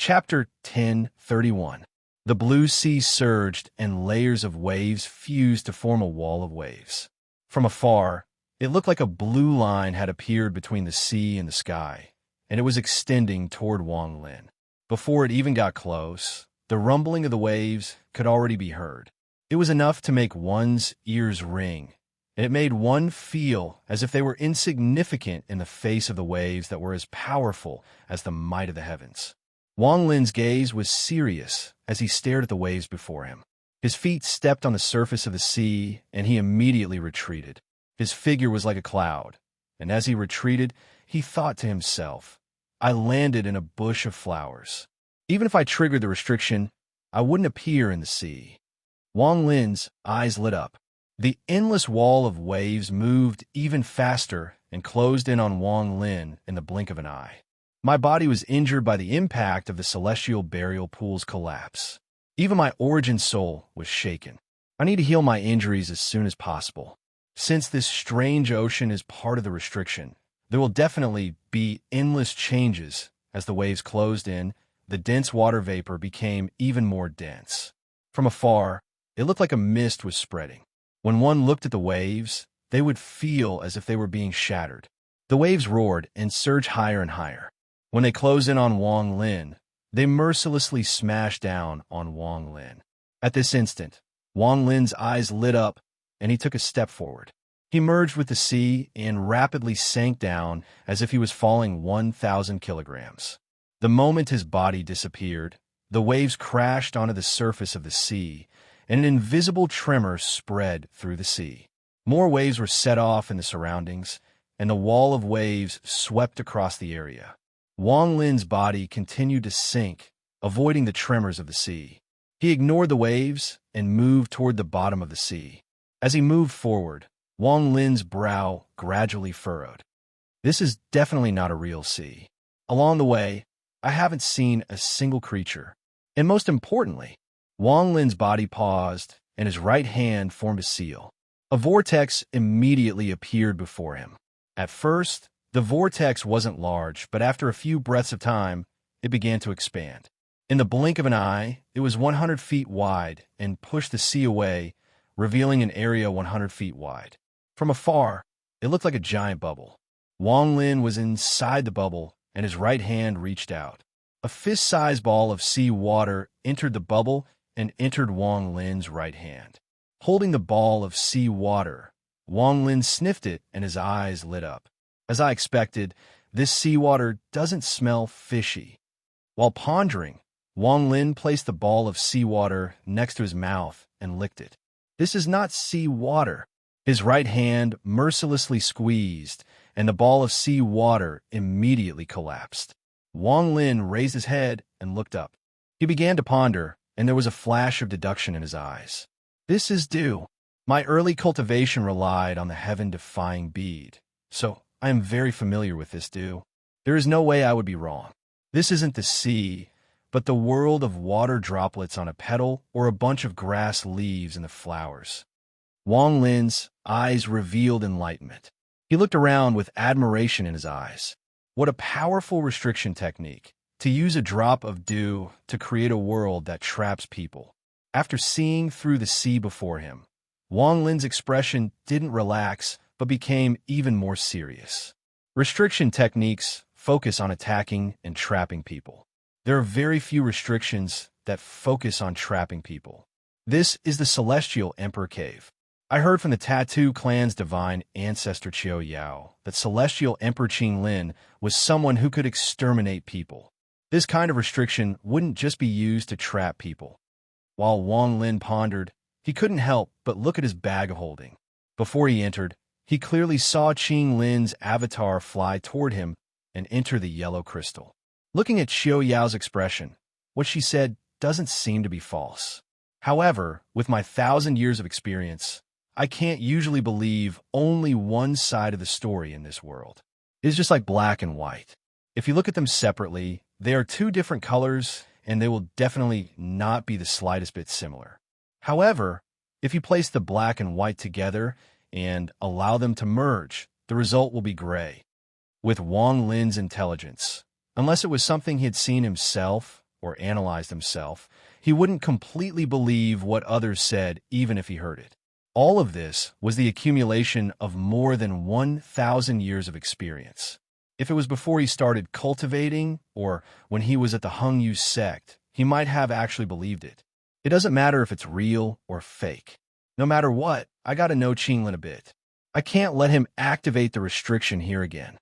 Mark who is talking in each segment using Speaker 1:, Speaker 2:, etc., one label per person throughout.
Speaker 1: Chapter 10:31. The blue sea surged, and layers of waves fused to form a wall of waves. From afar, it looked like a blue line had appeared between the sea and the sky, and it was extending toward Wang Lin. Before it even got close, the rumbling of the waves could already be heard. It was enough to make one's ears ring, and it made one feel as if they were insignificant in the face of the waves that were as powerful as the might of the heavens. Wang Lin's gaze was serious as he stared at the waves before him. His feet stepped on the surface of the sea, and he immediately retreated. His figure was like a cloud, and as he retreated, he thought to himself, "I landed in a bush of flowers. Even if I triggered the restriction, I wouldn't appear in the sea." Wang Lin's eyes lit up. The endless wall of waves moved even faster and closed in on Wang Lin in the blink of an eye. My body was injured by the impact of the celestial burial pool's collapse. Even my origin soul was shaken. I need to heal my injuries as soon as possible. Since this strange ocean is part of the restriction, there will definitely be endless changes. As the waves closed in, the dense water vapor became even more dense. From afar, it looked like a mist was spreading. When one looked at the waves, they would feel as if they were being shattered. The waves roared and surged higher and higher. When they closed in on Wang Lin, they mercilessly smashed down on Wang Lin. At this instant, Wang Lin's eyes lit up, and he took a step forward. He merged with the sea and rapidly sank down as if he was falling 1,000 kilograms. The moment his body disappeared, the waves crashed onto the surface of the sea, and an invisible tremor spread through the sea. More waves were set off in the surroundings, and the wall of waves swept across the area. Wang Lin's body continued to sink, avoiding the tremors of the sea. He ignored the waves and moved toward the bottom of the sea. As he moved forward, Wang Lin's brow gradually furrowed. This is definitely not a real sea. Along the way, I haven't seen a single creature. And most importantly, Wang Lin's body paused, and his right hand formed a seal. A vortex immediately appeared before him. At first, the vortex wasn't large, but after a few breaths of time, it began to expand. In the blink of an eye, it was 100 feet wide and pushed the sea away, revealing an area 100 feet wide. From afar, it looked like a giant bubble. Wang Lin was inside the bubble, and his right hand reached out. A fist-sized ball of sea water entered the bubble and entered Wang Lin's right hand. Holding the ball of sea water, Wang Lin sniffed it, and his eyes lit up. As I expected, this seawater doesn't smell fishy. While pondering, Wang Lin placed the ball of seawater next to his mouth and licked it. This is not seawater. His right hand mercilessly squeezed, and the ball of seawater immediately collapsed. Wang Lin raised his head and looked up. He began to ponder, and there was a flash of deduction in his eyes. This is due. My early cultivation relied on the heaven-defying bead, so I am very familiar with this dew. There is no way I would be wrong. This isn't the sea, but the world of water droplets on a petal or a bunch of grass leaves in the flowers. Wang Lin's eyes revealed enlightenment. He looked around with admiration in his eyes. What a powerful restriction technique, to use a drop of dew to create a world that traps people. After seeing through the sea before him, Wang Lin's expression didn't relax, but became even more serious. Restriction techniques focus on attacking and trapping people. There are very few restrictions that focus on trapping people. This is the Celestial Emperor Cave. I heard from the Tattoo clan's divine ancestor Qiu Yao that Celestial Emperor Qing Lin was someone who could exterminate people. This kind of restriction wouldn't just be used to trap people. While Wang Lin pondered, he couldn't help but look at his bag of holding. Before he entered, he clearly saw Qing Lin's avatar fly toward him and enter the yellow crystal. Looking at Qiu Yao's expression, what she said doesn't seem to be false. However, with my 1,000 years of experience, I can't usually believe only one side of the story in this world. It's just like black and white. If you look at them separately, they are two different colors, and they will definitely not be the slightest bit similar. However, if you place the black and white together and allow them to merge, the result will be gray. With Wang Lin's intelligence, unless it was something he had seen himself or analyzed himself, he wouldn't completely believe what others said even if he heard it. All of this was the accumulation of more than 1,000 years of experience. If it was before he started cultivating or when he was at the Hung Yu sect, he might have actually believed it. It doesn't matter if it's real or fake. No matter what, I gotta know Qinglin a bit. I can't let him activate the restriction here again.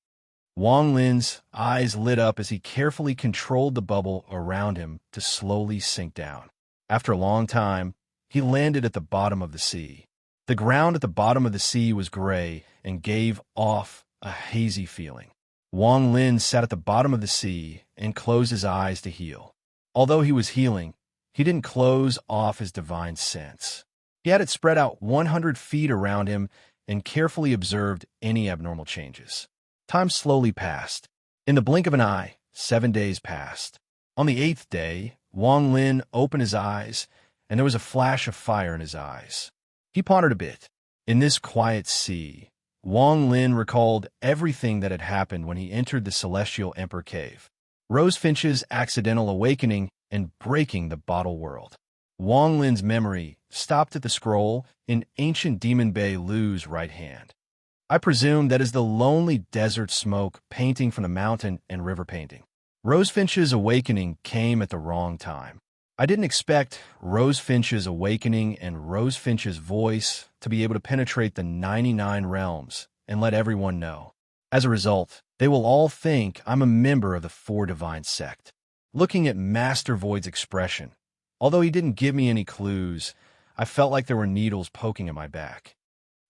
Speaker 1: Wang Lin's eyes lit up as he carefully controlled the bubble around him to slowly sink down. After a long time, he landed at the bottom of the sea. The ground at the bottom of the sea was gray and gave off a hazy feeling. Wang Lin sat at the bottom of the sea and closed his eyes to heal. Although he was healing, he didn't close off his divine sense. He had it spread out 100 feet around him and carefully observed any abnormal changes. Time slowly passed. In the blink of an eye, 7 days passed. On the 8th day, Wang Lin opened his eyes, and there was a flash of fire in his eyes. He pondered a bit. In this quiet sea, Wang Lin recalled everything that had happened when he entered the Celestial Emperor Cave. Rosefinch's accidental awakening and breaking the bottle world. Wang Lin's memory stopped at the scroll in ancient Demon Bei Lu's right hand. I presume that is the lonely desert smoke painting from the mountain and river painting. Rosefinch's awakening came at the wrong time. I didn't expect Rosefinch's awakening and Rosefinch's voice to be able to penetrate the 99 realms and let everyone know. As a result, they will all think I'm a member of the Four Divine Sect. Looking at Master Void's expression, although he didn't give me any clues, I felt like there were needles poking at my back.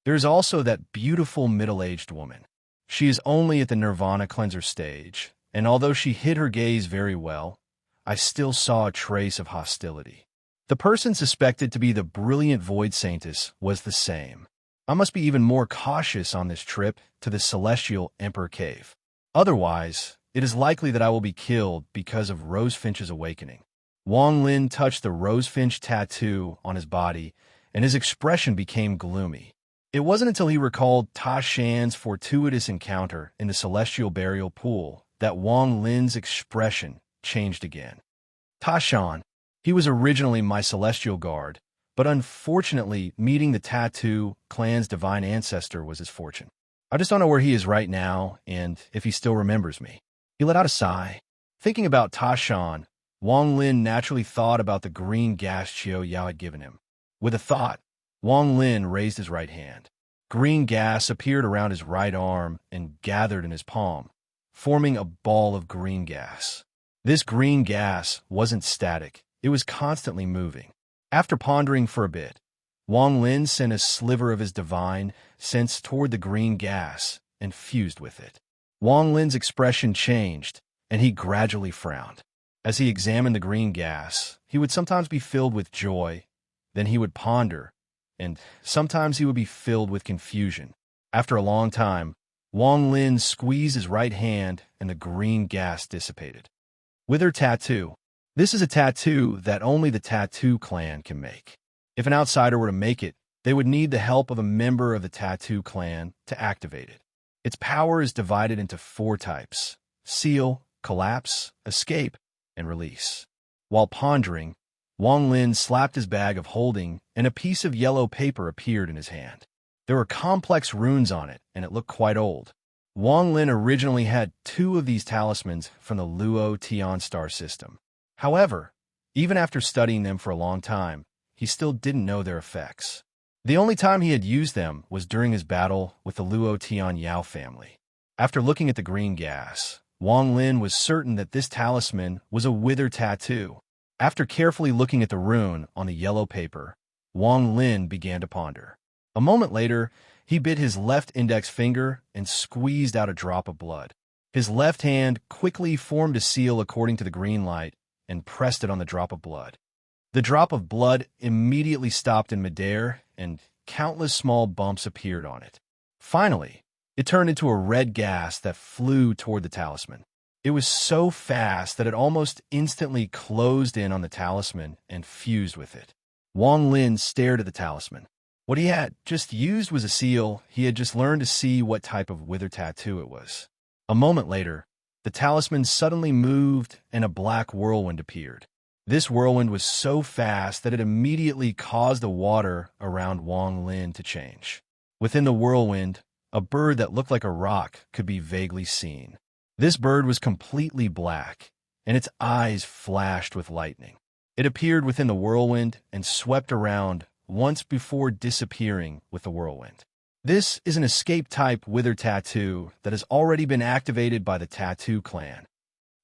Speaker 1: There's also that beautiful middle-aged woman. She is only at the Nirvana Cleanser stage, and although she hid her gaze very well, I still saw a trace of hostility. The person suspected to be the brilliant Void Saintess was the same. I must be even more cautious on this trip to the Celestial Emperor Cave. Otherwise, it is likely that I will be killed because of Rosefinch's awakening. Wang Lin touched the Rosefinch tattoo on his body, and his expression became gloomy. It wasn't until he recalled Ta Shan's fortuitous encounter in the Celestial Burial Pool that Wang Lin's expression changed again. Ta Shan, he was originally my celestial guard, but unfortunately meeting the Tattoo clan's divine ancestor was his fortune. I just don't know where he is right now and if he still remembers me. He let out a sigh. Thinking about Ta Shan, Wang Lin naturally thought about the green gas Qiao Yao had given him. With a thought, Wang Lin raised his right hand. Green gas appeared around his right arm and gathered in his palm, forming a ball of green gas. This green gas wasn't static, it was constantly moving. After pondering for a bit, Wang Lin sent a sliver of his divine sense toward the green gas and fused with it. Wang Lin's expression changed, and he gradually frowned. As he examined the green gas, he would sometimes be filled with joy, then he would ponder, and sometimes he would be filled with confusion. After a long time, Wang Lin squeezed his right hand and the green gas dissipated. Wither Tattoo. This is a tattoo that only the Tattoo clan can make. If an outsider were to make it, they would need the help of a member of the Tattoo clan to activate it. Its power is divided into 4 types: seal, collapse, escape, and release. While pondering, Wang Lin slapped his bag of holding, and a piece of yellow paper appeared in his hand. There were complex runes on it, and it looked quite old. Wang Lin originally had 2 of these talismans from the Luo Tian star system. However, even after studying them for a long time, he still didn't know their effects. The only time he had used them was during his battle with the Luo Tian Yao family. After looking at the green gas, Wang Lin was certain that this talisman was a wither tattoo. After carefully looking at the rune on the yellow paper, Wang Lin began to ponder. A moment later, he bit his left index finger and squeezed out a drop of blood. His left hand quickly formed a seal according to the green light and pressed it on the drop of blood. The drop of blood immediately stopped in midair, and countless small bumps appeared on it. Finally, it turned into a red gas that flew toward the talisman. It was so fast that it almost instantly closed in on the talisman and fused with it. Wang Lin stared at the talisman. What he had just used was a seal. He had just learned to see what type of wither tattoo it was. A moment later, the talisman suddenly moved and a black whirlwind appeared. This whirlwind was so fast that it immediately caused the water around Wang Lin to change. Within the whirlwind, a bird that looked like a rock could be vaguely seen. This bird was completely black, and its eyes flashed with lightning. It appeared within the whirlwind and swept around once before disappearing with the whirlwind. This is an escape-type wither tattoo that has already been activated by the tattoo clan.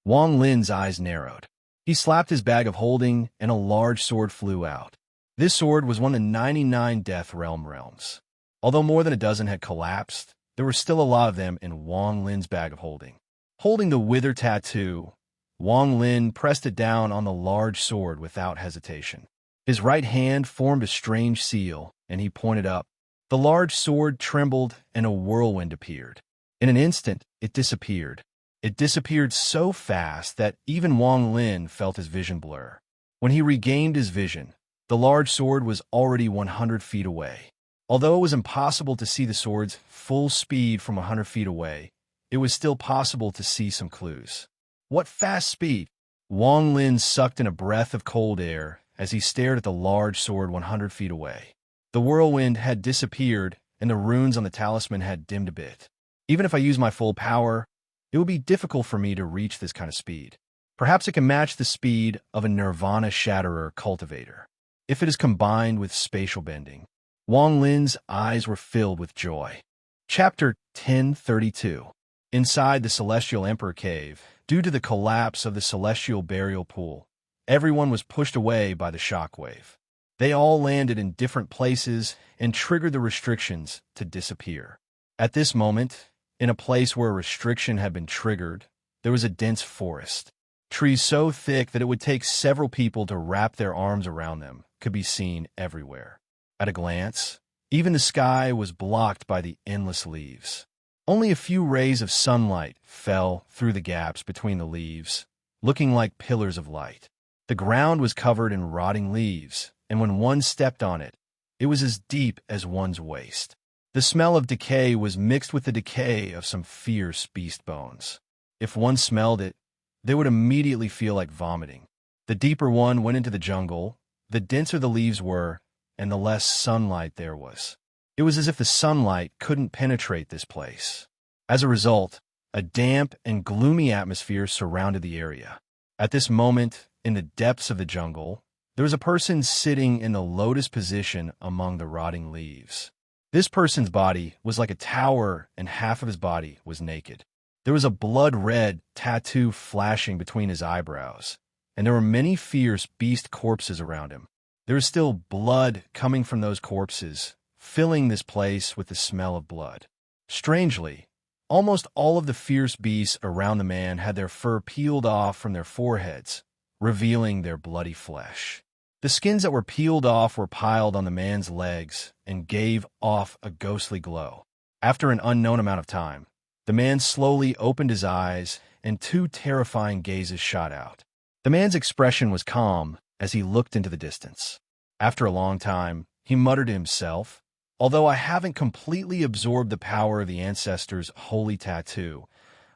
Speaker 1: Wang Lin's eyes narrowed. He slapped his bag of holding, and a large sword flew out. This sword was one of the 99 Death realms. Although more than a dozen had collapsed, there were still a lot of them in Wang Lin's bag of holding. Holding the wither tattoo, Wang Lin pressed it down on the large sword without hesitation. His right hand formed a strange seal, and he pointed up. The large sword trembled, and a whirlwind appeared. In an instant, it disappeared. It disappeared so fast that even Wang Lin felt his vision blur. When he regained his vision, the large sword was already 100 feet away. Although it was impossible to see the sword's full speed from 100 feet away, it was still possible to see some clues. What fast speed! Wang Lin sucked in a breath of cold air as he stared at the large sword 100 feet away. The whirlwind had disappeared, and the runes on the talisman had dimmed a bit. Even if I use my full power, it would be difficult for me to reach this kind of speed. Perhaps it can match the speed of a Nirvana Shatterer cultivator, if it is combined with spatial bending. Wang Lin's eyes were filled with joy. Chapter 1032. Inside the Celestial Emperor Cave, due to the collapse of the Celestial Burial Pool, everyone was pushed away by the shockwave. They all landed in different places and triggered the restrictions to disappear. At this moment, in a place where a restriction had been triggered, there was a dense forest. Trees so thick that it would take several people to wrap their arms around them could be seen everywhere. At a glance, even the sky was blocked by the endless leaves. Only a few rays of sunlight fell through the gaps between the leaves, looking like pillars of light. The ground was covered in rotting leaves, and when one stepped on it, it was as deep as one's waist. The smell of decay was mixed with the decay of some fierce beast bones. If one smelled it, they would immediately feel like vomiting. The deeper one went into the jungle, the denser the leaves were, and the less sunlight there was. It was as if the sunlight couldn't penetrate this place. As a result, a damp and gloomy atmosphere surrounded the area. At this moment, in the depths of the jungle, there was a person sitting in the lotus position among the rotting leaves. This person's body was like a tower, and half of his body was naked. There was a blood-red tattoo flashing between his eyebrows, and there were many fierce beast corpses around him. There was still blood coming from those corpses, filling this place with the smell of blood. Strangely, almost all of the fierce beasts around the man had their fur peeled off from their foreheads, revealing their bloody flesh. The skins that were peeled off were piled on the man's legs and gave off a ghostly glow. After an unknown amount of time, the man slowly opened his eyes, and two terrifying gazes shot out. The man's expression was calm as he looked into the distance. After a long time, he muttered to himself, "Although I haven't completely absorbed the power of the ancestors' holy tattoo,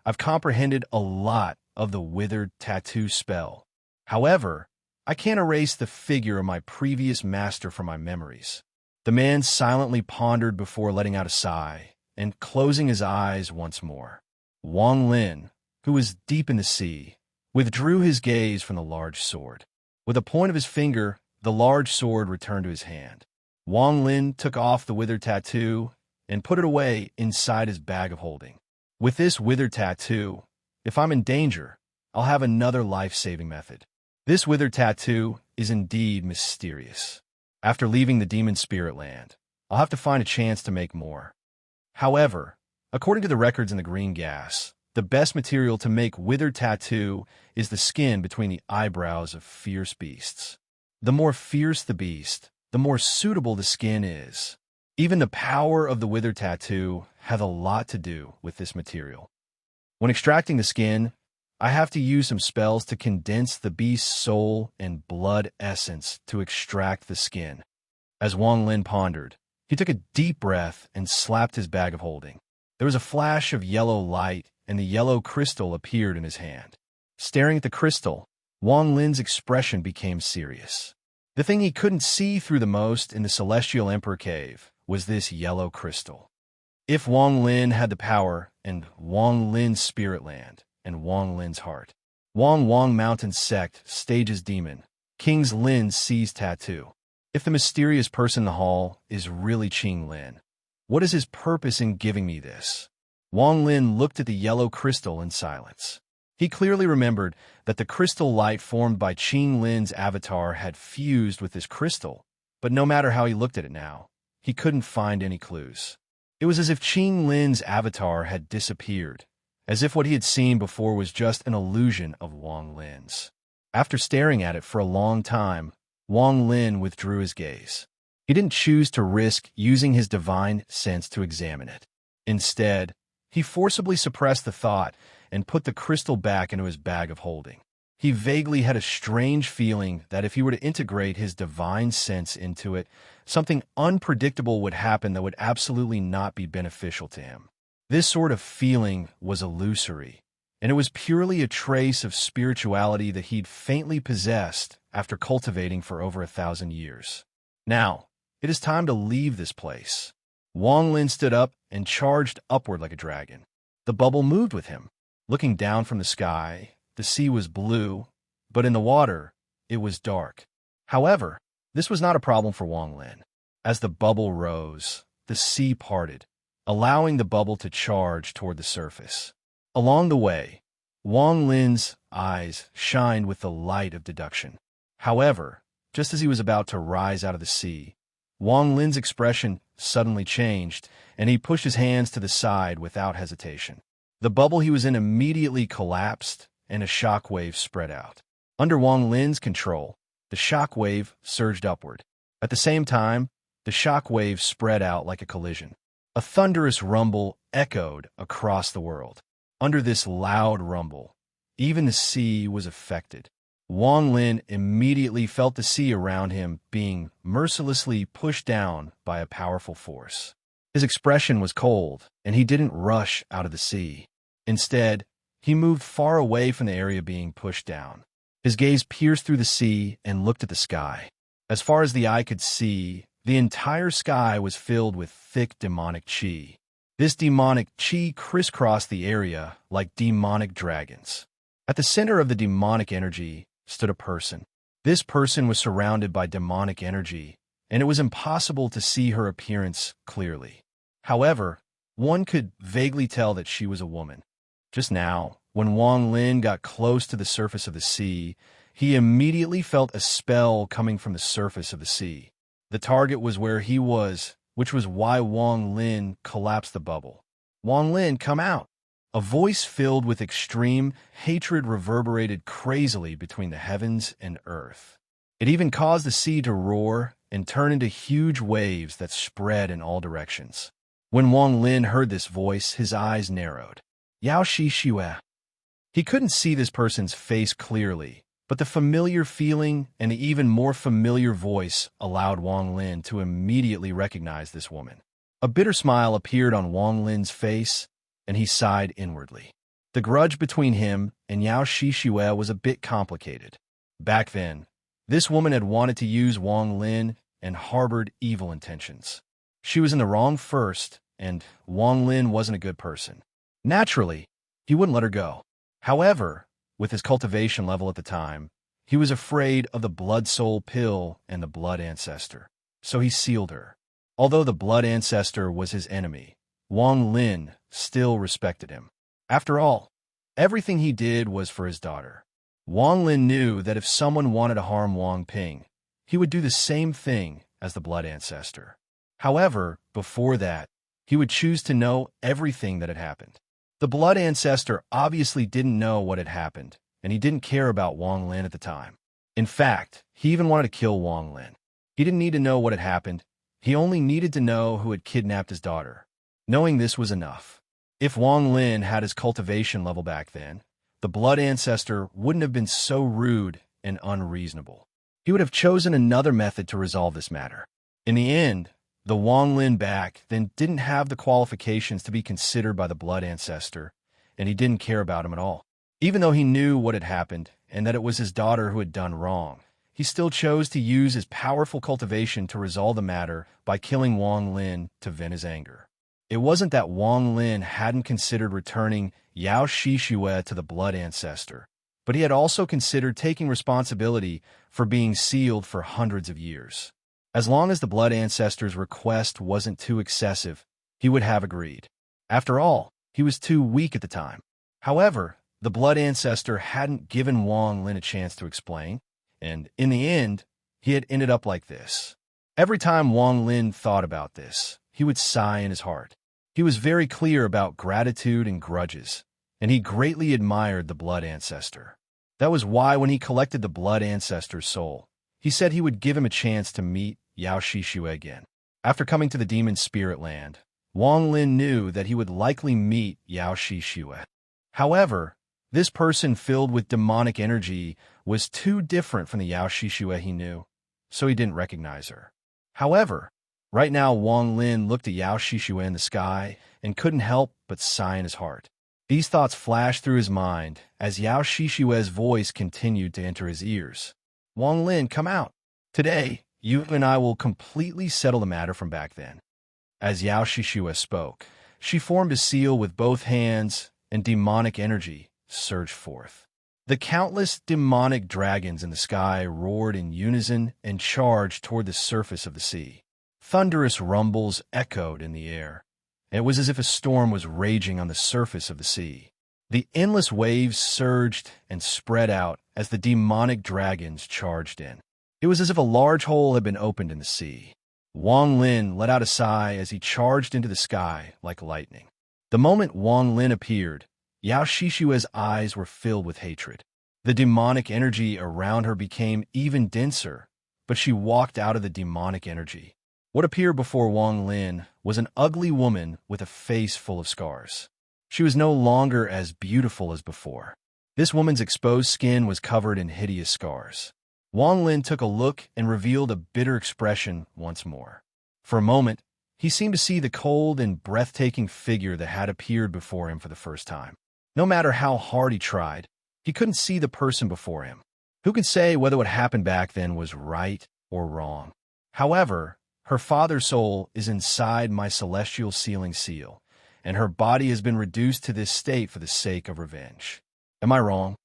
Speaker 1: I've comprehended a lot of the withered tattoo spell. However, I can't erase the figure of my previous master from my memories." The man silently pondered before letting out a sigh and closing his eyes once more. Wang Lin, who was deep in the sea, withdrew his gaze from the large sword. With a point of his finger, the large sword returned to his hand. Wang Lin took off the withered tattoo and put it away inside his bag of holding. With this withered tattoo, if I'm in danger, I'll have another life-saving method. This withered tattoo is indeed mysterious. After leaving the demon spirit land, I'll have to find a chance to make more. However, according to the records in the green gas, the best material to make withered tattoo is the skin between the eyebrows of fierce beasts. The more fierce the beast, the more suitable the skin is. Even the power of the withered tattoo has a lot to do with this material. When extracting the skin, I have to use some spells to condense the beast's soul and blood essence to extract the skin. As Wang Lin pondered, he took a deep breath and slapped his bag of holding. There was a flash of yellow light, and the yellow crystal appeared in his hand. Staring at the crystal, Wang Lin's expression became serious. The thing he couldn't see through the most in the Celestial Emperor Cave was this yellow crystal. If Wang Lin had the power, and Wang Lin's spirit land, and Wang Lin's heart, Wang Mountain Sect stages demon, King's Lin sees tattoo. If the mysterious person in the hall is really Qing Lin, what is his purpose in giving me this? Wang Lin looked at the yellow crystal in silence. He clearly remembered that the crystal light formed by Qing Lin's avatar had fused with this crystal, but no matter how he looked at it now, he couldn't find any clues. It was as if Qing Lin's avatar had disappeared, as if what he had seen before was just an illusion of Wang Lin's. After staring at it for a long time, Wang Lin withdrew his gaze. He didn't choose to risk using his divine sense to examine it. Instead, he forcibly suppressed the thought and put the crystal back into his bag of holding. He vaguely had a strange feeling that if he were to integrate his divine sense into it, something unpredictable would happen that would absolutely not be beneficial to him. This sort of feeling was illusory, and it was purely a trace of spirituality that he'd faintly possessed after cultivating for over 1,000 years. Now, it is time to leave this place. Wang Lin stood up and charged upward like a dragon. The bubble moved with him. Looking down from the sky, the sea was blue, but in the water, it was dark. However, this was not a problem for Wang Lin. As the bubble rose, the sea parted, allowing the bubble to charge toward the surface. Along the way, Wang Lin's eyes shined with the light of deduction. However, just as he was about to rise out of the sea, Wang Lin's expression suddenly changed, and he pushed his hands to the side without hesitation. The bubble he was in immediately collapsed, and a shock wave spread out. Under Wang Lin's control, the shock wave surged upward. At the same time, the shock wave spread out like a collision. A thunderous rumble echoed across the world. Under this loud rumble, even the sea was affected. Wang Lin immediately felt the sea around him being mercilessly pushed down by a powerful force. His expression was cold, and he didn't rush out of the sea. Instead, he moved far away from the area being pushed down. His gaze pierced through the sea and looked at the sky. As far as the eye could see, the entire sky was filled with thick demonic qi. This demonic qi crisscrossed the area like demonic dragons. At the center of the demonic energy stood a person. This person was surrounded by demonic energy, and it was impossible to see her appearance clearly. However, one could vaguely tell that she was a woman. Just now, when Wang Lin got close to the surface of the sea, he immediately felt a spell coming from the surface of the sea. The target was where he was, which was why Wang Lin collapsed the bubble. "Wang Lin, come out!" A voice filled with extreme hatred reverberated crazily between the heavens and earth. It even caused the sea to roar and turn into huge waves that spread in all directions. When Wang Lin heard this voice, his eyes narrowed. Yao Shi Xue. He couldn't see this person's face clearly, but the familiar feeling and the even more familiar voice allowed Wang Lin to immediately recognize this woman. A bitter smile appeared on Wang Lin's face, and he sighed inwardly. The grudge between him and Yao Shi Xue was a bit complicated. Back then, this woman had wanted to use Wang Lin and harbored evil intentions. She was in the wrong first, and Wang Lin wasn't a good person. Naturally, he wouldn't let her go. However, with his cultivation level at the time, he was afraid of the Blood Soul Pill and the Blood Ancestor, so he sealed her. Although the Blood Ancestor was his enemy, Wang Lin still respected him. After all, everything he did was for his daughter. Wang Lin knew that if someone wanted to harm Wang Ping, he would do the same thing as the Blood Ancestor. However, before that, he would choose to know everything that had happened. The Blood Ancestor obviously didn't know what had happened, and he didn't care about Wang Lin at the time. In fact, he even wanted to kill Wang Lin. He didn't need to know what had happened. He only needed to know who had kidnapped his daughter. Knowing this was enough. If Wang Lin had his cultivation level back then, the Blood Ancestor wouldn't have been so rude and unreasonable. He would have chosen another method to resolve this matter. In the end, the Wang Lin back then didn't have the qualifications to be considered by the Blood Ancestor, and he didn't care about him at all. Even though he knew what had happened and that it was his daughter who had done wrong, he still chose to use his powerful cultivation to resolve the matter by killing Wang Lin to vent his anger. It wasn't that Wang Lin hadn't considered returning Yao Shishue to the blood ancestor, but he had also considered taking responsibility for being sealed for hundreds of years. As long as the blood ancestor's request wasn't too excessive, he would have agreed. After all, he was too weak at the time. However, the blood ancestor hadn't given Wang Lin a chance to explain, and in the end, he had ended up like this. Every time Wang Lin thought about this, he would sigh in his heart. He was very clear about gratitude and grudges, and he greatly admired the blood ancestor. That was why when he collected the blood ancestor's soul, he said he would give him a chance to meet Yao Shishue again. After coming to the demon spirit land, Wang Lin knew that he would likely meet Yao Shishue. However, this person filled with demonic energy was too different from the Yao Shishue he knew, so he didn't recognize her. However, right now Wang Lin looked at Yao Shishue in the sky and couldn't help but sigh in his heart. These thoughts flashed through his mind as Yao Shishue's voice continued to enter his ears. Wang Lin, come out. Today, you and I will completely settle the matter from back then. As Yao Shishue spoke, she formed a seal with both hands, and demonic energy surged forth. The countless demonic dragons in the sky roared in unison and charged toward the surface of the sea. Thunderous rumbles echoed in the air. It was as if a storm was raging on the surface of the sea. The endless waves surged and spread out as the demonic dragons charged in. It was as if a large hole had been opened in the sea. Wang Lin let out a sigh as he charged into the sky like lightning. The moment Wang Lin appeared, Yao Shishue's eyes were filled with hatred. The demonic energy around her became even denser, but she walked out of the demonic energy. What appeared before Wang Lin was an ugly woman with a face full of scars. She was no longer as beautiful as before. This woman's exposed skin was covered in hideous scars. Wang Lin took a look and revealed a bitter expression once more. For a moment, he seemed to see the cold and breathtaking figure that had appeared before him for the first time. No matter how hard he tried, he couldn't see the person before him. Who could say whether what happened back then was right or wrong? However, her father's soul is inside my celestial sealing seal, and her body has been reduced to this state for the sake of revenge. Am I wrong?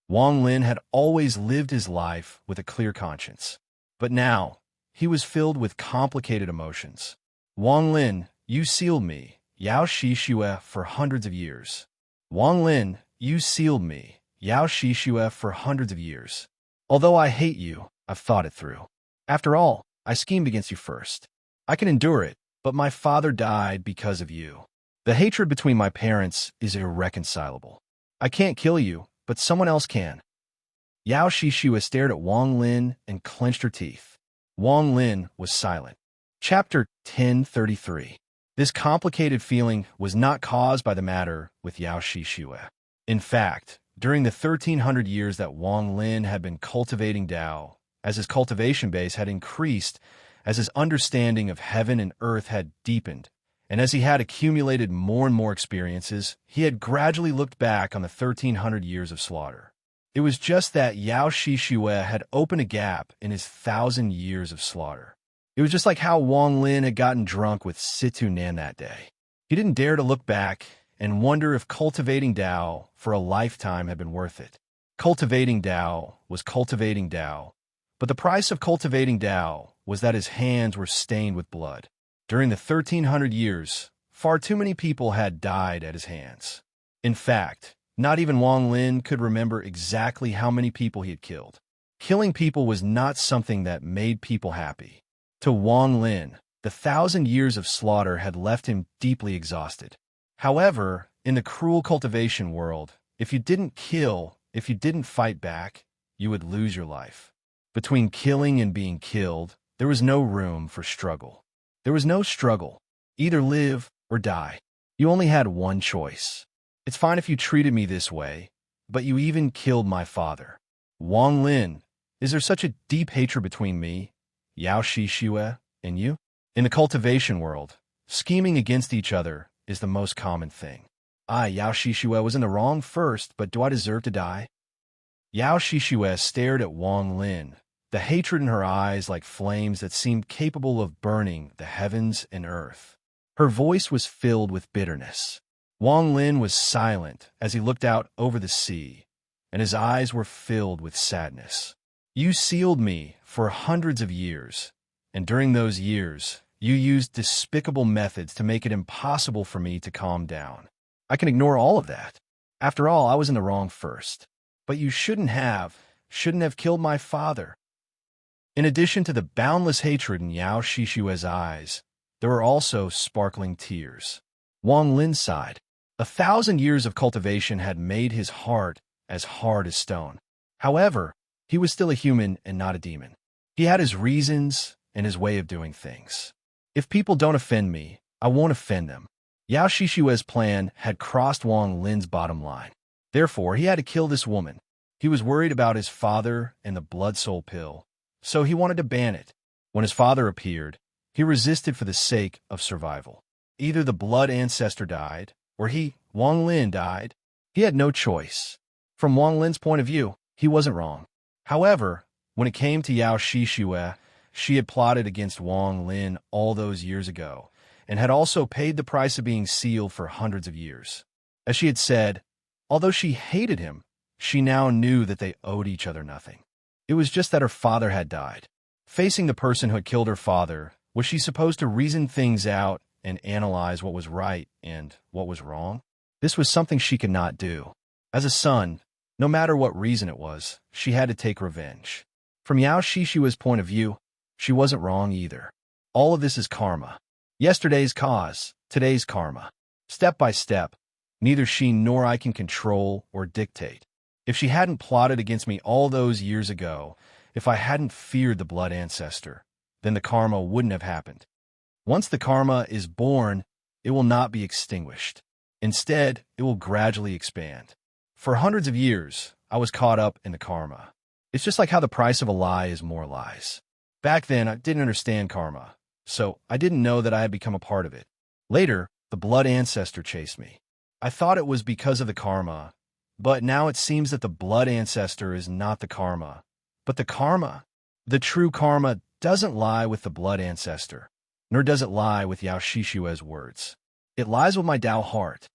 Speaker 1: Wang Lin had always lived his life with a clear conscience, but now he was filled with complicated emotions. Wang Lin, you sealed me, Yao Shishue, for hundreds of years. Wang Lin, you sealed me, Yao Shishue, for hundreds of years. Although I hate you, I've thought it through. After all, I schemed against you first. I can endure it, but my father died because of you. The hatred between my parents is irreconcilable. I can't kill you, but someone else can. Yao Shishue stared at Wang Lin and clenched her teeth. Wang Lin was silent. Chapter 1033. This complicated feeling was not caused by the matter with Yao Shishue. In fact, during the 1300 years that Wang Lin had been cultivating Tao, as his cultivation base had increased, as his understanding of heaven and earth had deepened, and as he had accumulated more and more experiences, he had gradually looked back on the 1300 years of slaughter. It was just that Yao Shishue had opened a gap in his 1,000 years of slaughter. It was just like how Wang Lin had gotten drunk with Situ Nan that day. He didn't dare to look back and wonder if cultivating Tao for a lifetime had been worth it. Cultivating Tao was cultivating Tao, but the price of cultivating Tao was that his hands were stained with blood. During the 1300 years, far too many people had died at his hands. In fact, not even Wang Lin could remember exactly how many people he had killed. Killing people was not something that made people happy. To Wang Lin, the 1,000 years of slaughter had left him deeply exhausted. However, in the cruel cultivation world, if you didn't kill, if you didn't fight back, you would lose your life. Between killing and being killed, there was no room for struggle. There was no struggle. Either live or die. You only had one choice. It's fine if you treated me this way, but you even killed my father. Wang Lin, is there such a deep hatred between me, Yao Shishue, and you? In the cultivation world, scheming against each other is the most common thing. Yao Shishue was in the wrong first, but do I deserve to die? Yao Shishue stared at Wang Lin, the hatred in her eyes like flames that seemed capable of burning the heavens and earth. Her voice was filled with bitterness. Wang Lin was silent as he looked out over the sea, and his eyes were filled with sadness. You sealed me for hundreds of years, and during those years, you used despicable methods to make it impossible for me to calm down. I can ignore all of that. After all, I was in the wrong first. But you shouldn't have killed my father. In addition to the boundless hatred in Yao Shishue's eyes, there were also sparkling tears. Wang Lin sighed. 1,000 years of cultivation had made his heart as hard as stone. However, he was still a human and not a demon. He had his reasons and his way of doing things. If people don't offend me, I won't offend them. Yao Shishue's plan had crossed Wang Lin's bottom line. Therefore, he had to kill this woman. He was worried about his father and the blood soul pill, so he wanted to ban it. When his father appeared, he resisted for the sake of survival. Either the blood ancestor died, or he, Wang Lin, died. He had no choice. From Wang Lin's point of view, he wasn't wrong. However, when it came to Yao Shishue, she had plotted against Wang Lin all those years ago, and had also paid the price of being sealed for hundreds of years. As she had said, although she hated him, she now knew that they owed each other nothing. It was just that her father had died. Facing the person who had killed her father, was she supposed to reason things out and analyze what was right and what was wrong? This was something she could not do. As a son, no matter what reason it was, she had to take revenge. From Yao Shishue's point of view, she wasn't wrong either. All of this is karma. Yesterday's cause, today's karma. Step by step, neither she nor I can control or dictate. If she hadn't plotted against me all those years ago, if I hadn't feared the blood ancestor, then the karma wouldn't have happened. Once the karma is born, it will not be extinguished. Instead, it will gradually expand. For hundreds of years, I was caught up in the karma. It's just like how the price of a lie is more lies. Back then, I didn't understand karma, so I didn't know that I had become a part of it. Later, the blood ancestor chased me. I thought it was because of the karma, but now it seems that the blood ancestor is not the karma, but the karma. The true karma doesn't lie with the blood ancestor, nor does it lie with Yao Shishue's words. It lies with my Tao heart.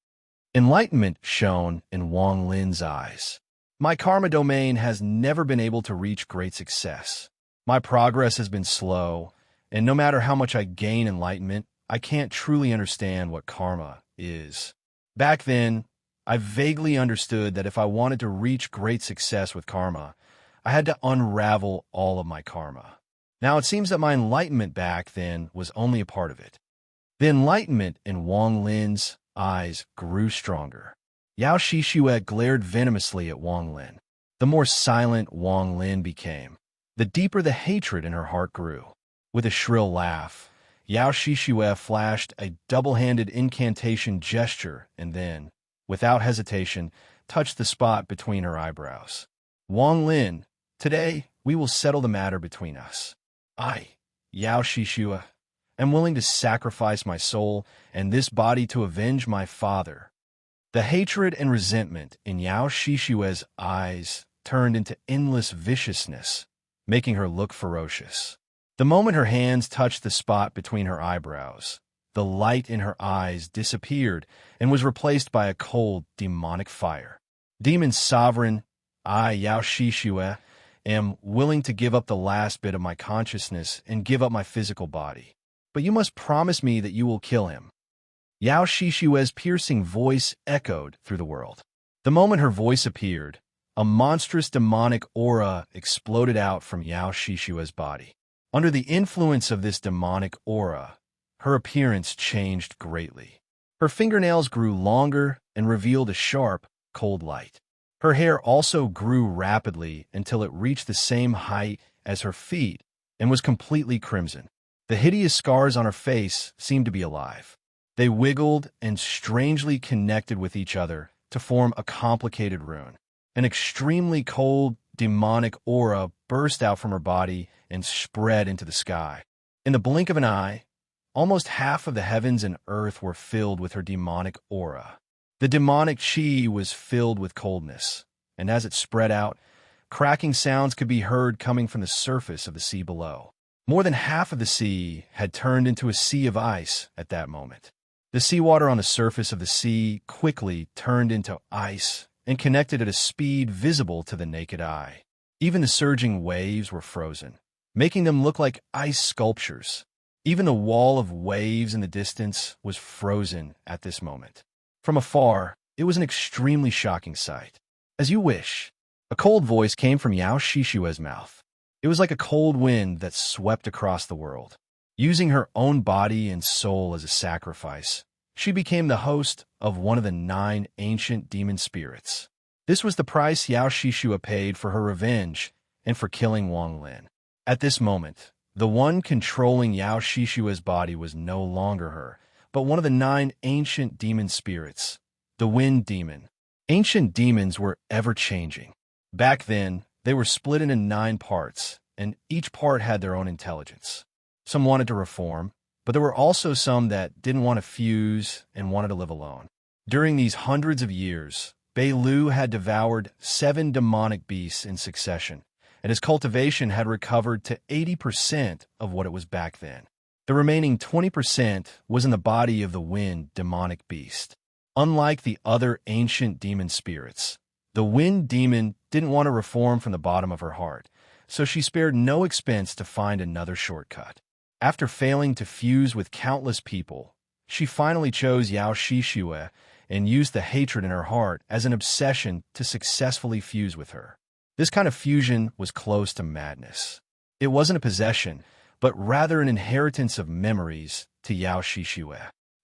Speaker 1: Enlightenment shone in Wang Lin's eyes. My karma domain has never been able to reach great success. My progress has been slow, and no matter how much I gain enlightenment, I can't truly understand what karma is. Back then, I vaguely understood that if I wanted to reach great success with karma, I had to unravel all of my karma. Now it seems that my enlightenment back then was only a part of it. The enlightenment in Wang Lin's eyes grew stronger. Yao Shishue glared venomously at Wang Lin. The more silent Wang Lin became, the deeper the hatred in her heart grew. With a shrill laugh, Yao Shishue flashed a double-handed incantation gesture and then, without hesitation, touched the spot between her eyebrows. Wang Lin, today we will settle the matter between us. I, Yao Shishue, am willing to sacrifice my soul and this body to avenge my father. The hatred and resentment in Yao Shishue's eyes turned into endless viciousness, making her look ferocious. The moment her hands touched the spot between her eyebrows, the light in her eyes disappeared and was replaced by a cold, demonic fire. Demon sovereign, I, Yao Shishue, am willing to give up the last bit of my consciousness and give up my physical body. But you must promise me that you will kill him. Yao Shishue's piercing voice echoed through the world. The moment her voice appeared, a monstrous demonic aura exploded out from Yao Shishue's body. Under the influence of this demonic aura, her appearance changed greatly. Her fingernails grew longer and revealed a sharp, cold light. Her hair also grew rapidly until it reached the same height as her feet and was completely crimson. The hideous scars on her face seemed to be alive. They wiggled and strangely connected with each other to form a complicated rune. An extremely cold, demonic aura burst out from her body and spread into the sky. In the blink of an eye, almost half of the heavens and earth were filled with her demonic aura. The demonic chi was filled with coldness, and as it spread out, cracking sounds could be heard coming from the surface of the sea below. More than half of the sea had turned into a sea of ice at that moment. The seawater on the surface of the sea quickly turned into ice and connected at a speed visible to the naked eye. Even the surging waves were frozen, making them look like ice sculptures. Even the wall of waves in the distance was frozen at this moment. From afar, it was an extremely shocking sight. As you wish, a cold voice came from Yao Shishue's mouth. It was like a cold wind that swept across the world. Using her own body and soul as a sacrifice, she became the host of one of the 9 ancient demon spirits. This was the price Yao Shishua paid for her revenge and for killing Wang Lin. At this moment, the one controlling Yao Shishua's body was no longer her, but one of the 9 ancient demon spirits, the Wind Demon. Ancient demons were ever-changing. Back then, they were split into 9 parts, and each part had their own intelligence. Some wanted to reform, but there were also some that didn't want to fuse and wanted to live alone. During these hundreds of years, Bei Lu had devoured 7 demonic beasts in succession, and his cultivation had recovered to 80% of what it was back then. The remaining 20% was in the body of the wind demonic beast. Unlike the other ancient demon spirits, the wind demon didn't want to reform from the bottom of her heart, so she spared no expense to find another shortcut. After failing to fuse with countless people, she finally chose Yao Shishue and used the hatred in her heart as an obsession to successfully fuse with her. This kind of fusion was close to madness. It wasn't a possession, but rather an inheritance of memories to Yao Shishue.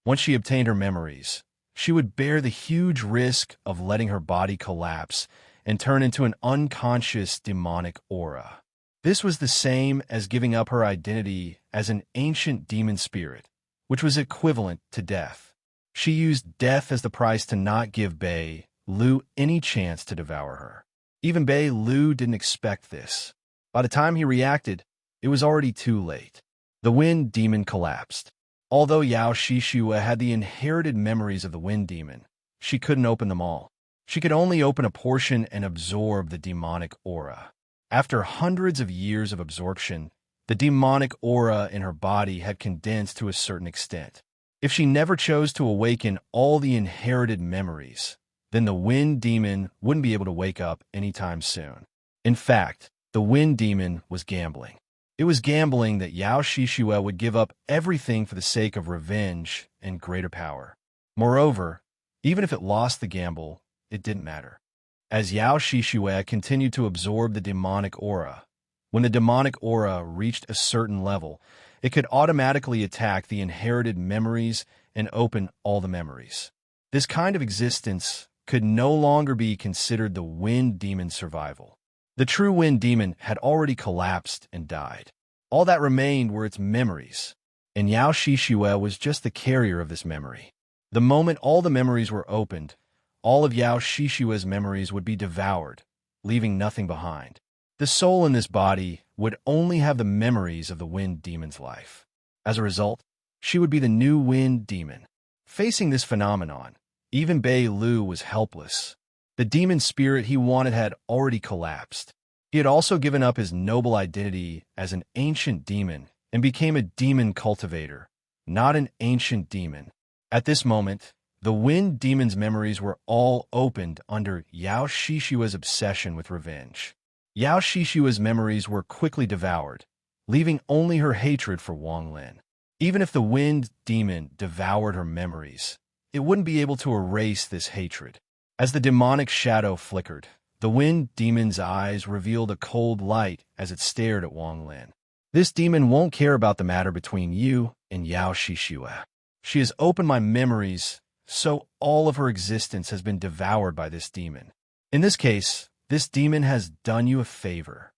Speaker 1: Once she obtained her memories, she would bear the huge risk of letting her body collapse and turn into an unconscious demonic aura. This was the same as giving up her identity as an ancient demon spirit, which was equivalent to death. She used death as the price to not give Bei Lu any chance to devour her. Even Bei Lu didn't expect this. By the time he reacted, it was already too late. The wind demon collapsed. Although Yao Shishue had the inherited memories of the wind demon, she couldn't open them all. She could only open a portion and absorb the demonic aura. After hundreds of years of absorption, the demonic aura in her body had condensed to a certain extent. If she never chose to awaken all the inherited memories, then the wind demon wouldn't be able to wake up anytime soon. In fact, the wind demon was gambling. It was gambling that Yao Shishue would give up everything for the sake of revenge and greater power. Moreover, even if it lost the gamble, it didn't matter. As Yao Shishue continued to absorb the demonic aura, when the demonic aura reached a certain level, it could automatically attack the inherited memories and open all the memories. This kind of existence could no longer be considered the wind demon's survival. The true wind demon had already collapsed and died. All that remained were its memories, and Yao Shishue was just the carrier of this memory. The moment all the memories were opened, all of Yao Shishue's memories would be devoured, leaving nothing behind. The soul in this body would only have the memories of the wind demon's life. As a result, she would be the new wind demon. Facing this phenomenon, even Bei Lu was helpless. The demon spirit he wanted had already collapsed. He had also given up his noble identity as an ancient demon and became a demon cultivator, not an ancient demon. At this moment, the wind demon's memories were all opened under Yao Shishue's obsession with revenge. Yao Shishue's memories were quickly devoured, leaving only her hatred for Wang Lin. Even if the wind demon devoured her memories, it wouldn't be able to erase this hatred. As the demonic shadow flickered, the wind demon's eyes revealed a cold light as it stared at Wang Lin. This demon won't care about the matter between you and Yao Shishue. She has opened my memories, so all of her existence has been devoured by this demon. In this case, this demon has done you a favor.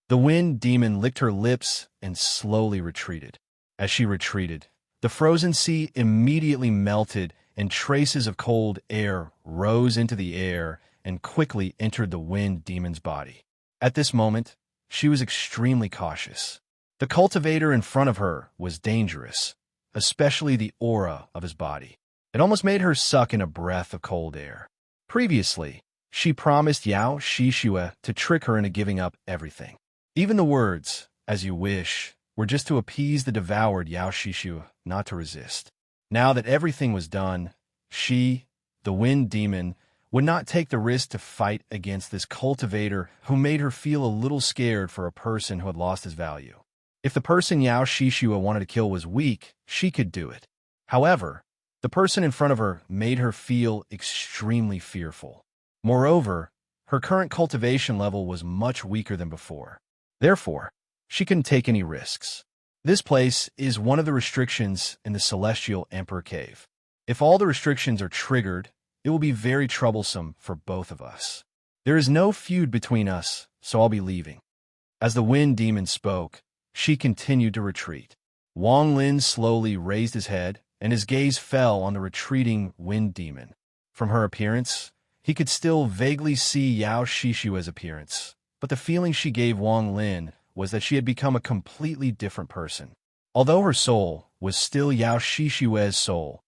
Speaker 1: The wind demon licked her lips and slowly retreated. As she retreated, the frozen sea immediately melted and traces of cold air rose into the air and quickly entered the wind demon's body. At this moment, she was extremely cautious. The cultivator in front of her was dangerous, especially the aura of his body. It almost made her suck in a breath of cold air. Previously, she promised Yao Shishue to trick her into giving up everything. Even the words, "as you wish," were just to appease the devoured Yao Shishue not to resist. Now that everything was done, she, the wind demon, would not take the risk to fight against this cultivator who made her feel a little scared for a person who had lost his value. If the person Yao Shishue wanted to kill was weak, she could do it. However, the person in front of her made her feel extremely fearful. Moreover, her current cultivation level was much weaker than before. Therefore, she couldn't take any risks. This place is one of the restrictions in the Celestial Emperor Cave. If all the restrictions are triggered, it will be very troublesome for both of us. There is no feud between us, so I'll be leaving. As the wind demon spoke, she continued to retreat. Wang Lin slowly raised his head, and his gaze fell on the retreating wind demon. From her appearance, he could still vaguely see Yao Shishue's appearance, but the feeling she gave Wang Lin was that she had become a completely different person. Although her soul was still Yao Shishue's soul,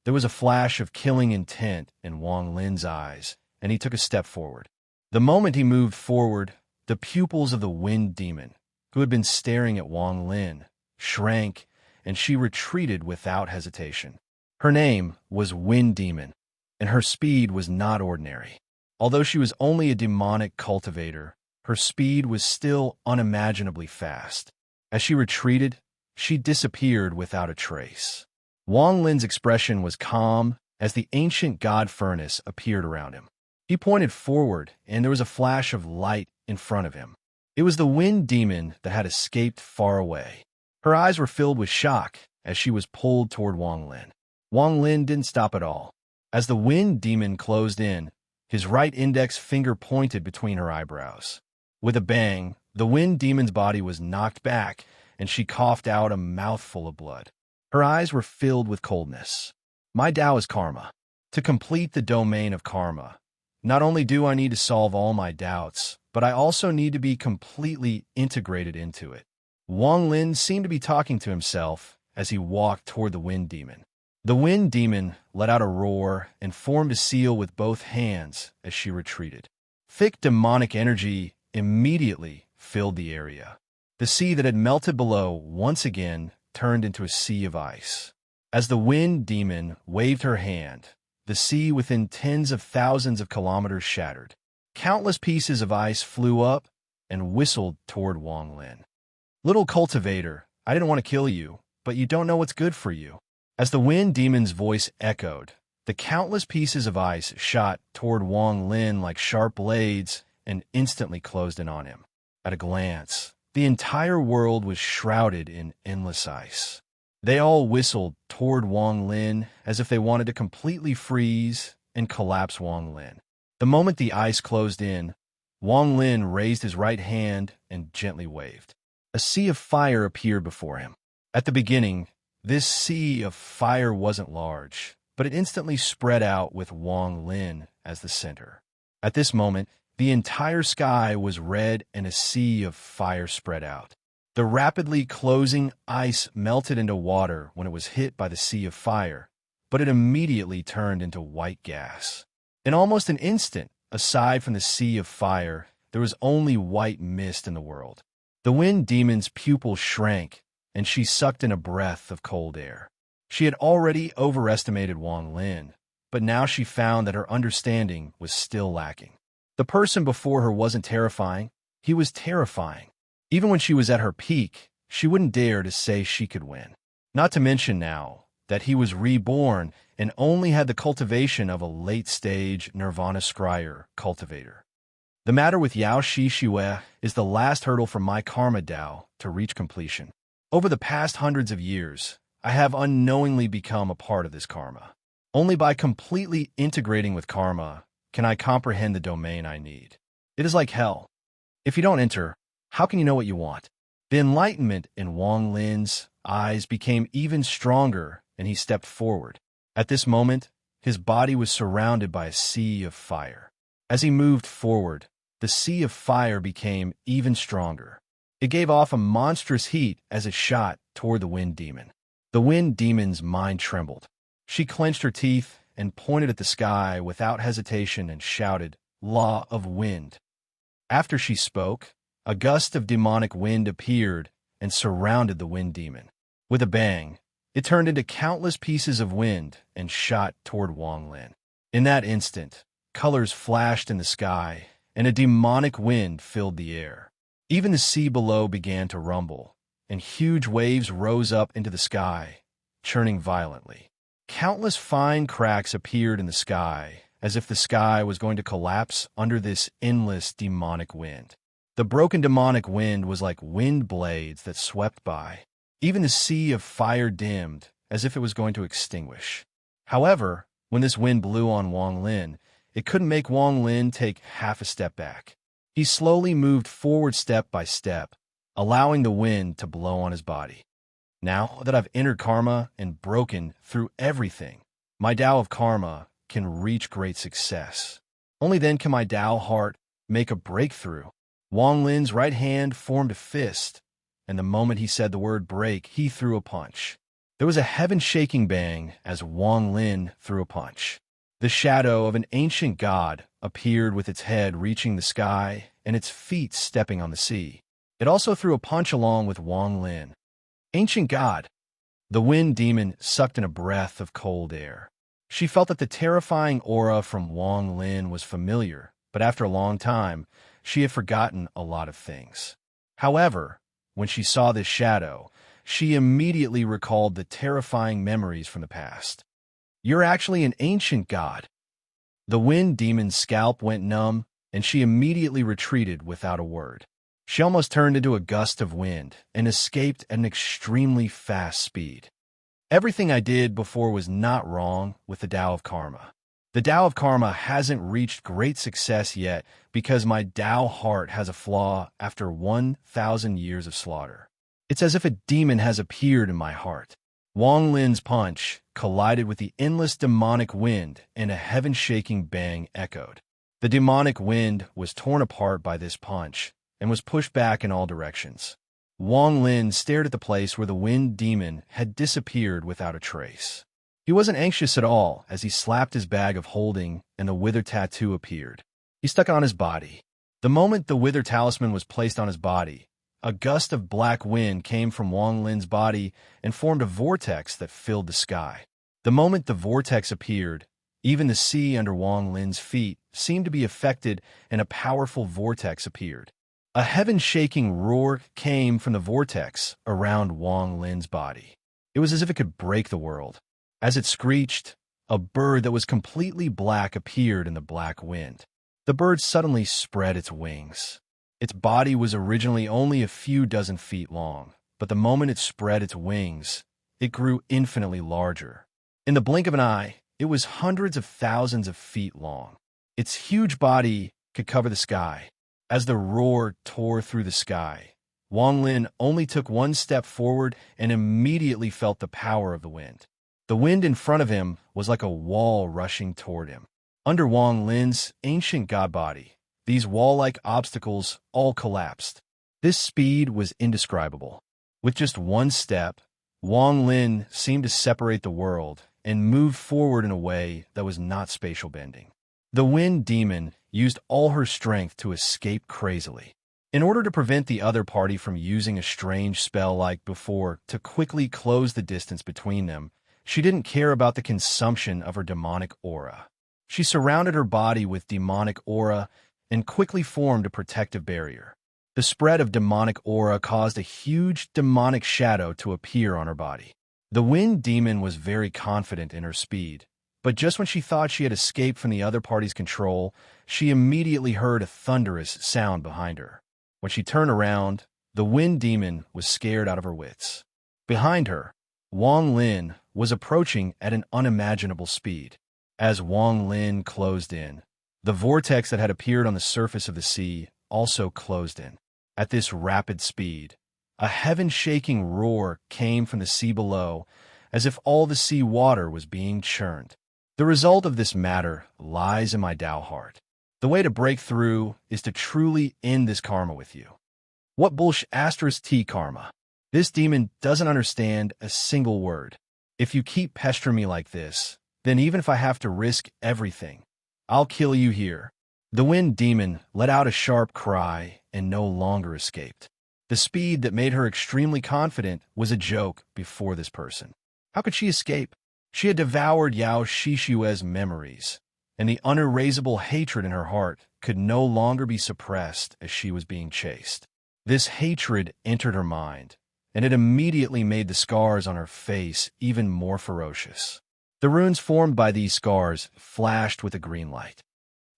Speaker 1: there was a flash of killing intent in Wang Lin's eyes, and he took a step forward. The moment he moved forward, the pupils of the wind demon, who had been staring at Wang Lin, shrank, and she retreated without hesitation. Her name was Wind Demon, and her speed was not ordinary. Although she was only a demonic cultivator, her speed was still unimaginably fast. As she retreated, she disappeared without a trace. Wang Lin's expression was calm as the ancient god furnace appeared around him. He pointed forward, and there was a flash of light in front of him. It was the wind demon that had escaped far away. Her eyes were filled with shock as she was pulled toward Wang Lin. Wang Lin didn't stop at all. As the wind demon closed in, his right index finger pointed between her eyebrows. With a bang, the wind demon's body was knocked back, and she coughed out a mouthful of blood. Her eyes were filled with coldness. My Tao is karma. To complete the domain of karma, not only do I need to solve all my doubts, but I also need to be completely integrated into it. Wang Lin seemed to be talking to himself as he walked toward the wind demon. The wind demon let out a roar and formed a seal with both hands as she retreated. Thick demonic energy immediately filled the area. The sea that had melted below once again turned into a sea of ice. As the wind demon waved her hand, the sea within tens of thousands of kilometers shattered. Countless pieces of ice flew up and whistled toward Wang Lin. Little cultivator, I didn't want to kill you, but you don't know what's good for you. As the wind demon's voice echoed, the countless pieces of ice shot toward Wang Lin like sharp blades and instantly closed in on him. At a glance, the entire world was shrouded in endless ice. They all whistled toward Wang Lin as if they wanted to completely freeze and collapse Wang Lin. The moment the ice closed in, Wang Lin raised his right hand and gently waved. A sea of fire appeared before him. At the beginning, this sea of fire wasn't large, but it instantly spread out with Wang Lin as the center. At this moment, the entire sky was red and a sea of fire spread out. The rapidly closing ice melted into water when it was hit by the sea of fire, but it immediately turned into white gas. In almost an instant, aside from the sea of fire, there was only white mist in the world. The wind demon's pupils shrank, and she sucked in a breath of cold air. She had already overestimated Wang Lin, but now she found that her understanding was still lacking. The person before her wasn't terrifying, he was terrifying. Even when she was at her peak, she wouldn't dare to say she could win. Not to mention now that he was reborn and only had the cultivation of a late-stage Nirvana Scryer cultivator. The matter with Yao Shishue is the last hurdle for my karma Tao to reach completion. Over the past hundreds of years, I have unknowingly become a part of this karma. Only by completely integrating with karma can I comprehend the domain I need. It is like hell. If you don't enter, how can you know what you want? The enlightenment in Wang Lin's eyes became even stronger, and he stepped forward. At this moment, his body was surrounded by a sea of fire. As he moved forward, the sea of fire became even stronger. It gave off a monstrous heat as it shot toward the wind demon. The wind demon's mind trembled. She clenched her teeth and pointed at the sky without hesitation and shouted, "Law of wind." After she spoke, a gust of demonic wind appeared and surrounded the wind demon. With a bang, it turned into countless pieces of wind and shot toward Wang Lin. In that instant, colors flashed in the sky, and a demonic wind filled the air. Even the sea below began to rumble, and huge waves rose up into the sky, churning violently. Countless fine cracks appeared in the sky, as if the sky was going to collapse under this endless demonic wind. The broken demonic wind was like wind blades that swept by. Even the sea of fire dimmed, as if it was going to extinguish. However, when this wind blew on Wang Lin, it couldn't make Wang Lin take half a step back. He slowly moved forward step by step, allowing the wind to blow on his body. Now that I've entered karma and broken through everything, my Tao of karma can reach great success. Only then can my Tao heart make a breakthrough. Wang Lin's right hand formed a fist, and the moment he said the word break, he threw a punch. There was a heaven-shaking bang as Wang Lin threw a punch. The shadow of an ancient god appeared with its head reaching the sky and its feet stepping on the sea. It also threw a punch along with Wang Lin. Ancient god! The wind demon sucked in a breath of cold air. She felt that the terrifying aura from Wang Lin was familiar, but after a long time, she had forgotten a lot of things. However, when she saw this shadow, she immediately recalled the terrifying memories from the past. "You're actually an ancient god." The wind demon's scalp went numb, and she immediately retreated without a word. She almost turned into a gust of wind and escaped at an extremely fast speed. Everything I did before was not wrong with the Tao of Karma. The Tao of Karma hasn't reached great success yet because my Tao heart has a flaw after 1,000 years of slaughter. It's as if a demon has appeared in my heart. Wang Lin's punch collided with the endless demonic wind, and a heaven-shaking bang echoed. The demonic wind was torn apart by this punch and was pushed back in all directions. Wang Lin stared at the place where the wind demon had disappeared without a trace. He wasn't anxious at all as he slapped his bag of holding and the wither tattoo appeared. He stuck it on his body. The moment the wither talisman was placed on his body, a gust of black wind came from Wang Lin's body and formed a vortex that filled the sky. The moment the vortex appeared, even the sea under Wang Lin's feet seemed to be affected, and a powerful vortex appeared. A heaven-shaking roar came from the vortex around Wang Lin's body. It was as if it could break the world. As it screeched, a bird that was completely black appeared in the black wind. The bird suddenly spread its wings. Its body was originally only a few dozen feet long, but the moment it spread its wings, it grew infinitely larger. In the blink of an eye, it was hundreds of thousands of feet long. Its huge body could cover the sky. As the roar tore through the sky, Wang Lin only took one step forward and immediately felt the power of the wind. The wind in front of him was like a wall rushing toward him. Under Wang Lin's ancient god body, these wall-like obstacles all collapsed. This speed was indescribable. With just one step, Wang Lin seemed to separate the world and moved forward in a way that was not spatial bending. The wind demon used all her strength to escape crazily. In order to prevent the other party from using a strange spell like before to quickly close the distance between them, she didn't care about the consumption of her demonic aura. She surrounded her body with demonic aura and quickly formed a protective barrier. The spread of demonic aura caused a huge demonic shadow to appear on her body. The wind demon was very confident in her speed, but just when she thought she had escaped from the other party's control, she immediately heard a thunderous sound behind her. When she turned around, the wind demon was scared out of her wits. Behind her, Wang Lin was approaching at an unimaginable speed. As Wang Lin closed in, the vortex that had appeared on the surface of the sea also closed in. At this rapid speed, a heaven-shaking roar came from the sea below, as if all the sea water was being churned. The result of this matter lies in my Tao heart. The way to break through is to truly end this karma with you. What bullsh*t karma? This demon doesn't understand a single word. If you keep pestering me like this, then even if I have to risk everything, I'll kill you here." The wind demon let out a sharp cry and no longer escaped. The speed that made her extremely confident was a joke before this person. How could she escape? She had devoured Yao Shishue's memories, and the unerasable hatred in her heart could no longer be suppressed as she was being chased. This hatred entered her mind, and it immediately made the scars on her face even more ferocious. The runes formed by these scars flashed with a green light.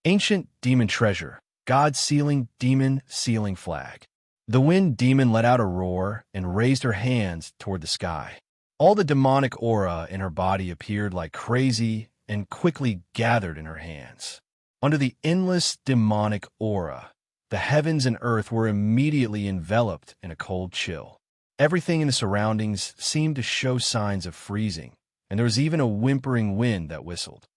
Speaker 1: Ancient demon treasure, God sealing demon sealing flag. The wind demon let out a roar and raised her hands toward the sky. All the demonic aura in her body appeared like crazy and quickly gathered in her hands. Under the endless demonic aura, the heavens and earth were immediately enveloped in a cold chill. Everything in the surroundings seemed to show signs of freezing, and there was even a whimpering wind that whistled.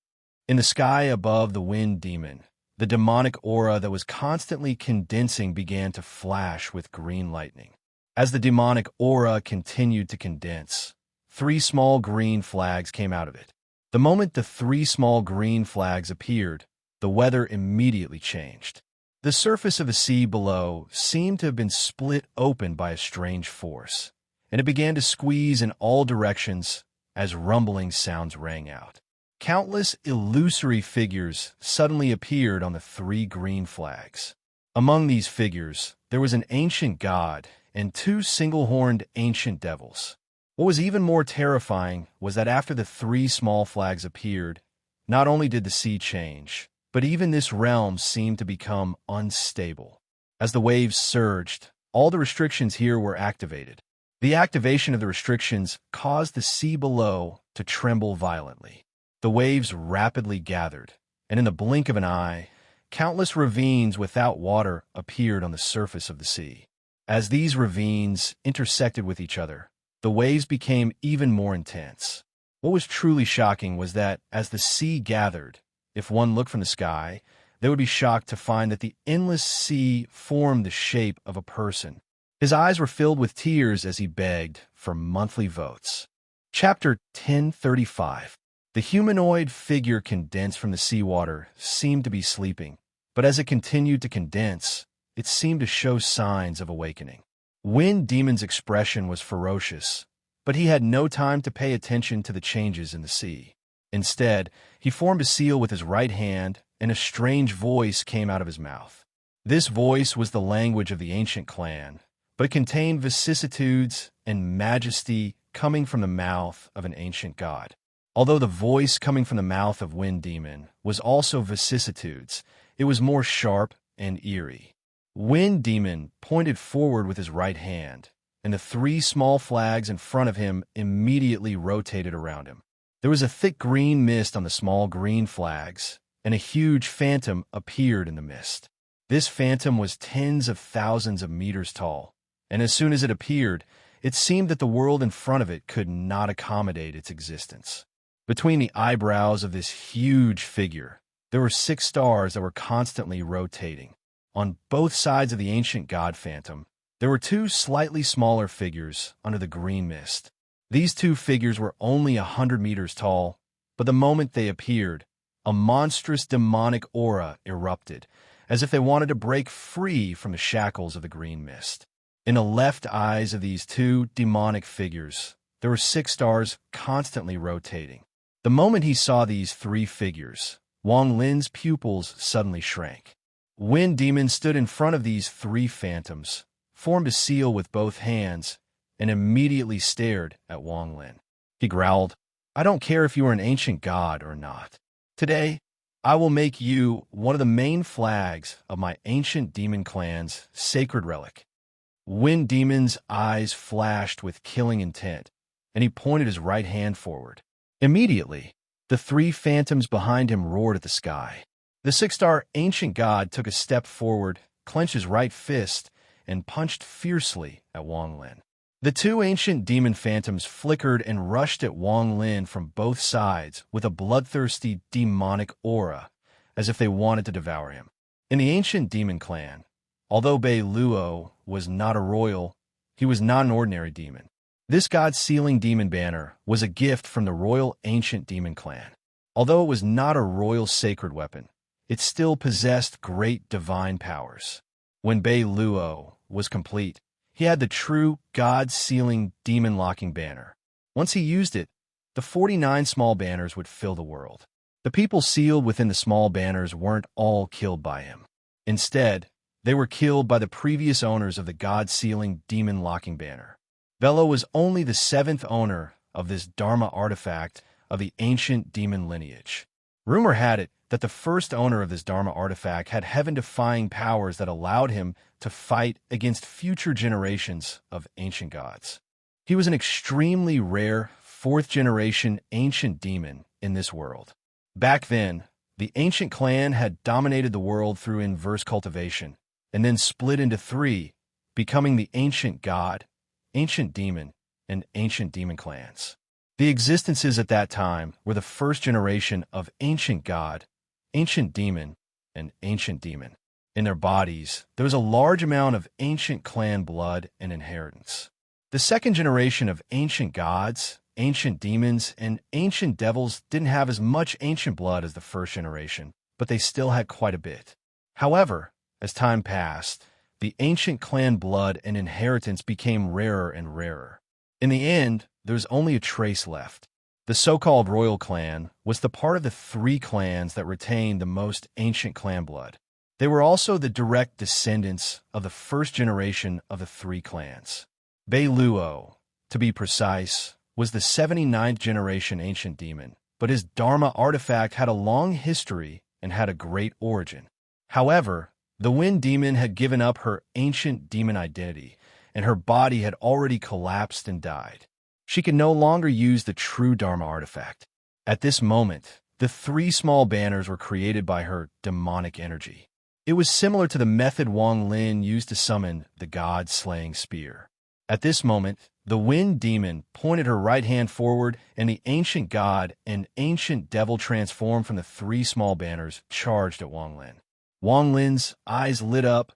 Speaker 1: In the sky above the wind demon, the demonic aura that was constantly condensing began to flash with green lightning. As the demonic aura continued to condense, 3 small green flags came out of it. The moment the 3 small green flags appeared, the weather immediately changed. The surface of the sea below seemed to have been split open by a strange force, and it began to squeeze in all directions as rumbling sounds rang out. Countless illusory figures suddenly appeared on the 3 green flags. Among these figures, there was an ancient god and 2 single-horned ancient devils. What was even more terrifying was that after the 3 small flags appeared, not only did the sea change, but even this realm seemed to become unstable. As the waves surged, all the restrictions here were activated. The activation of the restrictions caused the sea below to tremble violently. The waves rapidly gathered, and in the blink of an eye, countless ravines without water appeared on the surface of the sea. As these ravines intersected with each other, the waves became even more intense. What was truly shocking was that as the sea gathered, if one looked from the sky, they would be shocked to find that the endless sea formed the shape of a person. His eyes were filled with tears as he begged for monthly votes. Chapter 1035. The humanoid figure condensed from the seawater seemed to be sleeping, but as it continued to condense, it seemed to show signs of awakening. Wind Demon's expression was ferocious, but he had no time to pay attention to the changes in the sea. Instead, he formed a seal with his right hand, and a strange voice came out of his mouth. This voice was the language of the ancient clan, but it contained vicissitudes and majesty coming from the mouth of an ancient god. Although the voice coming from the mouth of Wind Demon was also vicissitudes, it was more sharp and eerie. Wind Demon pointed forward with his right hand, and the 3 small flags in front of him immediately rotated around him. There was a thick green mist on the small green flags, and a huge phantom appeared in the mist. This phantom was tens of thousands of meters tall, and as soon as it appeared, it seemed that the world in front of it could not accommodate its existence. Between the eyebrows of this huge figure, there were 6 stars that were constantly rotating. On both sides of the ancient god phantom, there were 2 slightly smaller figures under the green mist. These 2 figures were only 100 meters tall, but the moment they appeared, a monstrous demonic aura erupted, as if they wanted to break free from the shackles of the green mist. In the left eyes of these 2 demonic figures, there were 6 stars constantly rotating. The moment he saw these 3 figures, Wang Lin's pupils suddenly shrank. Wind Demon stood in front of these 3 phantoms, formed a seal with both hands, and immediately stared at Wang Lin. He growled, "I don't care if you are an ancient god or not. Today, I will make you one of the main flags of my ancient demon clan's sacred relic." Wind Demon's eyes flashed with killing intent, and he pointed his right hand forward. Immediately, the 3 phantoms behind him roared at the sky. The 6-star ancient god took a step forward, clenched his right fist, and punched fiercely at Wang Lin. The 2 ancient demon phantoms flickered and rushed at Wang Lin from both sides with a bloodthirsty demonic aura, as if they wanted to devour him. In the ancient demon clan, although Bei Luo was not a royal, he was not an ordinary demon. This god-sealing demon banner was a gift from the royal ancient demon clan. Although it was not a royal sacred weapon, it still possessed great divine powers. When Bei Luo was complete, he had the true god-sealing demon-locking banner. Once he used it, the 49 small banners would fill the world. The people sealed within the small banners weren't all killed by him. Instead, they were killed by the previous owners of the god-sealing demon-locking banner. Velo was only the 7th owner of this Dharma artifact of the ancient demon lineage. Rumor had it that the first owner of this Dharma artifact had heaven-defying powers that allowed him to fight against future generations of ancient gods. He was an extremely rare 4th-generation ancient demon in this world. Back then, the ancient clan had dominated the world through inverse cultivation, and then split into 3, becoming the ancient god, ancient demon, and ancient demon clans. The existences at that time were the first generation of ancient god, ancient demon, and ancient demon. In their bodies, there was a large amount of ancient clan blood and inheritance. The second generation of ancient gods, ancient demons, and ancient devils didn't have as much ancient blood as the first generation, but they still had quite a bit. However, as time passed, the ancient clan blood and inheritance became rarer and rarer. In the end, there was only a trace left. The so-called royal clan was the part of the 3 clans that retained the most ancient clan blood. They were also the direct descendants of the first generation of the 3 clans. Bei Luo, to be precise, was the 79th generation ancient demon, but his Dharma artifact had a long history and had a great origin. However, the Wind Demon had given up her ancient demon identity, and her body had already collapsed and died. She could no longer use the true Dharma artifact. At this moment, the 3 small banners were created by her demonic energy. It was similar to the method Wang Lin used to summon the god-slaying spear. At this moment, the Wind Demon pointed her right hand forward, and the ancient god and ancient devil transformed from the 3 small banners charged at Wang Lin. Wang Lin's eyes lit up,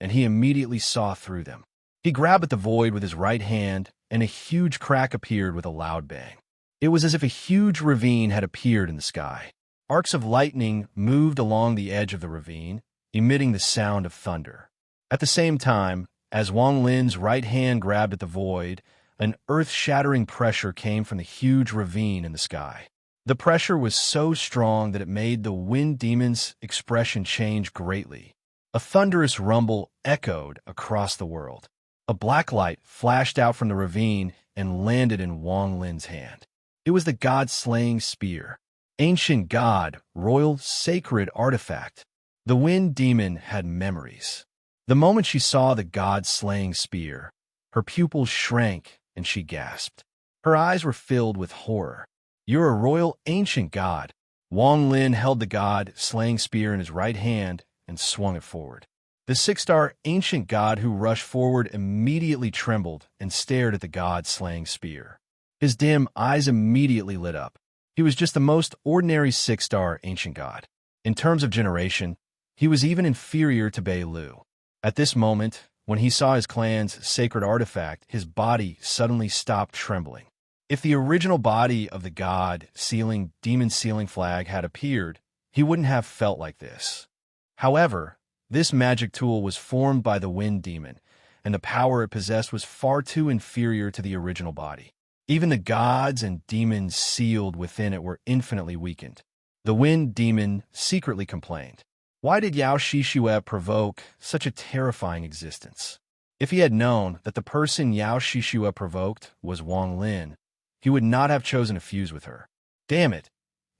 Speaker 1: and he immediately saw through them. He grabbed at the void with his right hand, and a huge crack appeared with a loud bang. It was as if a huge ravine had appeared in the sky. Arcs of lightning moved along the edge of the ravine, emitting the sound of thunder. At the same time, as Wang Lin's right hand grabbed at the void, an earth-shattering pressure came from the huge ravine in the sky. The pressure was so strong that it made the Wind Demon's expression change greatly. A thunderous rumble echoed across the world. A black light flashed out from the ravine and landed in Wang Lin's hand. It was the god-slaying spear. Ancient god, royal, sacred artifact. The Wind Demon had memories. The moment she saw the god-slaying spear, her pupils shrank and she gasped. Her eyes were filled with horror. "You're a royal ancient god." Wang Lin held the god-slaying spear in his right hand and swung it forward. The 6-star ancient god who rushed forward immediately trembled and stared at the god-slaying spear. His dim eyes immediately lit up. He was just the most ordinary 6-star ancient god. In terms of generation, he was even inferior to Bei Lu. At this moment, when he saw his clan's sacred artifact, his body suddenly stopped trembling. If the original body of the god-sealing, demon-sealing flag had appeared, he wouldn't have felt like this. However, this magic tool was formed by the Wind Demon, and the power it possessed was far too inferior to the original body. Even the gods and demons sealed within it were infinitely weakened. The Wind Demon secretly complained. Why did Yao Shishue provoke such a terrifying existence? If he had known that the person Yao Shishue provoked was Wang Lin, he would not have chosen to fuse with her. Damn it!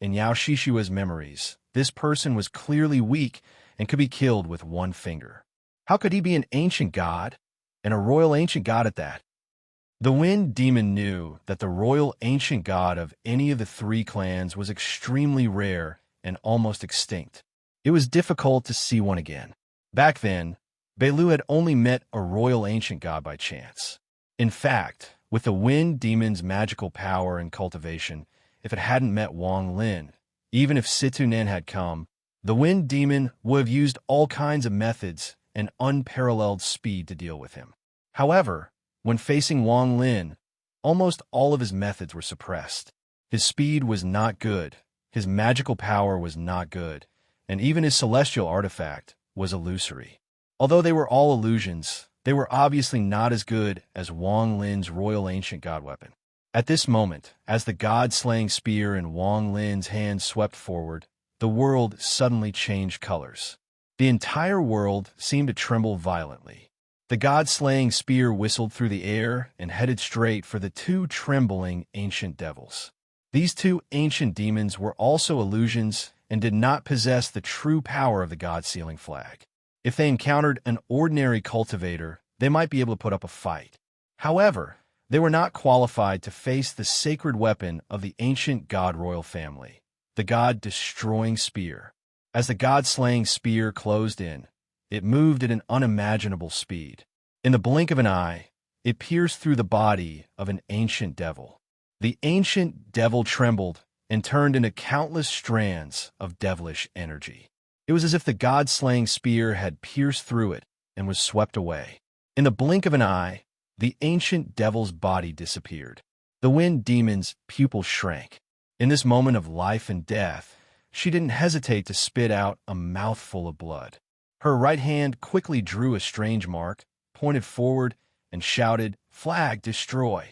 Speaker 1: In Yao Shishue's memories, this person was clearly weak and could be killed with one finger. How could he be an ancient god, and a royal ancient god at that? The Wind Demon knew that the royal ancient god of any of the 3 clans was extremely rare and almost extinct. It was difficult to see one again. Back then, Bei Lu had only met a royal ancient god by chance. In fact, with the Wind Demon's magical power and cultivation, if it hadn't met Wang Lin, even if Situnen had come, the Wind Demon would have used all kinds of methods and unparalleled speed to deal with him. However, when facing Wang Lin, almost all of his methods were suppressed. His speed was not good, his magical power was not good, and even his celestial artifact was illusory. Although they were all illusions, they were obviously not as good as Wang Lin's royal ancient god weapon. At this moment, as the god-slaying spear in Wang Lin's hand swept forward, the world suddenly changed colors. The entire world seemed to tremble violently. The god-slaying spear whistled through the air and headed straight for the two trembling ancient devils. These two ancient demons were also illusions and did not possess the true power of the god-sealing flag. If they encountered an ordinary cultivator, they might be able to put up a fight. However, they were not qualified to face the sacred weapon of the ancient god royal family, the god-destroying spear. As the god-slaying spear closed in, it moved at an unimaginable speed. In the blink of an eye, it pierced through the body of an ancient devil. The ancient devil trembled and turned into countless strands of devilish energy. It was as if the god-slaying spear had pierced through it and was swept away. In the blink of an eye, the ancient devil's body disappeared. The wind demon's pupil shrank. In this moment of life and death, she didn't hesitate to spit out a mouthful of blood. Her right hand quickly drew a strange mark, pointed forward, and shouted, "Flag, destroy!"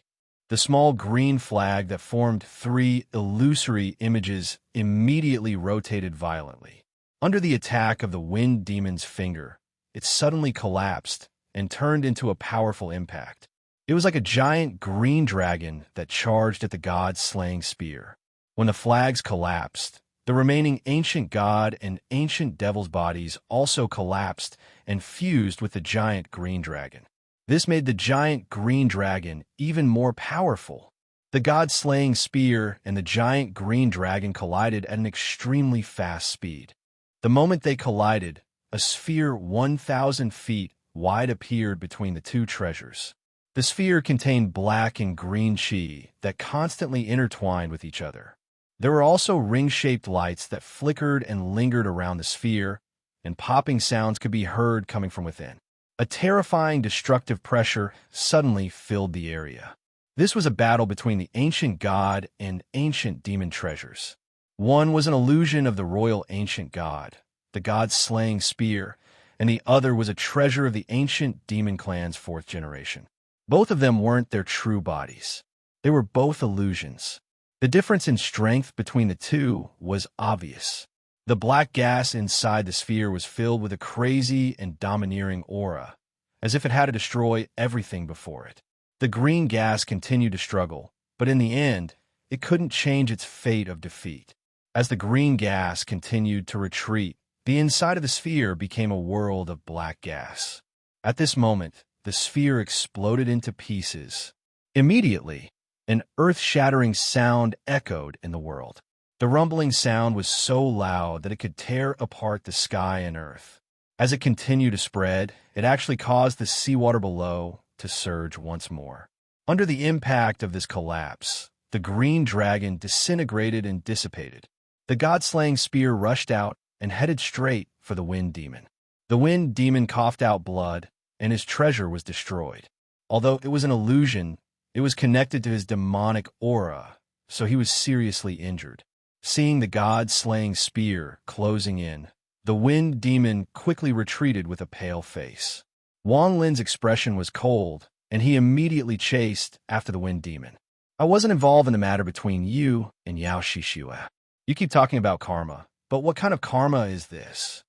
Speaker 1: The small green flag that formed three illusory images immediately rotated violently. Under the attack of the wind demon's finger, it suddenly collapsed and turned into a powerful impact. It was like a giant green dragon that charged at the god-slaying spear. When the flags collapsed, the remaining ancient god and ancient devil's bodies also collapsed and fused with the giant green dragon. This made the giant green dragon even more powerful. The god-slaying spear and the giant green dragon collided at an extremely fast speed. The moment they collided, a sphere 1,000 feet wide appeared between the two treasures. The sphere contained black and green chi that constantly intertwined with each other. There were also ring-shaped lights that flickered and lingered around the sphere, and popping sounds could be heard coming from within. A terrifying, destructive pressure suddenly filled the area. This was a battle between the ancient god and ancient demon treasures. One was an illusion of the royal ancient god, the god-slaying spear, and the other was a treasure of the ancient demon clan's fourth generation. Both of them weren't their true bodies. They were both illusions. The difference in strength between the two was obvious. The black gas inside the sphere was filled with a crazy and domineering aura, as if it had to destroy everything before it. The green gas continued to struggle, but in the end, it couldn't change its fate of defeat. As the green gas continued to retreat, the inside of the sphere became a world of black gas. At this moment, the sphere exploded into pieces. Immediately, an earth-shattering sound echoed in the world. The rumbling sound was so loud that it could tear apart the sky and earth. As it continued to spread, it actually caused the seawater below to surge once more. Under the impact of this collapse, the green dragon disintegrated and dissipated. The god-slaying spear rushed out and headed straight for the wind demon. The wind demon coughed out blood, and his treasure was destroyed. Although it was an illusion, it was connected to his demonic aura, so he was seriously injured. Seeing the god-slaying spear closing in, the wind demon quickly retreated with a pale face. Wang Lin's expression was cold, and he immediately chased after the wind demon. "I wasn't involved in the matter between you and Yao Shishue. You keep talking about karma, but what kind of karma is this?"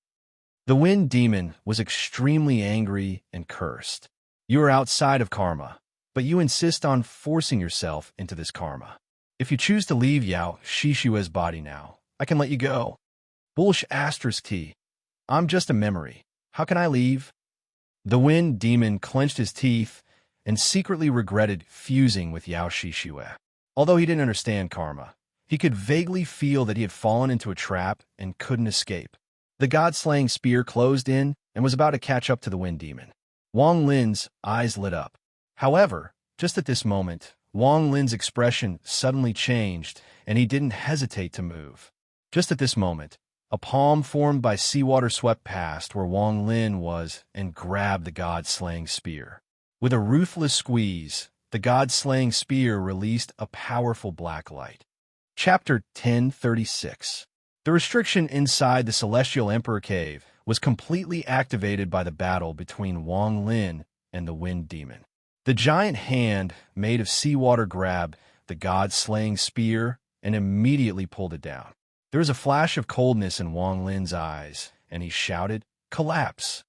Speaker 1: The wind demon was extremely angry and cursed. "You are outside of karma, but you insist on forcing yourself into this karma. If you choose to leave Yao Shishue's body now, I can let you go." "Bullish asterisk T. I'm just a memory. How can I leave?" The wind demon clenched his teeth and secretly regretted fusing with Yao Shishue. Although he didn't understand karma, he could vaguely feel that he had fallen into a trap and couldn't escape. The god-slaying spear closed in and was about to catch up to the wind demon. Wang Lin's eyes lit up. However, just at this moment, Wang Lin's expression suddenly changed, and he didn't hesitate to move. Just at this moment, a palm formed by seawater swept past where Wang Lin was and grabbed the god-slaying spear. With a ruthless squeeze, the god-slaying spear released a powerful black light. Chapter 1036. The restriction inside the Celestial Emperor Cave was completely activated by the battle between Wang Lin and the Wind Demon. The giant hand made of seawater grabbed the god-slaying spear and immediately pulled it down. There was a flash of coldness in Wang Lin's eyes, and he shouted, "Collapse!"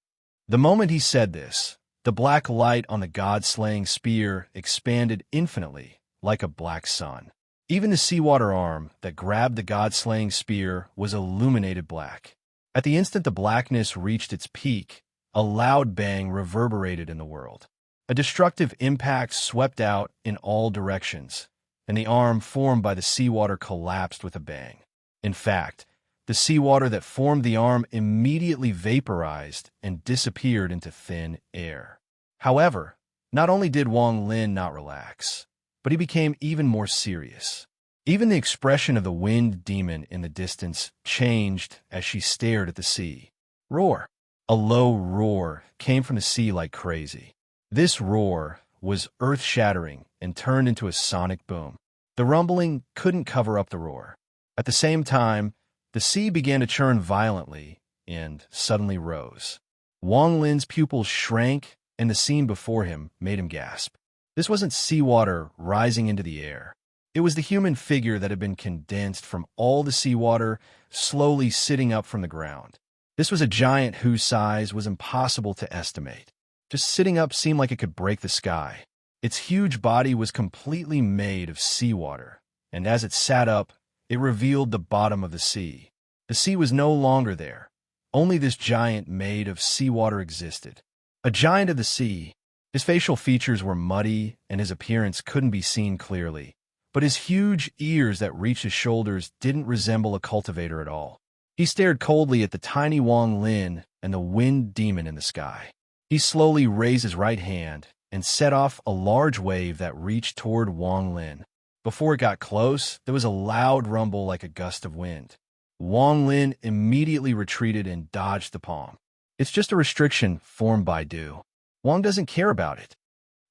Speaker 1: The moment he said this, the black light on the god-slaying spear expanded infinitely, like a black sun. Even the seawater arm that grabbed the god-slaying spear was illuminated black. At the instant the blackness reached its peak, a loud bang reverberated in the world. A destructive impact swept out in all directions, and the arm formed by the seawater collapsed with a bang. In fact, the seawater that formed the arm immediately vaporized and disappeared into thin air. However, not only did Wang Lin not relax, but he became even more serious. Even the expression of the Wind Demon in the distance changed as she stared at the sea. Roar! A low roar came from the sea like crazy. This roar was earth-shattering and turned into a sonic boom. The rumbling couldn't cover up the roar. At the same time, the sea began to churn violently and suddenly rose. Wang Lin's pupils shrank, and the scene before him made him gasp. This wasn't seawater rising into the air. It was the human figure that had been condensed from all the seawater, slowly sitting up from the ground. This was a giant whose size was impossible to estimate. Just sitting up seemed like it could break the sky. Its huge body was completely made of seawater, and as it sat up, it revealed the bottom of the sea. The sea was no longer there. Only this giant made of seawater existed. A giant of the sea. His facial features were muddy, and his appearance couldn't be seen clearly. But his huge ears that reached his shoulders didn't resemble a cultivator at all. He stared coldly at the tiny Wang Lin and the Wind Demon in the sky. He slowly raised his right hand and set off a large wave that reached toward Wang Lin. Before it got close, there was a loud rumble like a gust of wind. Wang Lin immediately retreated and dodged the palm. It's just a restriction formed by dew. Wang doesn't care about it.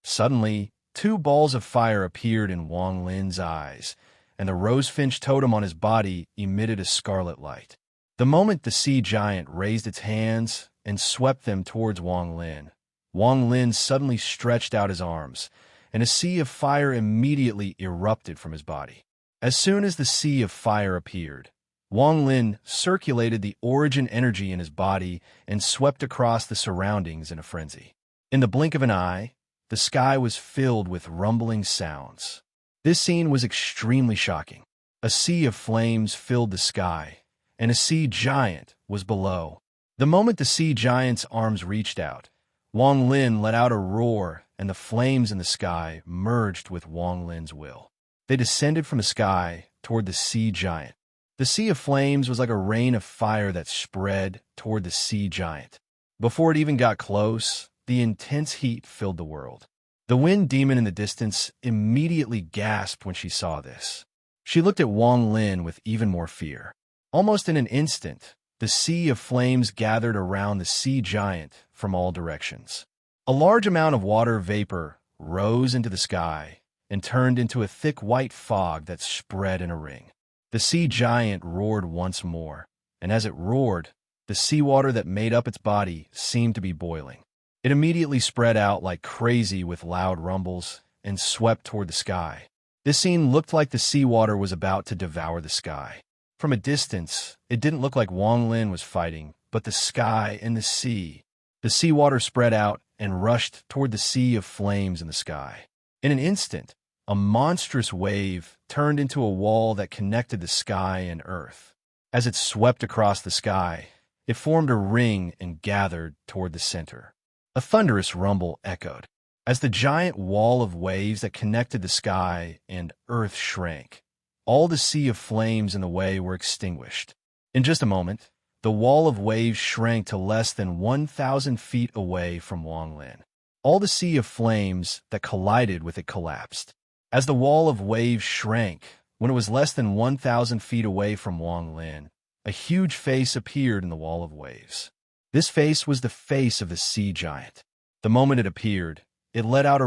Speaker 1: Suddenly, 2 balls of fire appeared in Wang Lin's eyes, and the rosefinch totem on his body emitted a scarlet light. The moment the sea giant raised its hands and swept them towards Wang Lin suddenly stretched out his arms, and a sea of fire immediately erupted from his body. As soon as the sea of fire appeared, Wang Lin circulated the origin energy in his body and swept across the surroundings in a frenzy. In the blink of an eye, the sky was filled with rumbling sounds. This scene was extremely shocking. A sea of flames filled the sky, and a sea giant was below. The moment the sea giant's arms reached out, Wang Lin let out a roar, and the flames in the sky merged with Wang Lin's will. They descended from the sky toward the sea giant. The sea of flames was like a rain of fire that spread toward the sea giant. Before it even got close, the intense heat filled the world. The Wind Demon in the distance immediately gasped when she saw this. She looked at Wang Lin with even more fear. Almost in an instant, the sea of flames gathered around the sea giant from all directions. A large amount of water vapor rose into the sky and turned into a thick white fog that spread in a ring. The sea giant roared once more, and as it roared, the seawater that made up its body seemed to be boiling. It immediately spread out like crazy with loud rumbles and swept toward the sky. This scene looked like the seawater was about to devour the sky. From a distance, it didn't look like Wang Lin was fighting, but the sky and the sea. The seawater spread out and rushed toward the sea of flames in the sky. In an instant, a monstrous wave turned into a wall that connected the sky and earth. As it swept across the sky, it formed a ring and gathered toward the center. A thunderous rumble echoed. As the giant wall of waves that connected the sky and earth shrank, all the sea of flames in the way were extinguished. In just a moment, the wall of waves shrank to less than 1,000 feet away from Wang Lin. All the sea of flames that collided with it collapsed. As the wall of waves shrank, when it was less than 1,000 feet away from Wang Lin, a huge face appeared in the wall of waves. This face was the face of the sea giant. The moment it appeared, it let out a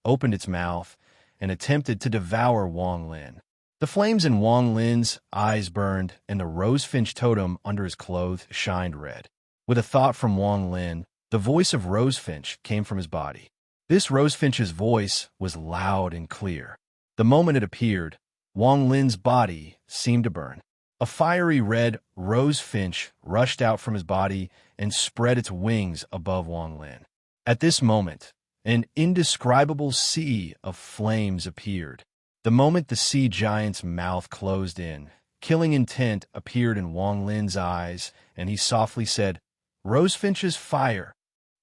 Speaker 1: opened its mouth and attempted to devour Wang Lin. The flames in Wang Lin's eyes burned, and the rosefinch totem under his clothes shined red. With a thought from Wang Lin, the voice of Rosefinch came from his body. This Rosefinch's voice was loud and clear. The moment it appeared, Wang Lin's body seemed to burn. A fiery red rosefinch rushed out from his body and spread its wings above Wang Lin. At this moment, an indescribable sea of flames appeared. The moment the sea giant's mouth closed in, killing intent appeared in Wang Lin's eyes, and he softly said, "Rosefinch's fire."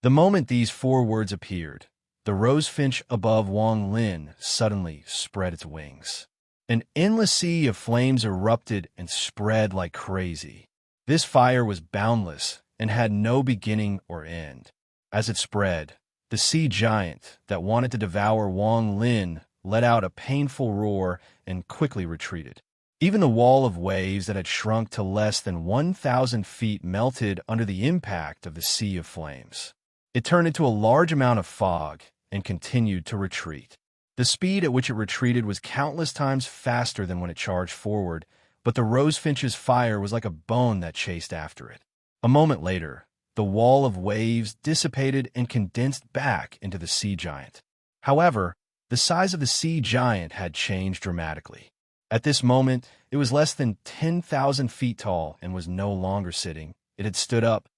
Speaker 1: The moment these 4 words appeared, the rosefinch above Wang Lin suddenly spread its wings. An endless sea of flames erupted and spread like crazy. This fire was boundless and had no beginning or end. As it spread, the sea giant that wanted to devour Wang Lin let out a painful roar and quickly retreated. Even the wall of waves that had shrunk to less than 1,000 feet melted under the impact of the sea of flames. It turned into a large amount of fog and continued to retreat. The speed at which it retreated was countless times faster than when it charged forward, but the rosefinch's fire was like a bone that chased after it. A moment later, the wall of waves dissipated and condensed back into the sea giant. However, the size of the sea giant had changed dramatically. At this moment, it was less than 10,000 feet tall and was no longer sitting. It had stood up.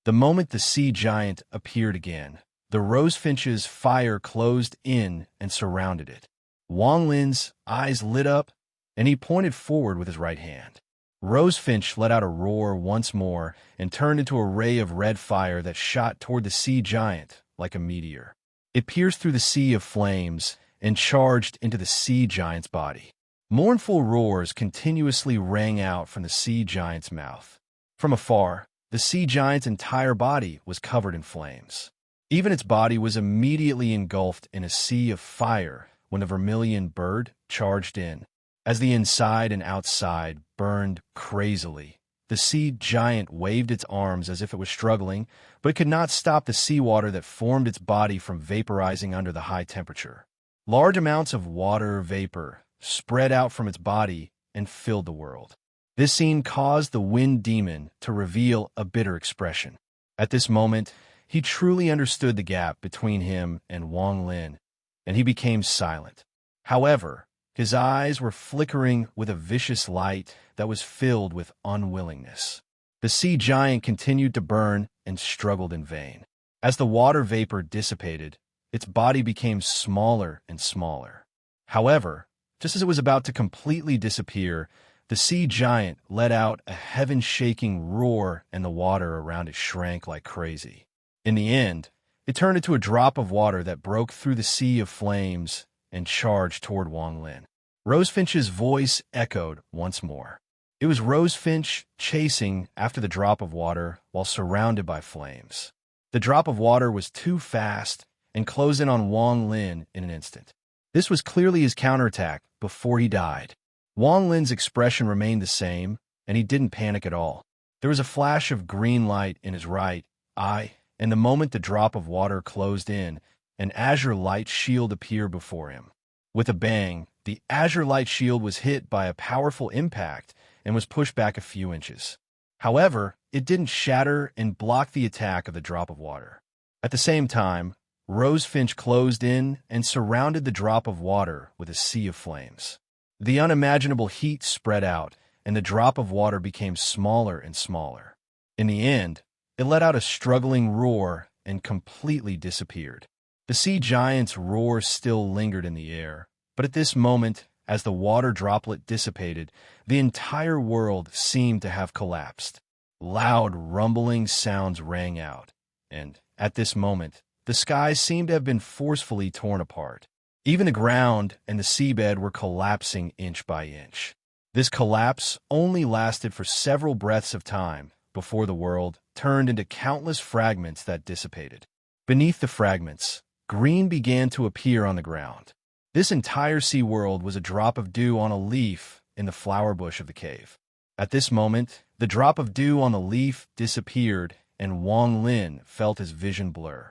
Speaker 1: The moment the sea giant appeared again, the rosefinch's fire closed in and surrounded it. Wang Lin's eyes lit up, and he pointed forward with his right hand. Rosefinch let out a roar once more and turned into a ray of red fire that shot toward the sea giant like a meteor. It pierced through the sea of flames and charged into the sea giant's body. Mournful roars continuously rang out from the sea giant's mouth. From afar, the sea giant's entire body was covered in flames. Even its body was immediately engulfed in a sea of fire when the vermilion bird charged in. As the inside and outside burned crazily, the sea giant waved its arms as if it was struggling, but it could not stop the seawater that formed its body from vaporizing under the high temperature. Large amounts of water vapor spread out from its body and filled the world. This scene caused the wind demon to reveal a bitter expression. At this moment, he truly understood the gap between him and Wang Lin, and he became silent. However, his eyes were flickering with a vicious light that was filled with unwillingness. The sea giant continued to burn and struggled in vain. As the water vapor dissipated, its body became smaller and smaller. However, just as it was about to completely disappear, the sea giant let out a heaven-shaking roar and the water around it shrank like crazy. In the end, it turned into a drop of water that broke through the sea of flames and charged toward Wang Lin. Rosefinch's voice echoed once more. It was Rosefinch chasing after the drop of water while surrounded by flames. The drop of water was too fast and closed in on Wang Lin in an instant. This was clearly his counterattack before he died. Wang Lin's expression remained the same, and he didn't panic at all. There was a flash of green light in his right eye, and the moment the drop of water closed in, an azure light shield appeared before him. With a bang, the azure light shield was hit by a powerful impact and was pushed back a few inches. However, it didn't shatter and block the attack of the drop of water. At the same time, Rosefinch closed in and surrounded the drop of water with a sea of flames. The unimaginable heat spread out, and the drop of water became smaller and smaller. In the end, it let out a struggling roar and completely disappeared. The sea giant's roar still lingered in the air, but at this moment, as the water droplet dissipated, the entire world seemed to have collapsed. Loud, rumbling sounds rang out, and, at this moment, the sky seemed to have been forcefully torn apart. Even the ground and the seabed were collapsing inch by inch. This collapse only lasted for several breaths of time before the world turned into countless fragments that dissipated. Beneath the fragments, green began to appear on the ground. This entire sea world was a drop of dew on a leaf in the flower bush of the cave. At this moment, the drop of dew on the leaf disappeared, and Wang Lin felt his vision blur.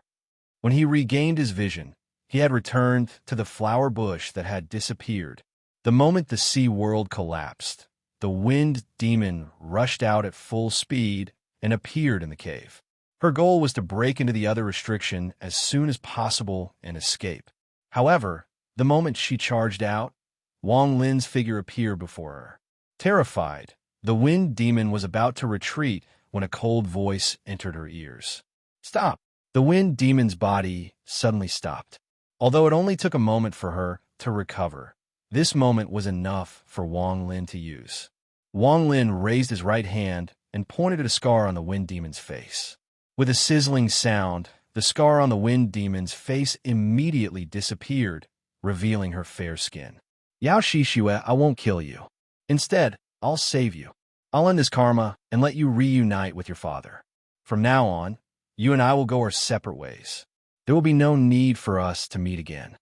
Speaker 1: When he regained his vision, He had returned to the flower bush that had disappeared. The moment the sea world collapsed, the wind demon rushed out at full speed and appeared in the cave. Her goal was to break into the other restriction as soon as possible and escape. However, the moment she charged out, Wang Lin's figure appeared before her. Terrified, the wind demon was about to retreat when a cold voice entered her ears. "Stop!" The wind demon's body suddenly stopped. Although it only took a moment for her to recover, this moment was enough for Wang Lin to use. Wang Lin raised his right hand and pointed at a scar on the wind demon's face. With a sizzling sound, the scar on the wind demon's face immediately disappeared, revealing her fair skin. "Yao Shishue, I won't kill you. Instead, I'll save you. I'll end this karma and let you reunite with your father. From now on, you and I will go our separate ways. There will be no need for us to meet again."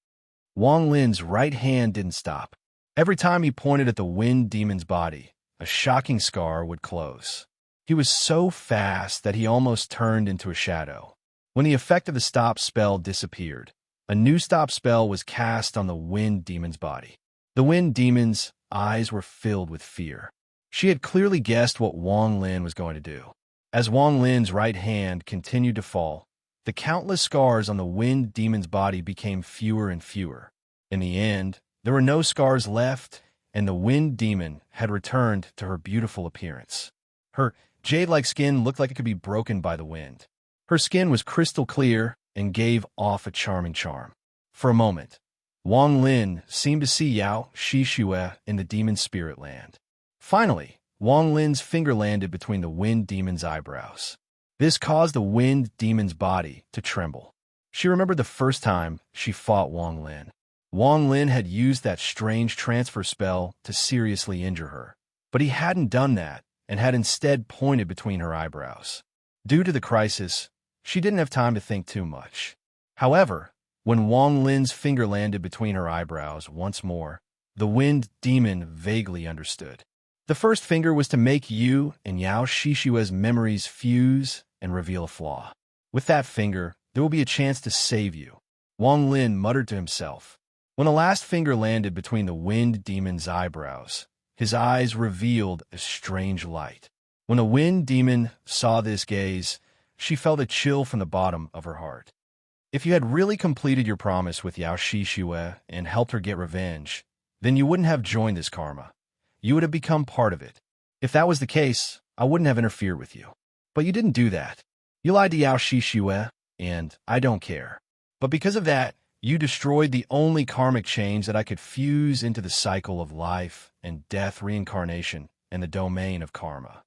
Speaker 1: Wang Lin's right hand didn't stop. Every time he pointed at the wind demon's body, a shocking scar would close. He was so fast that he almost turned into a shadow. When the effect of the stop spell disappeared, a new stop spell was cast on the wind demon's body. The wind demon's eyes were filled with fear. She had clearly guessed what Wang Lin was going to do. As Wang Lin's right hand continued to fall, the countless scars on the wind demon's body became fewer and fewer. In the end, there were no scars left, and the wind demon had returned to her beautiful appearance. Her jade-like skin looked like it could be broken by the wind. Her skin was crystal clear and gave off a charming charm. For a moment, Wang Lin seemed to see Yao Shishue in the demon's spirit land. Finally, Wang Lin's finger landed between the wind demon's eyebrows. This caused the wind demon's body to tremble. She remembered the first time she fought Wang Lin. Wang Lin had used that strange transfer spell to seriously injure her, but he hadn't done that and had instead pointed between her eyebrows. Due to the crisis, she didn't have time to think too much. However, when Wang Lin's finger landed between her eyebrows once more, the wind demon vaguely understood. The first finger was to make you and Yao Shishue's memories fuse and reveal a flaw. With that finger, there will be a chance to save you, Wang Lin muttered to himself. When the last finger landed between the wind demon's eyebrows, his eyes revealed a strange light. When the wind demon saw this gaze, she felt a chill from the bottom of her heart. If you had really completed your promise with Yao Shishue and helped her get revenge, then you wouldn't have joined this karma. You would have become part of it. If that was the case, I wouldn't have interfered with you. But you didn't do that. You lied to Yao Shishue, and I don't care. But because of that, you destroyed the only karmic change that I could fuse into the cycle of life and death reincarnation and the domain of karma.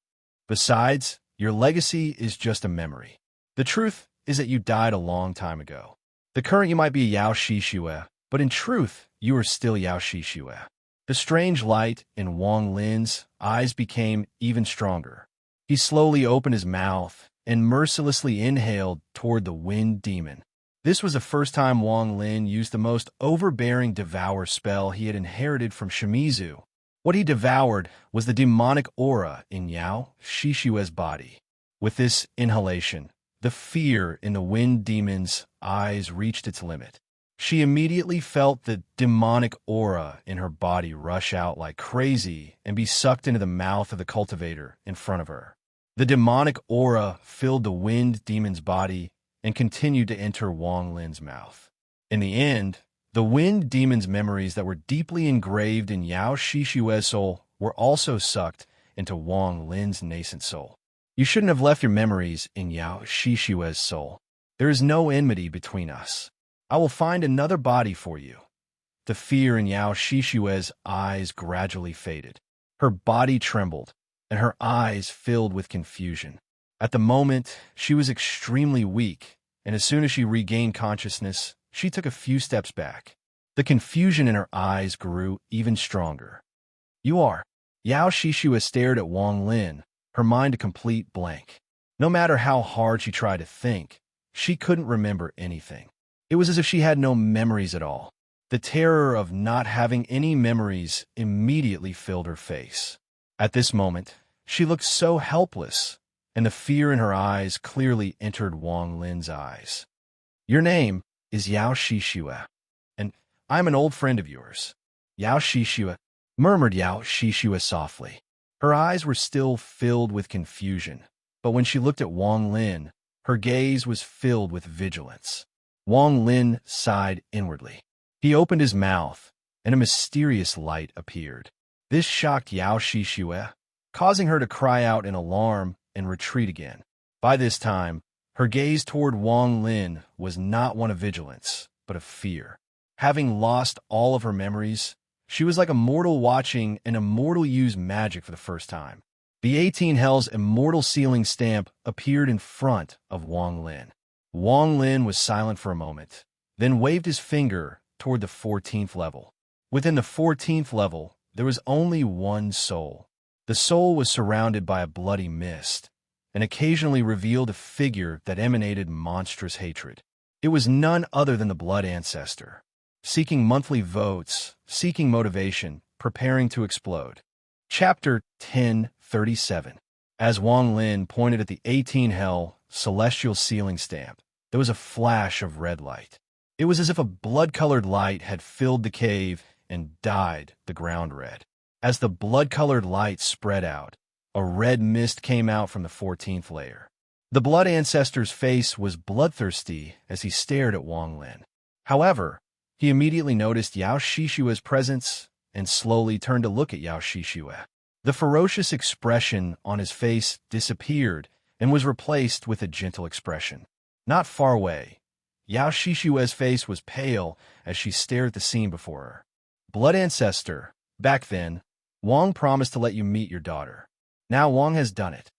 Speaker 1: Besides, your legacy is just a memory. The truth is that you died a long time ago. The current you might be Yao Shishue, but in truth, you are still Yao Shishue. The strange light in Wang Lin's eyes became even stronger. He slowly opened his mouth and mercilessly inhaled toward the wind demon. This was the first time Wang Lin used the most overbearing devour spell he had inherited from Shimizu. What he devoured was the demonic aura in Yao Shishue's body. With this inhalation, the fear in the wind demon's eyes reached its limit. She immediately felt the demonic aura in her body rush out like crazy and be sucked into the mouth of the cultivator in front of her. The demonic aura filled the wind demon's body and continued to enter Wang Lin's mouth. In the end, the wind demon's memories that were deeply engraved in Yao Shishue's soul were also sucked into Wang Lin's nascent soul. You shouldn't have left your memories in Yao Shishue's soul. There is no enmity between us. I will find another body for you. The fear in Yao Shishue's eyes gradually faded. Her body trembled, and her eyes filled with confusion. At the moment, she was extremely weak, and as soon as she regained consciousness, she took a few steps back. The confusion in her eyes grew even stronger. You are. Yao Shishue stared at Wang Lin, her mind a complete blank. No matter how hard she tried to think, she couldn't remember anything. It was as if she had no memories at all. The terror of not having any memories immediately filled her face. At this moment, she looked so helpless, and the fear in her eyes clearly entered Wang Lin's eyes. Your name, is Yao Shishue, and I'm an old friend of yours. Yao Shishue, murmured Yao Shishue softly. Her eyes were still filled with confusion, but when she looked at Wang Lin, her gaze was filled with vigilance. Wang Lin sighed inwardly. He opened his mouth, and a mysterious light appeared. This shocked Yao Shishue, causing her to cry out in alarm and retreat again. By this time, her gaze toward Wang Lin was not one of vigilance, but of fear. Having lost all of her memories, she was like a mortal watching an immortal use magic for the first time. The 18 Hell's immortal sealing stamp appeared in front of Wang Lin. Wang Lin was silent for a moment, then waved his finger toward the 14th level. Within the 14th level, there was only one soul. The soul was surrounded by a bloody mist, and occasionally revealed a figure that emanated monstrous hatred. It was none other than the Blood Ancestor, seeking monthly votes, seeking motivation, preparing to explode. Chapter 1037. As Wang Lin pointed at the 18 Hell celestial sealing stamp, there was a flash of red light. It was as if a blood-colored light had filled the cave and dyed the ground red. As the blood-colored light spread out, a red mist came out from the 14th layer. The Blood Ancestor's face was bloodthirsty as he stared at Wang Lin. However, he immediately noticed Yao Shishue's presence and slowly turned to look at Yao Shishue. The ferocious expression on his face disappeared and was replaced with a gentle expression. Not far away, Yao Shishue's face was pale as she stared at the scene before her. Blood Ancestor, back then, Wang promised to let you meet your daughter. Now Wang has done it.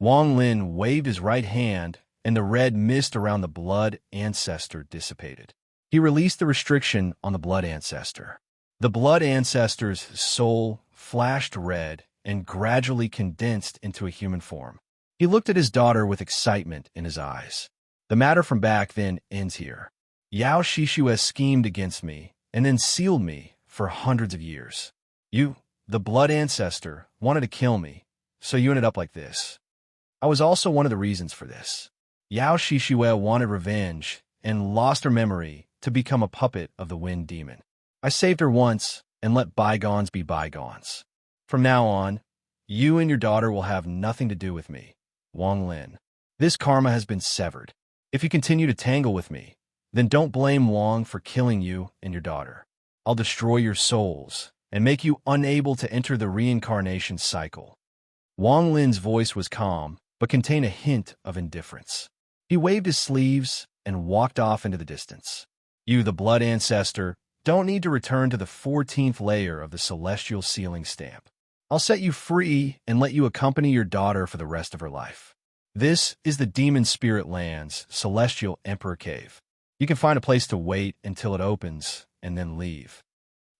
Speaker 1: Wang Lin waved his right hand, and the red mist around the Blood Ancestor dissipated. He released the restriction on the Blood Ancestor. The Blood Ancestor's soul flashed red and gradually condensed into a human form. He looked at his daughter with excitement in his eyes. The matter from back then ends here. Yao Shishue schemed against me and then sealed me for hundreds of years. You, the Blood Ancestor, wanted to kill me, so you ended up like this. I was also one of the reasons for this. Yao Shishue wanted revenge and lost her memory to become a puppet of the Wind Demon. I saved her once and let bygones be bygones. From now on, you and your daughter will have nothing to do with me, Wang Lin. This karma has been severed. If you continue to tangle with me, then don't blame Wang for killing you and your daughter. I'll destroy your souls and make you unable to enter the reincarnation cycle. Wang Lin's voice was calm, but contained a hint of indifference. He waved his sleeves and walked off into the distance. You, the Blood Ancestor, don't need to return to the 14th layer of the celestial sealing stamp. I'll set you free and let you accompany your daughter for the rest of her life. This is the Demon Spirit Land's Celestial Emperor Cave. You can find a place to wait until it opens and then leave.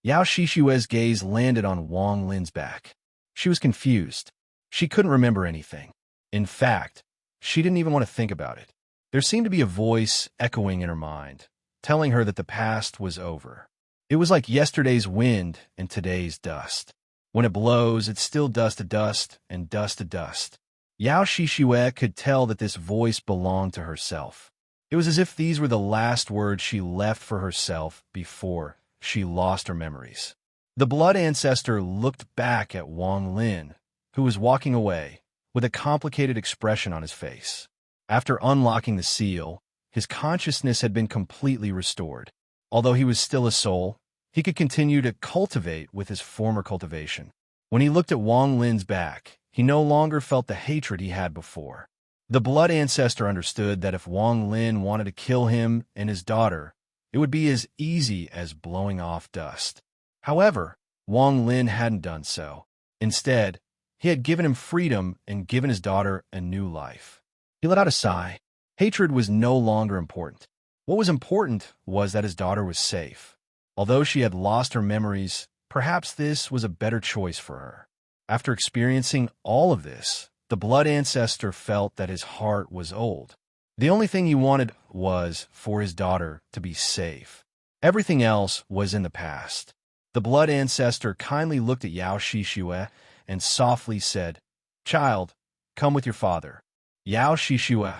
Speaker 1: Yao Shishue's gaze landed on Wang Lin's back. She was confused. She couldn't remember anything. In fact, she didn't even want to think about it. There seemed to be a voice echoing in her mind, telling her that the past was over. It was like yesterday's wind and today's dust. When it blows, it's still dust to dust and dust to dust. Yao Shishue could tell that this voice belonged to herself. It was as if these were the last words she left for herself before she lost her memories. The Blood Ancestor looked back at Wang Lin, who was walking away, with a complicated expression on his face. After unlocking the seal, his consciousness had been completely restored. Although he was still a soul, he could continue to cultivate with his former cultivation. When he looked at Wang Lin's back, he no longer felt the hatred he had before. The Blood Ancestor understood that if Wang Lin wanted to kill him and his daughter, it would be as easy as blowing off dust. However, Wang Lin hadn't done so. Instead, he had given him freedom and given his daughter a new life. He let out a sigh. Hatred was no longer important. What was important was that his daughter was safe. Although she had lost her memories, perhaps this was a better choice for her. After experiencing all of this, the Blood Ancestor felt that his heart was old. The only thing he wanted was for his daughter to be safe. Everything else was in the past. The Blood Ancestor kindly looked at Yao Shishue and softly said, "Child, come with your father." Yao Shishue,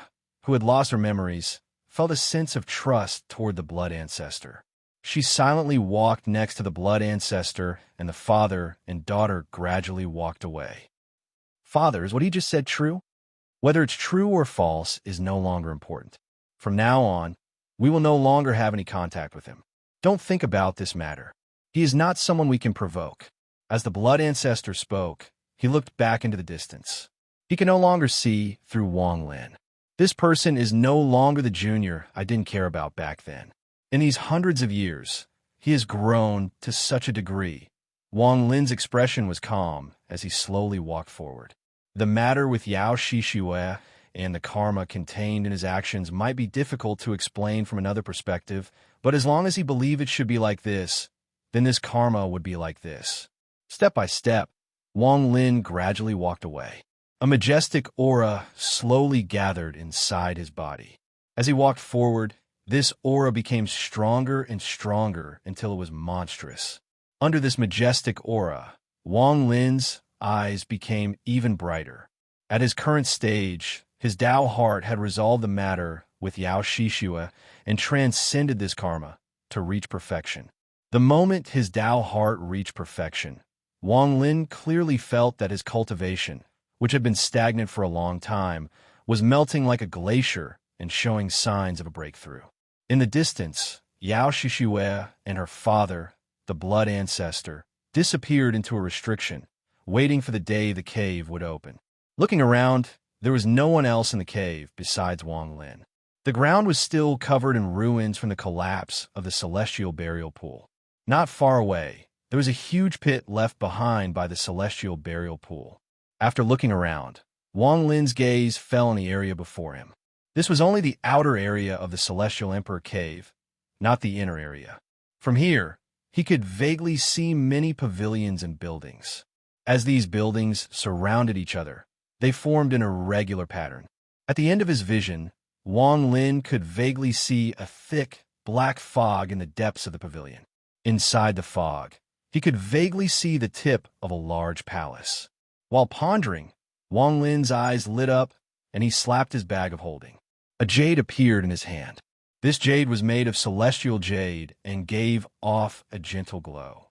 Speaker 1: who had lost her memories, felt a sense of trust toward the blood ancestor. She silently walked next to the blood ancestor, and the father and daughter gradually walked away. Father, is what he just said true? Whether it's true or false is no longer important. From now on, we will no longer have any contact with him. Don't think about this matter. He is not someone we can provoke. As the blood ancestor spoke, he looked back into the distance. He can no longer see through Wang Lin. This person is no longer the junior I didn't care about back then. In these hundreds of years, he has grown to such a degree. Wang Lin's expression was calm as he slowly walked forward. The matter with Yao Shishue and the karma contained in his actions might be difficult to explain from another perspective, but as long as he believed it should be like this, then this karma would be like this. Step by step, Wang Lin gradually walked away. A majestic aura slowly gathered inside his body. As he walked forward, this aura became stronger and stronger until it was monstrous. Under this majestic aura, Wang Lin's eyes became even brighter. At his current stage, his Tao heart had resolved the matter with Yao Shishue and transcended this karma to reach perfection. The moment his Tao heart reached perfection, Wang Lin clearly felt that his cultivation, which had been stagnant for a long time, was melting like a glacier and showing signs of a breakthrough. In the distance, Yao Shishue and her father, the blood ancestor, disappeared into a restriction, waiting for the day the cave would open. Looking around, there was no one else in the cave besides Wang Lin. The ground was still covered in ruins from the collapse of the celestial burial pool. Not far away, there was a huge pit left behind by the celestial burial pool. After looking around, Wang Lin's gaze fell on the area before him. This was only the outer area of the Celestial Emperor Cave, not the inner area. From here, he could vaguely see many pavilions and buildings. As these buildings surrounded each other, they formed an irregular pattern. At the end of his vision, Wang Lin could vaguely see a thick, black fog in the depths of the pavilion. Inside the fog, he could vaguely see the tip of a large palace. While pondering, Wang Lin's eyes lit up, and he slapped his bag of holding. A jade appeared in his hand. This jade was made of celestial jade and gave off a gentle glow.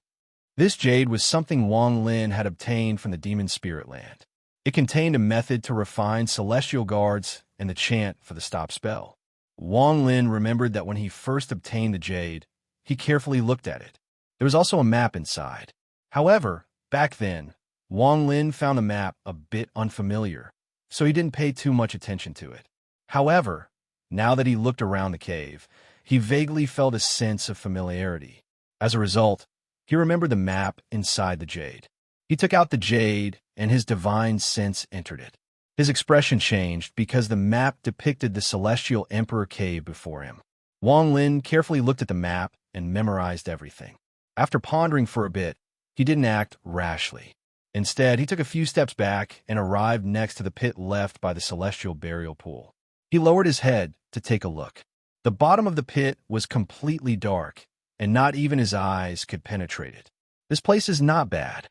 Speaker 1: This jade was something Wang Lin had obtained from the demon spirit land. It contained a method to refine celestial guards and the chant for the stop spell. Wang Lin remembered that when he first obtained the jade, he carefully looked at it. There was also a map inside. However, back then, Wang Lin found the map a bit unfamiliar, so he didn't pay too much attention to it. However, now that he looked around the cave, he vaguely felt a sense of familiarity. As a result, he remembered the map inside the jade. He took out the jade, and his divine sense entered it. His expression changed because the map depicted the Celestial Emperor Cave before him. Wang Lin carefully looked at the map and memorized everything. After pondering for a bit, he didn't act rashly. Instead, he took a few steps back and arrived next to the pit left by the celestial burial pool. He lowered his head to take a look. The bottom of the pit was completely dark, and not even his eyes could penetrate it. This place is not bad.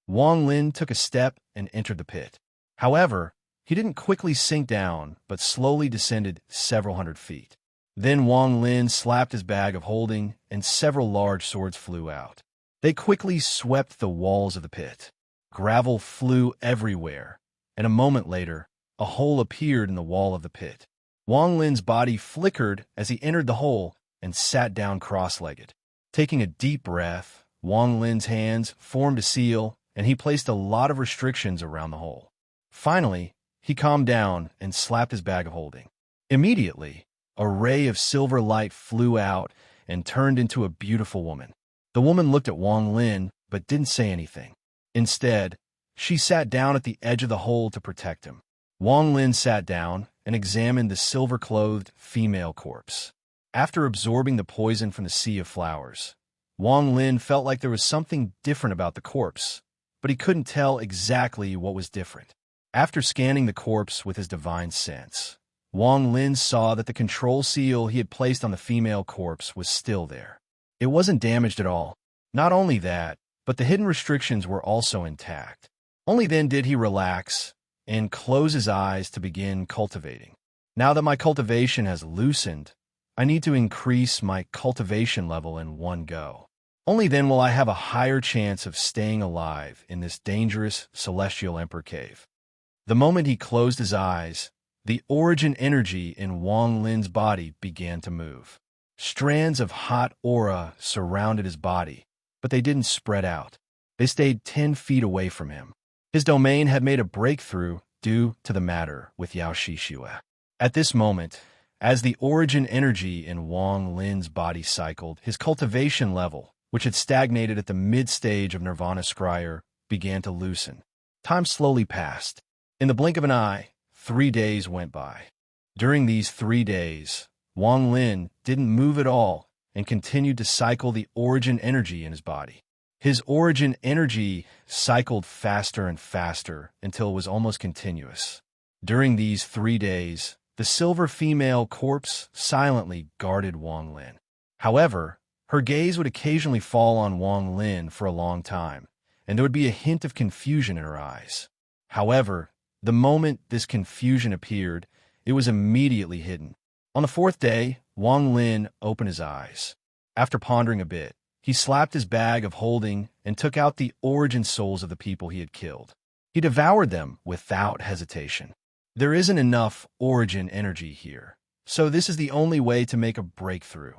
Speaker 1: Wang Lin took a step and entered the pit. However, he didn't quickly sink down, but slowly descended several hundred feet. Then Wang Lin slapped his bag of holding, and several large swords flew out. They quickly swept the walls of the pit. Gravel flew everywhere, and a moment later, a hole appeared in the wall of the pit. Wang Lin's body flickered as he entered the hole and sat down cross-legged. Taking a deep breath, Wang Lin's hands formed a seal, and he placed a lot of restrictions around the hole. Finally, he calmed down and slapped his bag of holding. Immediately, a ray of silver light flew out and turned into a beautiful woman. The woman looked at Wang Lin but didn't say anything. Instead, she sat down at the edge of the hole to protect him. Wang Lin sat down and examined the silver-clothed female corpse. After absorbing the poison from the sea of flowers, Wang Lin felt like there was something different about the corpse, but he couldn't tell exactly what was different. After scanning the corpse with his divine sense, Wang Lin saw that the control seal he had placed on the female corpse was still there. It wasn't damaged at all. Not only that, but the hidden restrictions were also intact. Only then did he relax and close his eyes to begin cultivating. Now that my cultivation has loosened, I need to increase my cultivation level in one go. Only then will I have a higher chance of staying alive in this dangerous celestial emperor cave. The moment he closed his eyes, the origin energy in Wang Lin's body began to move. Strands of hot aura surrounded his body, but they didn't spread out. They stayed 10 feet away from him. His domain had made a breakthrough due to the matter with Yao Shishue. At this moment, as the origin energy in Wang Lin's body cycled, his cultivation level, which had stagnated at the mid-stage of Nirvana Scryer, began to loosen. Time slowly passed. In the blink of an eye, 3 days went by. During these 3 days, Wang Lin didn't move at all and continued to cycle the origin energy in his body. His origin energy cycled faster and faster until it was almost continuous. During these 3 days, the silver female corpse silently guarded Wang Lin. However, her gaze would occasionally fall on Wang Lin for a long time, and there would be a hint of confusion in her eyes. However, the moment this confusion appeared, it was immediately hidden. On the 4th day, Wang Lin opened his eyes. After pondering a bit, he slapped his bag of holding and took out the origin souls of the people he had killed. He devoured them without hesitation. There isn't enough origin energy here, so this is the only way to make a breakthrough.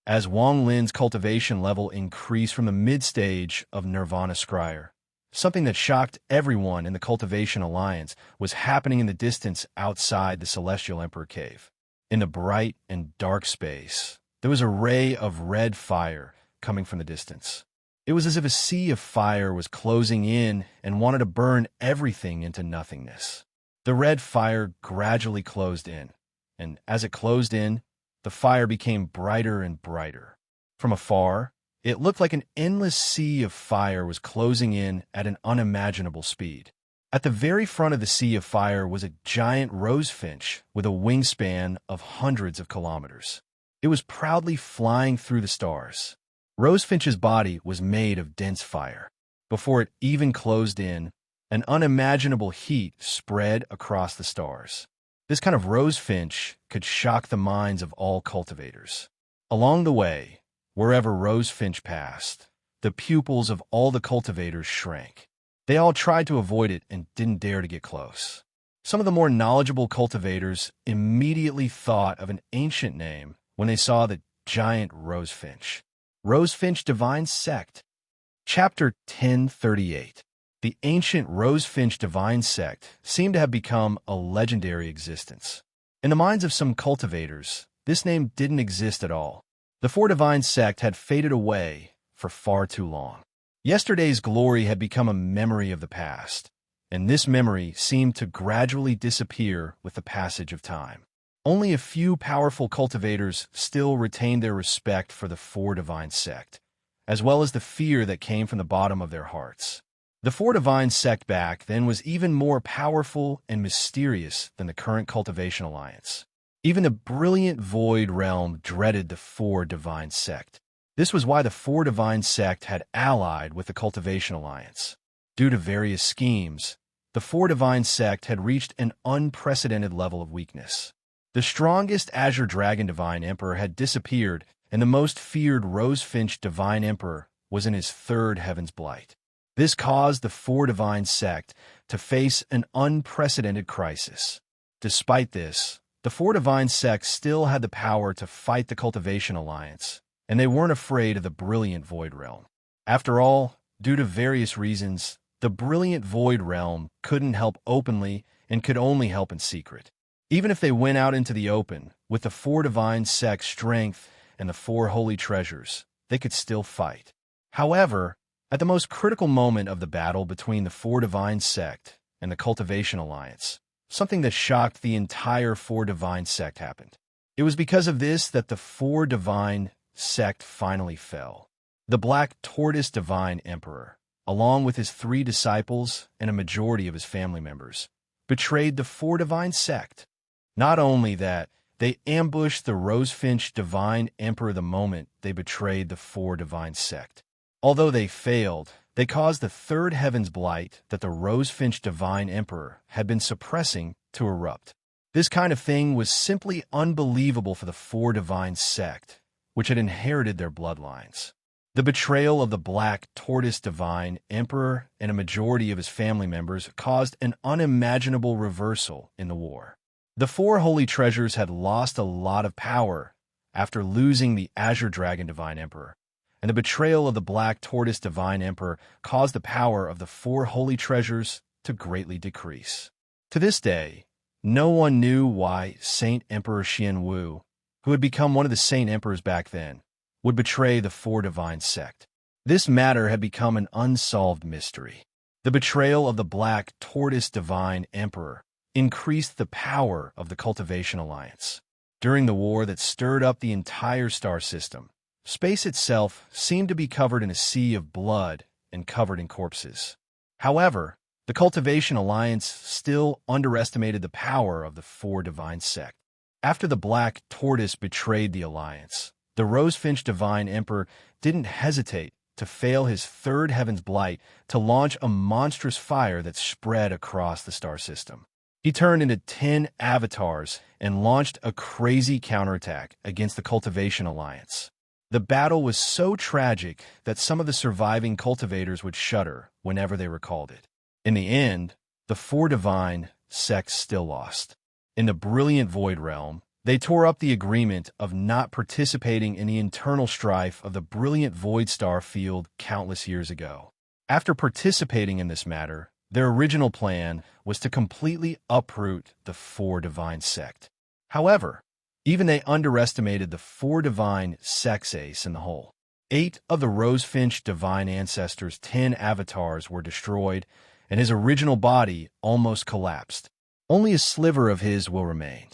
Speaker 1: As Wang Lin's cultivation level increased from the mid-stage of Nirvana Scryer, something that shocked everyone in the Cultivation Alliance was happening in the distance outside the Celestial Emperor Cave. In the bright and dark space, there was a ray of red fire coming from the distance. It was as if a sea of fire was closing in and wanted to burn everything into nothingness. The red fire gradually closed in, and as it closed in, the fire became brighter and brighter. From afar, it looked like an endless sea of fire was closing in at an unimaginable speed. At the very front of the sea of fire was a giant rosefinch with a wingspan of hundreds of kilometers. It was proudly flying through the stars. Rosefinch's body was made of dense fire. Before it even closed in, an unimaginable heat spread across the stars. This kind of rosefinch could shock the minds of all cultivators. Along the way, wherever rosefinch passed, the pupils of all the cultivators shrank. They all tried to avoid it and didn't dare to get close. Some of the more knowledgeable cultivators immediately thought of an ancient name when they saw the giant rosefinch. Rosefinch Divine Sect. Chapter 1038. The ancient Rosefinch Divine Sect seemed to have become a legendary existence. In the minds of some cultivators, this name didn't exist at all. The Four Divine Sect had faded away for far too long. Yesterday's glory had become a memory of the past, and this memory seemed to gradually disappear with the passage of time. Only a few powerful cultivators still retained their respect for the Four Divine Sect, as well as the fear that came from the bottom of their hearts. The Four Divine Sect back then was even more powerful and mysterious than the current Cultivation Alliance. Even the brilliant Void Realm dreaded the Four Divine Sect. This was why the Four Divine Sect had allied with the Cultivation Alliance. Due to various schemes, the Four Divine Sect had reached an unprecedented level of weakness. The strongest Azure Dragon Divine Emperor had disappeared, and the most feared Rosefinch Divine Emperor was in his 3rd Heaven's Blight. This caused the Four Divine Sect to face an unprecedented crisis. Despite this, the Four Divine Sect still had the power to fight the Cultivation Alliance, and they weren't afraid of the brilliant Void Realm. After all, due to various reasons, the brilliant Void Realm couldn't help openly and could only help in secret. Even if they went out into the open, with the Four Divine Sect's strength and the Four Holy Treasures, they could still fight. However, at the most critical moment of the battle between the Four Divine Sect and the Cultivation Alliance, something that shocked the entire Four Divine Sect happened. It was because of this that the Four Divine Sect finally fell. The Black Tortoise Divine Emperor, along with his 3 disciples and a majority of his family members, betrayed the Four Divine Sect. Not only that, they ambushed the Rosefinch Divine Emperor the moment they betrayed the Four Divine Sect. Although they failed, they caused the 3rd Heaven's Blight that the Rosefinch Divine Emperor had been suppressing to erupt. This kind of thing was simply unbelievable for the Four Divine sect, which had inherited their bloodlines. The betrayal of the Black Tortoise Divine Emperor and a majority of his family members caused an unimaginable reversal in the war. The four holy treasures had lost a lot of power after losing the Azure Dragon Divine Emperor, and the betrayal of the Black Tortoise Divine Emperor caused the power of the four holy treasures to greatly decrease. To this day, no one knew why Saint Emperor Xianwu, who had become one of the Saint Emperors back then, would betray the Four Divine sect. This matter had become an unsolved mystery. The betrayal of the Black Tortoise Divine Emperor increased the power of the Cultivation Alliance. During the war that stirred up the entire star system, space itself seemed to be covered in a sea of blood and covered in corpses. However, the Cultivation Alliance still underestimated the power of the Four Divine sect. After the Black Tortoise betrayed the Alliance, the Rosefinch Divine Emperor didn't hesitate to fail his third Heaven's Blight to launch a monstrous fire that spread across the star system. He turned into 10 avatars and launched a crazy counterattack against the Cultivation Alliance. The battle was so tragic that some of the surviving cultivators would shudder whenever they recalled it. In the end, the Four Divine sects still lost. In the brilliant Void Realm, they tore up the agreement of not participating in the internal strife of the brilliant Void Star field countless years ago. After participating in this matter, their original plan was to completely uproot the Four Divine sect. However, even they underestimated the Four Divine sect's ace in the hole. 8 of the Rosefinch Divine Ancestors' 10 avatars were destroyed, and his original body almost collapsed. Only a sliver of his will remain.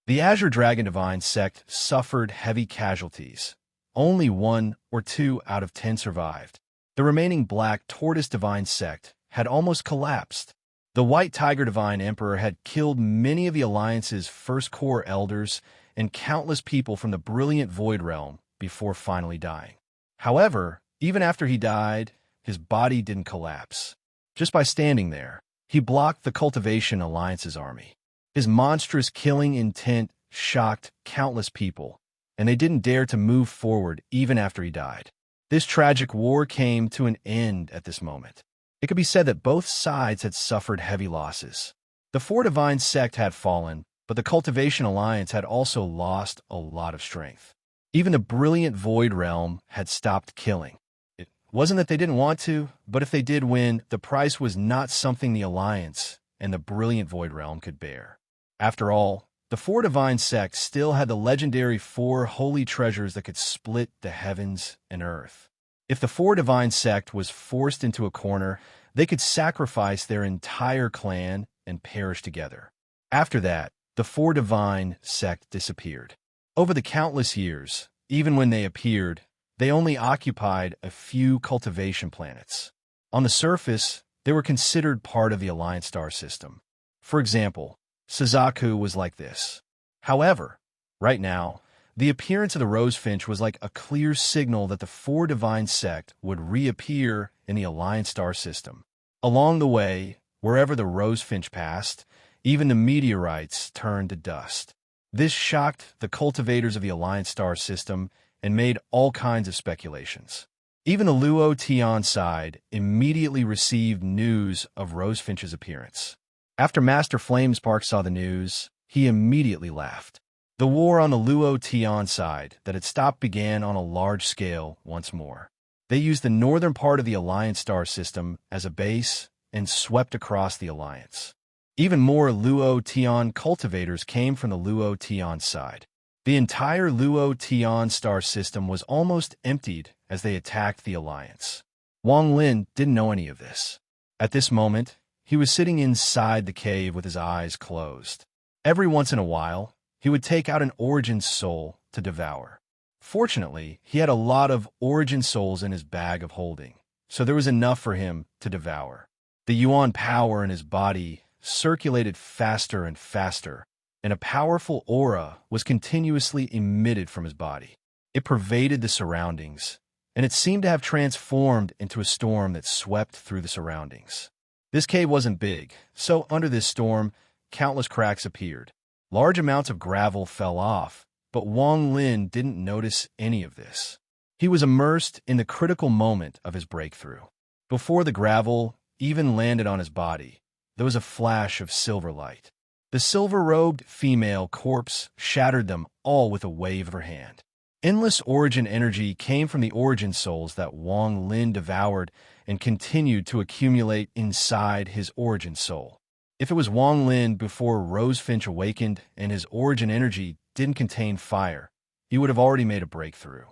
Speaker 1: The Azure Dragon Divine sect suffered heavy casualties. Only 1 or 2 out of 10 survived. The remaining Black Tortoise Divine sect had almost collapsed. The White Tiger Divine Emperor had killed many of the Alliance's first core elders and countless people from the brilliant Void Realm before finally dying. However, even after he died, his body didn't collapse. Just by standing there, he blocked the Cultivation Alliance's army. His monstrous killing intent shocked countless people, and they didn't dare to move forward even after he died. This tragic war came to an end at this moment. It could be said that both sides had suffered heavy losses. The Four Divine sect had fallen, but the Cultivation Alliance had also lost a lot of strength. Even the brilliant Void Realm had stopped killing. It wasn't that they didn't want to, but if they did win, the price was not something the Alliance and the brilliant Void Realm could bear. After all, the Four Divine sects still had the legendary 4 holy treasures that could split the heavens and earth. If the Four Divine sect was forced into a corner, they could sacrifice their entire clan and perish together. After that, the Four Divine sect disappeared. Over the countless years, even when they appeared, they only occupied a few cultivation planets. On the surface, they were considered part of the Alliance star system. For example, Suzaku was like this. However, right now, the appearance of the Rosefinch was like a clear signal that the Four Divine sect would reappear in the Alliance star system. Along the way, wherever the Rosefinch passed, even the meteorites turned to dust. This shocked the cultivators of the Alliance star system and made all kinds of speculations. Even the Luo Tian side immediately received news of Rosefinch's appearance. After Master Flamespark saw the news, he immediately laughed. The war on the Luo Tian side that had stopped began on a large scale once more. They used the northern part of the Alliance star system as a base and swept across the Alliance. Even more Luo Tian cultivators came from the Luo Tian side. The entire Luo Tian star system was almost emptied as they attacked the Alliance. Wang Lin didn't know any of this. At this moment, he was sitting inside the cave with his eyes closed. Every once in a while, he would take out an Origin soul to devour. Fortunately, he had a lot of Origin souls in his bag of holding, so there was enough for him to devour. The Yuan power in his body circulated faster and faster, and a powerful aura was continuously emitted from his body. It pervaded the surroundings, and it seemed to have transformed into a storm that swept through the surroundings. This cave wasn't big, so under this storm, countless cracks appeared. Large amounts of gravel fell off, but Wang Lin didn't notice any of this. He was immersed in the critical moment of his breakthrough. Before the gravel even landed on his body, there was a flash of silver light. The silver-robed female corpse shattered them all with a wave of her hand. Endless origin energy came from the origin souls that Wang Lin devoured and continued to accumulate inside his origin soul. If it was Wang Lin before Rosefinch awakened and his origin energy didn't contain fire, he would have already made a breakthrough.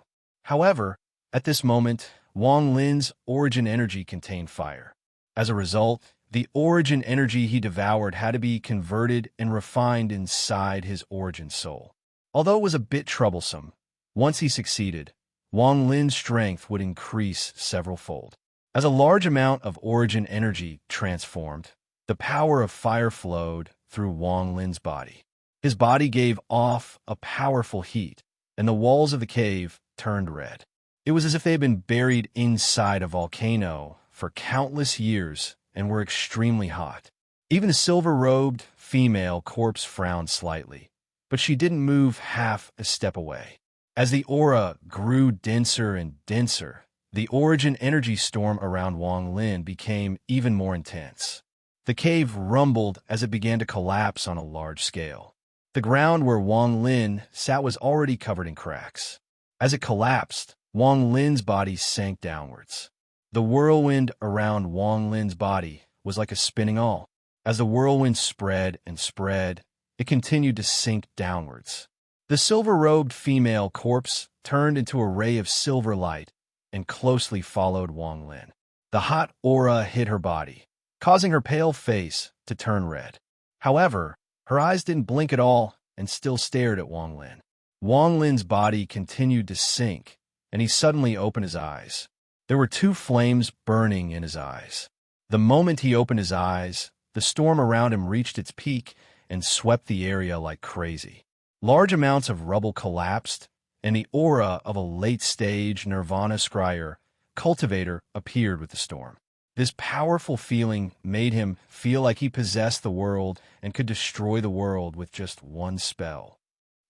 Speaker 1: However, at this moment, Wang Lin's origin energy contained fire. As a result, the origin energy he devoured had to be converted and refined inside his origin soul. Although it was a bit troublesome, once he succeeded, Wang Lin's strength would increase several-fold. As a large amount of origin energy transformed, the power of fire flowed through Wang Lin's body. His body gave off a powerful heat, and the walls of the cave turned red. It was as if they had been buried inside a volcano for countless years and were extremely hot. Even the silver-robed female corpse frowned slightly, but she didn't move half a step away. As the aura grew denser and denser, the origin energy storm around Wang Lin became even more intense. The cave rumbled as it began to collapse on a large scale. The ground where Wang Lin sat was already covered in cracks. As it collapsed, Wang Lin's body sank downwards. The whirlwind around Wang Lin's body was like a spinning awl. As the whirlwind spread and spread, it continued to sink downwards. The silver-robed female corpse turned into a ray of silver light and closely followed Wang Lin. The hot aura hit her body, causing her pale face to turn red. However, her eyes didn't blink at all and still stared at Wang Lin. Wang Lin's body continued to sink, and he suddenly opened his eyes. There were two flames burning in his eyes. The moment he opened his eyes, the storm around him reached its peak and swept the area like crazy. Large amounts of rubble collapsed, and the aura of a late-stage Nirvana scryer cultivator appeared with the storm. This powerful feeling made him feel like he possessed the world and could destroy the world with just one spell.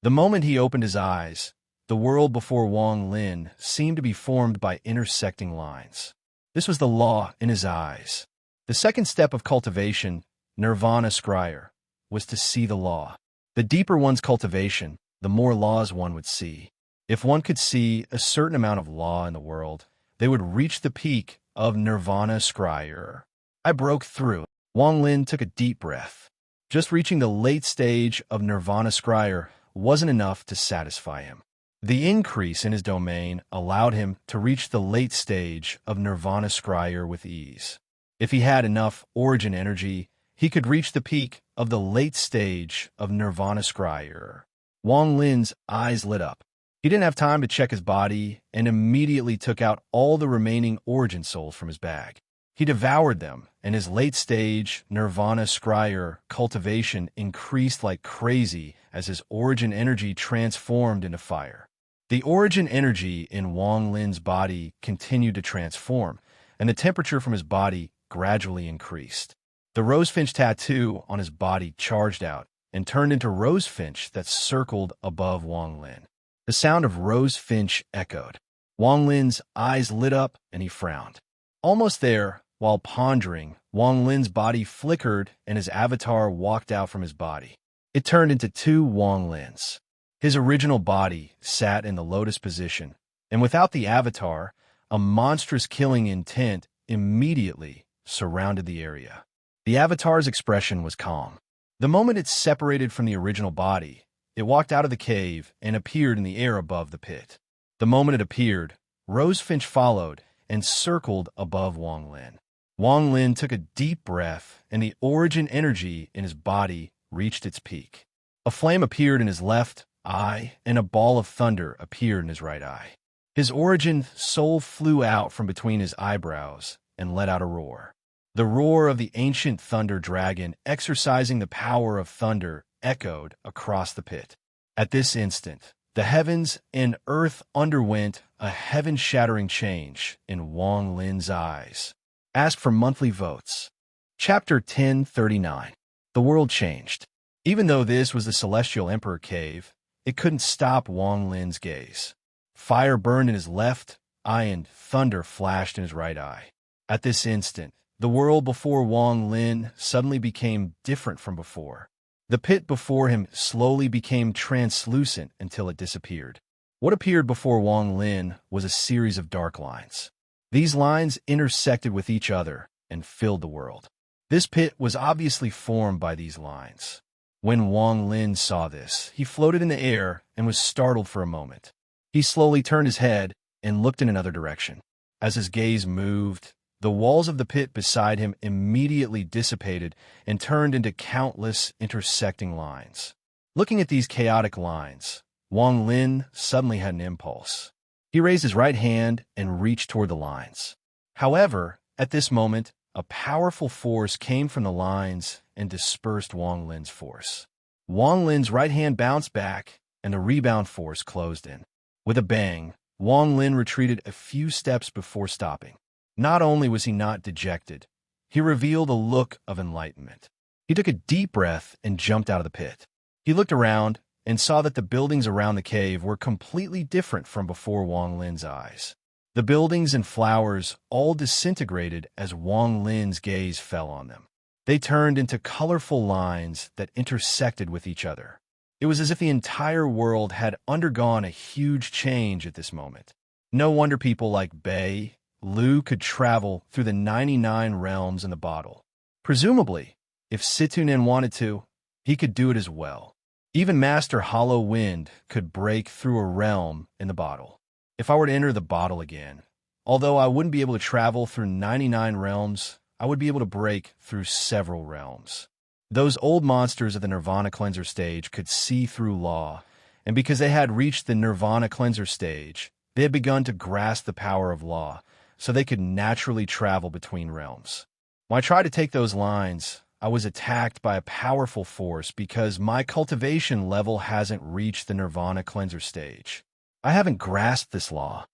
Speaker 1: The moment he opened his eyes, the world before Wang Lin seemed to be formed by intersecting lines. This was the law in his eyes. The second step of cultivation, Nirvana scryer, was to see the law. The deeper one's cultivation, the more laws one would see. If one could see a certain amount of law in the world, they would reach the peak of Nirvana scryer. I broke through. Wang Lin took a deep breath. Just reaching the late stage of Nirvana scryer wasn't enough to satisfy him. The increase in his domain allowed him to reach the late stage of Nirvana scryer with ease. If he had enough origin energy, he could reach the peak of the late stage of Nirvana scryer. Wang Lin's eyes lit up. He didn't have time to check his body and immediately took out all the remaining origin souls from his bag. He devoured them, and his late-stage Nirvana scryer cultivation increased like crazy as his origin energy transformed into fire. The origin energy in Wang Lin's body continued to transform, and the temperature from his body gradually increased. The rosefinch tattoo on his body charged out and turned into rosefinch that circled above Wang Lin. The sound of rosefinch echoed. Wang Lin's eyes lit up and he frowned. Almost there, while pondering, Wang Lin's body flickered and his avatar walked out from his body. It turned into two Wang Lins. His original body sat in the lotus position, and without the avatar, a monstrous killing intent immediately surrounded the area. The avatar's expression was calm. The moment it separated from the original body, it walked out of the cave and appeared in the air above the pit. The moment it appeared, Rosefinch followed and circled above Wang Lin. Wang Lin took a deep breath, and the origin energy in his body reached its peak. A flame appeared in his left eye, and a ball of thunder appeared in his right eye. His origin soul flew out from between his eyebrows and let out a roar. The roar of the ancient thunder dragon exercising the power of thunder echoed across the pit. At this instant, the heavens and earth underwent a heaven-shattering change in Wang Lin's eyes. Ask for monthly votes. Chapter 1039. The world changed. Even though this was the Celestial Emperor Cave, it couldn't stop Wang Lin's gaze. Fire burned in his left eye and thunder flashed in his right eye. At this instant, the world before Wang Lin suddenly became different from before. The pit before him slowly became translucent until it disappeared. What appeared before Wang Lin was a series of dark lines. These lines intersected with each other and filled the world. This pit was obviously formed by these lines. When Wang Lin saw this, he floated in the air and was startled for a moment. He slowly turned his head and looked in another direction. As his gaze moved, the walls of the pit beside him immediately dissipated and turned into countless intersecting lines. Looking at these chaotic lines, Wang Lin suddenly had an impulse. He raised his right hand and reached toward the lines. However, at this moment, a powerful force came from the lines and dispersed Wang Lin's force. Wang Lin's right hand bounced back, and the rebound force closed in. With a bang, Wang Lin retreated a few steps before stopping. Not only was he not dejected, he revealed a look of enlightenment. He took a deep breath and jumped out of the pit. He looked around and saw that the buildings around the cave were completely different from before Wang Lin's eyes. The buildings and flowers all disintegrated as Wang Lin's gaze fell on them. They turned into colorful lines that intersected with each other. It was as if the entire world had undergone a huge change at this moment. No wonder people like Bei, Lu could travel through the 99 realms in the bottle. Presumably, if Situnin wanted to, he could do it as well. Even Master Hollow Wind could break through a realm in the bottle. If I were to enter the bottle again, although I wouldn't be able to travel through 99 realms, I would be able to break through several realms. Those old monsters of the Nirvana Cleanser stage could see through law, and because they had reached the Nirvana Cleanser stage, they had begun to grasp the power of law, so they could naturally travel between realms. When I tried to take those lines, I was attacked by a powerful force because my cultivation level hasn't reached the Nirvana Cleanser stage. I haven't grasped this law.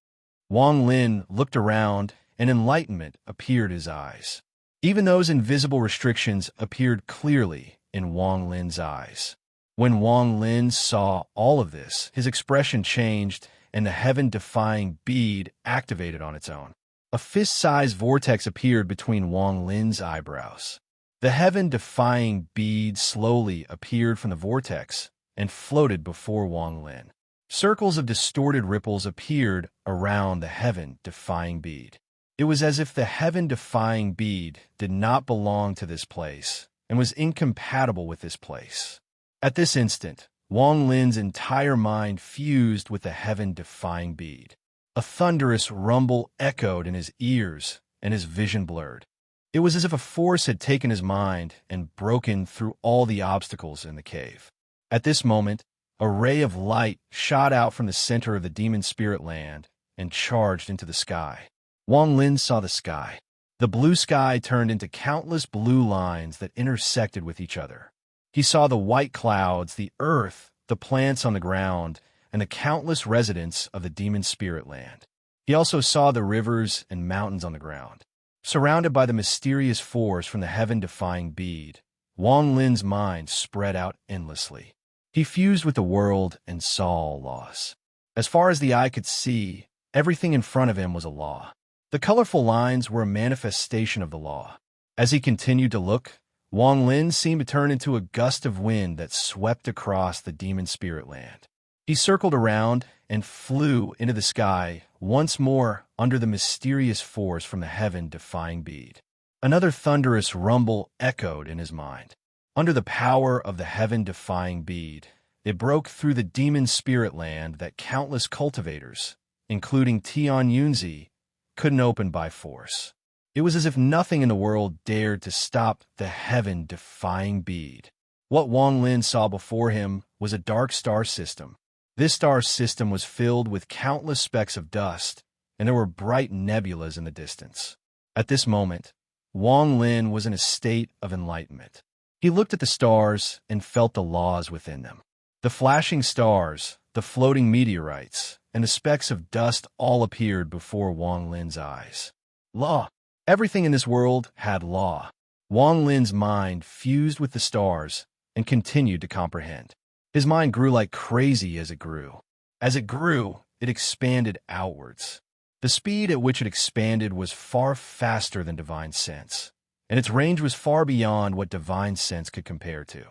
Speaker 1: Wang Lin looked around, and enlightenment appeared in his eyes. Even those invisible restrictions appeared clearly in Wang Lin's eyes. When Wang Lin saw all of this, his expression changed, and the heaven-defying bead activated on its own. A fist-sized vortex appeared between Wang Lin's eyebrows. The heaven-defying bead slowly appeared from the vortex and floated before Wang Lin. Circles of distorted ripples appeared around the heaven-defying bead. It was as if the heaven-defying bead did not belong to this place and was incompatible with this place. At this instant, Wang Lin's entire mind fused with the heaven-defying bead. A thunderous rumble echoed in his ears, and his vision blurred. It was as if a force had taken his mind and broken through all the obstacles in the cave. At this moment, a ray of light shot out from the center of the demon spirit land and charged into the sky. Wang Lin saw the sky. The blue sky turned into countless blue lines that intersected with each other. He saw the white clouds, the earth, the plants on the ground, and the countless residents of the demon spirit land. He also saw the rivers and mountains on the ground. Surrounded by the mysterious force from the heaven-defying bead, Wang Lin's mind spread out endlessly. He fused with the world and saw all laws. As far as the eye could see, everything in front of him was a law. The colorful lines were a manifestation of the law. As he continued to look, Wang Lin seemed to turn into a gust of wind that swept across the demon spirit land. He circled around and flew into the sky once more under the mysterious force from the heaven-defying bead. Another thunderous rumble echoed in his mind. Under the power of the heaven-defying bead, it broke through the demon spirit land that countless cultivators, including Tian Yunzi, couldn't open by force. It was as if nothing in the world dared to stop the heaven-defying bead. What Wang Lin saw before him was a dark star system. This star system was filled with countless specks of dust, and there were bright nebulas in the distance. At this moment, Wang Lin was in a state of enlightenment. He looked at the stars and felt the laws within them. The flashing stars, the floating meteorites, and the specks of dust all appeared before Wang Lin's eyes. Law. Everything in this world had law. Wang Lin's mind fused with the stars and continued to comprehend. His mind grew like crazy as it grew. As it grew, it expanded outwards. The speed at which it expanded was far faster than divine sense, and its range was far beyond what divine sense could compare to.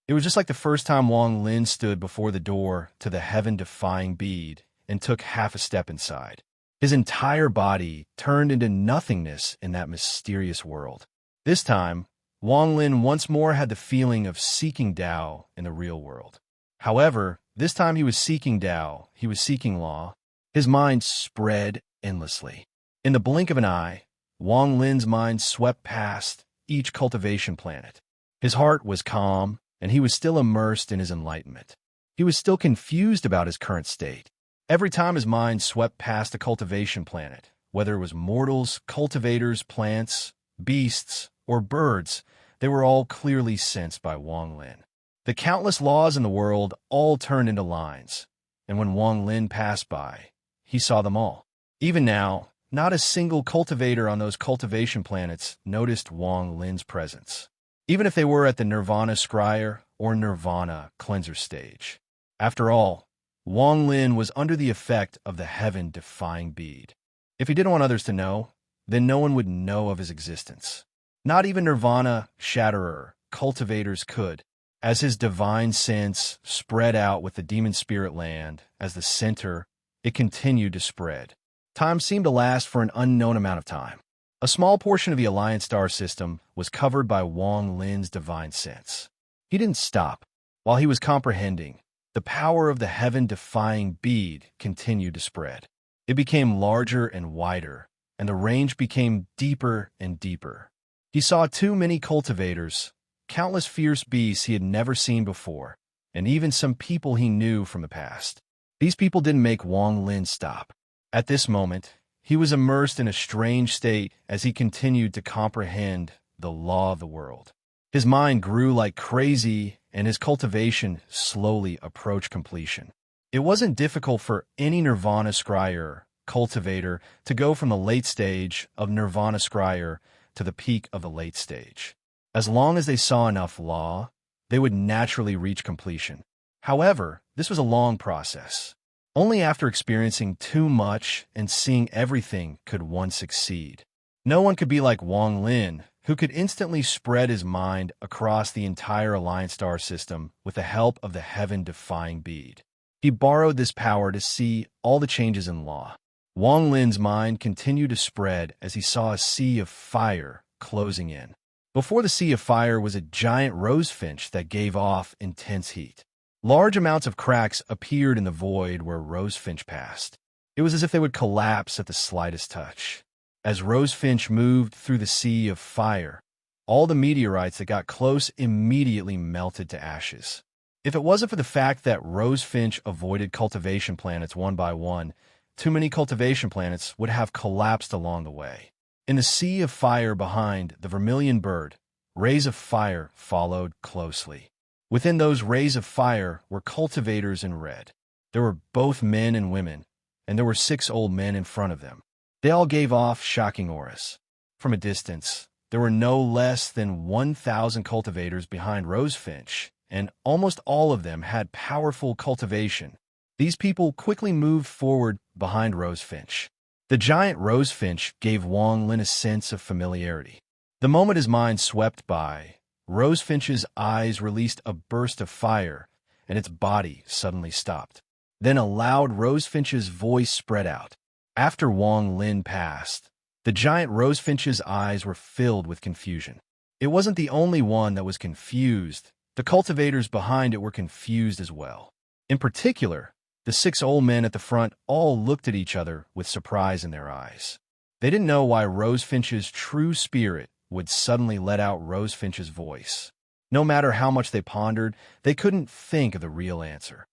Speaker 1: It was just like the first time Wang Lin stood before the door to the heaven-defying bead and took half a step inside. His entire body turned into nothingness in that mysterious world. This time, Wang Lin once more had the feeling of seeking Tao in the real world. However, this time he was seeking Tao, he was seeking law. His mind spread endlessly. In the blink of an eye, Wang Lin's mind swept past each cultivation planet. His heart was calm, and he was still immersed in his enlightenment. He was still confused about his current state. Every time his mind swept past a cultivation planet, whether it was mortals, cultivators, plants, beasts, or birds, they were all clearly sensed by Wang Lin. The countless laws in the world all turned into lines, and when Wang Lin passed by, he saw them all. Even now, not a single cultivator on those cultivation planets noticed Wang Lin's presence, even if they were at the Nirvana Scryer or Nirvana Cleanser stage. After all, Wang Lin was under the effect of the heaven-defying bead. If he didn't want others to know, then no one would know of his existence. Not even Nirvana Shatterer cultivators could, as his divine sense spread out with the demon spirit land as the center. It continued to spread. Time seemed to last for an unknown amount of time. A small portion of the Alliance star system was covered by Wang Lin's divine sense. He didn't stop. While he was comprehending, the power of the heaven-defying bead continued to spread. It became larger and wider, and the range became deeper and deeper. He saw too many cultivators, countless fierce beasts he had never seen before, and even some people he knew from the past. These people didn't make Wang Lin stop. At this moment, he was immersed in a strange state as he continued to comprehend the law of the world. His mind grew like crazy, and his cultivation slowly approached completion. It wasn't difficult for any Nirvana Scryer cultivator to go from the late stage of Nirvana Scryer to the peak of the late stage. As long as they saw enough law, they would naturally reach completion. However, this was a long process. Only after experiencing too much and seeing everything could one succeed. No one could be like Wang Lin, who could instantly spread his mind across the entire Alliance star system with the help of the heaven-defying bead. He borrowed this power to see all the changes in law. Wang Lin's mind continued to spread as he saw a sea of fire closing in. Before the sea of fire was a giant rose finch that gave off intense heat. Large amounts of cracks appeared in the void where Rose Finch passed. It was as if they would collapse at the slightest touch. As Rose Finch moved through the sea of fire, all the meteorites that got close immediately melted to ashes. If it wasn't for the fact that Rose Finch avoided cultivation planets one by one, too many cultivation planets would have collapsed along the way. In the sea of fire behind the vermilion bird, rays of fire followed closely. Within those rays of fire were cultivators in red. There were both men and women, and there were 6 old men in front of them. They all gave off shocking auras. From a distance, there were no less than 1,000 cultivators behind Rose Finch, and almost all of them had powerful cultivation. These people quickly moved forward behind Rose Finch. The giant Rose Finch gave Wang Lin a sense of familiarity. The moment his mind swept by, Rose Finch's eyes released a burst of fire, and its body suddenly stopped. Then a loud Rose Finch's voice spread out. After Wang Lin passed, the giant Rose Finch's eyes were filled with confusion. It wasn't the only one that was confused. The cultivators behind it were confused as well. In particular, the 6 old men at the front all looked at each other with surprise in their eyes. They didn't know why Rose Finch's true spirit would suddenly let out Rose Finch's voice. No matter how much they pondered, they couldn't think of the real answer.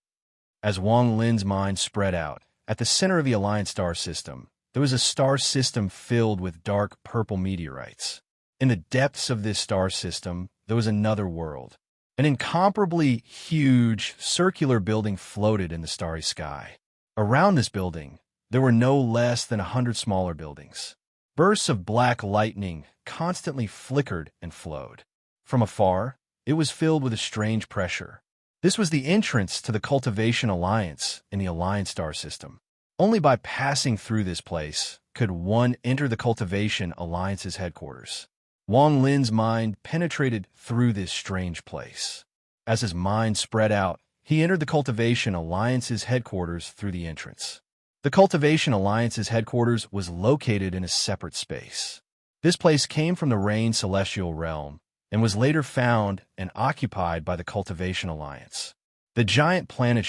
Speaker 1: As Wang Lin's mind spread out, at the center of the Alliance star system, there was a star system filled with dark purple meteorites. In the depths of this star system, there was another world. An incomparably huge, circular building floated in the starry sky. Around this building, there were no less than 100 smaller buildings. Bursts of black lightning constantly flickered and flowed. From afar, it was filled with a strange pressure. This was the entrance to the Cultivation Alliance in the Alliance star system. Only by passing through this place could one enter the Cultivation Alliance's headquarters. Wang Lin's mind penetrated through this strange place. As his mind spread out, he entered the Cultivation Alliance's headquarters through the entrance. The Cultivation Alliance's headquarters was located in a separate space. This place came from the Rain Celestial Realm and was later found and occupied by the Cultivation Alliance. The giant planet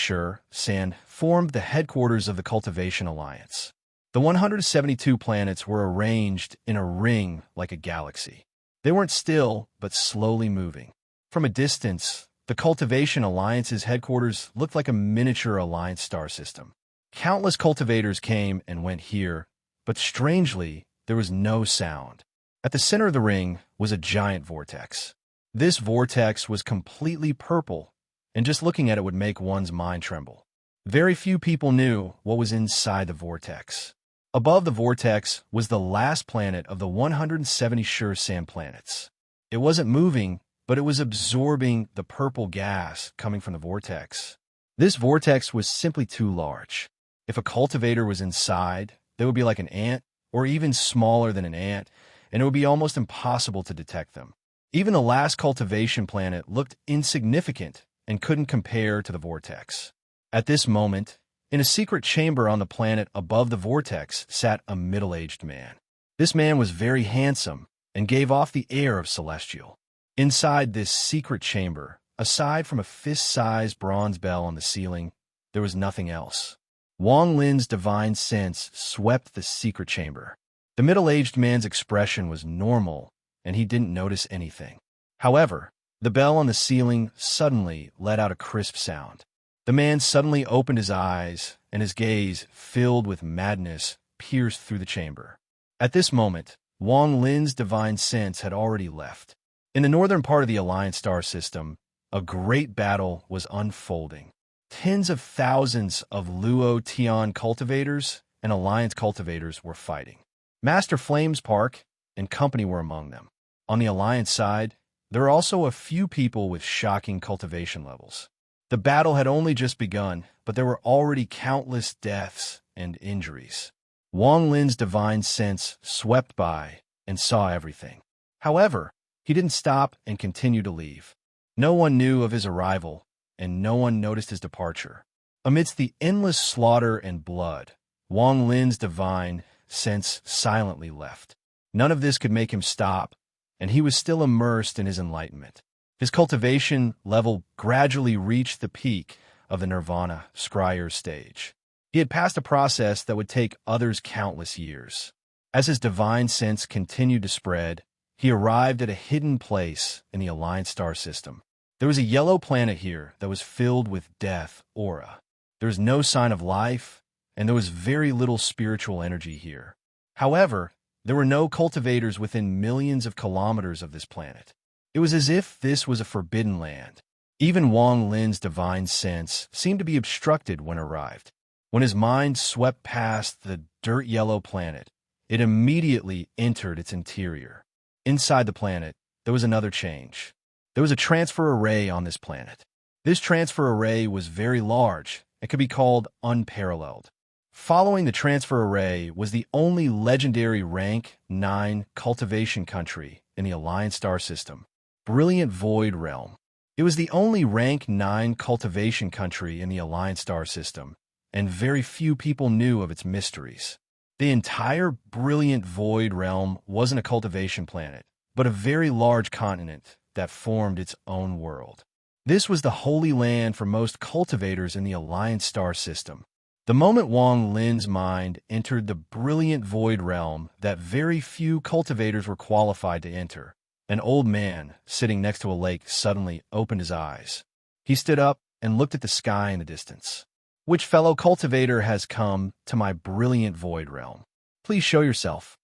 Speaker 1: Sand formed the headquarters of the Cultivation Alliance. The 172 planets were arranged in a ring like a galaxy. They weren't still, but slowly moving. From a distance, the Cultivation Alliance's headquarters looked like a miniature Alliance star system. Countless cultivators came and went here, but strangely, there was no sound. At the center of the ring was a giant vortex. This vortex was completely purple, and just looking at it would make one's mind tremble. Very few people knew what was inside the vortex. Above the vortex was the last planet of the 170 sand planets. It wasn't moving, but it was absorbing the purple gas coming from the vortex. This vortex was simply too large. If a cultivator was inside, they would be like an ant, or even smaller than an ant, and it would be almost impossible to detect them. Even the last cultivation planet looked insignificant and couldn't compare to the vortex. At this moment, in a secret chamber on the planet above the vortex sat a middle-aged man. This man was very handsome and gave off the air of celestial. Inside this secret chamber, aside from a fist-sized bronze bell on the ceiling, there was nothing else. Wang Lin's divine sense swept the secret chamber. The middle-aged man's expression was normal, and he didn't notice anything. However, the bell on the ceiling suddenly let out a crisp sound. The man suddenly opened his eyes, and his gaze, filled with madness, pierced through the chamber. At this moment, Wang Lin's divine sense had already left. In the northern part of the Alliance star system, a great battle was unfolding. Tens of thousands of Luo Tian cultivators and Alliance cultivators were fighting. Master Flames Park and company were among them. On the Alliance side, there were also a few people with shocking cultivation levels. The battle had only just begun, but there were already countless deaths and injuries. Wang Lin's divine sense swept by and saw everything. However, he didn't stop and continue to leave. No one knew of his arrival, and no one noticed his departure. Amidst the endless slaughter and blood, Wang Lin's divine sense silently left. None of this could make him stop, and he was still immersed in his enlightenment. His cultivation level gradually reached the peak of the Nirvana Scryer stage. He had passed a process that would take others countless years. As his divine sense continued to spread, he arrived at a hidden place in the Alliance star system. There was a yellow planet here that was filled with death aura. There was no sign of life, and there was very little spiritual energy here. However, there were no cultivators within millions of kilometers of this planet. It was as if this was a forbidden land. Even Wang Lin's divine sense seemed to be obstructed when arrived. When his mind swept past the dirt yellow planet, it immediately entered its interior. Inside the planet, there was another change. There was a transfer array on this planet. This transfer array was very large and could be called unparalleled. Following the transfer array was the only legendary rank 9 cultivation country in the Alliance star system, Brilliant Void Realm. It was the only rank 9 cultivation country in the Alliance star system, and very few people knew of its mysteries. The entire Brilliant Void Realm wasn't a cultivation planet, but a very large continent that formed its own world. This was the holy land for most cultivators in the Alliance star system. The moment Wang Lin's mind entered the Brilliant Void Realm that very few cultivators were qualified to enter, an old man sitting next to a lake suddenly opened his eyes. He stood up and looked at the sky in the distance. "Which fellow cultivator has come to my Brilliant Void Realm? Please show yourself."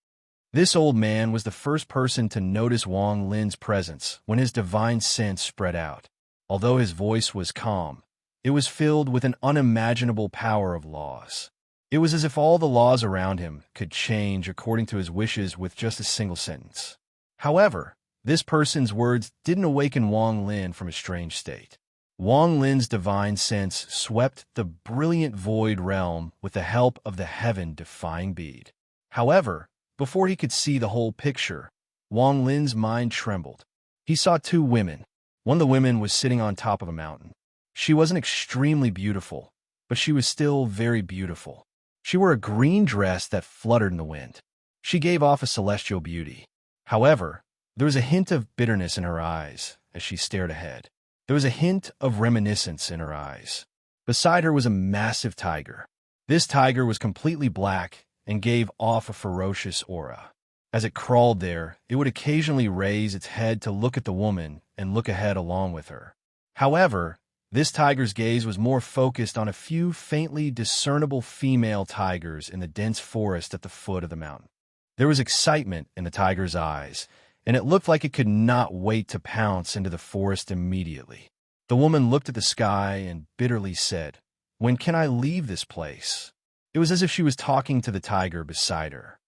Speaker 1: This old man was the first person to notice Wang Lin's presence when his divine sense spread out. Although his voice was calm, it was filled with an unimaginable power of laws. It was as if all the laws around him could change according to his wishes with just a single sentence. However, This person's words didn't awaken Wang Lin from a strange state. Wang Lin's divine sense swept the brilliant void realm with the help of the heaven-defying bead. However, before he could see the whole picture, Wang Lin's mind trembled. He saw two women. One of the women was sitting on top of a mountain. She wasn't extremely beautiful, but she was still very beautiful. She wore a green dress that fluttered in the wind. She gave off a celestial beauty. However, there was a hint of bitterness in her eyes as she stared ahead. There was a hint of reminiscence in her eyes. Beside her was a massive tiger. This tiger was completely black and gave off a ferocious aura. As it crawled there, it would occasionally raise its head to look at the woman and look ahead along with her. However, this tiger's gaze was more focused on a few faintly discernible female tigers in the dense forest at the foot of the mountain. There was excitement in the tiger's eyes, and it looked like it could not wait to pounce into the forest immediately. The woman looked at the sky and bitterly said, "When can I leave this place?" It was as if she was talking to the tiger beside her.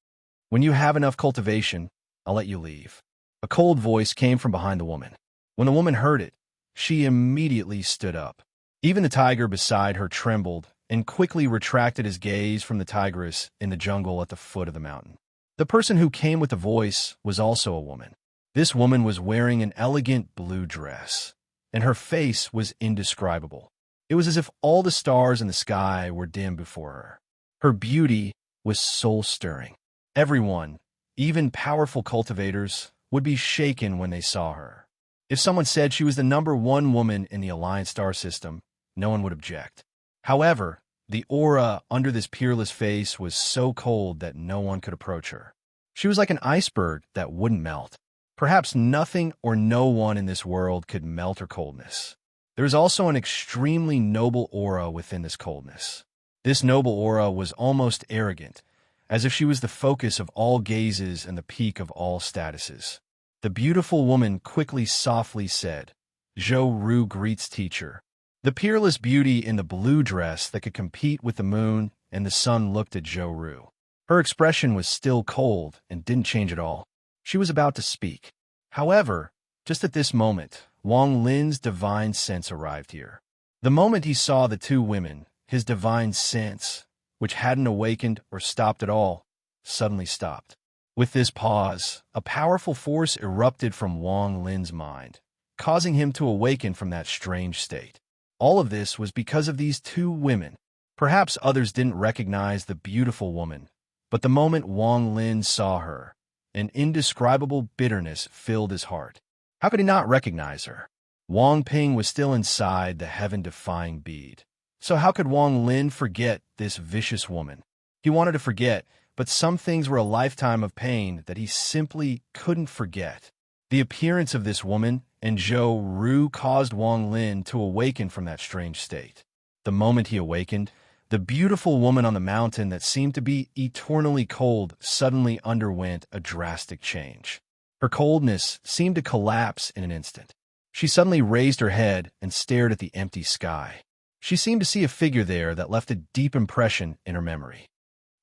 Speaker 1: "When you have enough cultivation, I'll let you leave." A cold voice came from behind the woman. When the woman heard it, she immediately stood up. Even the tiger beside her trembled and quickly retracted his gaze from the tigress in the jungle at the foot of the mountain. The person who came with the voice was also a woman. This woman was wearing an elegant blue dress, and her face was indescribable. It was as if all the stars in the sky were dim before her. Her beauty was soul-stirring. Everyone, even powerful cultivators, would be shaken when they saw her. If someone said she was the #1 woman in the Alliance star system, no one would object. However, the aura under this peerless face was so cold that no one could approach her. She was like an iceberg that wouldn't melt. Perhaps nothing or no one in this world could melt her coldness. There was also an extremely noble aura within this coldness. This noble aura was almost arrogant, as if she was the focus of all gazes and the peak of all statuses. The beautiful woman quickly softly said, "Zhou Ru greets teacher." The peerless beauty in the blue dress that could compete with the moon and the sun looked at Zhou Ru. Her expression was still cold and didn't change at all. She was about to speak. However, just at this moment, Wang Lin's divine sense arrived here. The moment he saw the two women, his divine sense, which hadn't awakened or stopped at all, suddenly stopped. With this pause, a powerful force erupted from Wang Lin's mind, causing him to awaken from that strange state. All of this was because of these two women. Perhaps others didn't recognize the beautiful woman, but the moment Wang Lin saw her, an indescribable bitterness filled his heart. How could he not recognize her? Wang Ping was still inside the heaven-defying bead. So how could Wang Lin forget this vicious woman? He wanted to forget, but some things were a lifetime of pain that he simply couldn't forget. The appearance of this woman and Zhou Ru caused Wang Lin to awaken from that strange state. The moment he awakened, the beautiful woman on the mountain that seemed to be eternally cold suddenly underwent a drastic change. Her coldness seemed to collapse in an instant. She suddenly raised her head and stared at the empty sky. She seemed to see a figure there that left a deep impression in her memory.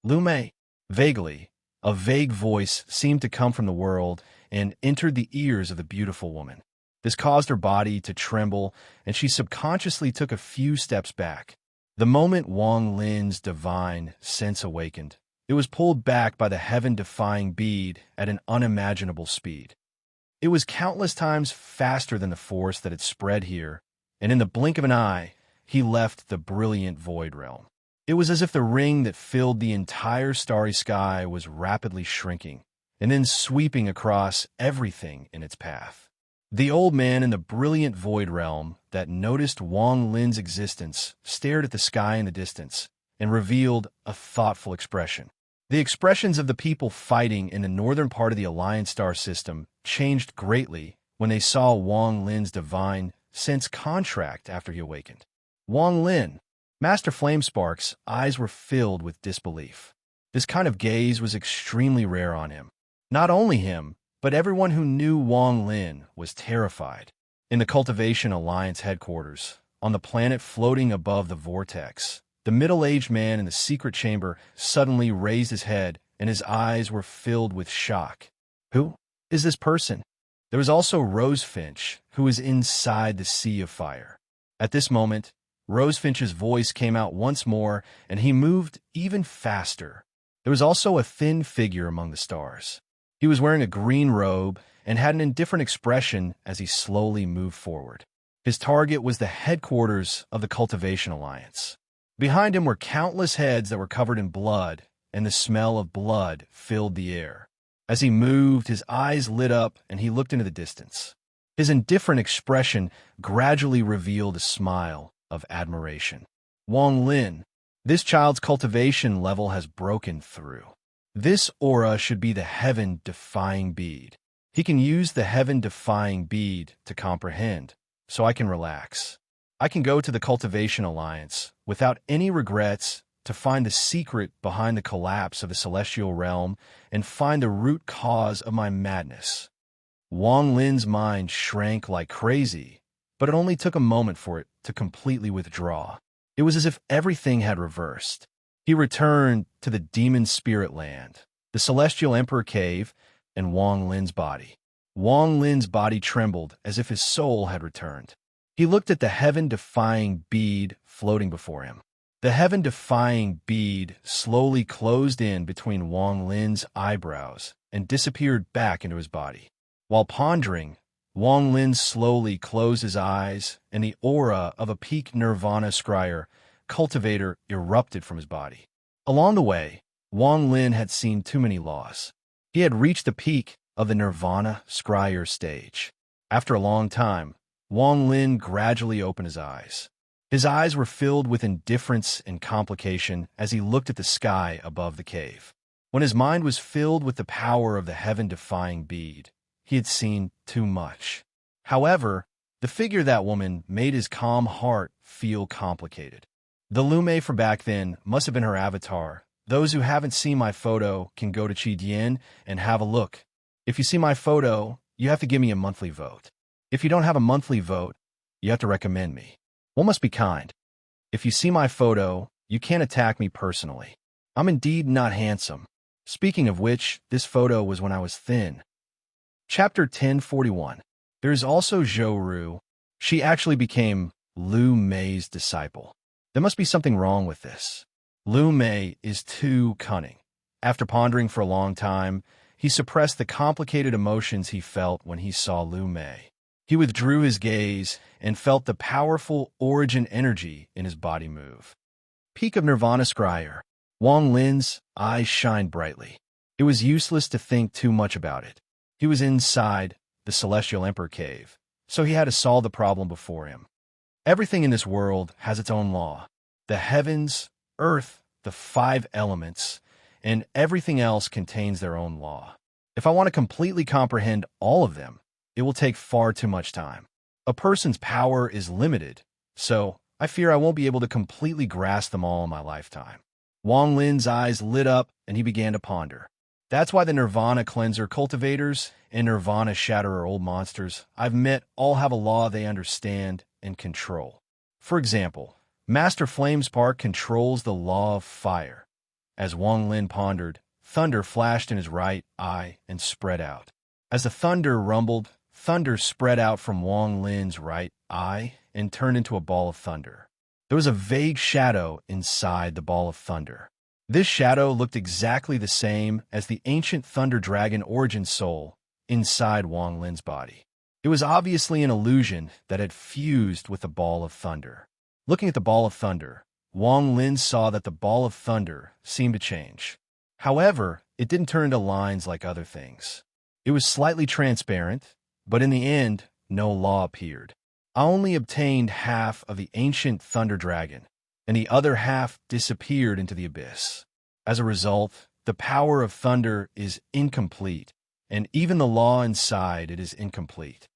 Speaker 1: Lume. Vaguely, a vague voice seemed to come from the world and entered the ears of the beautiful woman. This caused her body to tremble, and she subconsciously took a few steps back. The moment Wang Lin's divine sense awakened, it was pulled back by the heaven-defying bead at an unimaginable speed. It was countless times faster than the force that had spread here, and in the blink of an eye, he left the brilliant void realm. It was as if the ring that filled the entire starry sky was rapidly shrinking, and then sweeping across everything in its path. The old man in the brilliant void realm that noticed Wang Lin's existence stared at the sky in the distance and revealed a thoughtful expression. The expressions of the people fighting in the northern part of the Alliance star system changed greatly when they saw Wang Lin's divine sense contract after he awakened. Wang Lin, Master Flamespark's eyes were filled with disbelief. This kind of gaze was extremely rare on him. Not only him, but everyone who knew Wang Lin was terrified. In the Cultivation Alliance headquarters, on the planet floating above the vortex, the middle-aged man in the secret chamber suddenly raised his head and his eyes were filled with shock. Who is this person? There was also Rosefinch, who was inside the sea of fire. At this moment, Rosefinch's voice came out once more, and he moved even faster. There was also a thin figure among the stars. He was wearing a green robe and had an indifferent expression as he slowly moved forward. His target was the headquarters of the Cultivation Alliance. Behind him were countless heads that were covered in blood, and the smell of blood filled the air. As he moved, his eyes lit up and he looked into the distance. His indifferent expression gradually revealed a smile of admiration. Wang Lin, this child's cultivation level has broken through. This aura should be the heaven-defying bead. He can use the heaven-defying bead to comprehend, so I can relax. I can go to the Cultivation Alliance without any regrets to find the secret behind the collapse of the celestial realm and find the root cause of my madness. Wang Lin's mind shrank like crazy, but it only took a moment for it to completely withdraw. It was as if everything had reversed. He returned to the demon spirit land, the celestial emperor cave, and Wang Lin's body. Wang Lin's body trembled as if his soul had returned. He looked at the heaven-defying bead floating before him. The heaven-defying bead slowly closed in between Wang Lin's eyebrows and disappeared back into his body. While pondering, Wang Lin slowly closed his eyes, and the aura of a peak nirvana scryer cultivator erupted from his body. Along the way, Wang Lin had seen too many laws. He had reached the peak of the nirvana scryer stage. After a long time, Wang Lin gradually opened his eyes. His eyes were filled with indifference and complication as he looked at the sky above the cave. When his mind was filled with the power of the heaven-defying bead, he had seen too much. However, the figure of that woman made his calm heart feel complicated. The Lume from back then must have been her avatar. Those who haven't seen my photo can go to Qidian and have a look. If you see my photo, you have to give me a monthly vote. If you don't have a monthly vote, you have to recommend me. One must be kind. If you see my photo, you can't attack me personally. I'm indeed not handsome. Speaking of which, this photo was when I was thin. Chapter 1041. There is also Zhou Ru. She actually became Lu Mei's disciple. There must be something wrong with this. Lu Mei is too cunning. After pondering for a long time, he suppressed the complicated emotions he felt when he saw Lu Mei. He withdrew his gaze and felt the powerful origin energy in his body move. Peak of Nirvana Scryer. Wang Lin's eyes shined brightly. It was useless to think too much about it. He was inside the Celestial Emperor Cave, so he had to solve the problem before him. Everything in this world has its own law. The heavens, earth, the 5 elements, and everything else contains their own law. If I want to completely comprehend all of them, it will take far too much time. A person's power is limited, so I fear I won't be able to completely grasp them all in my lifetime. Wang Lin's eyes lit up and he began to ponder. That's why the Nirvana Cleanser cultivators and Nirvana Shatterer old monsters I've met all have a law they understand and control. For example, Master Flamespark controls the law of fire. As Wang Lin pondered, thunder flashed in his right eye and spread out. As the thunder rumbled, thunder spread out from Wang Lin's right eye and turned into a ball of thunder. There was a vague shadow inside the ball of thunder. This shadow looked exactly the same as the ancient Thunder Dragon origin soul inside Wang Lin's body. It was obviously an illusion that had fused with the ball of thunder. Looking at the ball of thunder, Wang Lin saw that the ball of thunder seemed to change. However, it didn't turn into lines like other things. It was slightly transparent, but in the end, no law appeared. I only obtained half of the ancient Thunder Dragon, and the other half disappeared into the abyss. As a result, the power of thunder is incomplete, and even the law inside it is incomplete.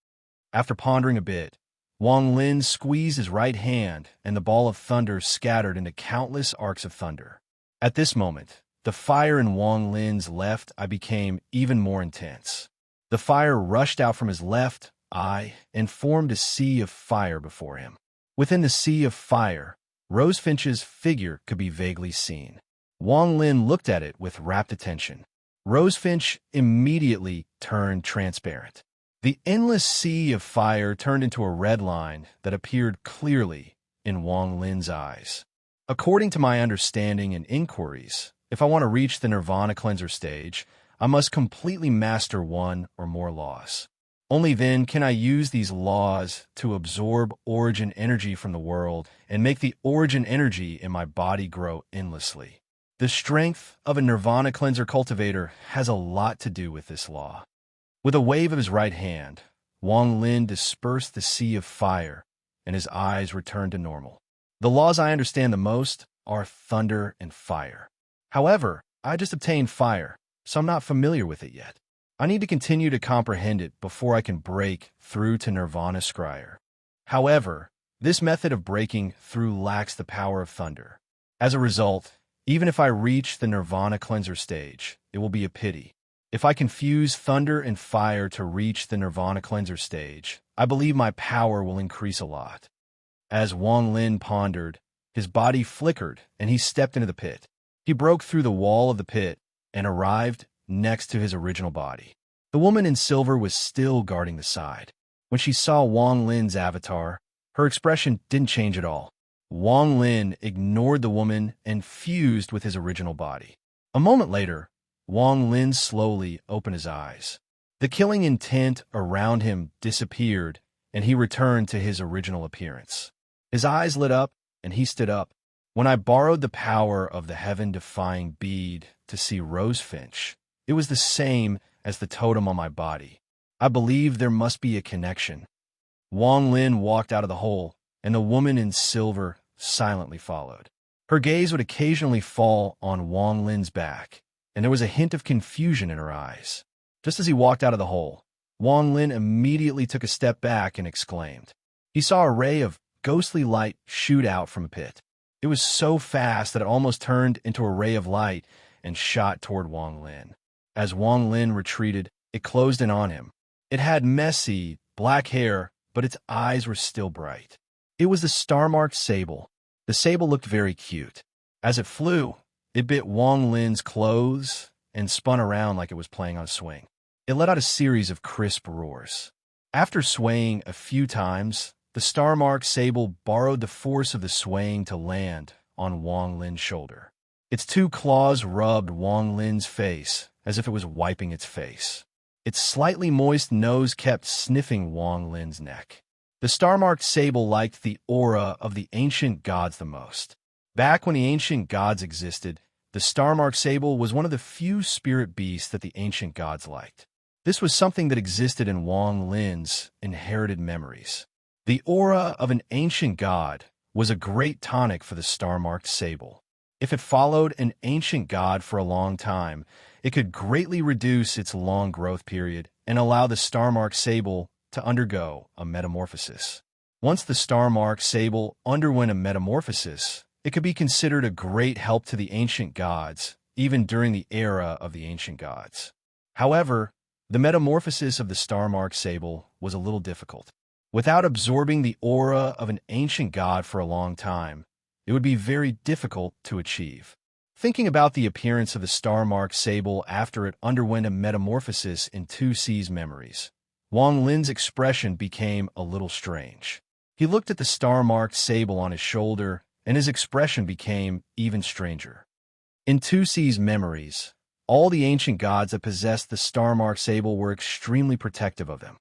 Speaker 1: After pondering a bit, Wang Lin squeezed his right hand, and the ball of thunder scattered into countless arcs of thunder. At this moment, the fire in Wang Lin's left eye became even more intense. The fire rushed out from his left eye and formed a sea of fire before him. Within the sea of fire, Rosefinch's figure could be vaguely seen. Wang Lin looked at it with rapt attention. Rosefinch immediately turned transparent. The endless sea of fire turned into a red line that appeared clearly in Wang Lin's eyes. According to my understanding and inquiries, if I want to reach the Nirvana cleanser stage, I must completely master one or more laws. Only then can I use these laws to absorb origin energy from the world and make the origin energy in my body grow endlessly. The strength of a Nirvana cleanser cultivator has a lot to do with this law. With a wave of his right hand, Wang Lin dispersed the sea of fire, and his eyes returned to normal. The laws I understand the most are thunder and fire. However, I just obtained fire, so I'm not familiar with it yet. I need to continue to comprehend it before I can break through to Nirvana Scryer. However, this method of breaking through lacks the power of thunder. As a result, even if I reach the Nirvana cleanser stage, it will be a pity. If I can fuse thunder and fire to reach the Nirvana cleanser stage, I believe my power will increase a lot. As Wang Lin pondered, his body flickered and he stepped into the pit. He broke through the wall of the pit and arrived next to his original body. The woman in silver was still guarding the side. When she saw Wang Lin's avatar, her expression didn't change at all. Wang Lin ignored the woman and fused with his original body. A moment later, Wang Lin slowly opened his eyes. The killing intent around him disappeared, and he returned to his original appearance. His eyes lit up, and he stood up. When I borrowed the power of the heaven-defying bead to see Rosefinch, it was the same as the totem on my body. I believe there must be a connection. Wang Lin walked out of the hole, and the woman in silver silently followed. Her gaze would occasionally fall on Wang Lin's back, and there was a hint of confusion in her eyes. Just as he walked out of the hole, Wang Lin immediately took a step back and exclaimed. He saw a ray of ghostly light shoot out from a pit. It was so fast that it almost turned into a ray of light and shot toward Wang Lin. As Wang Lin retreated, it closed in on him. It had messy, black hair, but its eyes were still bright. It was the star-marked sable. The sable looked very cute. As it flew, it bit Wang Lin's clothes and spun around like it was playing on a swing. It let out a series of crisp roars. After swaying a few times, the star-marked sable borrowed the force of the swaying to land on Wang Lin's shoulder. Its two claws rubbed Wang Lin's face as if it was wiping its face. Its slightly moist nose kept sniffing Wang Lin's neck. The star-marked sable liked the aura of the ancient gods the most. Back when the ancient gods existed, the star-marked sable was one of the few spirit beasts that the ancient gods liked. This was something that existed in Wang Lin's inherited memories. The aura of an ancient god was a great tonic for the star-marked sable. If it followed an ancient god for a long time, it could greatly reduce its long growth period and allow the star-marked sable to undergo a metamorphosis. Once the star-marked sable underwent a metamorphosis, it could be considered a great help to the ancient gods, even during the era of the ancient gods. However, the metamorphosis of the star-marked sable was a little difficult. Without absorbing the aura of an ancient god for a long time, it would be very difficult to achieve. Thinking about the appearance of the star-marked sable after it underwent a metamorphosis in 2C's memories, Wang Lin's expression became a little strange. He looked at the star-marked sable on his shoulder, and his expression became even stranger. In 2C's memories, all the ancient gods that possessed the star-marked sable were extremely protective of them.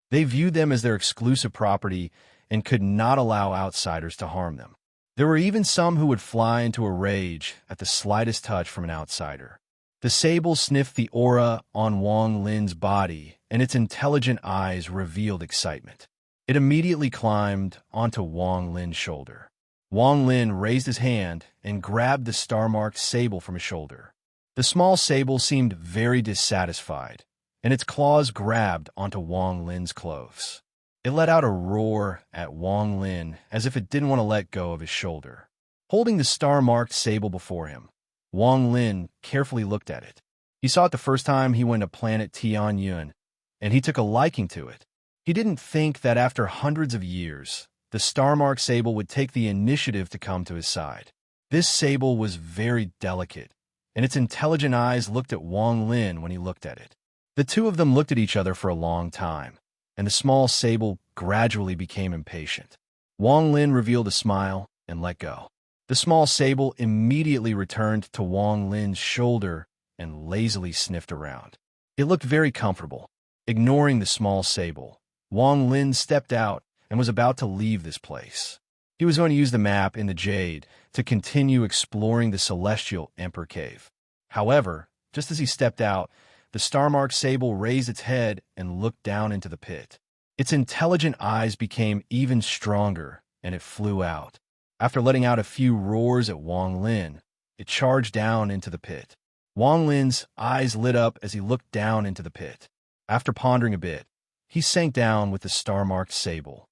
Speaker 1: They viewed them as their exclusive property and could not allow outsiders to harm them. There were even some who would fly into a rage at the slightest touch from an outsider. The sable sniffed the aura on Wang Lin's body, and its intelligent eyes revealed excitement. It immediately climbed onto Wang Lin's shoulder. Wang Lin raised his hand and grabbed the star-marked sable from his shoulder. The small sable seemed very dissatisfied, and its claws grabbed onto Wang Lin's clothes. It let out a roar at Wang Lin as if it didn't want to let go of his shoulder. Holding the star-marked sable before him, Wang Lin carefully looked at it. He saw it the first time he went to planet Tianyun, and he took a liking to it. He didn't think that after hundreds of years, the star-marked sable would take the initiative to come to his side. This sable was very delicate, and its intelligent eyes looked at Wang Lin when he looked at it. The two of them looked at each other for a long time. and the small sable gradually became impatient. Wang Lin revealed a smile and let go. The small sable immediately returned to Wang Lin's shoulder and lazily sniffed around. It looked very comfortable. Ignoring the small sable, Wang Lin stepped out and was about to leave this place. He was going to use the map in the Jade to continue exploring the Celestial Emperor Cave. However, just as he stepped out, the star-marked sable raised its head and looked down into the pit. Its intelligent eyes became even stronger, and it flew out. After letting out a few roars at Wang Lin, it charged down into the pit. Wang Lin's eyes lit up as he looked down into the pit. After pondering a bit, he sank down with the star-marked sable.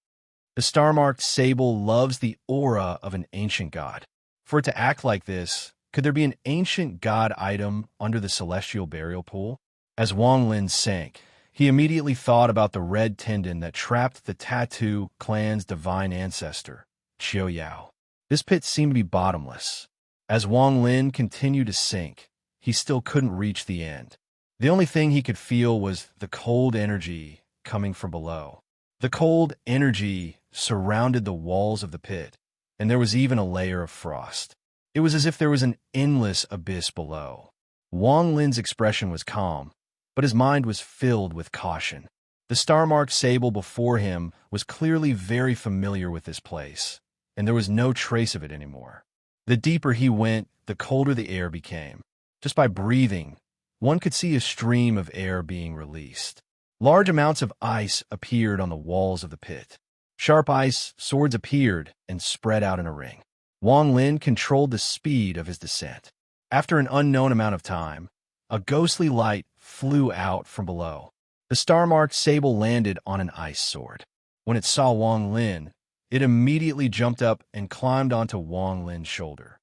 Speaker 1: The star-marked sable loves the aura of an ancient god. For it to act like this, could there be an ancient god item under the celestial burial pool? As Wang Lin sank, he immediately thought about the red tendon that trapped the Tattoo clan's divine ancestor, Qiu Yao. This pit seemed to be bottomless. As Wang Lin continued to sink, he still couldn't reach the end. The only thing he could feel was the cold energy coming from below. The cold energy surrounded the walls of the pit, and there was even a layer of frost. It was as if there was an endless abyss below. Wang Lin's expression was calm, but his mind was filled with caution. The star-marked sable before him was clearly very familiar with this place, and there was no trace of it anymore. The deeper he went, the colder the air became. Just by breathing, one could see a stream of air being released. Large amounts of ice appeared on the walls of the pit. Sharp ice swords appeared and spread out in a ring. Wang Lin controlled the speed of his descent. After an unknown amount of time, a ghostly light flew out from below. The star-marked sable landed on an ice sword. When it saw Wang Lin, it immediately jumped up and climbed onto Wang Lin's shoulder.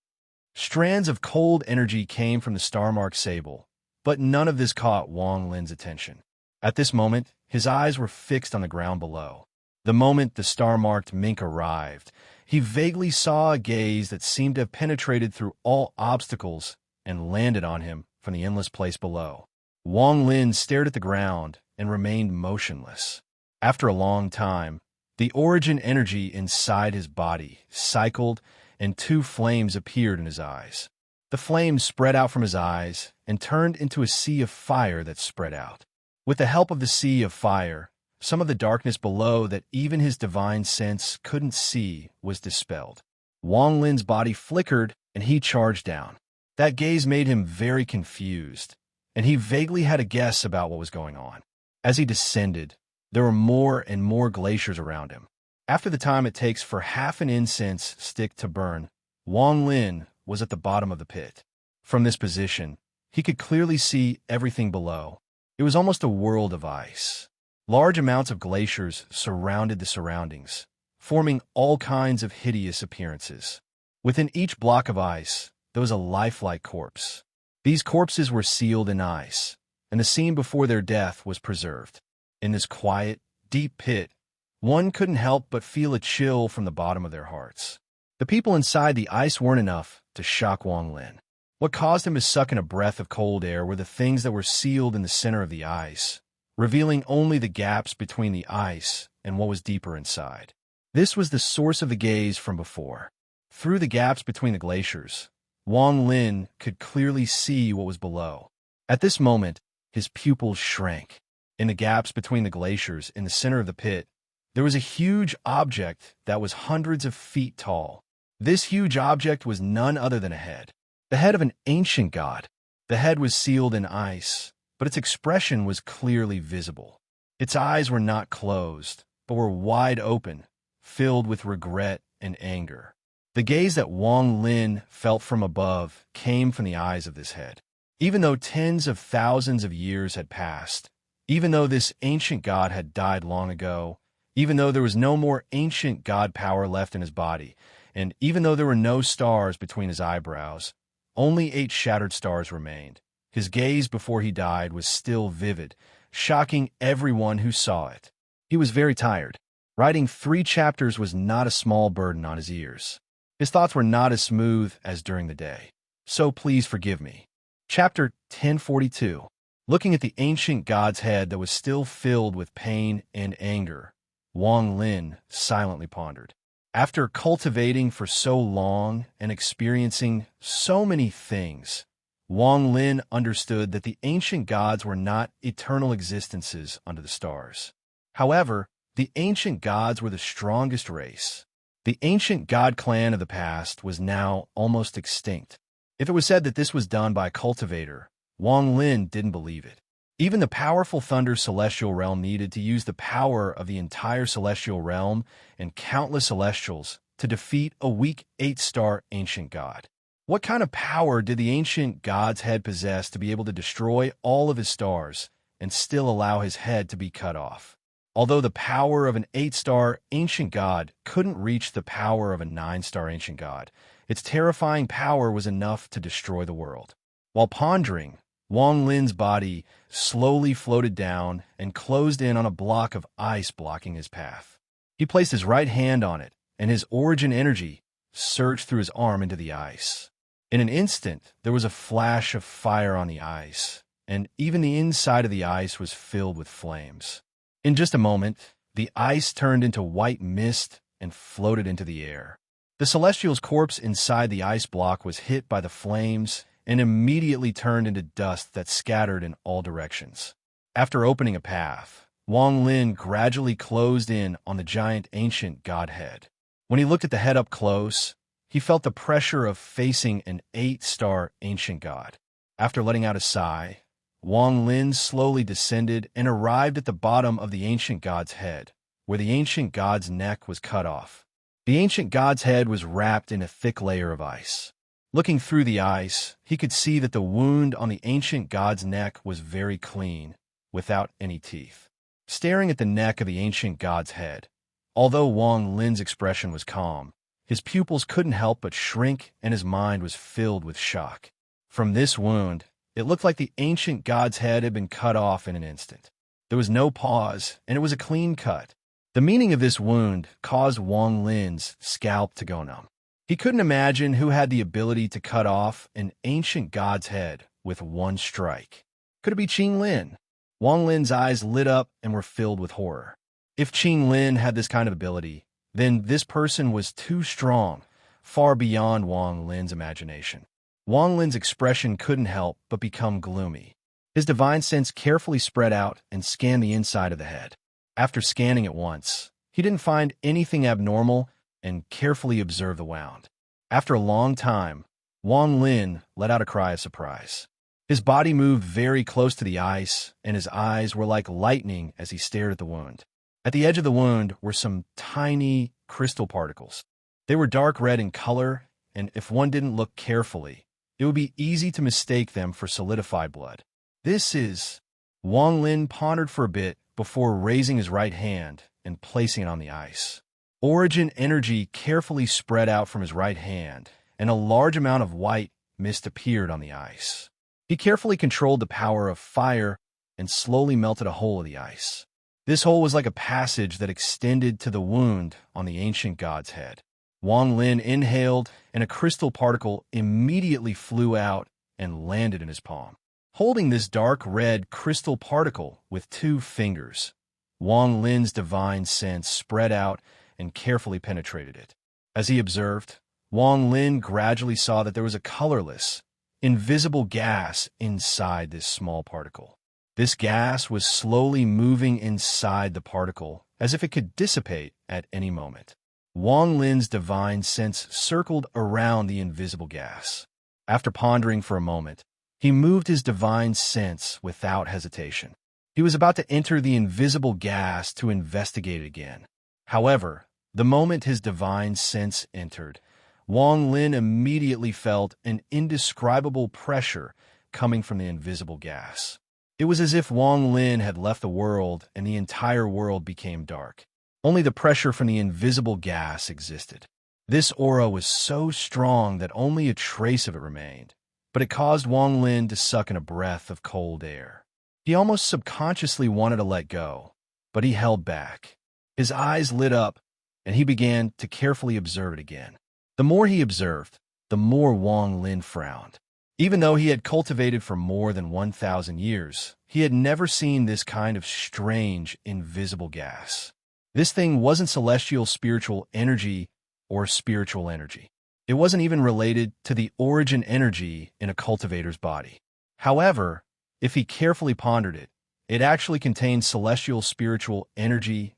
Speaker 1: Strands of cold energy came from the star-marked sable, but none of this caught Wang Lin's attention. At this moment, his eyes were fixed on the ground below. The moment the star-marked mink arrived, he vaguely saw a gaze that seemed to have penetrated through all obstacles and landed on him from the endless place below. Wang Lin stared at the ground and remained motionless. After a long time, the origin energy inside his body cycled and two flames appeared in his eyes. The flames spread out from his eyes and turned into a sea of fire that spread out. With the help of the sea of fire, some of the darkness below that even his divine sense couldn't see was dispelled. Wang Lin's body flickered and he charged down. That gaze made him very confused, and he vaguely had a guess about what was going on. As he descended, there were more and more glaciers around him. After the time it takes for half an incense stick to burn, Wang Lin was at the bottom of the pit. From this position, he could clearly see everything below. It was almost a world of ice. Large amounts of glaciers surrounded the surroundings, forming all kinds of hideous appearances. Within each block of ice, there was a lifelike corpse. These corpses were sealed in ice, and the scene before their death was preserved. In this quiet, deep pit, one couldn't help but feel a chill from the bottom of their hearts. The people inside the ice weren't enough to shock Wang Lin. What caused him to suck in a breath of cold air were the things that were sealed in the center of the ice, revealing only the gaps between the ice and what was deeper inside. This was the source of the gaze from before. Through the gaps between the glaciers, Wang Lin could clearly see what was below. At this moment, his pupils shrank. In the gaps between the glaciers in the center of the pit, there was a huge object that was hundreds of feet tall. This huge object was none other than a head. The head of an ancient god. The head was sealed in ice, but its expression was clearly visible. Its eyes were not closed, but were wide open, filled with regret and anger. The gaze that Wang Lin felt from above came from the eyes of this head. Even though tens of thousands of years had passed, even though this ancient god had died long ago, even though there was no more ancient god power left in his body, and even though there were no stars between his eyebrows, only 8 shattered stars remained. His gaze before he died was still vivid, shocking everyone who saw it. He was very tired. Writing 3 chapters was not a small burden on his ears. His thoughts were not as smooth as during the day. So please forgive me. Chapter 1042. Looking at the ancient god's head that was still filled with pain and anger, Wang Lin silently pondered. After cultivating for so long and experiencing so many things, Wang Lin understood that the ancient gods were not eternal existences under the stars. However, the ancient gods were the strongest race. The ancient god clan of the past was now almost extinct. If it was said that this was done by a cultivator, Wang Lin didn't believe it. Even the powerful Thunder Celestial Realm needed to use the power of the entire Celestial Realm and countless Celestials to defeat a weak 8-star ancient god. What kind of power did the ancient god's head possess to be able to destroy all of his stars and still allow his head to be cut off? Although the power of an 8-star ancient god couldn't reach the power of a 9-star ancient god, its terrifying power was enough to destroy the world. While pondering, Wang Lin's body slowly floated down and closed in on a block of ice blocking his path. He placed his right hand on it, and his origin energy surged through his arm into the ice. In an instant, there was a flash of fire on the ice, and even the inside of the ice was filled with flames. In just a moment, the ice turned into white mist and floated into the air. The Celestial's corpse inside the ice block was hit by the flames and immediately turned into dust that scattered in all directions. After opening a path, Wang Lin gradually closed in on the giant ancient godhead. When he looked at the head up close, he felt the pressure of facing an 8-star ancient god. After letting out a sigh, Wang Lin slowly descended and arrived at the bottom of the ancient god's head, where the ancient god's neck was cut off. The ancient god's head was wrapped in a thick layer of ice. Looking through the ice, he could see that the wound on the ancient god's neck was very clean, without any teeth. Staring at the neck of the ancient god's head, although Wang Lin's expression was calm, his pupils couldn't help but shrink and his mind was filled with shock. From this wound, it looked like the ancient god's head had been cut off in an instant. There was no pause, and it was a clean cut. The meaning of this wound caused Wang Lin's scalp to go numb. He couldn't imagine who had the ability to cut off an ancient god's head with one strike. Could it be Qing Lin? Wang Lin's eyes lit up and were filled with horror. If Qing Lin had this kind of ability, then this person was too strong, far beyond Wang Lin's imagination. Wang Lin's expression couldn't help but become gloomy. His divine sense carefully spread out and scanned the inside of the head. After scanning it once, he didn't find anything abnormal and carefully observed the wound. After a long time, Wang Lin let out a cry of surprise. His body moved very close to the ice, and his eyes were like lightning as he stared at the wound. At the edge of the wound were some tiny crystal particles. They were dark red in color, and if one didn't look carefully, it would be easy to mistake them for solidified blood. This is... Wang Lin pondered for a bit before raising his right hand and placing it on the ice. Origin energy carefully spread out from his right hand, and a large amount of white mist appeared on the ice. He carefully controlled the power of fire and slowly melted a hole in the ice. This hole was like a passage that extended to the wound on the ancient god's head. Wang Lin inhaled, and a crystal particle immediately flew out and landed in his palm. Holding this dark red crystal particle with 2 fingers, Wang Lin's divine sense spread out and carefully penetrated it. As he observed, Wang Lin gradually saw that there was a colorless, invisible gas inside this small particle. This gas was slowly moving inside the particle as if it could dissipate at any moment. Wang Lin's divine sense circled around the invisible gas. After pondering for a moment, he moved his divine sense without hesitation. He was about to enter the invisible gas to investigate it again. However, the moment his divine sense entered, Wang Lin immediately felt an indescribable pressure coming from the invisible gas. It was as if Wang Lin had left the world and the entire world became dark. Only the pressure from the invisible gas existed. This aura was so strong that only a trace of it remained, but it caused Wang Lin to suck in a breath of cold air. He almost subconsciously wanted to let go, but he held back. His eyes lit up, and he began to carefully observe it again. The more he observed, the more Wang Lin frowned. Even though he had cultivated for more than 1,000 years, he had never seen this kind of strange, invisible gas. This thing wasn't celestial spiritual energy or spiritual energy. It wasn't even related to the origin energy in a cultivator's body. However, if he carefully pondered it, it actually contained celestial spiritual energy,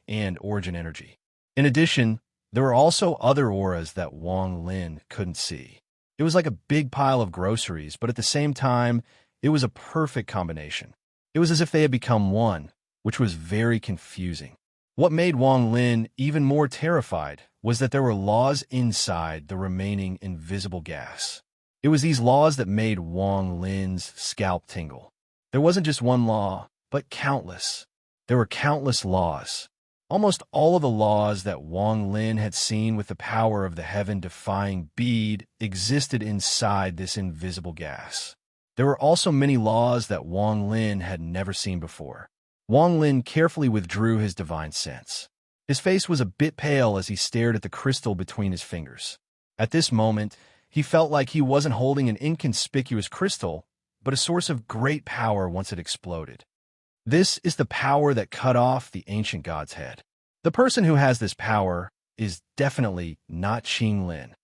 Speaker 1: and origin energy. In addition, there were also other auras that Wang Lin couldn't see. It was like a big pile of groceries, but at the same time, it was a perfect combination. It was as if they had become one, which was very confusing. What made Wang Lin even more terrified was that there were laws inside the remaining invisible gas. It was these laws that made Wang Lin's scalp tingle. There wasn't just one law, but countless. There were countless laws. Almost all of the laws that Wang Lin had seen with the power of the heaven-defying bead existed inside this invisible gas. There were also many laws that Wang Lin had never seen before. Wang Lin carefully withdrew his divine sense. His face was a bit pale as he stared at the crystal between his fingers. At this moment, he felt like he wasn't holding an inconspicuous crystal, but a source of great power once it exploded. This is the power that cut off the ancient god's head. The person who has this power is definitely not Qing Lin.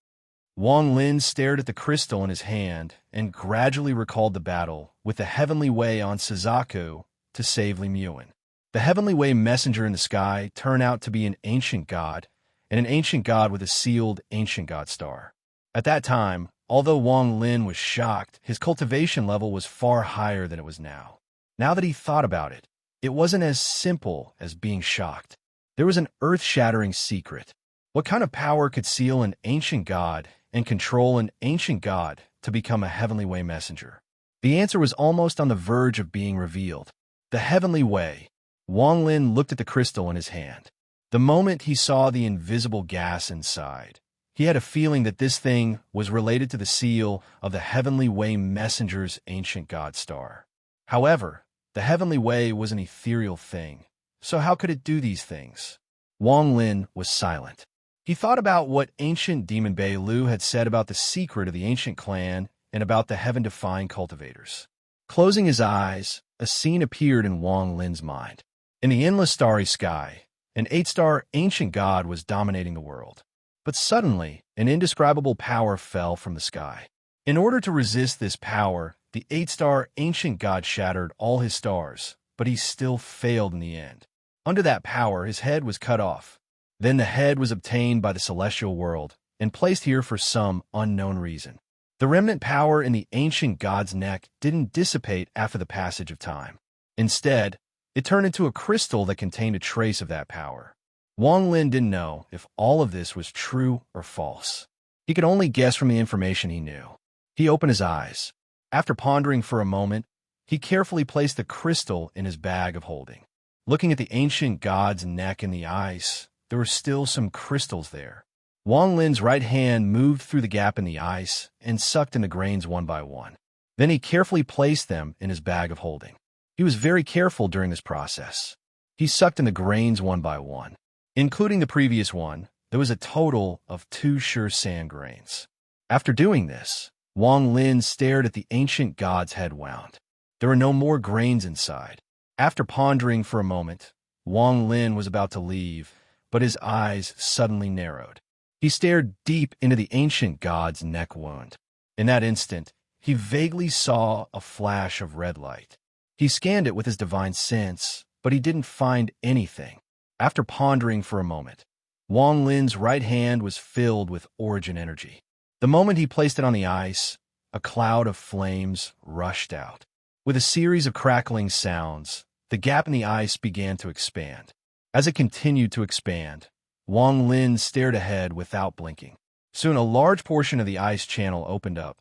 Speaker 1: Wang Lin stared at the crystal in his hand and gradually recalled the battle with the Heavenly Way on Suzaku to save Li Muin. The Heavenly Way messenger in the sky turned out to be an ancient god, and an ancient god with a sealed ancient god star. At that time, although Wang Lin was shocked, his cultivation level was far higher than it was now. Now that he thought about it, it wasn't as simple as being shocked. There was an earth-shattering secret. What kind of power could seal an ancient god and control an ancient god to become a Heavenly Way messenger? The answer was almost on the verge of being revealed. The Heavenly Way. Wang Lin looked at the crystal in his hand. The moment he saw the invisible gas inside, he had a feeling that this thing was related to the seal of the Heavenly Way messenger's ancient god star. However, the Heavenly Way was an ethereal thing, so how could it do these things? Wang Lin was silent. He thought about what ancient demon Bei Lu had said about the secret of the ancient clan and about the heaven-defying cultivators. Closing his eyes, a scene appeared in Wang Lin's mind. In the endless starry sky, an 8-star ancient god was dominating the world. But suddenly, an indescribable power fell from the sky. In order to resist this power, the 8-star ancient god shattered all his stars, but he still failed in the end. Under that power, his head was cut off. Then the head was obtained by the celestial world and placed here for some unknown reason. The remnant power in the ancient god's neck didn't dissipate after the passage of time. Instead, it turned into a crystal that contained a trace of that power. Wang Lin didn't know if all of this was true or false. He could only guess from the information he knew. He opened his eyes. After pondering for a moment, he carefully placed the crystal in his bag of holding. Looking at the ancient god's neck in the ice, there were still some crystals there. Wang Lin's right hand moved through the gap in the ice and sucked in the grains one by one. Then he carefully placed them in his bag of holding. He was very careful during this process. He sucked in the grains one by one. Including the previous one, there was a total of 2 sure sand grains. After doing this, Wang Lin stared at the ancient god's head wound. There were no more grains inside. After pondering for a moment, Wang Lin was about to leave, but his eyes suddenly narrowed. He stared deep into the ancient god's neck wound. In that instant, he vaguely saw a flash of red light. He scanned it with his divine sense, but he didn't find anything. After pondering for a moment, Wang Lin's right hand was filled with origin energy. The moment he placed it on the ice, a cloud of flames rushed out. With a series of crackling sounds, the gap in the ice began to expand. As it continued to expand, Wang Lin stared ahead without blinking. Soon a large portion of the ice channel opened up,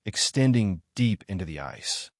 Speaker 1: extending deep into the ice.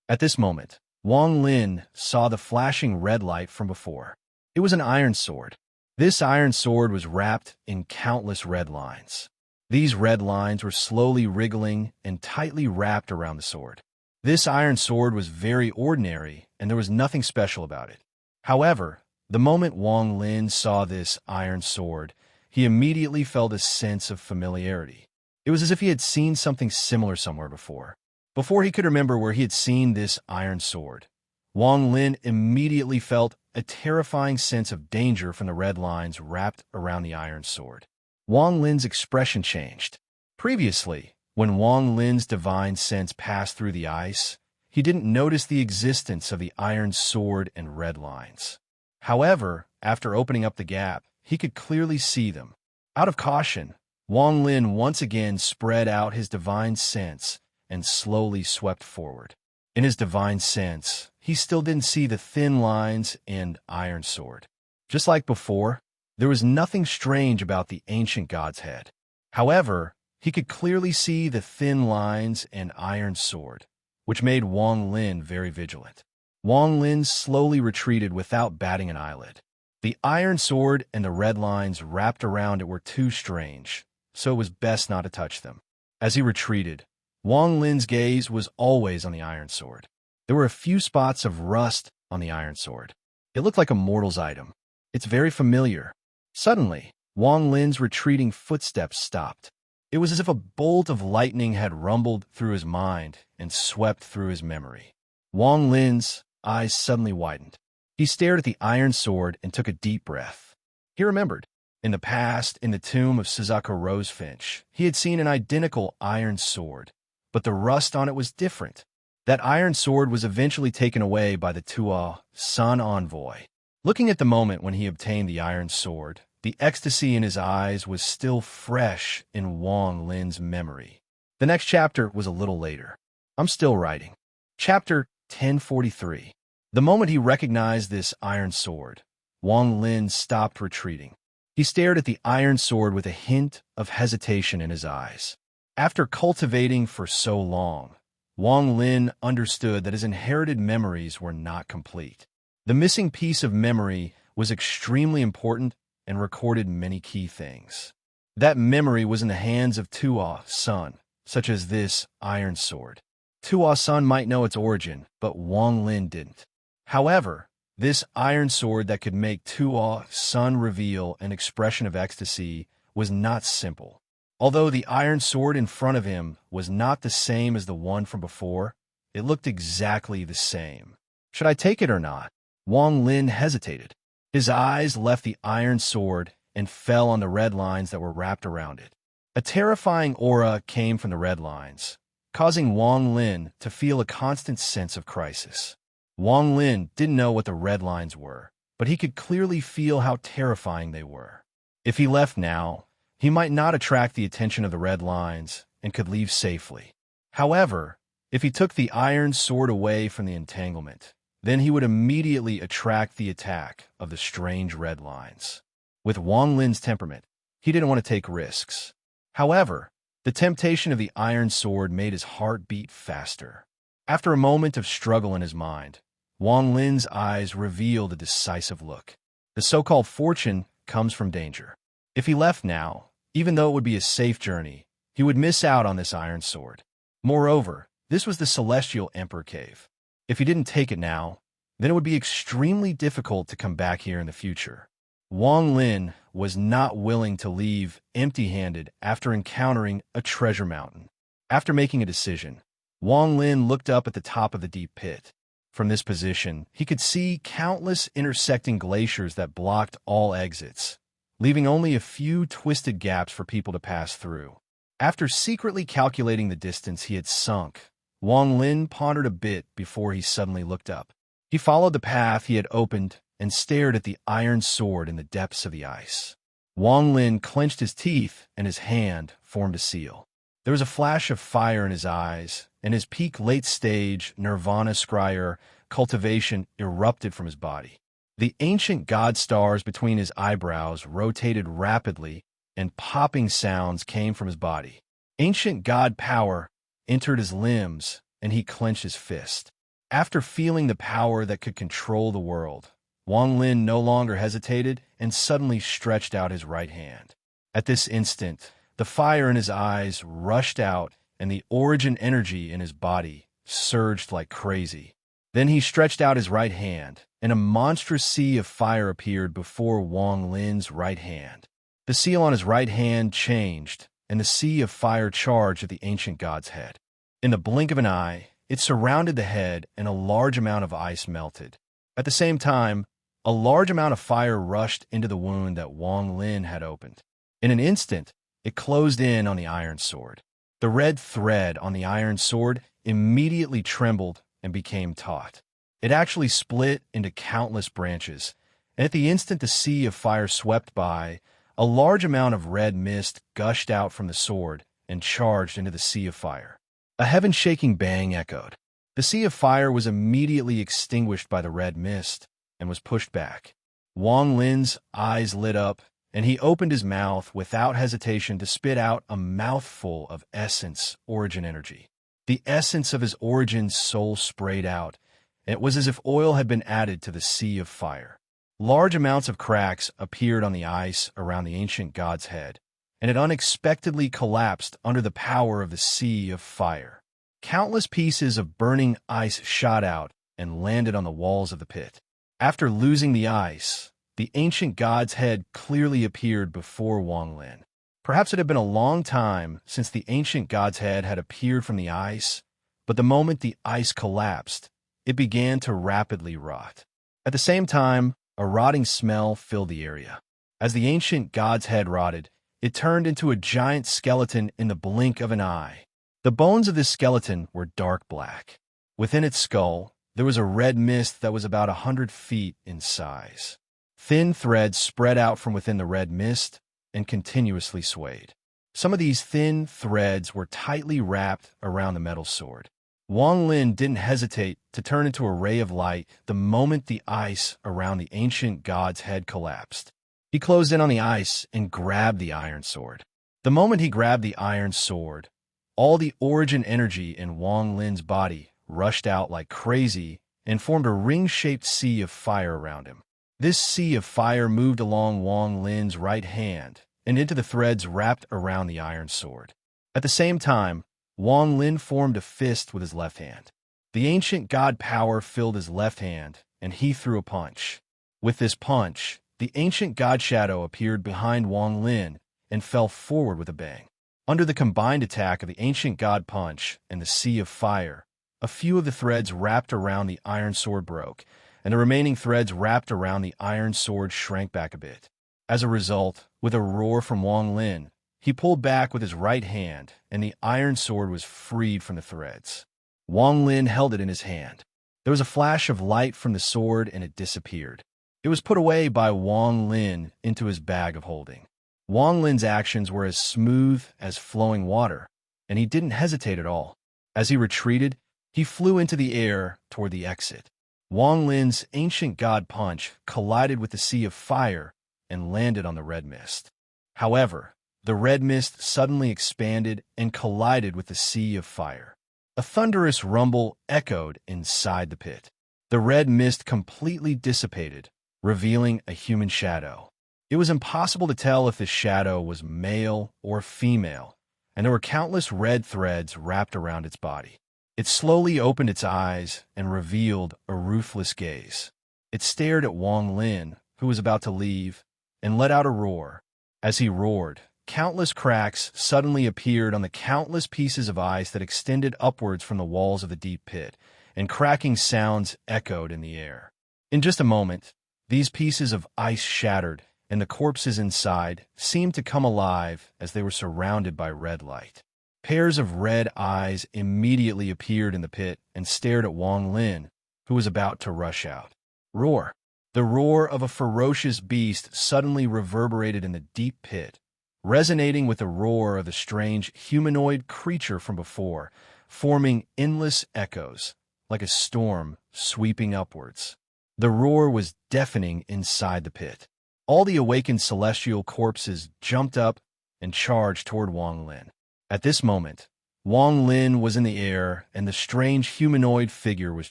Speaker 1: At this moment, Wang Lin saw the flashing red light from before. It was an iron sword. This iron sword was wrapped in countless red lines. These red lines were slowly wriggling and tightly wrapped around the sword. This iron sword was very ordinary, and there was nothing special about it. However, the moment Wang Lin saw this iron sword, he immediately felt a sense of familiarity. It was as if he had seen something similar somewhere before. Before he could remember where he had seen this iron sword, Wang Lin immediately felt a terrifying sense of danger from the red lines wrapped around the iron sword. Wang Lin's expression changed. Previously, when Wang Lin's divine sense passed through the ice, he didn't notice the existence of the iron sword and red lines. However, after opening up the gap, he could clearly see them. Out of caution, Wang Lin once again spread out his divine sense and slowly swept forward. In his divine sense, he still didn't see the thin lines and iron sword. Just like before, there was nothing strange about the ancient god's head. However, he could clearly see the thin lines and iron sword, which made Wang Lin very vigilant. Wang Lin slowly retreated without batting an eyelid. The iron sword and the red lines wrapped around it were too strange, so it was best not to touch them. As he retreated, Wang Lin's gaze was always on the iron sword. There were a few spots of rust on the iron sword. It looked like a mortal's item. It's very familiar. Suddenly, Wang Lin's retreating footsteps stopped. It was as if a bolt of lightning had rumbled through his mind and swept through his memory. Wang Lin's eyes suddenly widened. He stared at the iron sword and took a deep breath. He remembered. In the past, in the tomb of Suzaku Rosefinch, he had seen an identical iron sword, but the rust on it was different. That iron sword was eventually taken away by the Tua Sun envoy. Looking at the moment when he obtained the iron sword, the ecstasy in his eyes was still fresh in Wang Lin's memory. The next chapter was a little later. I'm still writing. Chapter 1043. The moment he recognized this iron sword, Wang Lin stopped retreating. He stared at the iron sword with a hint of hesitation in his eyes. After cultivating for so long, Wang Lin understood that his inherited memories were not complete. The missing piece of memory was extremely important and recorded many key things. That memory was in the hands of Tua Sun, such as this iron sword. Tua Sun might know its origin, but Wang Lin didn't. However, this iron sword that could make Tua Sun reveal an expression of ecstasy was not simple. Although the iron sword in front of him was not the same as the one from before, it looked exactly the same. Should I take it or not? Wang Lin hesitated. His eyes left the iron sword and fell on the red lines that were wrapped around it. A terrifying aura came from the red lines, causing Wang Lin to feel a constant sense of crisis. Wang Lin didn't know what the red lines were, but he could clearly feel how terrifying they were. If he left now, he might not attract the attention of the red lines and could leave safely. However, if he took the iron sword away from the entanglement, then he would immediately attract the attack of the strange red lines. With Wang Lin's temperament, he didn't want to take risks. However, the temptation of the iron sword made his heart beat faster. After a moment of struggle in his mind, Wang Lin's eyes revealed a decisive look. The so-called fortune comes from danger. If he left now, even though it would be a safe journey, he would miss out on this iron sword. Moreover, this was the Celestial Emperor Cave. If he didn't take it now, then it would be extremely difficult to come back here in the future. Wang Lin was not willing to leave empty-handed after encountering a treasure mountain. After making a decision, Wang Lin looked up at the top of the deep pit. From this position, he could see countless intersecting glaciers that blocked all exits, leaving only a few twisted gaps for people to pass through. After secretly calculating the distance he had sunk, Wang Lin pondered a bit before he suddenly looked up. He followed the path he had opened and stared at the iron sword in the depths of the ice. Wang Lin clenched his teeth and his hand formed a seal. There was a flash of fire in his eyes, and his peak late-stage nirvana scryer cultivation erupted from his body. The ancient god stars between his eyebrows rotated rapidly, and popping sounds came from his body. Ancient god power entered his limbs, and he clenched his fist. After feeling the power that could control the world, Wang Lin no longer hesitated and suddenly stretched out his right hand. At this instant, the fire in his eyes rushed out, and the origin energy in his body surged like crazy. Then he stretched out his right hand, and a monstrous sea of fire appeared before Wang Lin's right hand. The seal on his right hand changed, and the sea of fire charged at the ancient god's head. In the blink of an eye, it surrounded the head, and a large amount of ice melted. At the same time, a large amount of fire rushed into the wound that Wang Lin had opened. In an instant, it closed in on the iron sword. The red thread on the iron sword immediately trembled and became taut. It actually split into countless branches, and at the instant the sea of fire swept by, a large amount of red mist gushed out from the sword and charged into the sea of fire. A heaven-shaking bang echoed. The sea of fire was immediately extinguished by the red mist and was pushed back. Wang Lin's eyes lit up, and he opened his mouth without hesitation to spit out a mouthful of essence, origin energy. The essence of his origin's soul sprayed out, and it was as if oil had been added to the sea of fire. Large amounts of cracks appeared on the ice around the ancient god's head, and it unexpectedly collapsed under the power of the sea of fire. Countless pieces of burning ice shot out and landed on the walls of the pit. After losing the ice, the ancient god's head clearly appeared before Wang Lin. Perhaps it had been a long time since the ancient god's head had appeared from the ice, but the moment the ice collapsed, it began to rapidly rot. At the same time, a rotting smell filled the area. As the ancient god's head rotted, it turned into a giant skeleton in the blink of an eye. The bones of this skeleton were dark black. Within its skull, there was a red mist that was about 100 feet in size. Thin threads spread out from within the red mist and continuously swayed. Some of these thin threads were tightly wrapped around the metal sword. Wang Lin didn't hesitate to turn into a ray of light the moment the ice around the ancient god's head collapsed. He closed in on the ice and grabbed the iron sword. The moment he grabbed the iron sword, all the origin energy in Wang Lin's body rushed out like crazy and formed a ring-shaped sea of fire around him. This sea of fire moved along Wang Lin's right hand and into the threads wrapped around the iron sword. At the same time, Wang Lin formed a fist with his left hand. The ancient god power filled his left hand, and he threw a punch. With this punch, the ancient god shadow appeared behind Wang Lin and fell forward with a bang. Under the combined attack of the ancient god punch and the sea of fire, a few of the threads wrapped around the iron sword broke, and the remaining threads wrapped around the iron sword shrank back a bit. As a result, with a roar from Wang Lin, he pulled back with his right hand, and the iron sword was freed from the threads. Wang Lin held it in his hand. There was a flash of light from the sword, and it disappeared. It was put away by Wang Lin into his bag of holding. Wang Lin's actions were as smooth as flowing water, and he didn't hesitate at all. As he retreated, he flew into the air toward the exit. Wang Lin's ancient god punch collided with the sea of fire and landed on the red mist. However, the red mist suddenly expanded and collided with the sea of fire. A thunderous rumble echoed inside the pit. The red mist completely dissipated, revealing a human shadow. It was impossible to tell if the shadow was male or female, and there were countless red threads wrapped around its body. It slowly opened its eyes and revealed a ruthless gaze. It stared at Wang Lin, who was about to leave, and let out a roar. As he roared, countless cracks suddenly appeared on the countless pieces of ice that extended upwards from the walls of the deep pit, and cracking sounds echoed in the air. In just a moment, these pieces of ice shattered, and the corpses inside seemed to come alive as they were surrounded by red light. Pairs of red eyes immediately appeared in the pit and stared at Wang Lin, who was about to rush out. Roar! The roar of a ferocious beast suddenly reverberated in the deep pit, resonating with the roar of the strange humanoid creature from before, forming endless echoes, like a storm sweeping upwards. The roar was deafening inside the pit. All the awakened celestial corpses jumped up and charged toward Wang Lin. At this moment, Wang Lin was in the air, and the strange humanoid figure was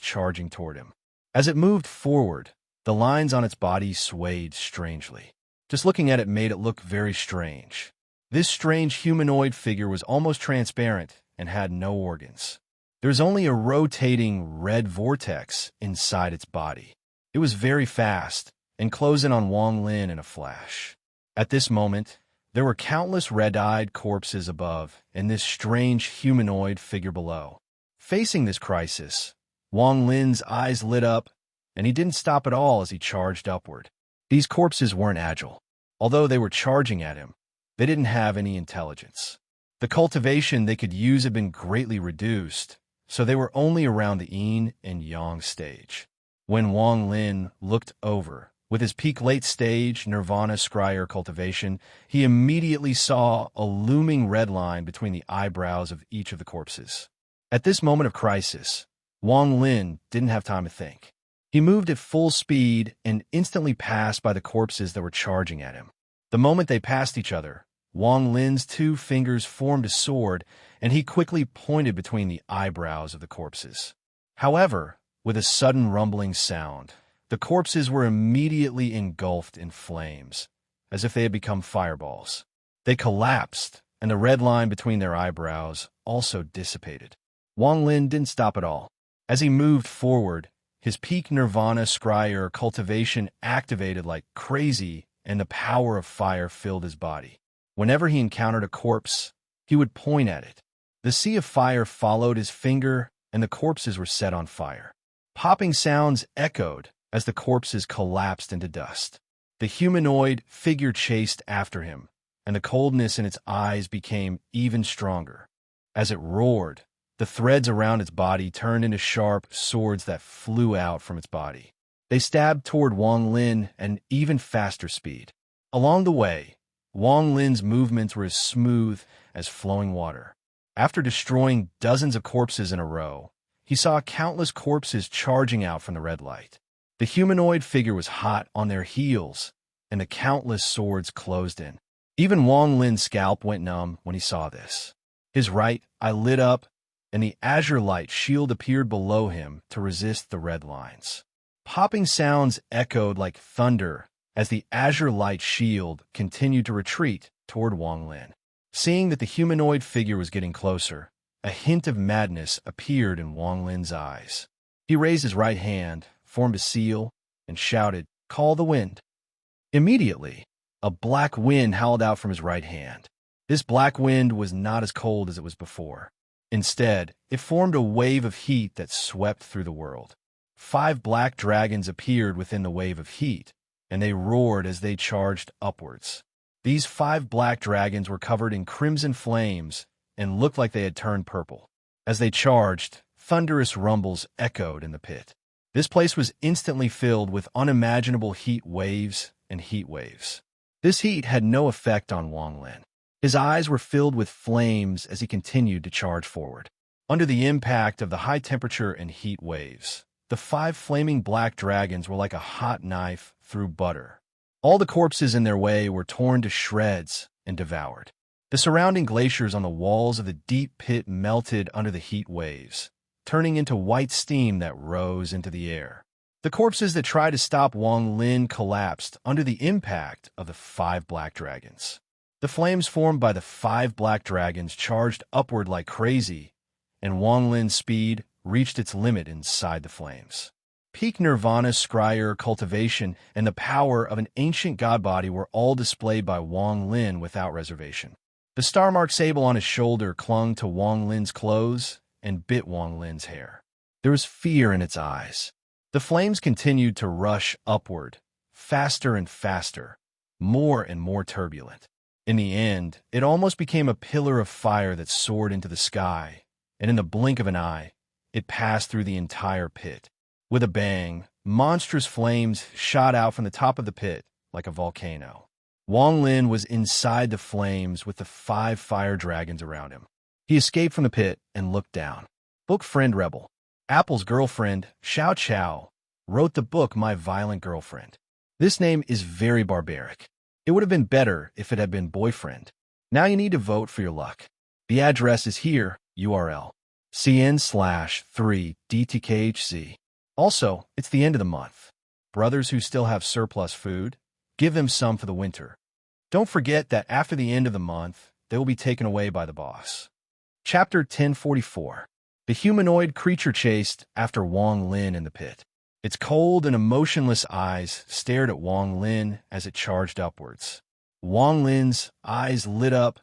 Speaker 1: charging toward him. As it moved forward, the lines on its body swayed strangely. Just looking at it made it look very strange. This strange humanoid figure was almost transparent and had no organs. There was only a rotating red vortex inside its body. It was very fast and closed in on Wang Lin in a flash. At this moment, There were countless red-eyed corpses above and this strange humanoid figure below. Facing this crisis, Wang Lin's eyes lit up, and he didn't stop at all as he charged upward. These corpses weren't agile. Although they were charging at him, they didn't have any intelligence. The cultivation they could use had been greatly reduced, so they were only around the yin and yang stage. When Wang Lin looked over, with his peak late stage nirvana scryer cultivation, he immediately saw a looming red line between the eyebrows of each of the corpses. At this moment of crisis, Wang Lin didn't have time to think. He moved at full speed and instantly passed by the corpses that were charging at him. The moment they passed each other, Wang Lin's two fingers formed a sword, and he quickly pointed between the eyebrows of the corpses. However, with a sudden rumbling sound, the corpses were immediately engulfed in flames, as if they had become fireballs. They collapsed, and the red line between their eyebrows also dissipated. Wang Lin didn't stop at all. As he moved forward, his peak nirvana scryer cultivation activated like crazy, and the power of fire filled his body. Whenever he encountered a corpse, he would point at it. The sea of fire followed his finger, and the corpses were set on fire. Popping sounds echoed as the corpses collapsed into dust. The humanoid figure chased after him, and the coldness in its eyes became even stronger. As it roared, the threads around its body turned into sharp swords that flew out from its body. They stabbed toward Wang Lin at an even faster speed. Along the way, Wang Lin's movements were as smooth as flowing water. After destroying dozens of corpses in a row, he saw countless corpses charging out from the red light. The humanoid figure was hot on their heels, and the countless swords closed in. Even Wang Lin's scalp went numb when he saw this. His right eye lit up, and the azure light shield appeared below him to resist the red lines. Popping sounds echoed like thunder as the azure light shield continued to retreat toward Wang Lin. Seeing that the humanoid figure was getting closer, a hint of madness appeared in Wang Lin's eyes. He raised his right hand, formed a seal, and shouted, "Call the wind." Immediately, a black wind howled out from his right hand. This black wind was not as cold as it was before. Instead, it formed a wave of heat that swept through the world. 5 black dragons appeared within the wave of heat, and they roared as they charged upwards. These 5 black dragons were covered in crimson flames and looked like they had turned purple. As they charged, thunderous rumbles echoed in the pit. This place was instantly filled with unimaginable heat waves and heat waves. This heat had no effect on Wang Lin. His eyes were filled with flames as he continued to charge forward. Under the impact of the high temperature and heat waves, the 5 flaming black dragons were like a hot knife through butter. All the corpses in their way were torn to shreds and devoured. The surrounding glaciers on the walls of the deep pit melted under the heat waves, turning into white steam that rose into the air. The corpses that tried to stop Wang Lin collapsed under the impact of the 5 black dragons. The flames formed by the 5 black dragons charged upward like crazy, and Wang Lin's speed reached its limit inside the flames. Peak nirvana scryer cultivation and the power of an ancient god body were all displayed by Wang Lin without reservation. The star-marked sable on his shoulder clung to Wang Lin's clothes and bit Wang Lin's hair. There was fear in its eyes. The flames continued to rush upward, faster and faster, more and more turbulent. In the end, it almost became a pillar of fire that soared into the sky, and in the blink of an eye, it passed through the entire pit. With a bang, monstrous flames shot out from the top of the pit like a volcano. Wang Lin was inside the flames with the 5 fire dragons around him. He escaped from the pit and looked down. Book Friend Rebel. Apple's girlfriend, Xiao Qiao, wrote the book My Violent Girlfriend. This name is very barbaric. It would have been better if it had been boyfriend. Now you need to vote for your luck. The address is here, URL. CN/3DTKHC. Also, it's the end of the month. Brothers who still have surplus food, give them some for the winter. Don't forget that after the end of the month, they will be taken away by the boss. Chapter 1044. The humanoid creature chased after Wang Lin in the pit. Its cold and emotionless eyes stared at Wang Lin as it charged upwards. Wang Lin's eyes lit up,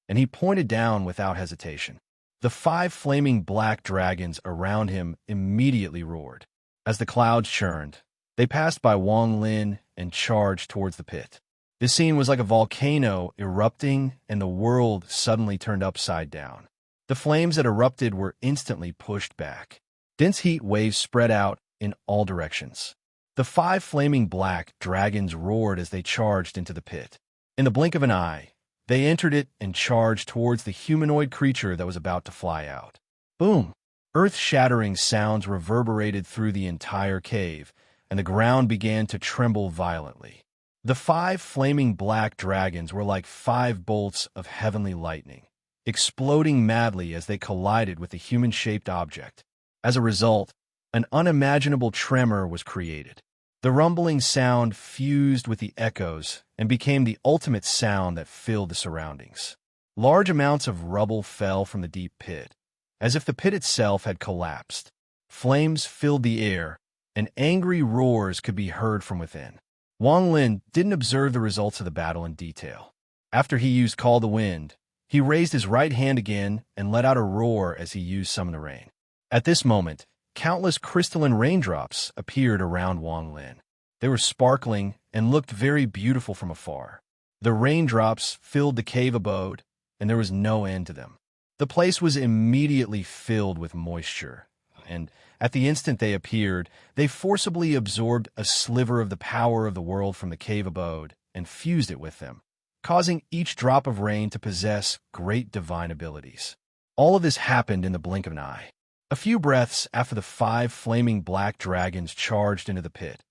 Speaker 1: and he pointed down without hesitation. The 5 flaming black dragons around him immediately roared. As the clouds churned, they passed by Wang Lin and charged towards the pit. This scene was like a volcano erupting, and the world suddenly turned upside down. The flames that erupted were instantly pushed back. Dense heat waves spread out in all directions. The 5 flaming black dragons roared as they charged into the pit. In the blink of an eye, they entered it and charged towards the humanoid creature that was about to fly out. Boom! Earth-shattering sounds reverberated through the entire cave, and the ground began to tremble violently. The 5 flaming black dragons were like 5 bolts of heavenly lightning, exploding madly as they collided with the human-shaped object. As a result, an unimaginable tremor was created. The rumbling sound fused with the echoes and became the ultimate sound that filled the surroundings. Large amounts of rubble fell from the deep pit, as if the pit itself had collapsed. Flames filled the air, and angry roars could be heard from within. Wang Lin didn't observe the results of the battle in detail. After he used Call the Wind, he raised his right hand again and let out a roar as he used Summon the Rain. At this moment, countless crystalline raindrops appeared around Wang Lin. They were sparkling and looked very beautiful from afar. The raindrops filled the cave abode, and there was no end to them. The place was immediately filled with moisture, and at the instant they appeared, they forcibly absorbed a sliver of the power of the world from the cave abode and fused it with them, causing each drop of rain to possess great divine abilities. All of this happened in the blink of an eye. A few breaths after the 5 flaming black dragons charged into the pit,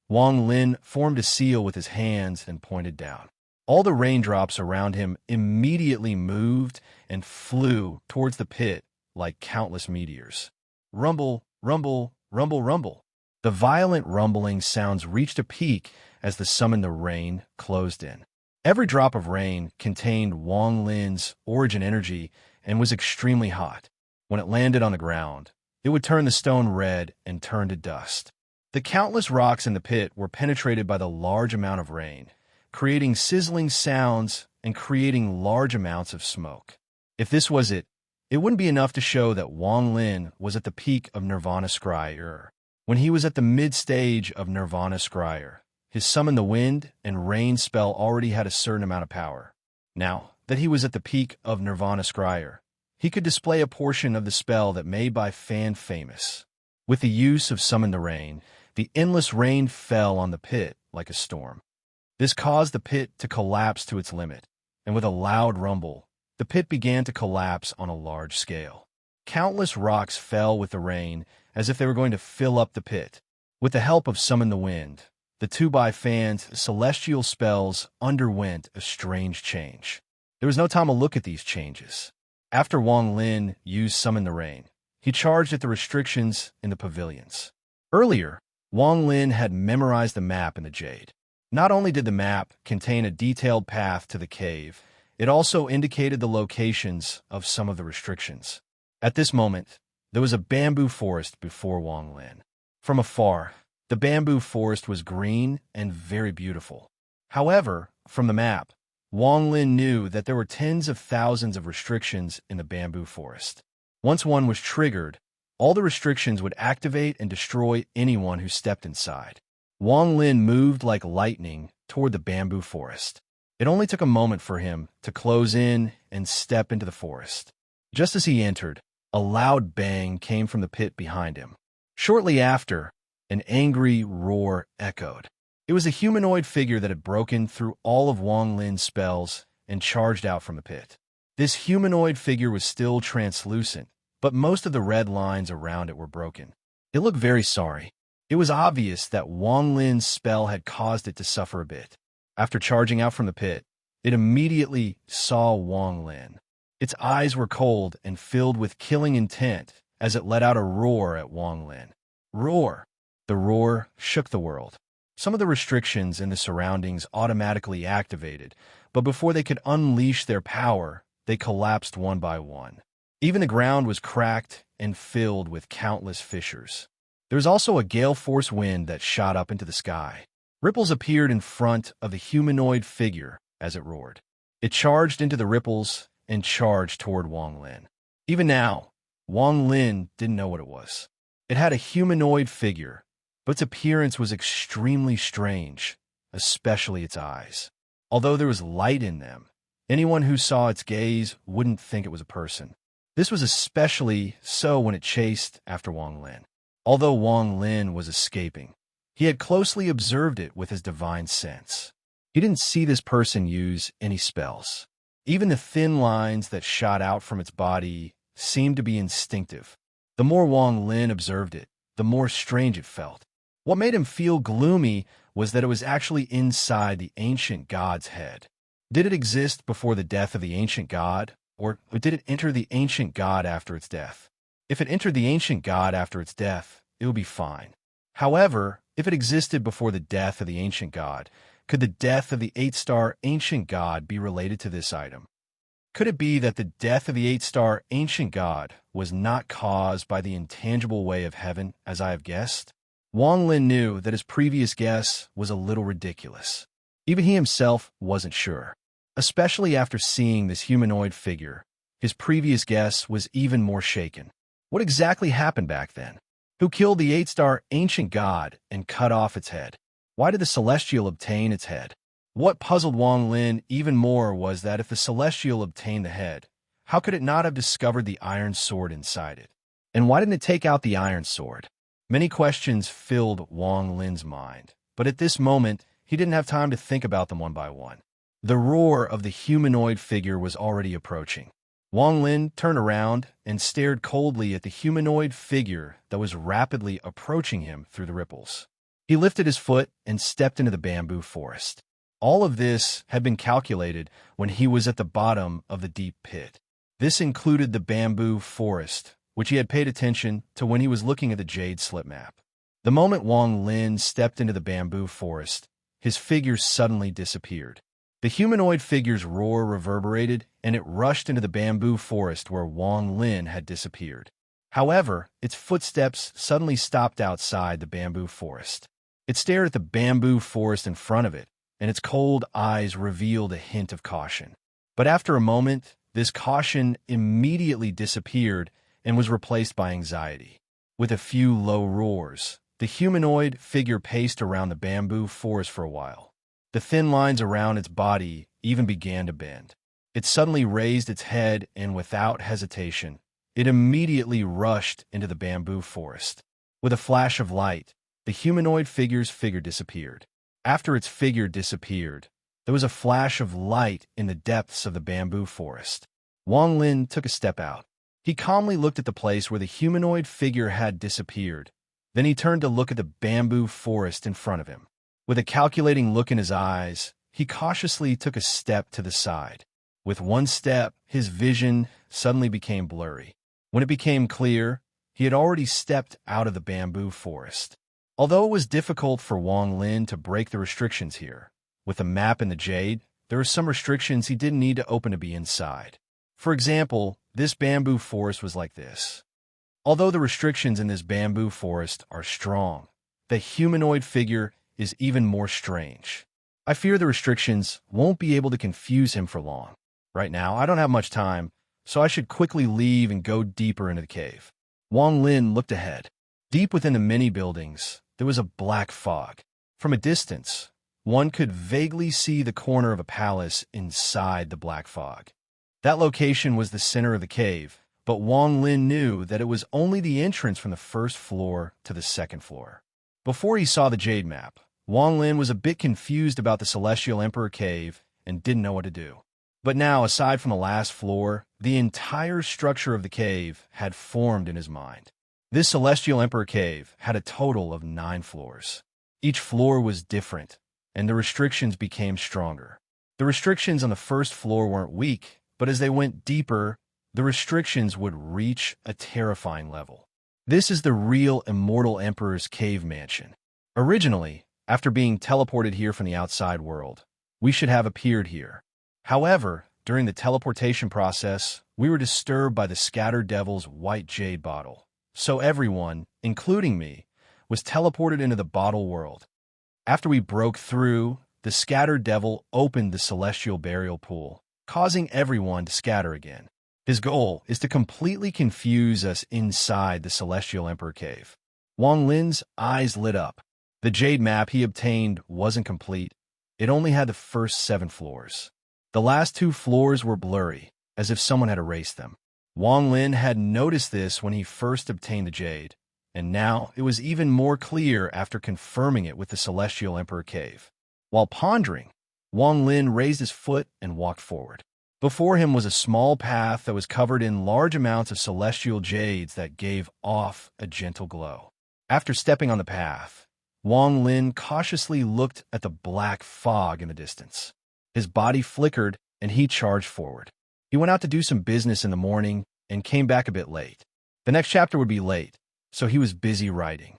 Speaker 1: Wang Lin formed a seal with his hands and pointed down. All the raindrops around him immediately moved and flew towards the pit like countless meteors. Rumble, rumble, rumble, rumble. The violent rumbling sounds reached a peak as the Summon the Rain closed in. Every drop of rain contained Wang Lin's origin energy and was extremely hot. When it landed on the ground, it would turn the stone red and turn to dust. The countless rocks in the pit were penetrated by the large amount of rain, creating sizzling sounds and creating large amounts of smoke. If this was it, it wouldn't be enough to show that Wang Lin was at the peak of Nirvana Scryer. When he was at the mid-stage of Nirvana Scryer, his Summon the Wind and Rain spell already had a certain amount of power. Now that he was at the peak of Nirvana Scryer, he could display a portion of the spell that made by fan famous. With the use of Summon the Rain, the endless rain fell on the pit like a storm. This caused the pit to collapse to its limit, and with a loud rumble, the pit began to collapse on a large scale. Countless rocks fell with the rain as if they were going to fill up the pit. With the help of Summon the Wind, the 2x-Fan's celestial spells underwent a strange change. There was no time to look at these changes. After Wang Lin used Summon the Rain, he charged at the restrictions in the pavilions. Earlier, Wang Lin had memorized the map in the Jade. Not only did the map contain a detailed path to the cave, it also indicated the locations of some of the restrictions. At this moment, there was a bamboo forest before Wang Lin. From afar, the bamboo forest was green and very beautiful. However, from the map, Wang Lin knew that there were tens of thousands of restrictions in the bamboo forest. Once one was triggered, all the restrictions would activate and destroy anyone who stepped inside. Wang Lin moved like lightning toward the bamboo forest. It only took a moment for him to close in and step into the forest. Just as he entered, a loud bang came from the pit behind him. Shortly after, an angry roar echoed. It was a humanoid figure that had broken through all of Wang Lin's spells and charged out from the pit. This humanoid figure was still translucent, but most of the red lines around it were broken. It looked very sorry. It was obvious that Wang Lin's spell had caused it to suffer a bit. After charging out from the pit, it immediately saw Wang Lin. Its eyes were cold and filled with killing intent as it let out a roar at Wang Lin. Roar! The roar shook the world. Some of the restrictions in the surroundings automatically activated, but before they could unleash their power, they collapsed one by one. Even the ground was cracked and filled with countless fissures. There was also a gale force wind that shot up into the sky. Ripples appeared in front of the humanoid figure as it roared. It charged into the ripples and charged toward Wang Lin. Even now, Wang Lin didn't know what it was. It had a humanoid figure, but its appearance was extremely strange, especially its eyes. Although there was light in them, anyone who saw its gaze wouldn't think it was a person. This was especially so when it chased after Wang Lin. Although Wang Lin was escaping, he had closely observed it with his divine sense. He didn't see this person use any spells. Even the thin lines that shot out from its body seemed to be instinctive. The more Wang Lin observed it, the more strange it felt. What made him feel gloomy was that it was actually inside the ancient god's head. Did it exist before the death of the ancient god, or did it enter the ancient god after its death? If it entered the ancient god after its death, it would be fine. However, if it existed before the death of the ancient god, could the death of the 8-star ancient god be related to this item? Could it be that the death of the 8-star ancient god was not caused by the intangible way of heaven, as I have guessed? Wang Lin knew that his previous guess was a little ridiculous. Even he himself wasn't sure. Especially after seeing this humanoid figure, his previous guess was even more shaken. What exactly happened back then? Who killed the 8-star ancient god and cut off its head? Why did the Celestial obtain its head? What puzzled Wang Lin even more was that if the Celestial obtained the head, how could it not have discovered the iron sword inside it? And why didn't it take out the iron sword? Many questions filled Wang Lin's mind, but at this moment, he didn't have time to think about them one by one. The roar of the humanoid figure was already approaching. Wang Lin turned around and stared coldly at the humanoid figure that was rapidly approaching him through the ripples. He lifted his foot and stepped into the bamboo forest. All of this had been calculated when he was at the bottom of the deep pit. This included the bamboo forest, which he had paid attention to when he was looking at the jade slip map. The moment Wang Lin stepped into the bamboo forest, his figure suddenly disappeared. The humanoid figure's roar reverberated, and it rushed into the bamboo forest where Wang Lin had disappeared. However, its footsteps suddenly stopped outside the bamboo forest. It stared at the bamboo forest in front of it, and its cold eyes revealed a hint of caution. But after a moment, this caution immediately disappeared and was replaced by anxiety. With a few low roars, the humanoid figure paced around the bamboo forest for a while. The thin lines around its body even began to bend. It suddenly raised its head and, without hesitation, it immediately rushed into the bamboo forest. With a flash of light, the humanoid figure's figure disappeared. After its figure disappeared, there was a flash of light in the depths of the bamboo forest. Wang Lin took a step out. He calmly looked at the place where the humanoid figure had disappeared. Then he turned to look at the bamboo forest in front of him. With a calculating look in his eyes, he cautiously took a step to the side. With one step, his vision suddenly became blurry. When it became clear, he had already stepped out of the bamboo forest. Although it was difficult for Wang Lin to break the restrictions here, with the map and the jade, there were some restrictions he didn't need to open to be inside. For example, this bamboo forest was like this. Although the restrictions in this bamboo forest are strong, the humanoid figure is even more strange. I fear the restrictions won't be able to confuse him for long. Right now, I don't have much time, so I should quickly leave and go deeper into the cave. Wang Lin looked ahead. Deep within the many buildings, there was a black fog. From a distance, one could vaguely see the corner of a palace inside the black fog. That location was the center of the cave, but Wang Lin knew that it was only the entrance from the first floor to the second floor. Before he saw the jade map, Wang Lin was a bit confused about the Celestial Emperor Cave and didn't know what to do. But now, aside from the last floor, the entire structure of the cave had formed in his mind. This Celestial Emperor Cave had a total of 9 floors. Each floor was different, and the restrictions became stronger. The restrictions on the first floor weren't weak, but as they went deeper, the restrictions would reach a terrifying level. This is the real Immortal Emperor's Cave Mansion. Originally, after being teleported here from the outside world, we should have appeared here. However, during the teleportation process, we were disturbed by the Scattered Devil's white jade bottle. So everyone, including me, was teleported into the bottle world. After we broke through, the scattered devil opened the celestial burial pool, causing everyone to scatter again. His goal is to completely confuse us inside the celestial emperor cave. Wang Lin's eyes lit up. The jade map he obtained wasn't complete. It only had the first 7 floors. The last 2 floors were blurry, as if someone had erased them. Wang Lin had noticed this when he first obtained the jade, and now it was even more clear after confirming it with the celestial emperor cave. While pondering, Wang Lin raised his foot and walked forward. Before him was a small path that was covered in large amounts of celestial jades that gave off a gentle glow. After stepping on the path, Wang Lin cautiously looked at the black fog in the distance. His body flickered, and he charged forward. He went out to do some business in the morning and came back a bit late. The next chapter would be late, so he was busy writing.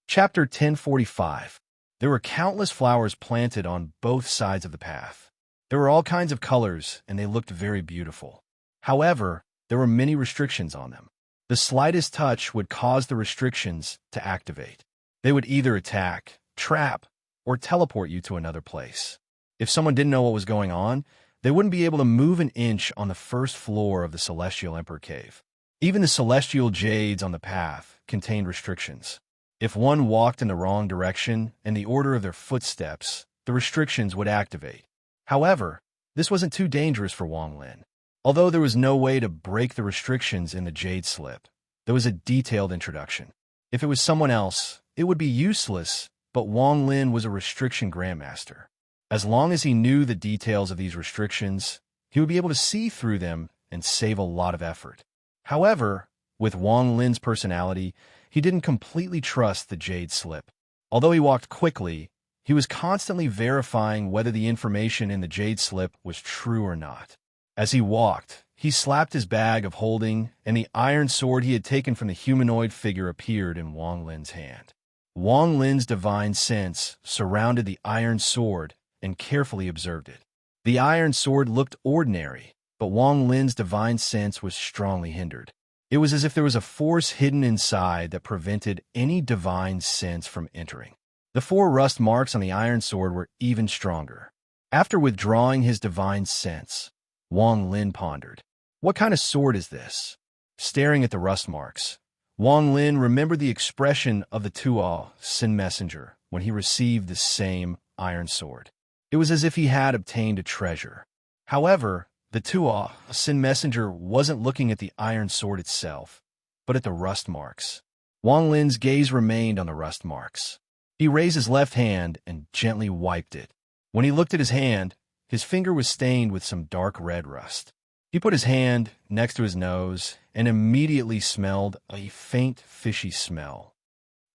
Speaker 1: Chapter 1045. There were countless flowers planted on both sides of the path. There were all kinds of colors, and they looked very beautiful. However, there were many restrictions on them. The slightest touch would cause the restrictions to activate. They would either attack, trap, or teleport you to another place. If someone didn't know what was going on, they wouldn't be able to move an inch on the first floor of the Celestial Emperor Cave. Even the celestial jades on the path contained restrictions. If one walked in the wrong direction and the order of their footsteps, the restrictions would activate. However, this wasn't too dangerous for Wang Lin. Although there was no way to break the restrictions in the jade slip, there was a detailed introduction. If it was someone else, it would be useless, but Wang Lin was a restriction grandmaster. As long as he knew the details of these restrictions, he would be able to see through them and save a lot of effort. However, with Wang Lin's personality, he didn't completely trust the jade slip. Although he walked quickly, he was constantly verifying whether the information in the jade slip was true or not. As he walked, he slapped his bag of holding, and the iron sword he had taken from the humanoid figure appeared in Wang Lin's hand. Wang Lin's divine sense surrounded the iron sword and carefully observed it. The iron sword looked ordinary, but Wang Lin's divine sense was strongly hindered. It was as if there was a force hidden inside that prevented any divine sense from entering. The 4 rust marks on the iron sword were even stronger. After withdrawing his divine sense, Wang Lin pondered, "What kind of sword is this?" Staring at the rust marks, Wang Lin remembered the expression of the Tuo Sin Messenger when he received the same iron sword. It was as if he had obtained a treasure. However, the Tuo Sin Messenger wasn't looking at the iron sword itself, but at the rust marks. Wang Lin's gaze remained on the rust marks. He raised his left hand and gently wiped it. When he looked at his hand, his finger was stained with some dark red rust. He put his hand next to his nose and immediately smelled a faint, fishy smell.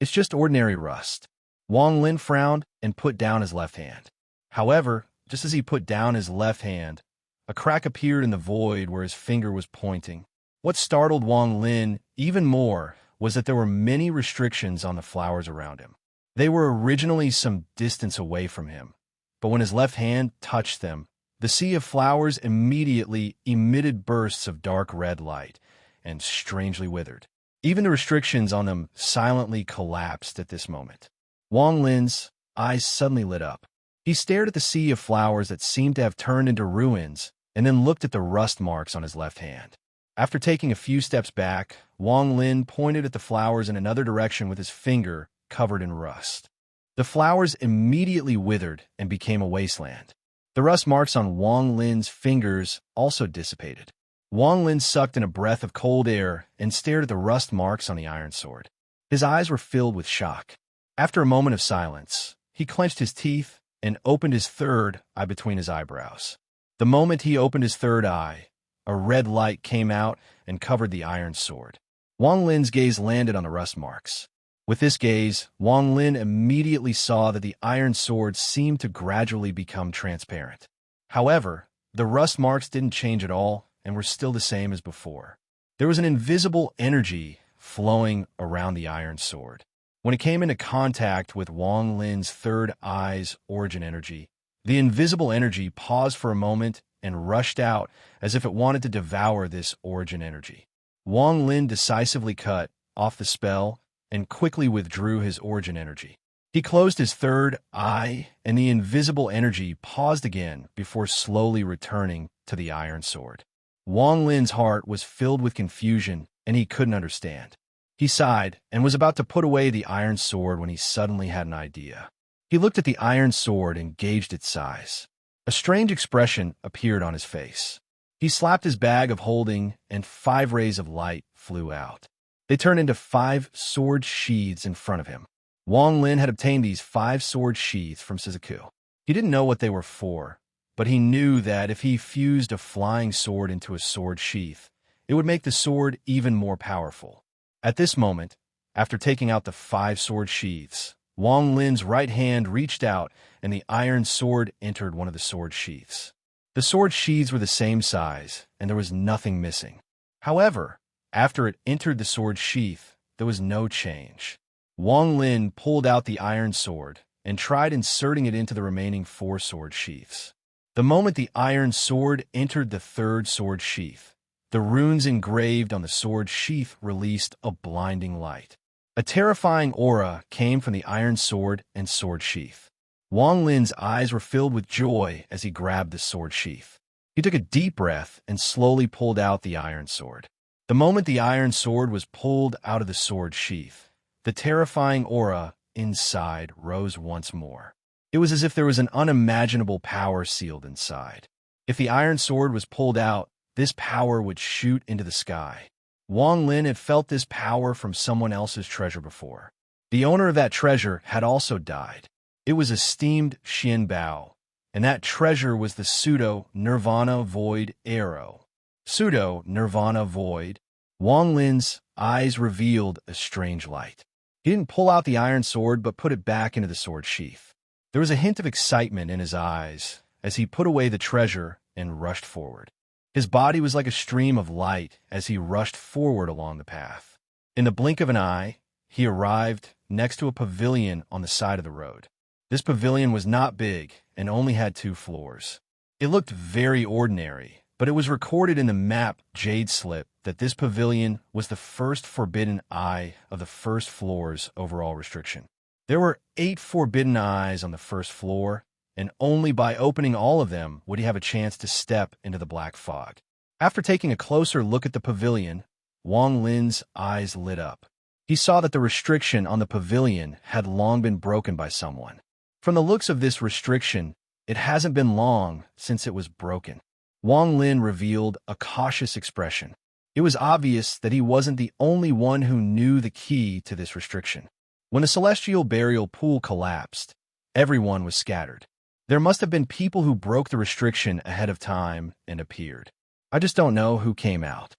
Speaker 1: "It's just ordinary rust." Wang Lin frowned and put down his left hand. However, just as he put down his left hand, a crack appeared in the void where his finger was pointing. What startled Wang Lin even more was that there were many restrictions on the flowers around him. They were originally some distance away from him, but when his left hand touched them, the sea of flowers immediately emitted bursts of dark red light and strangely withered. Even the restrictions on them silently collapsed at this moment. Wang Lin's eyes suddenly lit up. He stared at the sea of flowers that seemed to have turned into ruins and then looked at the rust marks on his left hand. After taking a few steps back, Wang Lin pointed at the flowers in another direction with his finger covered in rust. The flowers immediately withered and became a wasteland. The rust marks on Wang Lin's fingers also dissipated. Wang Lin sucked in a breath of cold air and stared at the rust marks on the iron sword. His eyes were filled with shock. After a moment of silence, he clenched his teeth and opened his third eye between his eyebrows. The moment he opened his third eye, a red light came out and covered the iron sword. Wang Lin's gaze landed on the rust marks. With this gaze, Wang Lin immediately saw that the iron sword seemed to gradually become transparent. However, the rust marks didn't change at all and were still the same as before. There was an invisible energy flowing around the iron sword. When it came into contact with Wang Lin's third eye's origin energy, the invisible energy paused for a moment and rushed out as if it wanted to devour this origin energy. Wang Lin decisively cut off the spell and quickly withdrew his origin energy. He closed his third eye, and the invisible energy paused again before slowly returning to the iron sword. Wang Lin's heart was filled with confusion, and he couldn't understand. He sighed and was about to put away the iron sword when he suddenly had an idea. He looked at the iron sword and gauged its size. A strange expression appeared on his face. He slapped his bag of holding, and 5 rays of light flew out. They turned into 5 sword sheaths in front of him. Wang Lin had obtained these 5 sword sheaths from Shizuku. He didn't know what they were for, but he knew that if he fused a flying sword into a sword sheath, it would make the sword even more powerful. At this moment, after taking out the 5 sword sheaths, Wang Lin's right hand reached out, and the iron sword entered one of the sword sheaths. The sword sheaths were the same size, and there was nothing missing. However, after it entered the sword sheath, there was no change. Wang Lin pulled out the iron sword and tried inserting it into the remaining 4 sword sheaths. The moment the iron sword entered the 3rd sword sheath, the runes engraved on the sword sheath released a blinding light. A terrifying aura came from the iron sword and sword sheath. Wang Lin's eyes were filled with joy as he grabbed the sword sheath. He took a deep breath and slowly pulled out the iron sword. The moment the iron sword was pulled out of the sword sheath, the terrifying aura inside rose once more. It was as if there was an unimaginable power sealed inside. If the iron sword was pulled out, this power would shoot into the sky. Wang Lin had felt this power from someone else's treasure before. The owner of that treasure had also died. It was esteemed Xian Bao, and that treasure was the pseudo-Nirvana Void arrow. Pseudo-Nirvana Void. Wang Lin's eyes revealed a strange light. He didn't pull out the iron sword but put it back into the sword sheath. There was a hint of excitement in his eyes as he put away the treasure and rushed forward. His body was like a stream of light as he rushed forward along the path. In the blink of an eye, he arrived next to a pavilion on the side of the road. This pavilion was not big and only had 2 floors. It looked very ordinary, but it was recorded in the map Jade Slip that this pavilion was the first forbidden eye of the first floor's overall restriction. There were 8 forbidden eyes on the first floor, and only by opening all of them would he have a chance to step into the black fog. After taking a closer look at the pavilion, Wang Lin's eyes lit up. He saw that the restriction on the pavilion had long been broken by someone. From the looks of this restriction, it hasn't been long since it was broken. Wang Lin revealed a cautious expression. It was obvious that he wasn't the only one who knew the key to this restriction. When the celestial burial pool collapsed, everyone was scattered. There must have been people who broke the restriction ahead of time and appeared. I just don't know who came out.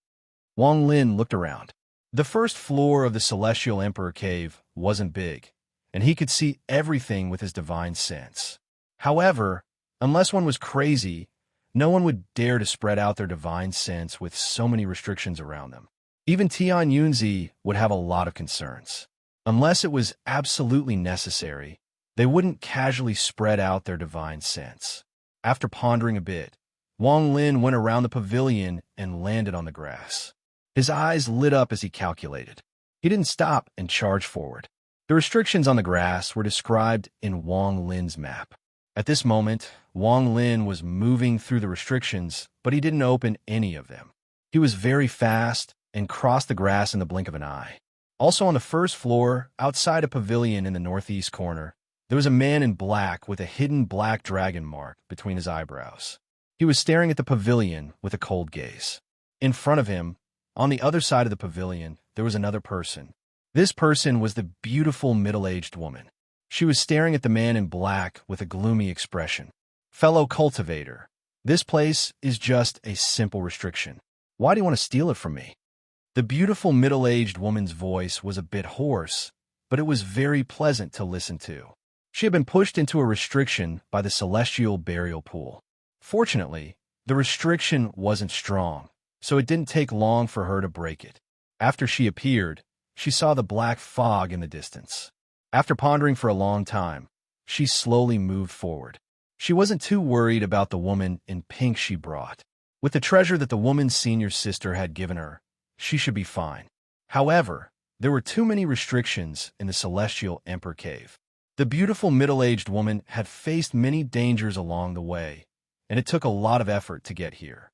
Speaker 1: Wang Lin looked around. The first floor of the Celestial Emperor Cave wasn't big, and he could see everything with his divine sense. However, unless one was crazy, no one would dare to spread out their divine sense with so many restrictions around them. Even Tian Yunzi would have a lot of concerns. Unless it was absolutely necessary, they wouldn't casually spread out their divine sense. After pondering a bit, Wang Lin went around the pavilion and landed on the grass. His eyes lit up as he calculated. He didn't stop and charged forward. The restrictions on the grass were described in Wang Lin's map. At this moment, Wang Lin was moving through the restrictions, but he didn't open any of them. He was very fast and crossed the grass in the blink of an eye. Also on the first floor, outside a pavilion in the northeast corner, there was a man in black with a hidden black dragon mark between his eyebrows. He was staring at the pavilion with a cold gaze. In front of him, on the other side of the pavilion, there was another person. This person was the beautiful middle-aged woman. She was staring at the man in black with a gloomy expression. Fellow cultivator, this place is just a simple restriction. Why do you want to steal it from me? The beautiful middle-aged woman's voice was a bit hoarse, but it was very pleasant to listen to. She had been pushed into a restriction by the celestial burial pool. Fortunately, the restriction wasn't strong, so it didn't take long for her to break it. After she appeared, she saw the black fog in the distance. After pondering for a long time, she slowly moved forward. She wasn't too worried about the woman in pink she brought. With the treasure that the woman's senior sister had given her, she should be fine. However, there were too many restrictions in the Celestial Emperor Cave. The beautiful middle-aged woman had faced many dangers along the way, and it took a lot of effort to get here.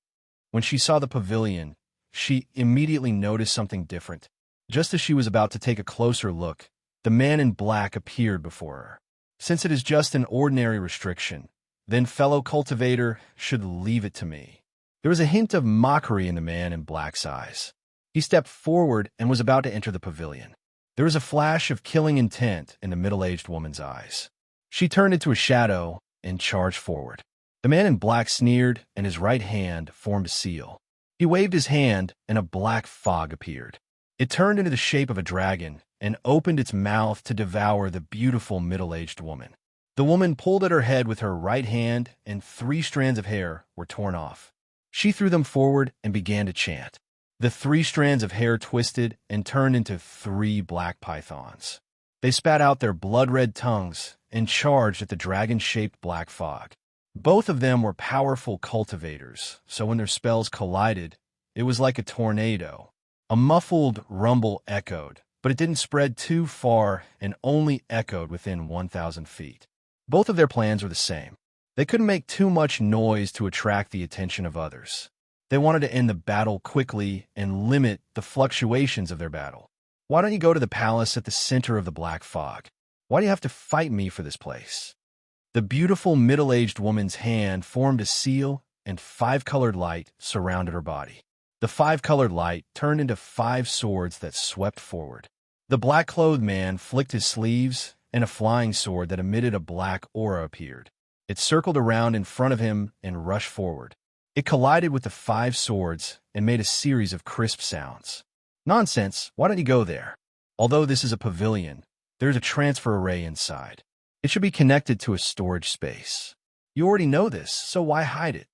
Speaker 1: When she saw the pavilion, she immediately noticed something different. Just as she was about to take a closer look, the man in black appeared before her. Since it is just an ordinary restriction, then fellow cultivator should leave it to me. There was a hint of mockery in the man in black's eyes. He stepped forward and was about to enter the pavilion. There was a flash of killing intent in the middle-aged woman's eyes. She turned into a shadow and charged forward. The man in black sneered, and his right hand formed a seal. He waved his hand, and a black fog appeared. It turned into the shape of a dragon and opened its mouth to devour the beautiful middle-aged woman. The woman pulled at her head with her right hand, and 3 strands of hair were torn off. She threw them forward and began to chant. The 3 strands of hair twisted and turned into 3 black pythons. They spat out their blood-red tongues and charged at the dragon-shaped black fog. Both of them were powerful cultivators, so when their spells collided, it was like a tornado. A muffled rumble echoed, but it didn't spread too far and only echoed within 1,000 feet. Both of their plans were the same. They couldn't make too much noise to attract the attention of others. They wanted to end the battle quickly and limit the fluctuations of their battle. Why don't you go to the palace at the center of the black fog? Why do you have to fight me for this place? The beautiful middle-aged woman's hand formed a seal, and 5-colored light surrounded her body. The 5-colored light turned into 5 swords that swept forward. The black-clothed man flicked his sleeves, and a flying sword that emitted a black aura appeared. It circled around in front of him and rushed forward. It collided with the 5 swords and made a series of crisp sounds. Nonsense, why don't you go there? Although this is a pavilion, there's a transfer array inside. It should be connected to a storage space. You already know this, so why hide it?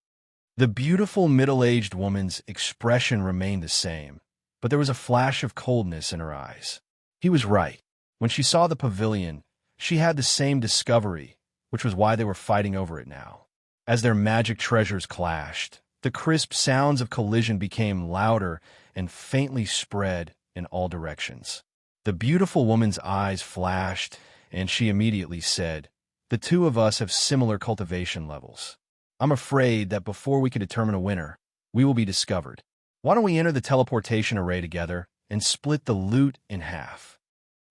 Speaker 1: The beautiful middle-aged woman's expression remained the same, but there was a flash of coldness in her eyes. He was right. When she saw the pavilion, she had the same discovery, which was why they were fighting over it now. As their magic treasures clashed, the crisp sounds of collision became louder and faintly spread in all directions. The beautiful woman's eyes flashed, and she immediately said, "The 2 of us have similar cultivation levels. I'm afraid that before we can determine a winner, we will be discovered. Why don't we enter the teleportation array together and split the loot in half?"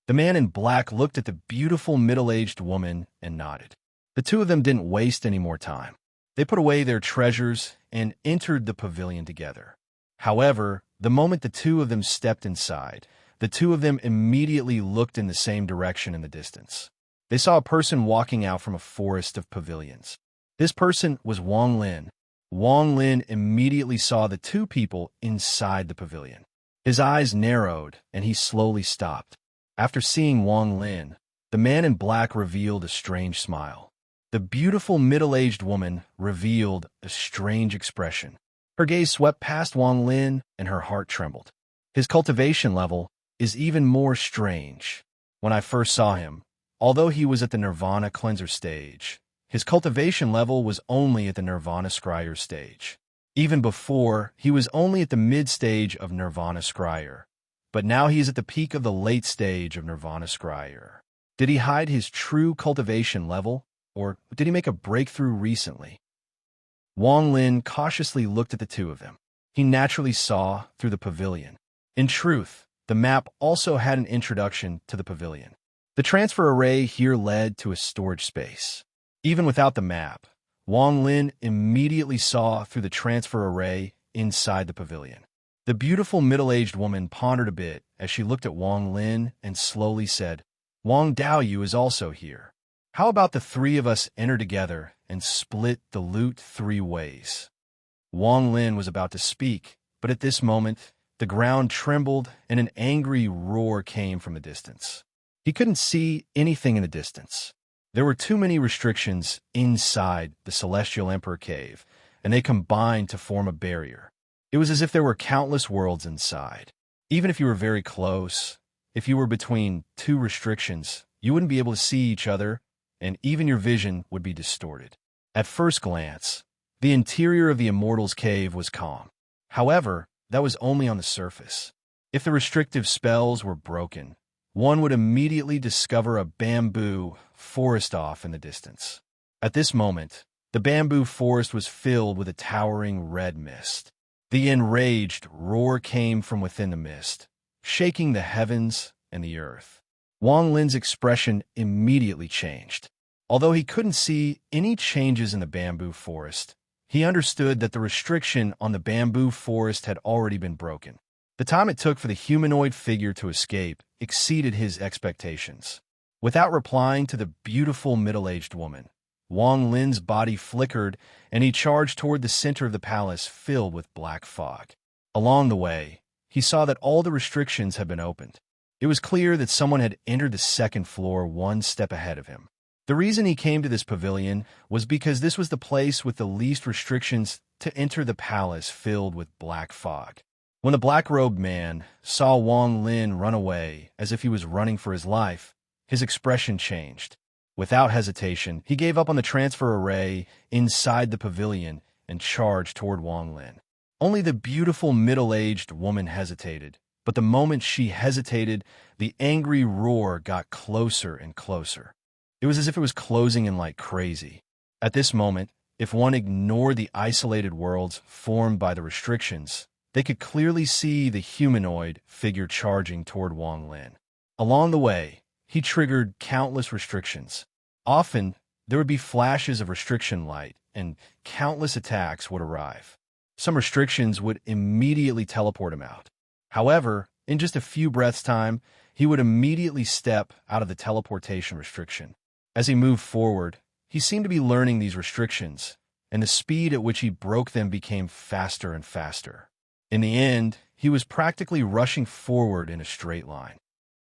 Speaker 1: The man in black looked at the beautiful middle-aged woman and nodded. The 2 of them didn't waste any more time. They put away their treasures and entered the pavilion together. However, the moment the 2 of them stepped inside, the 2 of them immediately looked in the same direction in the distance. They saw a person walking out from a forest of pavilions. This person was Wang Lin. Wang Lin immediately saw the 2 people inside the pavilion. His eyes narrowed, and he slowly stopped. After seeing Wang Lin, the man in black revealed a strange smile. The beautiful middle-aged woman revealed a strange expression. Her gaze swept past Wang Lin, and her heart trembled. His cultivation level is even more strange. When I first saw him, although he was at the Nirvana Cleanser stage, his cultivation level was only at the Nirvana Scryer stage. Even before, he was only at the mid-stage of Nirvana Scryer, but now he is at the peak of the late stage of Nirvana Scryer. Did he hide his true cultivation level, or did he make a breakthrough recently? Wang Lin cautiously looked at the 2 of them. He naturally saw through the pavilion. In truth, the map also had an introduction to the pavilion. The transfer array here led to a storage space. Even without the map, Wang Lin immediately saw through the transfer array inside the pavilion. The beautiful middle-aged woman pondered a bit as she looked at Wang Lin and slowly said, "Wang Daoyu is also here. How about the 3 of us enter together and split the loot 3 ways?" Wang Lin was about to speak, but at this moment, the ground trembled and an angry roar came from the distance. He couldn't see anything in the distance. There were too many restrictions inside the Celestial Emperor Cave, and they combined to form a barrier. It was as if there were countless worlds inside. Even if you were very close, if you were between 2 restrictions, you wouldn't be able to see each other, and even your vision would be distorted. At first glance, the interior of the Immortal's Cave was calm. However, that was only on the surface. If the restrictive spells were broken, one would immediately discover a bamboo forest off in the distance. At this moment, the bamboo forest was filled with a towering red mist. The enraged roar came from within the mist, shaking the heavens and the earth. Wang Lin's expression immediately changed. Although he couldn't see any changes in the bamboo forest, he understood that the restriction on the bamboo forest had already been broken. The time it took for the humanoid figure to escape exceeded his expectations. Without replying to the beautiful middle-aged woman, Wang Lin's body flickered and he charged toward the center of the palace filled with black fog. Along the way, he saw that all the restrictions had been opened. It was clear that someone had entered the second floor one step ahead of him. The reason he came to this pavilion was because this was the place with the least restrictions to enter the palace filled with black fog. When the black-robed man saw Wang Lin run away as if he was running for his life, his expression changed. Without hesitation, he gave up on the transfer array inside the pavilion and charged toward Wang Lin. Only the beautiful middle-aged woman hesitated, but the moment she hesitated, the angry roar got closer and closer. It was as if it was closing in like crazy. At this moment, if one ignored the isolated worlds formed by the restrictions, they could clearly see the humanoid figure charging toward Wang Lin. Along the way, he triggered countless restrictions. Often, there would be flashes of restriction light, and countless attacks would arrive. Some restrictions would immediately teleport him out. However, in just a few breaths' time, he would immediately step out of the teleportation restriction. As he moved forward, he seemed to be learning these restrictions, and the speed at which he broke them became faster and faster. In the end, he was practically rushing forward in a straight line.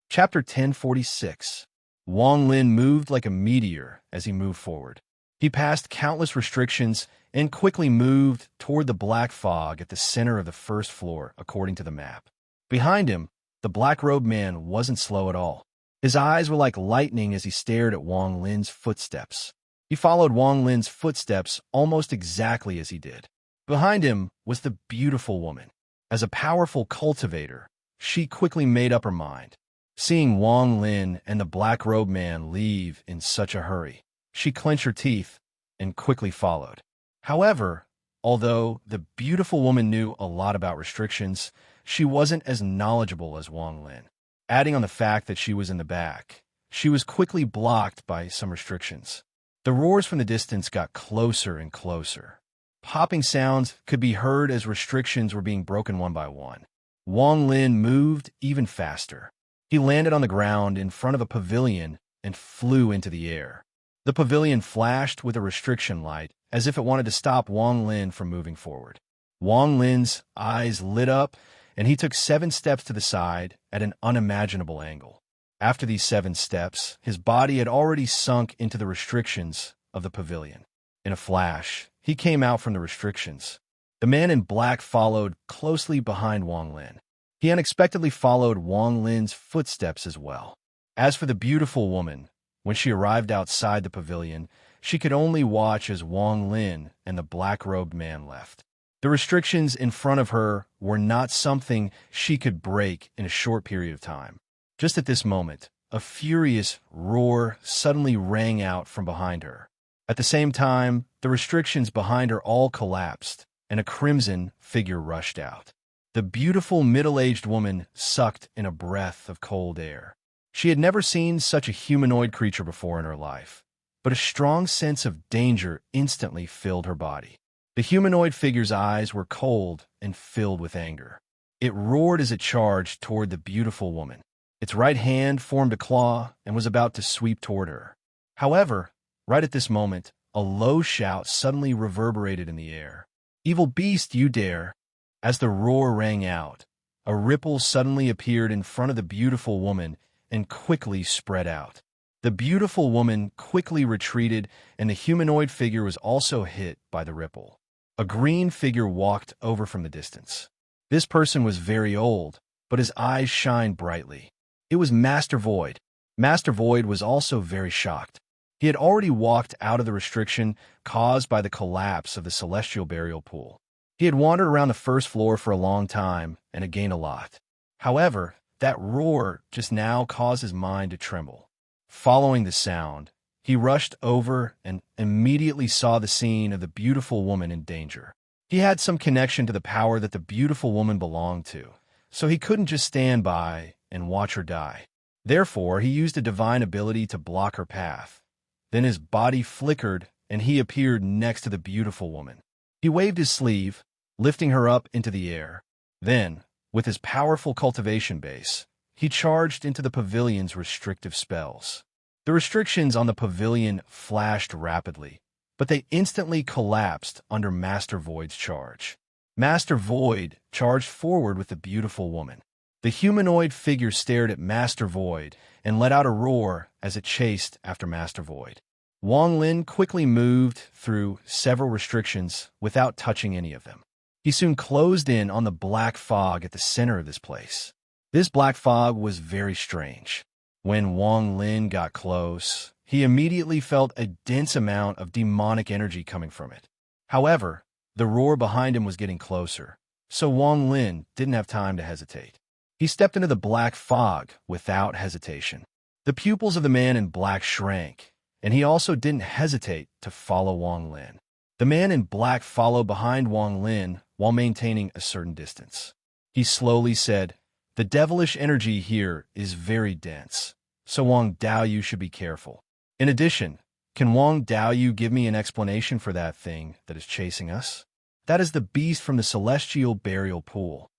Speaker 1: Chapter 1046. Wang Lin moved like a meteor as he moved forward. He passed countless restrictions and quickly moved toward the black fog at the center of the first floor, according to the map. Behind him, the black-robed man wasn't slow at all. His eyes were like lightning as he stared at Wang Lin's footsteps. He followed Wang Lin's footsteps almost exactly as he did. Behind him was the beautiful woman. As a powerful cultivator, she quickly made up her mind. Seeing Wang Lin and the black-robed man leave in such a hurry, she clenched her teeth and quickly followed. However, although the beautiful woman knew a lot about restrictions, she wasn't as knowledgeable as Wang Lin. Adding on the fact that she was in the back, she was quickly blocked by some restrictions. The roars from the distance got closer and closer. Popping sounds could be heard as restrictions were being broken one by one. Wang Lin moved even faster. He landed on the ground in front of a pavilion and flew into the air. The pavilion flashed with a restriction light as if it wanted to stop Wang Lin from moving forward. Wang Lin's eyes lit up and he took 7 steps to the side at an unimaginable angle. After these 7 steps, his body had already sunk into the restrictions of the pavilion. In a flash, he came out from the restrictions. The man in black followed closely behind Wang Lin. He unexpectedly followed Wang Lin's footsteps as well. As for the beautiful woman, when she arrived outside the pavilion, she could only watch as Wang Lin and the black-robed man left. The restrictions in front of her were not something she could break in a short period of time. Just at this moment, a furious roar suddenly rang out from behind her. At the same time, the restrictions behind her all collapsed, and a crimson figure rushed out. The beautiful middle-aged woman sucked in a breath of cold air. She had never seen such a humanoid creature before in her life, but a strong sense of danger instantly filled her body. The humanoid figure's eyes were cold and filled with anger. It roared as it charged toward the beautiful woman. Its right hand formed a claw and was about to sweep toward her. However, right at this moment, a low shout suddenly reverberated in the air. "Evil beast, you dare!" As the roar rang out, a ripple suddenly appeared in front of the beautiful woman and quickly spread out. The beautiful woman quickly retreated, and the humanoid figure was also hit by the ripple. A green figure walked over from the distance. This person was very old, but his eyes shined brightly. It was Master Void. Master Void was also very shocked. He had already walked out of the restriction caused by the collapse of the celestial burial pool. He had wandered around the first floor for a long time and had gained a lot. However, That roar just now caused his mind to tremble. Following the sound, he rushed over and immediately saw the scene of the beautiful woman in danger. He had some connection to the power that the beautiful woman belonged to, so he couldn't just stand by and watch her die. Therefore, he used a divine ability to block her path. Then his body flickered, and he appeared next to the beautiful woman. He waved his sleeve, lifting her up into the air. Then, with his powerful cultivation base, he charged into the pavilion's restrictive spells. The restrictions on the pavilion flashed rapidly, but they instantly collapsed under Master Void's charge. Master Void charged forward with the beautiful woman. The humanoid figure stared at Master Void and let out a roar as it chased after Master Void. Wang Lin quickly moved through several restrictions without touching any of them. He soon closed in on the black fog at the center of this place. This black fog was very strange. When Wang Lin got close, he immediately felt a dense amount of demonic energy coming from it. However, the roar behind him was getting closer, so Wang Lin didn't have time to hesitate. He stepped into the black fog without hesitation. The pupils of the man in black shrank, and he also didn't hesitate to follow Wang Lin. The man in black followed behind Wang Lin while maintaining a certain distance. He slowly said, "The devilish energy here is very dense, so Wang Daoyu should be careful. In addition, can Wang Daoyu give me an explanation for that thing that is chasing us?" "That is the beast from the celestial burial pool,"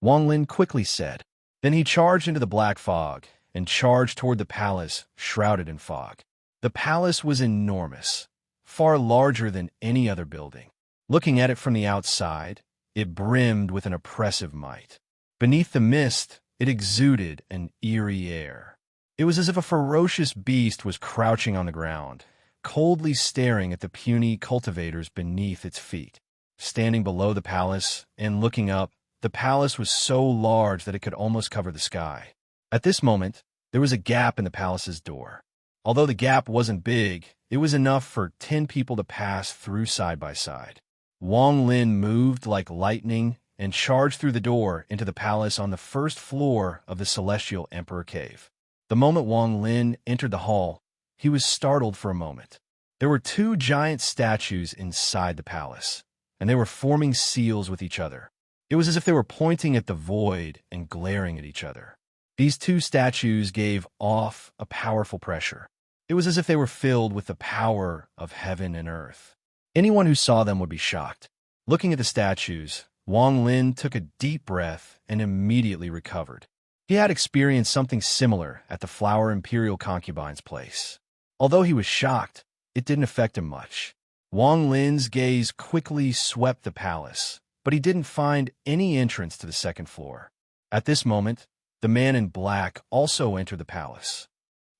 Speaker 1: Wang Lin quickly said. Then he charged into the black fog and charged toward the palace shrouded in fog. The palace was enormous, far larger than any other building. Looking at it from the outside, it brimmed with an oppressive might. Beneath the mist, it exuded an eerie air. It was as if a ferocious beast was crouching on the ground, coldly staring at the puny cultivators beneath its feet. Standing below the palace and looking up, the palace was so large that it could almost cover the sky. At this moment, there was a gap in the palace's door. Although the gap wasn't big, it was enough for 10 people to pass through side by side. Wang Lin moved like lightning and charged through the door into the palace on the first floor of the Celestial Emperor Cave. The moment Wang Lin entered the hall, he was startled for a moment. There were 2 giant statues inside the palace, and they were forming seals with each other. It was as if they were pointing at the void and glaring at each other. These 2 statues gave off a powerful pressure. It was as if they were filled with the power of heaven and earth. Anyone who saw them would be shocked. Looking at the statues, Wang Lin took a deep breath and immediately recovered. He had experienced something similar at the Flower Imperial Concubine's place. Although he was shocked, it didn't affect him much. Wang Lin's gaze quickly swept the palace, but he didn't find any entrance to the second floor. At this moment, the man in black also entered the palace.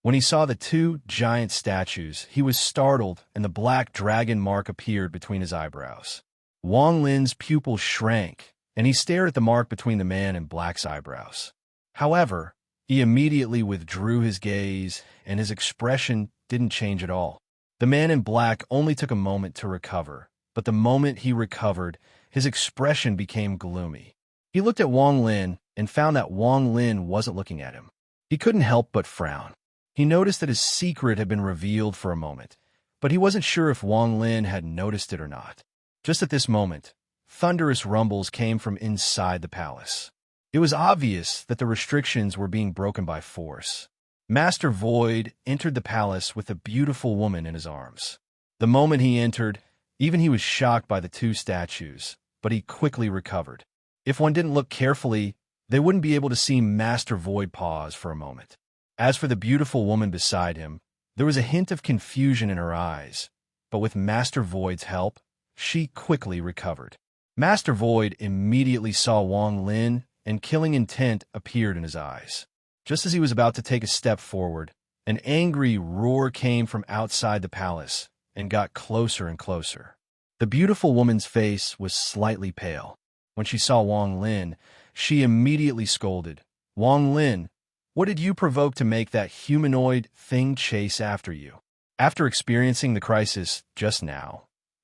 Speaker 1: When he saw the 2 giant statues, he was startled and the black dragon mark appeared between his eyebrows. Wang Lin's pupils shrank, and he stared at the mark between the man in black's eyebrows. However, he immediately withdrew his gaze, and his expression didn't change at all. The man in black only took a moment to recover, but the moment he recovered, his expression became gloomy. He looked at Wang Lin and found that Wang Lin wasn't looking at him. He couldn't help but frown. He noticed that his secret had been revealed for a moment, but he wasn't sure if Wang Lin had noticed it or not. Just at this moment, thunderous rumbles came from inside the palace. It was obvious that the restrictions were being broken by force. Master Void entered the palace with a beautiful woman in his arms. The moment he entered, even he was shocked by the 2 statues, but he quickly recovered. If one didn't look carefully, they wouldn't be able to see Master Void pause for a moment. As for the beautiful woman beside him, there was a hint of confusion in her eyes, but with Master Void's help, she quickly recovered. Master Void immediately saw Wang Lin, and killing intent appeared in his eyes. Just as he was about to take a step forward, an angry roar came from outside the palace and got closer and closer. The beautiful woman's face was slightly pale. When she saw Wang Lin, she immediately scolded, "Wang Lin, what did you provoke to make that humanoid thing chase after you?" After experiencing the crisis just now,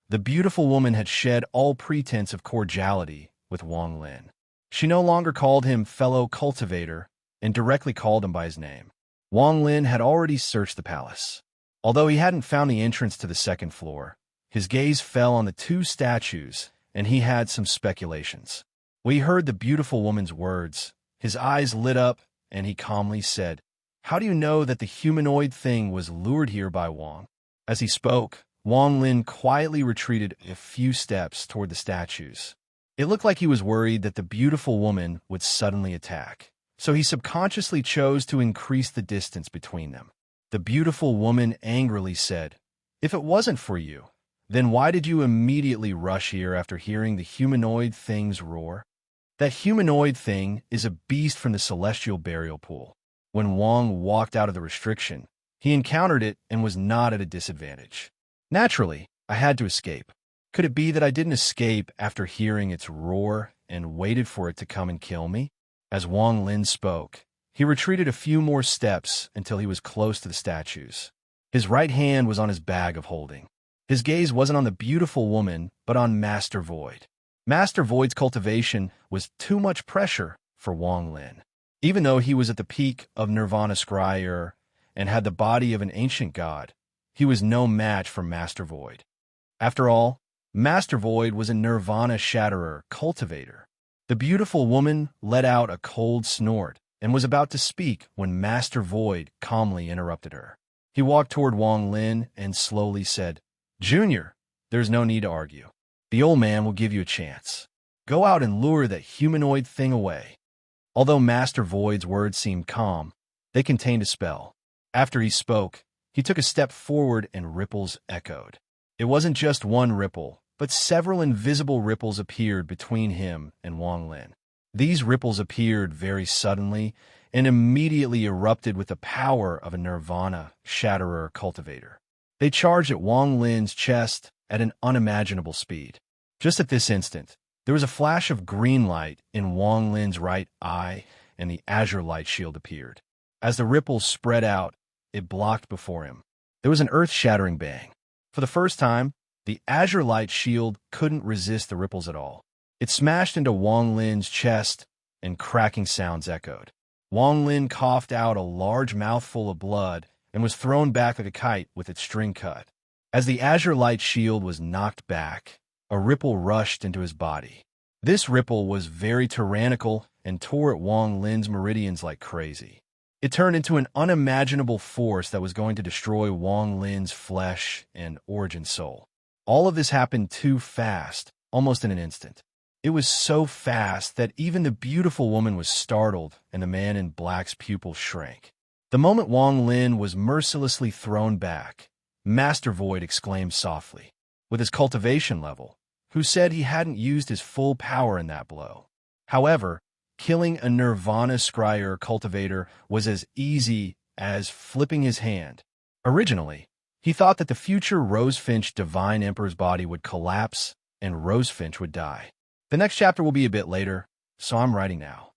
Speaker 1: the beautiful woman had shed all pretense of cordiality with Wang Lin. She no longer called him fellow cultivator, and directly called him by his name. Wang Lin had already searched the palace. Although he hadn't found the entrance to the second floor, his gaze fell on the two statues, and he had some speculations. When he heard the beautiful woman's words, his eyes lit up, and he calmly said, "How do you know that the humanoid thing was lured here by Wang?" As he spoke, Wang Lin quietly retreated a few steps toward the statues. It looked like he was worried that the beautiful woman would suddenly attack, so he subconsciously chose to increase the distance between them. The beautiful woman angrily said, "If it wasn't for you, then why did you immediately rush here after hearing the humanoid thing's roar?" That humanoid thing is a beast from the celestial burial pool. When Wang walked out of the restriction, he encountered it and was not at a disadvantage. Naturally, I had to escape. Could it be that I didn't escape after hearing its roar and waited for it to come and kill me? As Wang Lin spoke, he retreated a few more steps until he was close to the statues. His right hand was on his bag of holding. His gaze wasn't on the beautiful woman, but on Master Void. Master Void's cultivation was too much pressure for Wang Lin. Even though he was at the peak of Nirvana Scryer and had the body of an ancient god, he was no match for Master Void. After all, Master Void was a Nirvana Shatterer cultivator. The beautiful woman let out a cold snort and was about to speak when Master Void calmly interrupted her. He walked toward Wang Lin and slowly said, "Junior, there's no need to argue. The old man will give you a chance. Go out and lure that humanoid thing away." Although Master Void's words seemed calm, they contained a spell. After he spoke, he took a step forward and ripples echoed. It wasn't just one ripple, but several invisible ripples appeared between him and Wang Lin. These ripples appeared very suddenly and immediately erupted with the power of a Nirvana Shatterer cultivator. They charged at Wang Lin's chest at an unimaginable speed. Just at this instant, there was a flash of green light in Wang Lin's right eye, and the azure light shield appeared. As the ripples spread out, it blocked before him. There was an earth-shattering bang. For the first time, the azure light shield couldn't resist the ripples at all. It smashed into Wang Lin's chest, and cracking sounds echoed. Wang Lin coughed out a large mouthful of blood and was thrown back like a kite with its string cut. As the azure light shield was knocked back, a ripple rushed into his body. This ripple was very tyrannical and tore at Wang Lin's meridians like crazy. It turned into an unimaginable force that was going to destroy Wang Lin's flesh and origin soul. All of this happened too fast, almost in an instant. It was so fast that even the beautiful woman was startled and the man in black's pupils shrank. The moment Wang Lin was mercilessly thrown back, Master Void exclaimed softly. With his cultivation level, who said he hadn't used his full power in that blow. However, killing a Nirvana Scryer cultivator was as easy as flipping his hand. Originally, he thought that the future Rosefinch Divine Emperor's body would collapse and Rosefinch would die. The next chapter will be a bit later, so I'm writing now.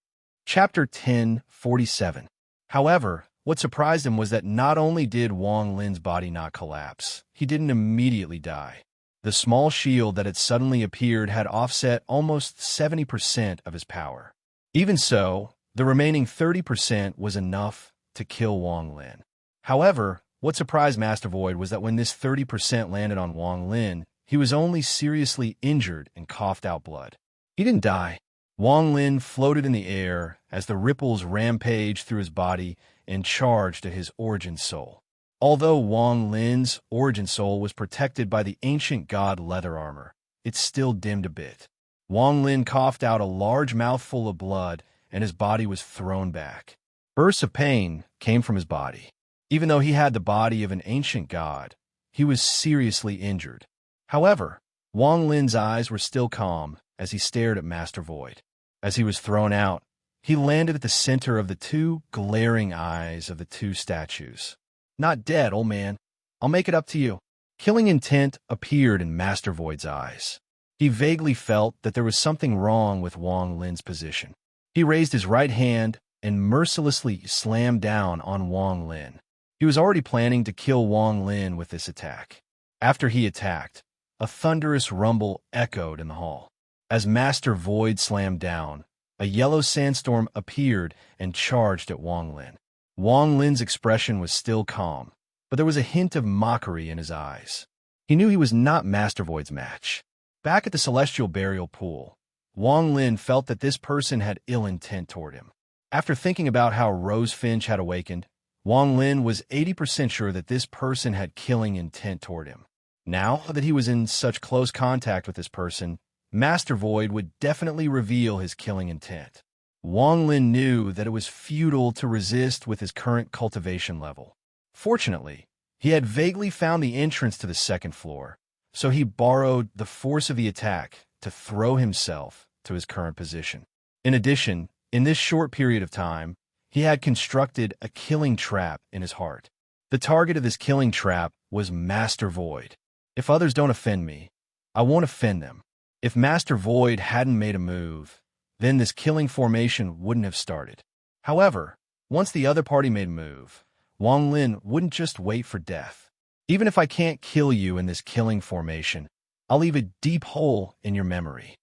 Speaker 1: Chapter 10:47. However, what surprised him was that not only did Wang Lin's body not collapse, he didn't immediately die. The small shield that had suddenly appeared had offset almost 70% of his power. Even so, the remaining 30% was enough to kill Wang Lin. However, what surprised Master Void was that when this 30% landed on Wang Lin, he was only seriously injured and coughed out blood. He didn't die. Wang Lin floated in the air as the ripples rampaged through his body and charged at his origin soul. Although Wang Lin's origin soul was protected by the ancient god leather armor, it still dimmed a bit. Wang Lin coughed out a large mouthful of blood, and his body was thrown back. Bursts of pain came from his body. Even though he had the body of an ancient god, he was seriously injured. However, Wang Lin's eyes were still calm as he stared at Master Void. As he was thrown out, he landed at the center of the two glaring eyes of the two statues. "Not dead, old man. I'll make it up to you." Killing intent appeared in Master Void's eyes. He vaguely felt that there was something wrong with Wang Lin's position. He raised his right hand and mercilessly slammed down on Wang Lin. He was already planning to kill Wang Lin with this attack. After he attacked, a thunderous rumble echoed in the hall. As Master Void slammed down, a yellow sandstorm appeared and charged at Wang Lin. Wang Lin's expression was still calm, but there was a hint of mockery in his eyes. He knew he was not Master Void's match. Back at the celestial burial pool, Wang Lin felt that this person had ill intent toward him. After thinking about how Rose Finch had awakened, Wang Lin was 80% sure that this person had killing intent toward him. Now that he was in such close contact with this person, Master Void would definitely reveal his killing intent. Wang Lin knew that it was futile to resist with his current cultivation level. Fortunately, he had vaguely found the entrance to the second floor, so he borrowed the force of the attack to throw himself to his current position. In addition, in this short period of time, he had constructed a killing trap in his heart. The target of this killing trap was Master Void. If others don't offend me, I won't offend them. If Master Void hadn't made a move, then this killing formation wouldn't have started. However, once the other party made a move, Wang Lin wouldn't just wait for death. Even if I can't kill you in this killing formation, I'll leave a deep hole in your memory.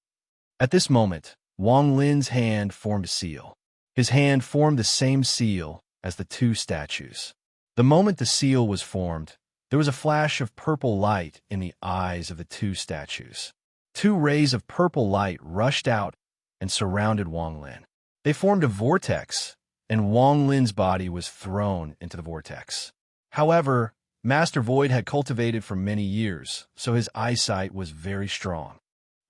Speaker 1: At this moment, Wang Lin's hand formed a seal. His hand formed the same seal as the two statues. The moment the seal was formed, there was a flash of purple light in the eyes of the two statues. Two rays of purple light rushed out and surrounded Wang Lin. They formed a vortex, and Wang Lin's body was thrown into the vortex. However, Master Void had cultivated for many years, so his eyesight was very strong.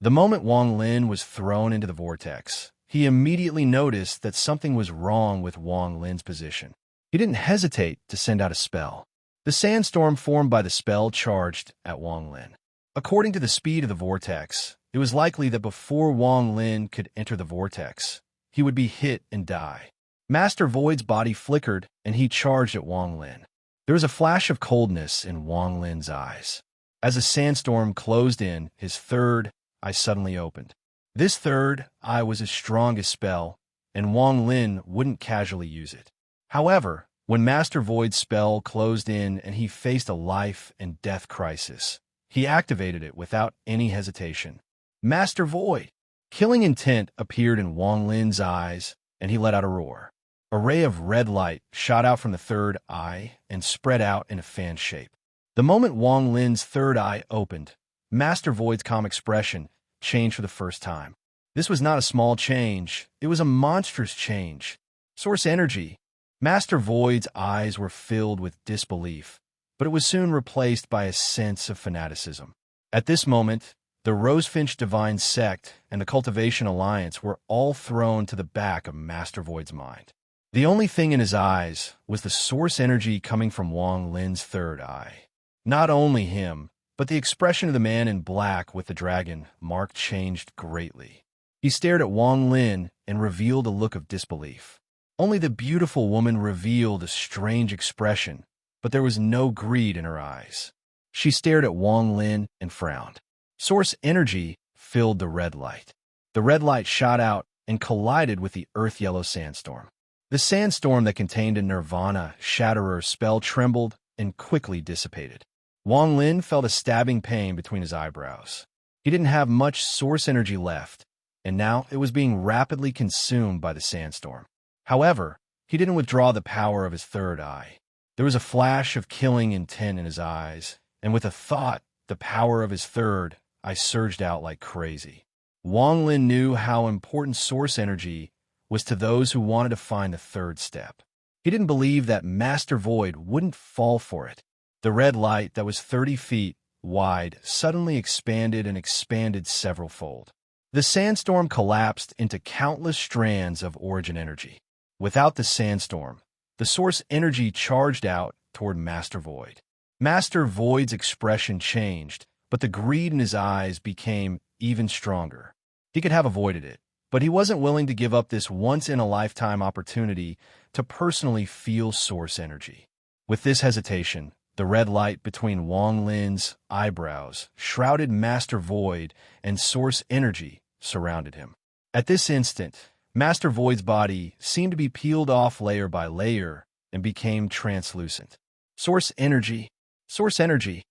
Speaker 1: The moment Wang Lin was thrown into the vortex, he immediately noticed that something was wrong with Wang Lin's position. He didn't hesitate to send out a spell. The sandstorm formed by the spell charged at Wang Lin. According to the speed of the vortex, it was likely that before Wang Lin could enter the vortex, he would be hit and die. Master Void's body flickered, and he charged at Wang Lin. There was a flash of coldness in Wang Lin's eyes. As the sandstorm closed in, his third eye suddenly opened. This third eye was his strongest spell, and Wang Lin wouldn't casually use it. However, when Master Void's spell closed in and he faced a life and death crisis, he activated it without any hesitation. Master Void! Killing intent appeared in Wang Lin's eyes, and he let out a roar. A ray of red light shot out from the third eye and spread out in a fan shape. The moment Wang Lin's third eye opened, Master Void's calm expression changed for the first time. This was not a small change, it was a monstrous change. Source energy. Master Void's eyes were filled with disbelief, but it was soon replaced by a sense of fanaticism. At this moment, the Rosefinch Divine Sect and the Cultivation Alliance were all thrown to the back of Master Void's mind. The only thing in his eyes was the source energy coming from Wang Lin's third eye. Not only him, but the expression of the man in black with the dragon mark changed greatly. He stared at Wang Lin and revealed a look of disbelief. Only the beautiful woman revealed a strange expression, but there was no greed in her eyes. She stared at Wang Lin and frowned. Source energy filled the red light. The red light shot out and collided with the earth-yellow sandstorm. The sandstorm that contained a Nirvana Shatterer spell trembled and quickly dissipated. Wang Lin felt a stabbing pain between his eyebrows. He didn't have much source energy left, and now it was being rapidly consumed by the sandstorm. However, he didn't withdraw the power of his third eye. There was a flash of killing intent in his eyes, and with a thought, the power of his third eye surged out like crazy. Wang Lin knew how important source energy was to those who wanted to find the third step. He didn't believe that Master Void wouldn't fall for it. The red light that was 30 feet wide suddenly expanded and expanded several-fold. The sandstorm collapsed into countless strands of origin energy. Without the sandstorm, the source energy charged out toward Master Void. Master Void's expression changed, but the greed in his eyes became even stronger. He could have avoided it, but he wasn't willing to give up this once-in-a-lifetime opportunity to personally feel source energy. With this hesitation, the red light between Wang Lin's eyebrows shrouded Master Void, and source energy surrounded him. At this instant, Master Void's body seemed to be peeled off layer by layer and became translucent. Source energy. Source energy.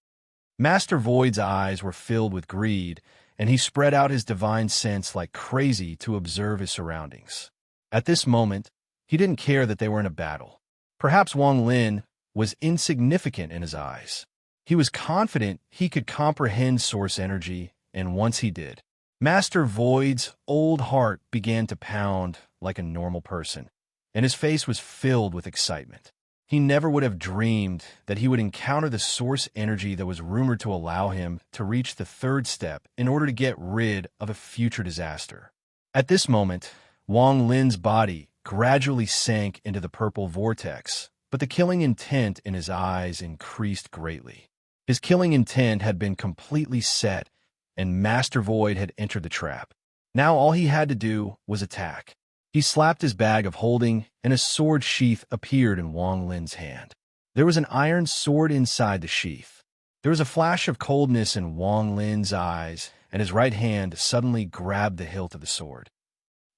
Speaker 1: Master Void's eyes were filled with greed, and he spread out his divine sense like crazy to observe his surroundings. At this moment, he didn't care that they were in a battle. Perhaps Wang Lin was insignificant in his eyes. He was confident he could comprehend source energy, and once he did, Master Void's old heart began to pound like a normal person, and his face was filled with excitement. He never would have dreamed that he would encounter the source energy that was rumored to allow him to reach the third step in order to get rid of a future disaster. At this moment, Wang Lin's body gradually sank into the purple vortex, but the killing intent in his eyes increased greatly. His killing intent had been completely set, and Master Void had entered the trap. Now all he had to do was attack. He slapped his bag of holding, and a sword sheath appeared in Wang Lin's hand. There was an iron sword inside the sheath. There was a flash of coldness in Wang Lin's eyes, and his right hand suddenly grabbed the hilt of the sword.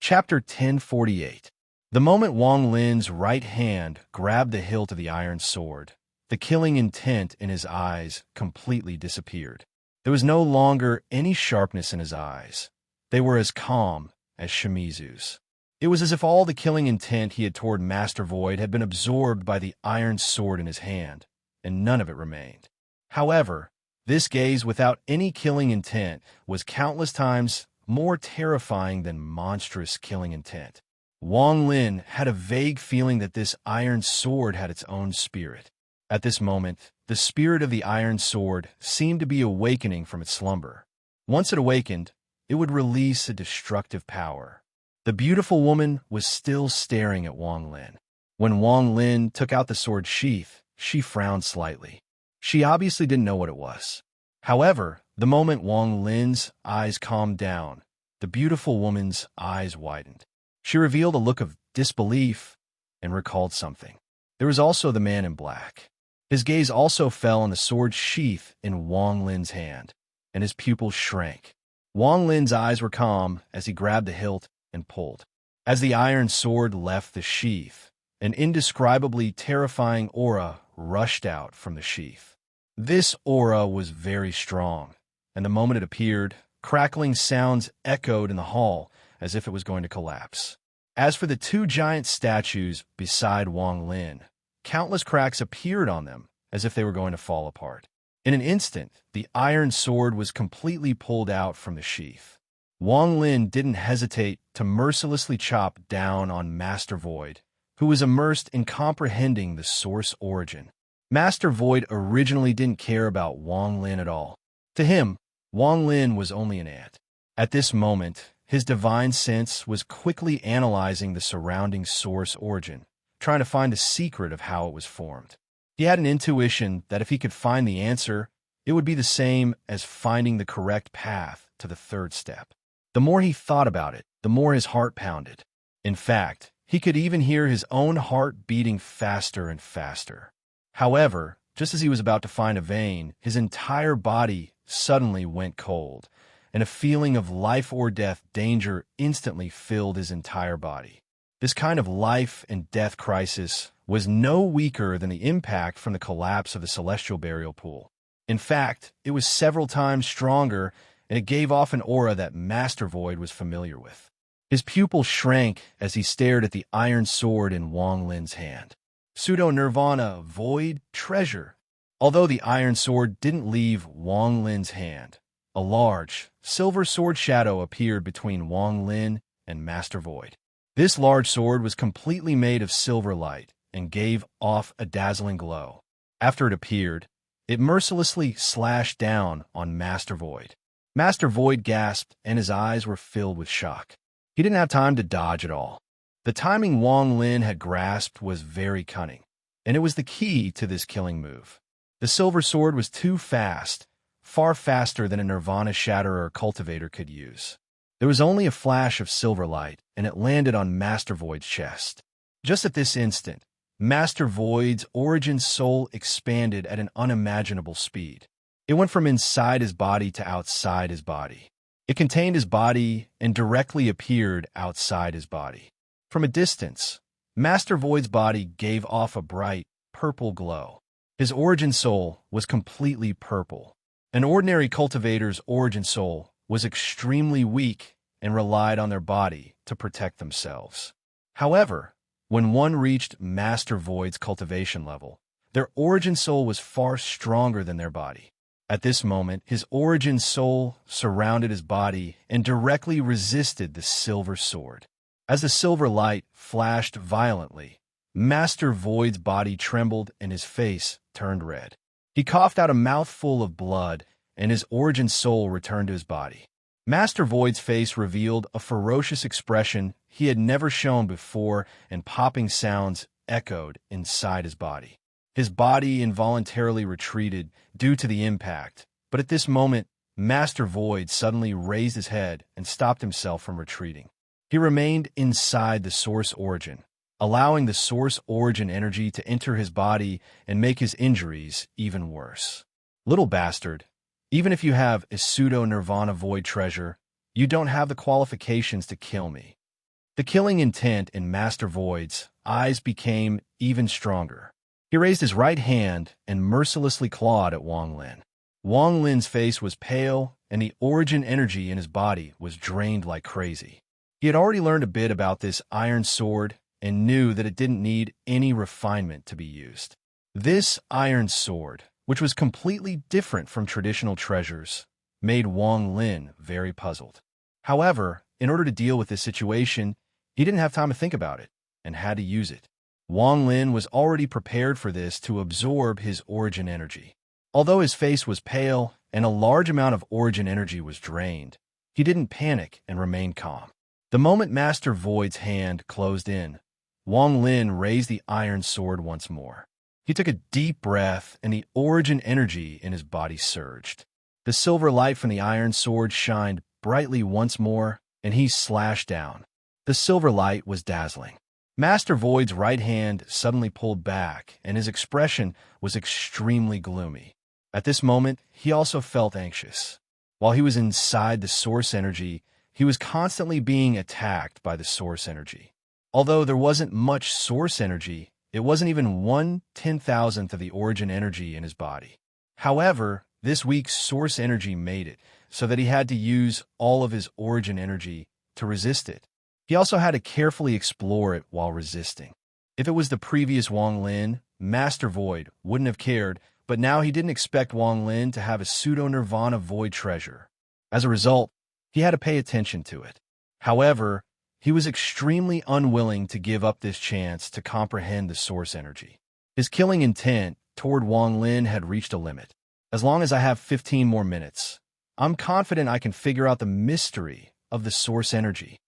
Speaker 1: Chapter 1048. The moment Wang Lin's right hand grabbed the hilt of the iron sword, the killing intent in his eyes completely disappeared. There was no longer any sharpness in his eyes. They were as calm as Shimizu's. It was as if all the killing intent he had toward Master Void had been absorbed by the iron sword in his hand, and none of it remained. However, this gaze without any killing intent was countless times more terrifying than monstrous killing intent. Wang Lin had a vague feeling that this iron sword had its own spirit. At this moment, the spirit of the iron sword seemed to be awakening from its slumber. Once it awakened, it would release a destructive power. The beautiful woman was still staring at Wang Lin. When Wang Lin took out the sword sheath, she frowned slightly. She obviously didn't know what it was. However, the moment Wang Lin's eyes calmed down, the beautiful woman's eyes widened. She revealed a look of disbelief and recalled something. There was also the man in black. His gaze also fell on the sword sheath in Wang Lin's hand, and his pupils shrank. Wang Lin's eyes were calm as he grabbed the hilt and pulled. As the iron sword left the sheath, an indescribably terrifying aura rushed out from the sheath. This aura was very strong, and the moment it appeared, crackling sounds echoed in the hall as if it was going to collapse. As for the two giant statues beside Wang Lin, countless cracks appeared on them as if they were going to fall apart. In an instant, the iron sword was completely pulled out from the sheath. Wang Lin didn't hesitate to mercilessly chop down on Master Void, who was immersed in comprehending the source origin. Master Void originally didn't care about Wang Lin at all. To him, Wang Lin was only an ant. At this moment, his divine sense was quickly analyzing the surrounding source origin, trying to find the secret of how it was formed. He had an intuition that if he could find the answer, it would be the same as finding the correct path to the third step. The more he thought about it, the more his heart pounded. In fact, he could even hear his own heart beating faster and faster. However, just as he was about to find a vein, his entire body suddenly went cold, and a feeling of life or death danger instantly filled his entire body. This kind of life and death crisis was no weaker than the impact from the collapse of the celestial burial pool. In fact, it was several times stronger, and it gave off an aura that Master Void was familiar with. His pupil shrank as he stared at the iron sword in Wang Lin's hand. Pseudo-Nirvana, Void, Treasure. Although the iron sword didn't leave Wang Lin's hand, a large, silver sword shadow appeared between Wang Lin and Master Void. This large sword was completely made of silver light and gave off a dazzling glow. After it appeared, it mercilessly slashed down on Master Void. Master Void gasped, and his eyes were filled with shock. He didn't have time to dodge at all. The timing Wang Lin had grasped was very cunning, and it was the key to this killing move. The silver sword was too fast, far faster than a Nirvana Shatterer or Cultivator could use. There was only a flash of silver light, and it landed on Master Void's chest. Just at this instant, Master Void's origin soul expanded at an unimaginable speed. It went from inside his body to outside his body. It contained his body and directly appeared outside his body. From a distance, Master Void's body gave off a bright, purple glow. His origin soul was completely purple. An ordinary cultivator's origin soul was extremely weak and relied on their body to protect themselves. However, when one reached Master Void's cultivation level, their origin soul was far stronger than their body. At this moment, his origin soul surrounded his body and directly resisted the silver sword. As the silver light flashed violently, Master Void's body trembled and his face turned red. He coughed out a mouthful of blood, and his origin soul returned to his body. Master Void's face revealed a ferocious expression he had never shown before, and popping sounds echoed inside his body. His body involuntarily retreated due to the impact, but at this moment, Master Void suddenly raised his head and stopped himself from retreating. He remained inside the source origin, allowing the source origin energy to enter his body and make his injuries even worse. Little bastard, even if you have a pseudo-nirvana void treasure, you don't have the qualifications to kill me. The killing intent in Master Void's eyes became even stronger. He raised his right hand and mercilessly clawed at Wang Lin. Wang Lin's face was pale, and the origin energy in his body was drained like crazy. He had already learned a bit about this iron sword and knew that it didn't need any refinement to be used. This iron sword, which was completely different from traditional treasures, made Wang Lin very puzzled. However, in order to deal with this situation, he didn't have time to think about it and had to use it. Wang Lin was already prepared for this to absorb his origin energy. Although his face was pale and a large amount of origin energy was drained, he didn't panic and remained calm. The moment Master Void's hand closed in, Wang Lin raised the iron sword once more. He took a deep breath, and the origin energy in his body surged. The silver light from the iron sword shined brightly once more, and he slashed down. The silver light was dazzling. Master Void's right hand suddenly pulled back, and his expression was extremely gloomy. At this moment, he also felt anxious. While he was inside the source energy, he was constantly being attacked by the source energy. Although there wasn't much source energy, it wasn't even 1/10,000th of the origin energy in his body. However, this weak source energy made it so that he had to use all of his origin energy to resist it. He also had to carefully explore it while resisting. If it was the previous Wang Lin, Master Void wouldn't have cared, but now he didn't expect Wang Lin to have a pseudo-nirvana void treasure. As a result, he had to pay attention to it. However, he was extremely unwilling to give up this chance to comprehend the source energy. His killing intent toward Wang Lin had reached a limit. As long as I have 15 more minutes, I'm confident I can figure out the mystery of the source energy.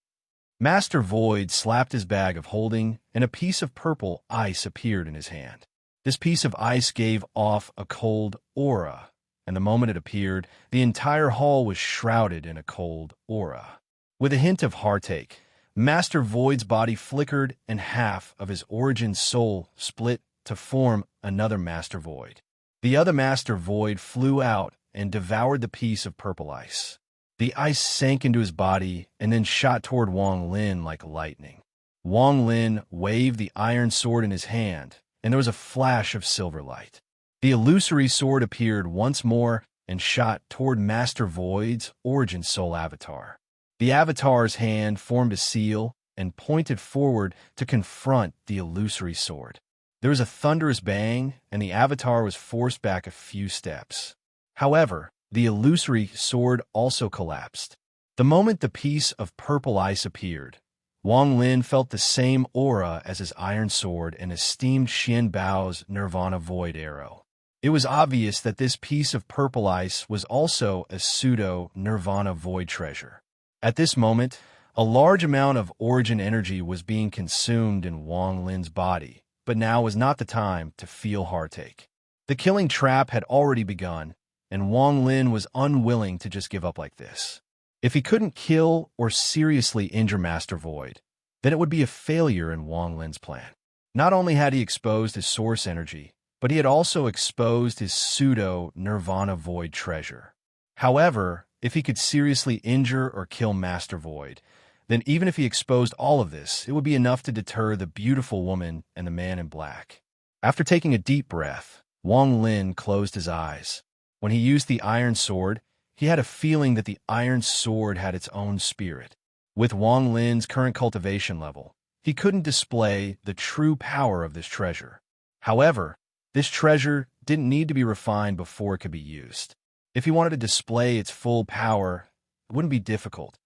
Speaker 1: Master Void slapped his bag of holding, and a piece of purple ice appeared in his hand. This piece of ice gave off a cold aura, and the moment it appeared, the entire hall was shrouded in a cold aura. With a hint of heartache, Master Void's body flickered, and half of his origin soul split to form another Master Void. The other Master Void flew out and devoured the piece of purple ice. The ice sank into his body and then shot toward Wang Lin like lightning. Wang Lin waved the iron sword in his hand, and there was a flash of silver light. The illusory sword appeared once more and shot toward Master Void's origin soul avatar. The avatar's hand formed a seal and pointed forward to confront the illusory sword. There was a thunderous bang, and the avatar was forced back a few steps. However, the illusory sword also collapsed. The moment the piece of purple ice appeared, Wang Lin felt the same aura as his iron sword and esteemed Xian Bao's Nirvana Void arrow. It was obvious that this piece of purple ice was also a pseudo-Nirvana Void treasure. At this moment, a large amount of origin energy was being consumed in Wang Lin's body, but now was not the time to feel heartache. The killing trap had already begun, and Wang Lin was unwilling to just give up like this. If he couldn't kill or seriously injure Master Void, then it would be a failure in Wang Lin's plan. Not only had he exposed his source energy, but he had also exposed his pseudo-Nirvana Void treasure. However, if he could seriously injure or kill Master Void, then even if he exposed all of this, it would be enough to deter the beautiful woman and the man in black. After taking a deep breath, Wang Lin closed his eyes. When he used the iron sword, He had a feeling that the iron sword had its own spirit. With Wang Lin's current cultivation level, he couldn't display the true power of this treasure. However, this treasure didn't need to be refined before it could be used. If he wanted to display its full power, it wouldn't be difficult.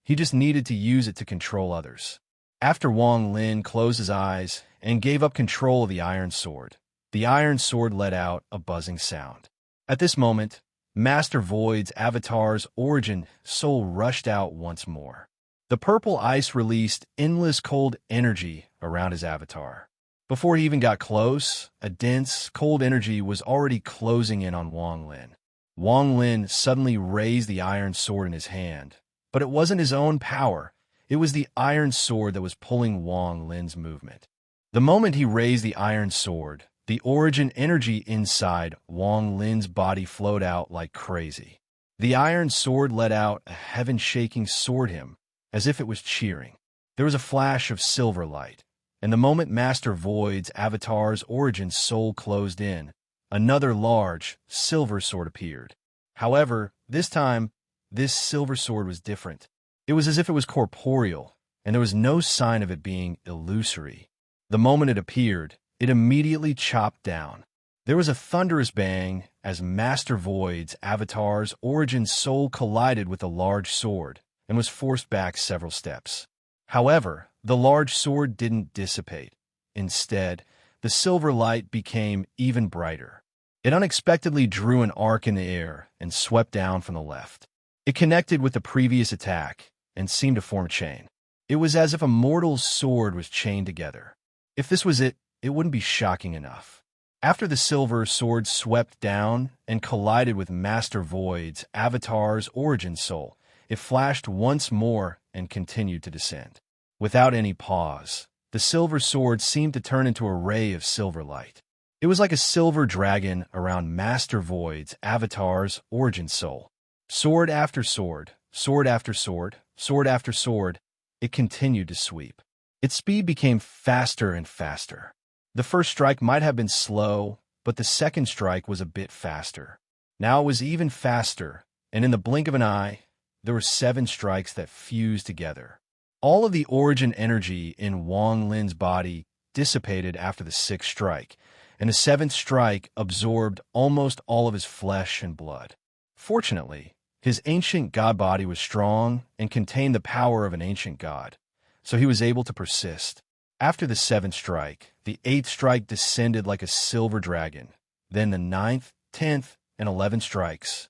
Speaker 1: He just needed to use it to control others. After Wang Lin closed his eyes and gave up control of the iron sword let out a buzzing sound. At this moment, Master Void's avatar's origin soul rushed out once more. The purple ice released endless cold energy around his avatar. Before he even got close, a dense, cold energy was already closing in on Wang Lin. Wang Lin suddenly raised the iron sword in his hand, but it wasn't his own power. It was the iron sword that was pulling Wang Lin's movement. The moment he raised the iron sword, the origin energy inside Wang Lin's body flowed out like crazy. The iron sword let out a heaven-shaking sword hymn, as if it was cheering. There was a flash of silver light, and the moment Master Void's avatar's origin soul closed in, another large, silver sword appeared. However, this time, this silver sword was different. It was as if it was corporeal, and there was no sign of it being illusory. The moment it appeared, it immediately chopped down. There was a thunderous bang as Master Void's avatar's origin soul collided with the large sword and was forced back several steps. However, the large sword didn't dissipate. Instead, the silver light became even brighter. It unexpectedly drew an arc in the air and swept down from the left. It connected with the previous attack and seemed to form a chain. It was as if a mortal's sword was chained together. If this was it, it wouldn't be shocking enough. After the silver sword swept down and collided with Master Void's avatar's origin soul, it flashed once more and continued to descend. Without any pause, the silver sword seemed to turn into a ray of silver light. It was like a silver dragon around Master Void's avatar's origin soul. Sword after sword, sword after sword, sword after sword, it continued to sweep. Its speed became faster and faster. The first strike might have been slow, but the second strike was a bit faster. Now it was even faster, and in the blink of an eye, there were 7 strikes that fused together. All of the origin energy in Wang Lin's body dissipated after the 6th strike, and the 7th strike absorbed almost all of his flesh and blood. Fortunately, his ancient god body was strong and contained the power of an ancient god, so he was able to persist. After the 7th strike, the 8th strike descended like a silver dragon, then the 9th, 10th, and 11th strikes.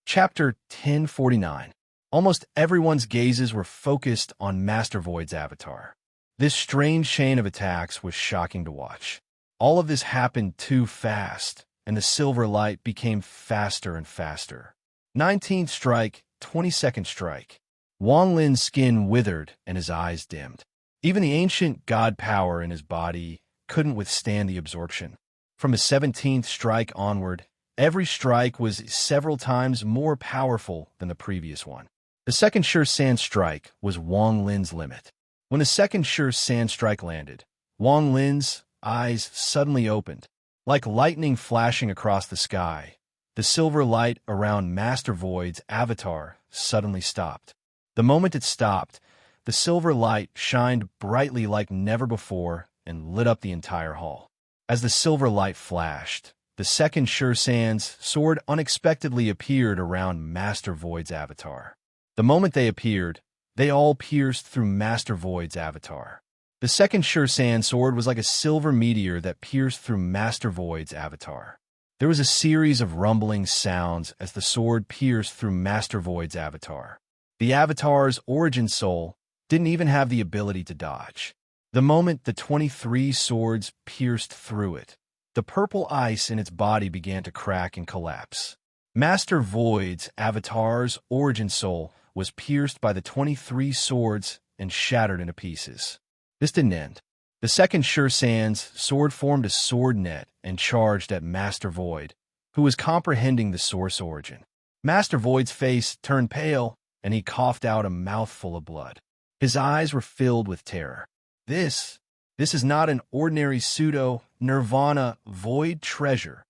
Speaker 1: Chapter 1049. Almost everyone's gazes were focused on Master Void's avatar. This strange chain of attacks was shocking to watch. All of this happened too fast, and the silver light became faster and faster. 19th strike, 22nd strike. Wang Lin's skin withered and his eyes dimmed. Even the ancient god power in his body couldn't withstand the absorption. From the 17th strike onward, every strike was several times more powerful than the previous one. The second sure sand strike was Wang Lin's limit. When the second sure sand strike landed, Wang Lin's eyes suddenly opened. Like lightning flashing across the sky, the silver light around Master Void's avatar suddenly stopped. The moment it stopped, the silver light shined brightly like never before and lit up the entire hall. As the silver light flashed, the second sure sand's sword unexpectedly appeared around Master Void's avatar. The moment they appeared, they all pierced through Master Void's avatar. The second sure sand sword was like a silver meteor that pierced through Master Void's avatar. There was a series of rumbling sounds as the sword pierced through Master Void's avatar. The avatar's origin soul didn't even have the ability to dodge. The moment the 23 swords pierced through it, the purple ice in its body began to crack and collapse. Master Void's avatar's origin soul was pierced by the 23 swords and shattered into pieces. This didn't end. The second sure sand's sword formed a sword net and charged at Master Void, who was comprehending the source origin. Master Void's face turned pale, and he coughed out a mouthful of blood. His eyes were filled with terror. This is not an ordinary pseudo-nirvana void treasure.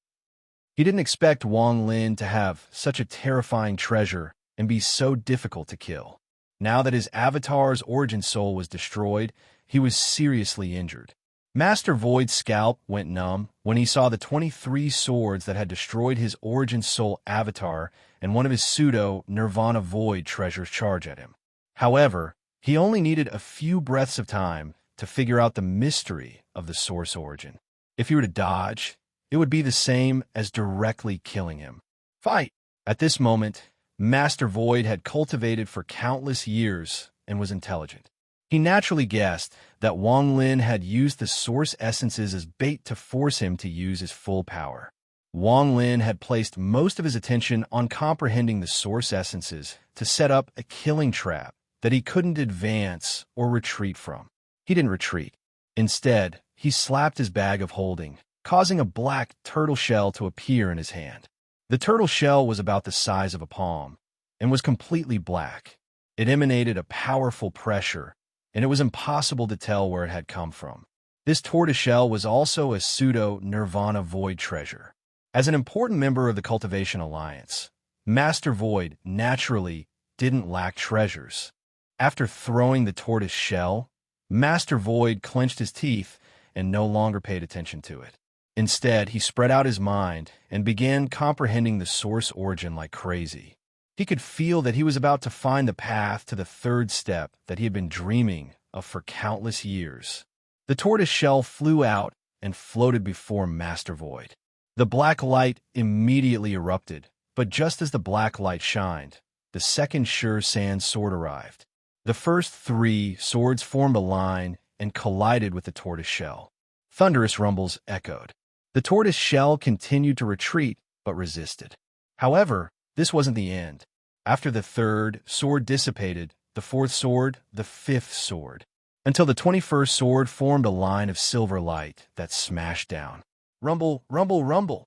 Speaker 1: He didn't expect Wang Lin to have such a terrifying treasure and be so difficult to kill. Now that his avatar's origin soul was destroyed, he was seriously injured. Master Void's scalp went numb when he saw the 23 swords that had destroyed his origin soul avatar and one of his pseudo-Nirvana Void treasures charge at him. However, he only needed a few breaths of time to figure out the mystery of the source origin. If he were to dodge, it would be the same as directly killing him. Fight! At this moment, Master Void had cultivated for countless years and was intelligent. He naturally guessed that Wang Lin had used the source essences as bait to force him to use his full power. Wang Lin had placed most of his attention on comprehending the source essences to set up a killing trap that he couldn't advance or retreat from. He didn't retreat. Instead, he slapped his bag of holding, causing a black turtle shell to appear in his hand. The turtle shell was about the size of a palm and was completely black. It emanated a powerful pressure, and it was impossible to tell where it had come from. This tortoiseshell was also a pseudo-Nirvana Void treasure. As an important member of the Cultivation Alliance, Master Void naturally didn't lack treasures. After throwing the tortoise shell, Master Void clenched his teeth and no longer paid attention to it. Instead, he spread out his mind and began comprehending the source origin like crazy. He could feel that he was about to find the path to the third step that he had been dreaming of for countless years. The tortoise shell flew out and floated before Master Void. The black light immediately erupted, but just as the black light shined, the second sure sand sword arrived. The first 3 swords formed a line and collided with the tortoise shell. Thunderous rumbles echoed. The tortoise shell continued to retreat, but resisted. However, this wasn't the end. After the third sword dissipated, the fourth sword, the fifth sword, until the 21st sword formed a line of silver light that smashed down. Rumble, rumble, rumble.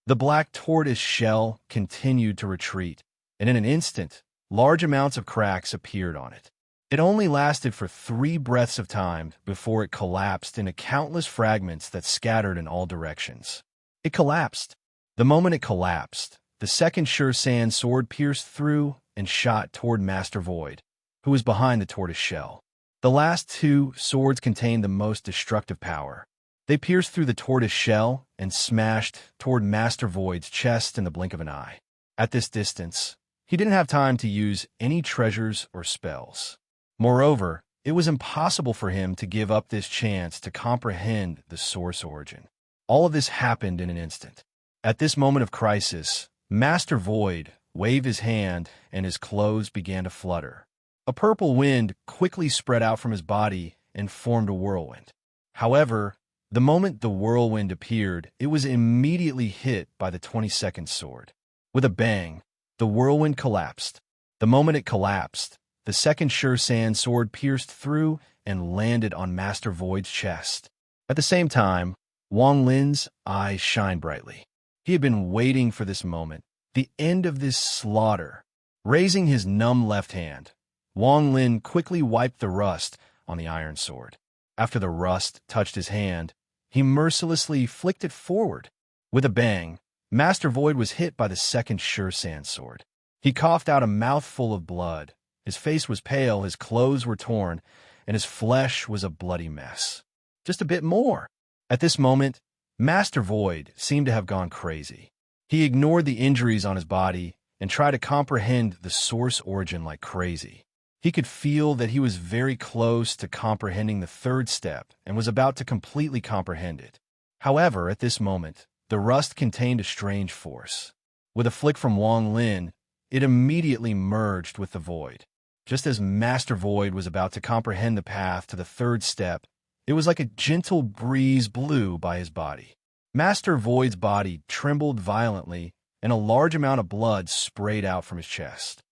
Speaker 1: The black tortoise shell continued to retreat, and in an instant, large amounts of cracks appeared on it. It only lasted for 3 breaths of time before it collapsed into countless fragments that scattered in all directions. It collapsed. The moment it collapsed, the second sure sand sword pierced through and shot toward Master Void, who was behind the tortoise shell. The last 2 swords contained the most destructive power. They pierced through the tortoise shell and smashed toward Master Void's chest in the blink of an eye. At this distance, he didn't have time to use any treasures or spells. Moreover, it was impossible for him to give up this chance to comprehend the source origin. All of this happened in an instant. At this moment of crisis, Master Void waved his hand and his clothes began to flutter. A purple wind quickly spread out from his body and formed a whirlwind. However, the moment the whirlwind appeared, it was immediately hit by the 22nd sword. With a bang, the whirlwind collapsed. The moment it collapsed, the second sure sand sword pierced through and landed on Master Void's chest. At the same time, Wang Lin's eyes shined brightly. He had been waiting for this moment, the end of this slaughter. Raising his numb left hand, Wang Lin quickly wiped the rust on the iron sword. After the rust touched his hand, he mercilessly flicked it forward. With a bang, Master Void was hit by the second sure sand sword. He coughed out a mouthful of blood. His face was pale, his clothes were torn, and his flesh was a bloody mess. Just a bit more. At this moment, Master Void seemed to have gone crazy. He ignored the injuries on his body and tried to comprehend the source origin like crazy. He could feel that he was very close to comprehending the third step and was about to completely comprehend it. However, at this moment, the rust contained a strange force. With a flick from Wang Lin, it immediately merged with the void. Just as Master Void was about to comprehend the path to the third step, it was like a gentle breeze blew by his body. Master Void's body trembled violently, and a large amount of blood sprayed out from his chest.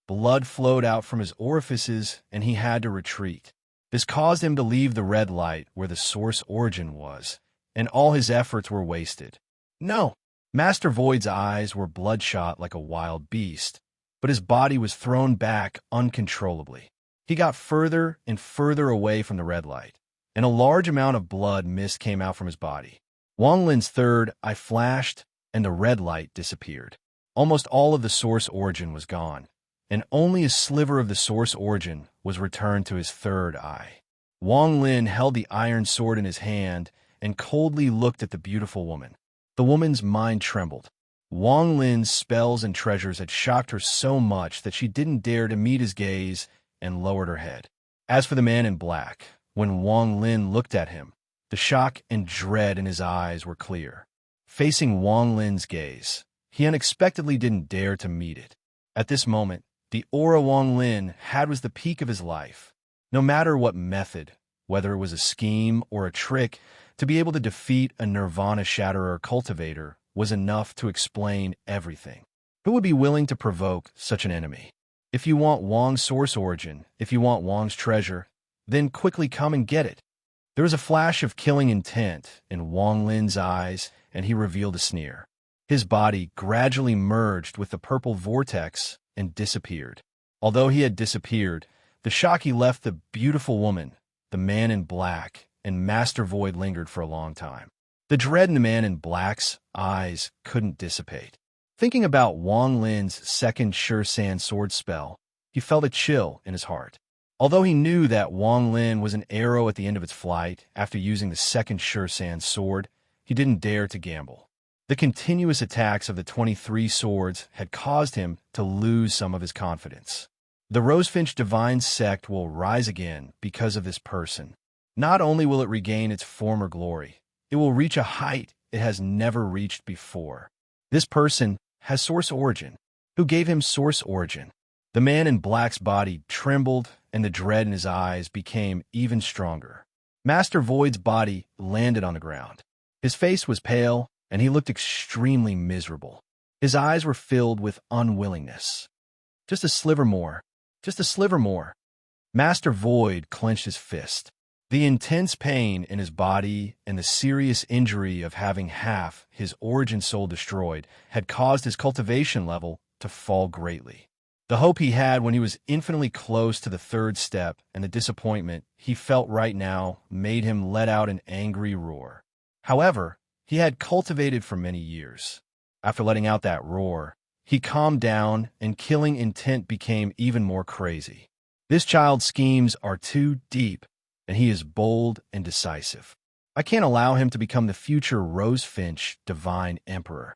Speaker 1: Blood flowed out from his orifices, and he had to retreat. This caused him to leave the red light where the source origin was, and all his efforts were wasted. No! Master Void's eyes were bloodshot like a wild beast, but his body was thrown back uncontrollably. He got further and further away from the red light, and a large amount of blood mist came out from his body. Wang Lin's third eye flashed, and the red light disappeared. Almost all of the source origin was gone, and only a sliver of the source origin was returned to his third eye. Wang Lin held the iron sword in his hand and coldly looked at the beautiful woman. The woman's mind trembled. Wang Lin's spells and treasures had shocked her so much that she didn't dare to meet his gaze and lowered her head. As for the man in black, when Wang Lin looked at him, the shock and dread in his eyes were clear. Facing Wang Lin's gaze, he unexpectedly didn't dare to meet it. At this moment, the aura Wang Lin had was the peak of his life. No matter what method, whether it was a scheme or a trick, to be able to defeat a Nirvana Shatterer cultivator was enough to explain everything. Who would be willing to provoke such an enemy? If you want Wang's source origin, if you want Wang's treasure, then quickly come and get it. There was a flash of killing intent in Wang Lin's eyes, and he revealed a sneer. His body gradually merged with the purple vortex and disappeared. Although he had disappeared, the shock he left the beautiful woman, the man in black, and Master Void lingered for a long time. The dread in the man in black's eyes couldn't dissipate. Thinking about Wang Lin's second Sure Sand sword spell, he felt a chill in his heart. Although he knew that Wang Lin was an arrow at the end of its flight after using the second Sure Sand sword, he didn't dare to gamble. The continuous attacks of the 23 swords had caused him to lose some of his confidence. The Rosefinch Divine Sect will rise again because of this person. Not only will it regain its former glory, it will reach a height it has never reached before. This person has source origin. Who gave him source origin? The man in black's body trembled, and the dread in his eyes became even stronger. Master Void's body landed on the ground. His face was pale, and he looked extremely miserable. His eyes were filled with unwillingness. Just a sliver more. Just a sliver more. Master Void clenched his fist. The intense pain in his body and the serious injury of having half his origin soul destroyed had caused his cultivation level to fall greatly. The hope he had when he was infinitely close to the third step and the disappointment he felt right now made him let out an angry roar. However, he had cultivated for many years. After letting out that roar, he calmed down and killing intent became even more crazy. This child's schemes are too deep, and he is bold and decisive. I can't allow him to become the future Rosefinch Divine Emperor.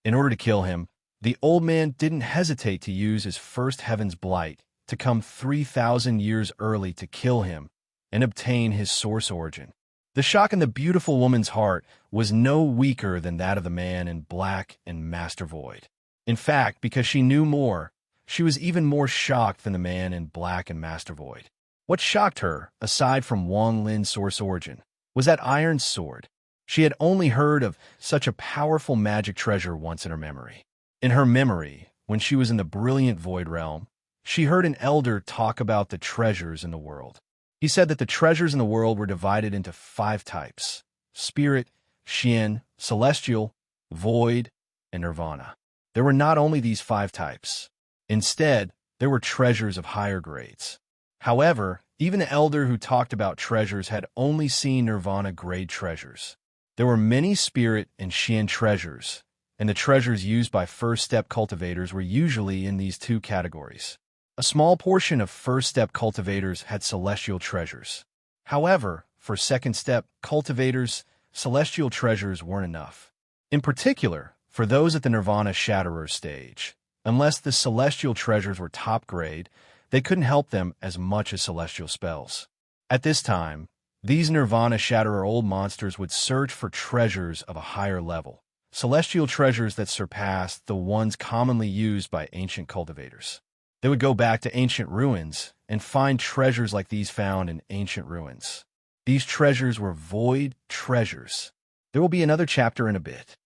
Speaker 1: In order to kill him, the old man didn't hesitate to use his first Heaven's Blight to come 3,000 years early to kill him and obtain his source origin. The shock in the beautiful woman's heart was no weaker than that of the man in black and Master Void. In fact, because she knew more, she was even more shocked than the man in black and Master Void. What shocked her, aside from Wang Lin's source origin, was that iron sword. She had only heard of such a powerful magic treasure once in her memory. In her memory, when she was in the brilliant Void Realm, she heard an elder talk about the treasures in the world. He said that the treasures in the world were divided into 5 types: spirit, Xian, celestial, void, and nirvana. There were not only these 5 types. Instead, there were treasures of higher grades. However, even the elder who talked about treasures had only seen nirvana grade treasures. There were many spirit and Xian treasures, and the treasures used by first-step cultivators were usually in these 2 categories. A small portion of first-step cultivators had celestial treasures. However, for second-step cultivators, celestial treasures weren't enough. In particular, for those at the Nirvana Shatterer stage, unless the celestial treasures were top grade, they couldn't help them as much as celestial spells. At this time, these Nirvana Shatterer old monsters would search for treasures of a higher level, celestial treasures that surpassed the ones commonly used by ancient cultivators. They would go back to ancient ruins and find treasures like these found in ancient ruins. These treasures were void treasures. There will be another chapter in a bit.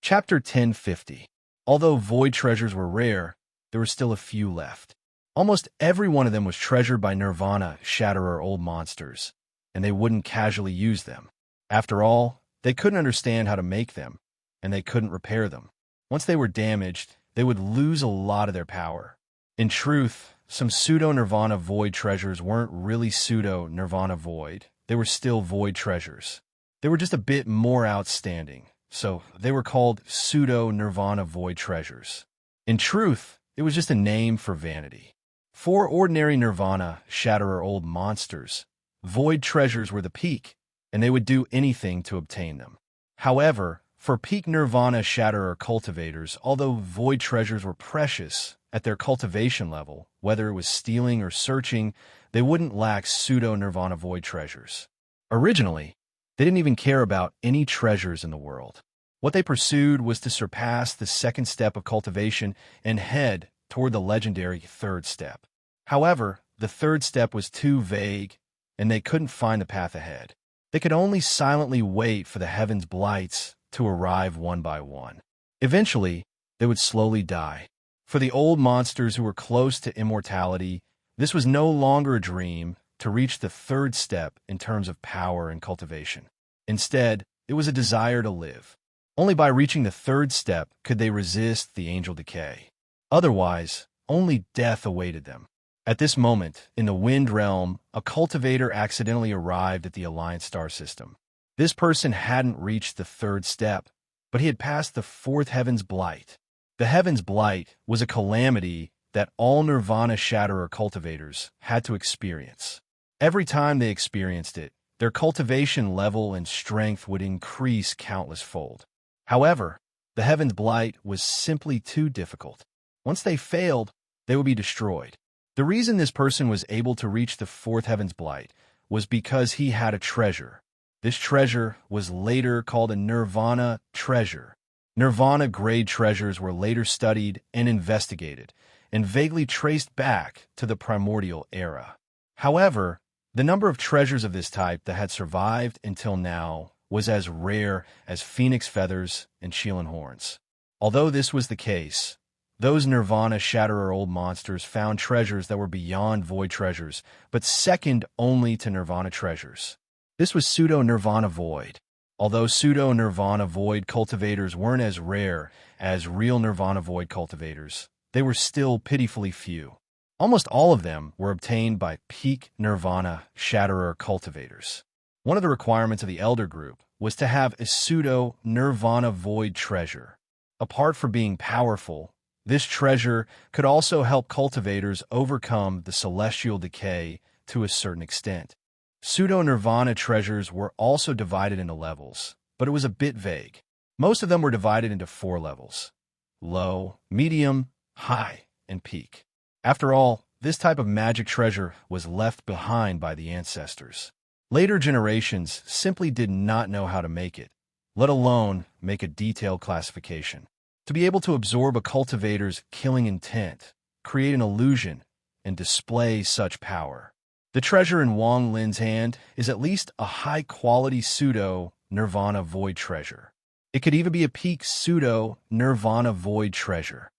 Speaker 1: Chapter 1050. Although void treasures were rare, there were still a few left. Almost every one of them was treasured by Nirvana Shatterer old monsters, and they wouldn't casually use them. After all, they couldn't understand how to make them, and they couldn't repair them. Once they were damaged, they would lose a lot of their power. In truth, some pseudo-Nirvana void treasures weren't really pseudo-Nirvana void. They were still void treasures. They were just a bit more outstanding, so they were called pseudo-nirvana void treasures. In truth, it was just a name for vanity. For ordinary nirvana shatterer old monsters, void treasures were the peak, and they would do anything to obtain them. However, for peak nirvana shatterer cultivators, although void treasures were precious at their cultivation level, whether it was stealing or searching, they wouldn't lack pseudo-nirvana void treasures. Originally, they didn't even care about any treasures in the world. What they pursued was to surpass the second step of cultivation and head toward the legendary third step. However, the third step was too vague, and they couldn't find the path ahead. They could only silently wait for the heavens' blights to arrive one by one. Eventually, they would slowly die. For the old monsters who were close to immortality, this was no longer a dream to reach the third step in terms of power and cultivation. Instead, it was a desire to live. Only by reaching the third step could they resist the angel decay. Otherwise, only death awaited them. At this moment, in the Wind Realm, a cultivator accidentally arrived at the Alliance star system. This person hadn't reached the third step, but he had passed the fourth Heaven's Blight. The Heaven's Blight was a calamity that all Nirvana Shatterer cultivators had to experience. Every time they experienced it, their cultivation level and strength would increase countless fold. However, the Heaven's Blight was simply too difficult. Once they failed, they would be destroyed. The reason this person was able to reach the fourth Heaven's Blight was because he had a treasure. This treasure was later called a Nirvana treasure. Nirvana-grade treasures were later studied and investigated, and vaguely traced back to the primordial era. However, the number of treasures of this type that had survived until now was as rare as phoenix feathers and Sheelan horns. Although this was the case, those Nirvana Shatterer old monsters found treasures that were beyond void treasures, but second only to Nirvana treasures. This was pseudo-Nirvana void. Although pseudo-Nirvana void cultivators weren't as rare as real Nirvana void cultivators, they were still pitifully few. Almost all of them were obtained by peak Nirvana Shatterer cultivators. One of the requirements of the Elder Group was to have a pseudo-Nirvana void treasure. Apart from being powerful, this treasure could also help cultivators overcome the celestial decay to a certain extent. Pseudo-Nirvana treasures were also divided into levels, but it was a bit vague. Most of them were divided into 4 levels: low, medium, high, and peak. After all, this type of magic treasure was left behind by the ancestors. Later generations simply did not know how to make it, let alone make a detailed classification. To be able to absorb a cultivator's killing intent, create an illusion, and display such power. The treasure in Wang Lin's hand is at least a high-quality pseudo-Nirvana void treasure. It could even be a peak pseudo-Nirvana void treasure.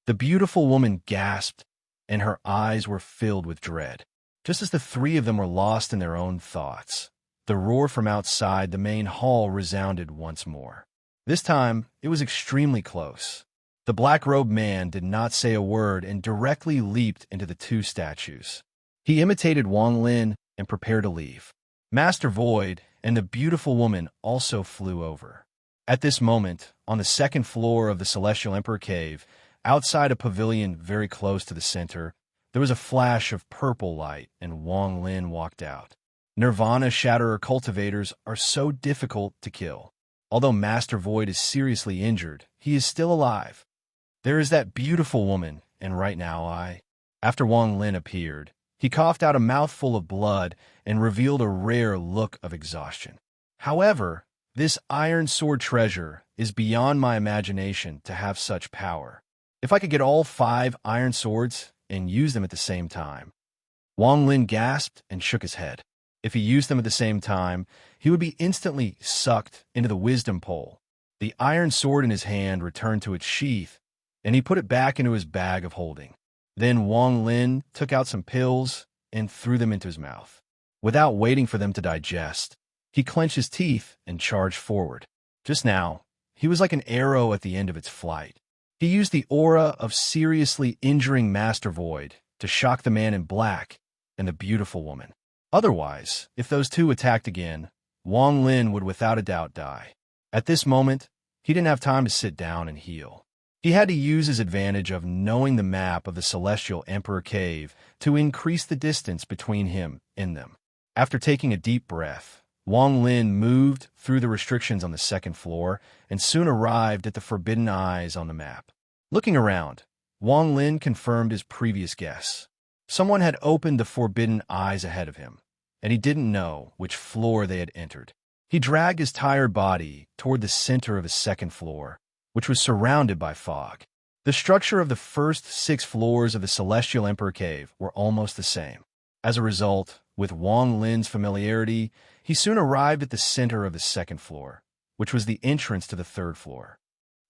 Speaker 1: The beautiful woman gasped, and her eyes were filled with dread. Just as the 3 of them were lost in their own thoughts, the roar from outside the main hall resounded once more. This time, it was extremely close. The black-robed man did not say a word and directly leaped into the 2 statues. He imitated Wang Lin and prepared to leave. Master Void and the beautiful woman also flew over. At this moment, on the 2nd floor of the Celestial Emperor Cave, outside a pavilion very close to the center, there was a flash of purple light, and Wang Lin walked out. Nirvana Shatterer cultivators are so difficult to kill. Although Master Void is seriously injured, he is still alive. There is that beautiful woman, and right now After Wang Lin appeared, he coughed out a mouthful of blood and revealed a rare look of exhaustion. However, this iron sword treasure is beyond my imagination to have such power. If I could get all 5 iron swords and use them at the same time. Wang Lin gasped and shook his head. If he used them at the same time, he would be instantly sucked into the wisdom pole. The iron sword in his hand returned to its sheath, and he put it back into his bag of holding. Then Wang Lin took out some pills and threw them into his mouth. Without waiting for them to digest, he clenched his teeth and charged forward. Just now, he was like an arrow at the end of its flight. He used the aura of seriously injuring Master Void to shock the man in black and the beautiful woman. Otherwise, if those 2 attacked again, Wang Lin would without a doubt die. At this moment, he didn't have time to sit down and heal. He had to use his advantage of knowing the map of the Celestial Emperor Cave to increase the distance between him and them. After taking a deep breath, Wang Lin moved through the restrictions on the second floor and soon arrived at the Forbidden Eyes on the map. Looking around, Wang Lin confirmed his previous guess. Someone had opened the Forbidden Eyes ahead of him, and he didn't know which floor they had entered. He dragged his tired body toward the center of his second floor, which was surrounded by fog. The structure of the first 6 floors of the Celestial Emperor Cave were almost the same. As a result, with Wang Lin's familiarity, he soon arrived at the center of the second floor, which was the entrance to the third floor.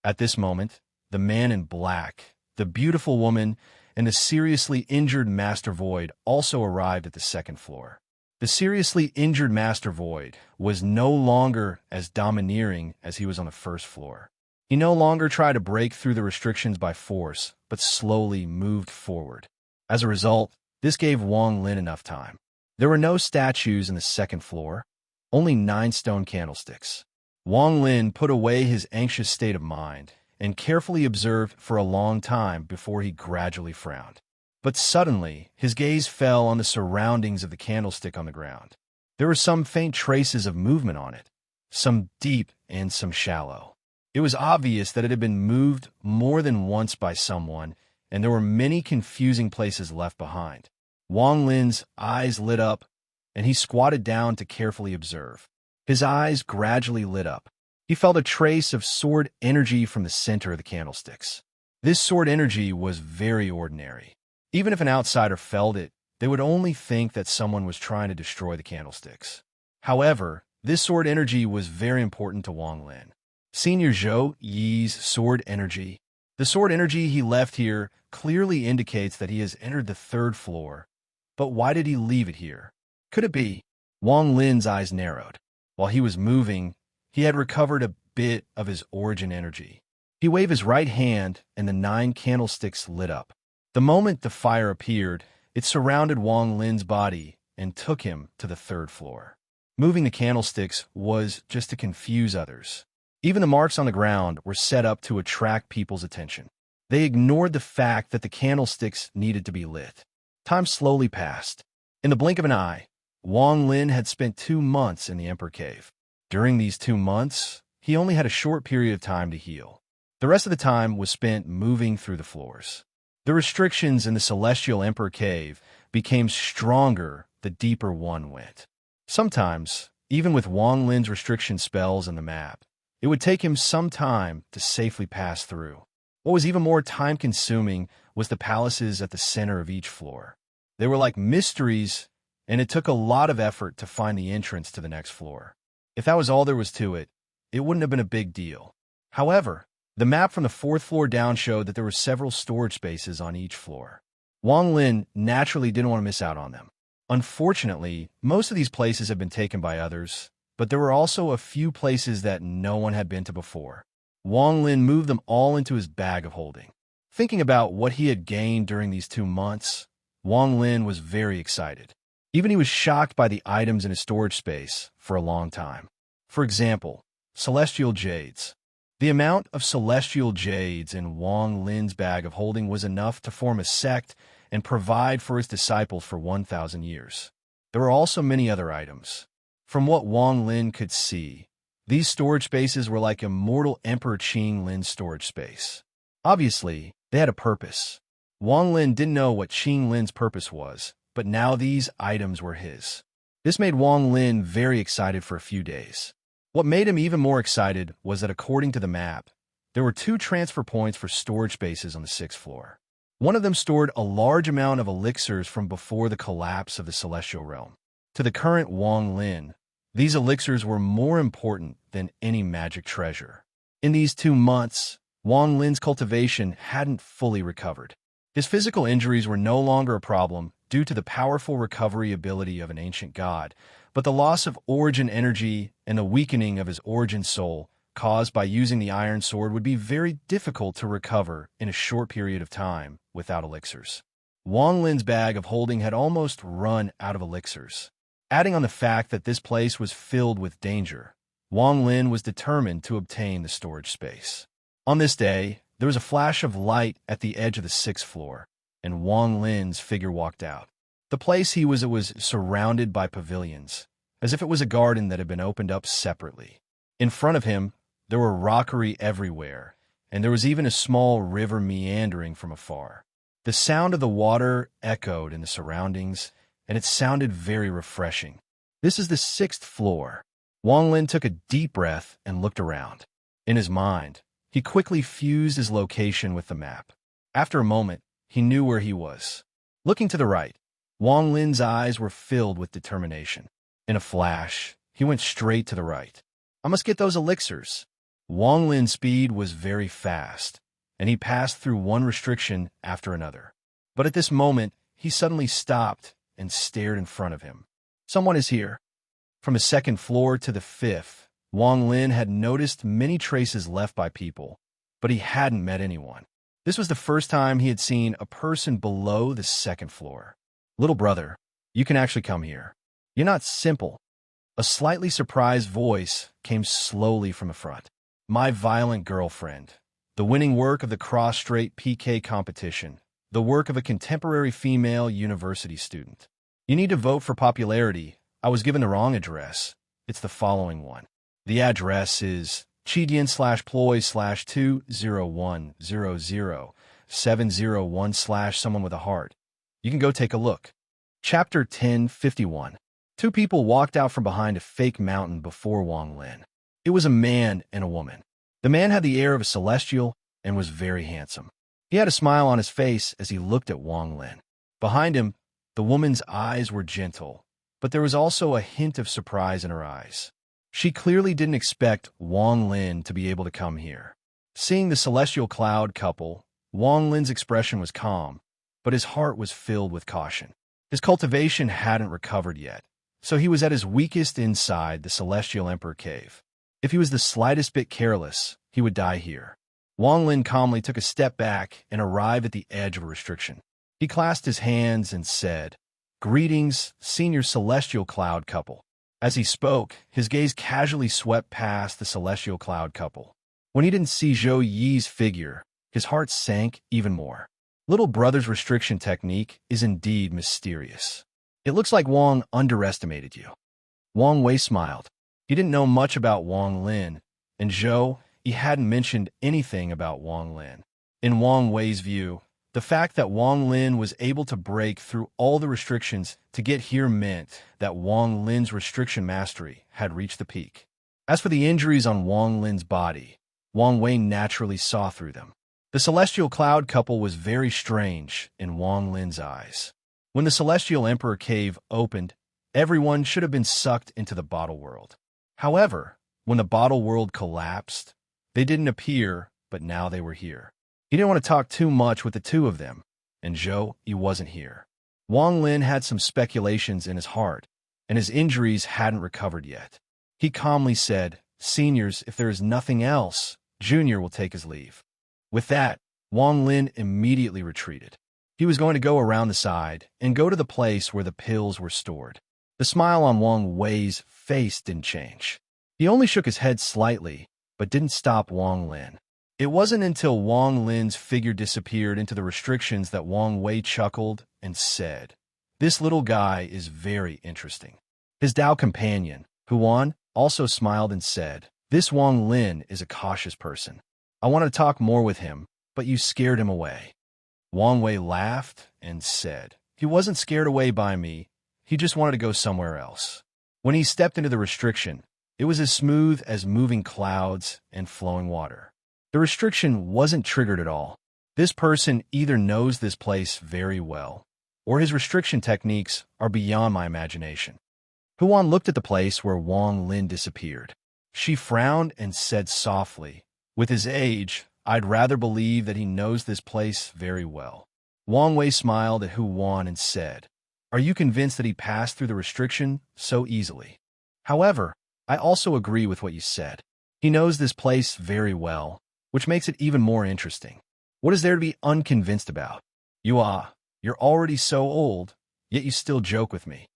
Speaker 1: At this moment, the man in black, the beautiful woman, and the seriously injured Master Void also arrived at the second floor. The seriously injured Master Void was no longer as domineering as he was on the first floor. He no longer tried to break through the restrictions by force, but slowly moved forward. As a result, this gave Wang Lin enough time. There were no statues in the second floor, only 9 stone candlesticks. Wang Lin put away his anxious state of mind and carefully observed for a long time before he gradually frowned. But suddenly, his gaze fell on the surroundings of the candlestick on the ground. There were some faint traces of movement on it, some deep and some shallow. It was obvious that it had been moved more than once by someone, and there were many confusing places left behind. Wang Lin's eyes lit up, and he squatted down to carefully observe. His eyes gradually lit up. He felt a trace of sword energy from the center of the candlesticks. This sword energy was very ordinary. Even if an outsider felt it, they would only think that someone was trying to destroy the candlesticks. However, this sword energy was very important to Wang Lin. Senior Zhou Yi's sword energy. The sword energy he left here clearly indicates that he has entered the third floor. But why did he leave it here? Could it be? Wang Lin's eyes narrowed. While he was moving, he had recovered a bit of his origin energy. He waved his right hand, and the 9 candlesticks lit up. The moment the fire appeared, it surrounded Wang Lin's body and took him to the third floor. Moving the candlesticks was just to confuse others. Even the marks on the ground were set up to attract people's attention. They ignored the fact that the candlesticks needed to be lit. Time slowly passed. In the blink of an eye, Wang Lin had spent 2 months in the Emperor Cave. During these 2 months, he only had a short period of time to heal. The rest of the time was spent moving through the floors. The restrictions in the Celestial Emperor Cave became stronger the deeper one went. Sometimes, even with Wang Lin's restriction spells in the map, it would take him some time to safely pass through. What was even more time-consuming was the palaces at the center of each floor. They were like mysteries, and it took a lot of effort to find the entrance to the next floor. If that was all there was to it, it wouldn't have been a big deal. However, the map from the 4th floor down showed that there were several storage spaces on each floor. Wang Lin naturally didn't want to miss out on them. Unfortunately, most of these places had been taken by others, but there were also a few places that no one had been to before. Wang Lin moved them all into his bag of holding. Thinking about what he had gained during these 2 months, Wang Lin was very excited. Even he was shocked by the items in his storage space for a long time. For example, celestial jades. The amount of celestial jades in Wang Lin's bag of holding was enough to form a sect and provide for his disciples for 1,000 years. There were also many other items. From what Wang Lin could see, these storage spaces were like immortal Emperor Qing Lin's storage space. Obviously, they had a purpose. Wang Lin didn't know what Qing Lin's purpose was, but now these items were his. This made Wang Lin very excited for a few days. What made him even more excited was that according to the map, there were 2 transfer points for storage spaces on the 6th floor. One of them stored a large amount of elixirs from before the collapse of the Celestial Realm. To the current Wang Lin, these elixirs were more important than any magic treasure. In these 2 months, Wang Lin's cultivation hadn't fully recovered. His physical injuries were no longer a problem due to the powerful recovery ability of an ancient god, but the loss of origin energy and the weakening of his origin soul caused by using the iron sword would be very difficult to recover in a short period of time without elixirs. Wang Lin's bag of holding had almost run out of elixirs. Adding on the fact that this place was filled with danger, Wang Lin was determined to obtain the storage space. On this day, there was a flash of light at the edge of the 6th floor, and Wang Lin's figure walked out. The place he was surrounded by pavilions, as if it was a garden that had been opened up separately. In front of him, there were rockery everywhere, and there was even a small river meandering from afar. The sound of the water echoed in the surroundings, and it sounded very refreshing. This is the 6th floor. Wang Lin took a deep breath and looked around. In his mind, he quickly fused his location with the map. After a moment, he knew where he was. Looking to the right, Wang Lin's eyes were filled with determination. In a flash, he went straight to the right. I must get those elixirs. Wang Lin's speed was very fast, and he passed through one restriction after another. But at this moment, he suddenly stopped and stared in front of him. Someone is here. From the 2nd floor to the 5th, Wang Lin had noticed many traces left by people, but he hadn't met anyone. This was the first time he had seen a person below the 2nd floor. Little brother, you can actually come here. You're not simple. A slightly surprised voice came slowly from the front. My violent girlfriend. The winning work of the cross-strait PK competition. The work of a contemporary female university student. You need to vote for popularity. I was given the wrong address. It's the following one. The address is Chidian/ploy/20100-701/ someone with a heart. You can go take a look. Chapter 1051. Two people walked out from behind a fake mountain before Wang Lin. It was a man and a woman. The man had the air of a celestial and was very handsome. He had a smile on his face as he looked at Wang Lin. Behind him, the woman's eyes were gentle, but there was also a hint of surprise in her eyes. She clearly didn't expect Wang Lin to be able to come here. Seeing the celestial cloud couple, Wang Lin's expression was calm, but his heart was filled with caution. His cultivation hadn't recovered yet, so he was at his weakest inside the Celestial Emperor Cave. If he was the slightest bit careless, he would die here. Wang Lin calmly took a step back and arrived at the edge of a restriction. He clasped his hands and said, "Greetings, senior celestial cloud couple." As he spoke, his gaze casually swept past the celestial cloud couple. When he didn't see Zhou Yi's figure, his heart sank even more. Little brother's restriction technique is indeed mysterious. It looks like Wang underestimated you. Wang Wei smiled. He didn't know much about Wang Lin, and Zhou, he hadn't mentioned anything about Wang Lin. In Wang Wei's view, the fact that Wang Lin was able to break through all the restrictions to get here meant that Wang Lin's restriction mastery had reached the peak. As for the injuries on Wang Lin's body, Wang Wei naturally saw through them. The celestial cloud couple was very strange in Wang Lin's eyes. When the Celestial Emperor Cave opened, everyone should have been sucked into the bottle world. However, when the bottle world collapsed, they didn't appear, but now they were here. He didn't want to talk too much with the two of them, and Zhou, he wasn't here. Wang Lin had some speculations in his heart, and his injuries hadn't recovered yet. He calmly said, "Seniors, if there is nothing else, Junior will take his leave." With that, Wang Lin immediately retreated. He was going to go around the side and go to the place where the pills were stored. The smile on Wang Wei's face didn't change. He only shook his head slightly, but didn't stop Wang Lin. It wasn't until Wang Lin's figure disappeared into the restrictions that Wang Wei chuckled and said, "This little guy is very interesting." His Dao companion, Huan, also smiled and said, "This Wang Lin is a cautious person. I wanted to talk more with him, but you scared him away." Wang Wei laughed and said, "He wasn't scared away by me. He just wanted to go somewhere else." When he stepped into the restriction, it was as smooth as moving clouds and flowing water. The restriction wasn't triggered at all. This person either knows this place very well, or his restriction techniques are beyond my imagination. Huan looked at the place where Wang Lin disappeared. She frowned and said softly, "With his age, I'd rather believe that he knows this place very well." Wang Wei smiled at Huan and said, "Are you convinced that he passed through the restriction so easily? However, I also agree with what you said. He knows this place very well, which makes it even more interesting. What is there to be unconvinced about? You're already so old, yet you still joke with me."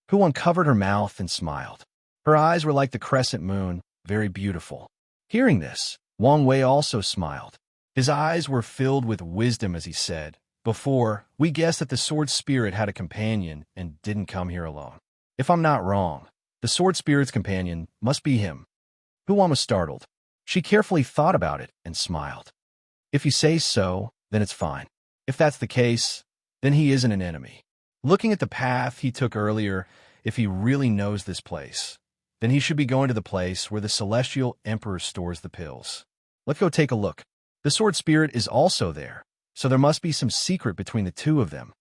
Speaker 1: Huan covered her mouth and smiled. Her eyes were like the crescent moon, very beautiful. Hearing this, Wang Wei also smiled. His eyes were filled with wisdom as he said, "Before, we guessed that the sword spirit had a companion and didn't come here alone. If I'm not wrong, the sword spirit's companion must be him." Huan was startled. She carefully thought about it and smiled. "If you say so, then it's fine. If that's the case, then he isn't an enemy. Looking at the path he took earlier, if he really knows this place, then he should be going to the place where the Celestial Emperor stores the pills. Let's go take a look. The sword spirit is also there, so there must be some secret between the two of them."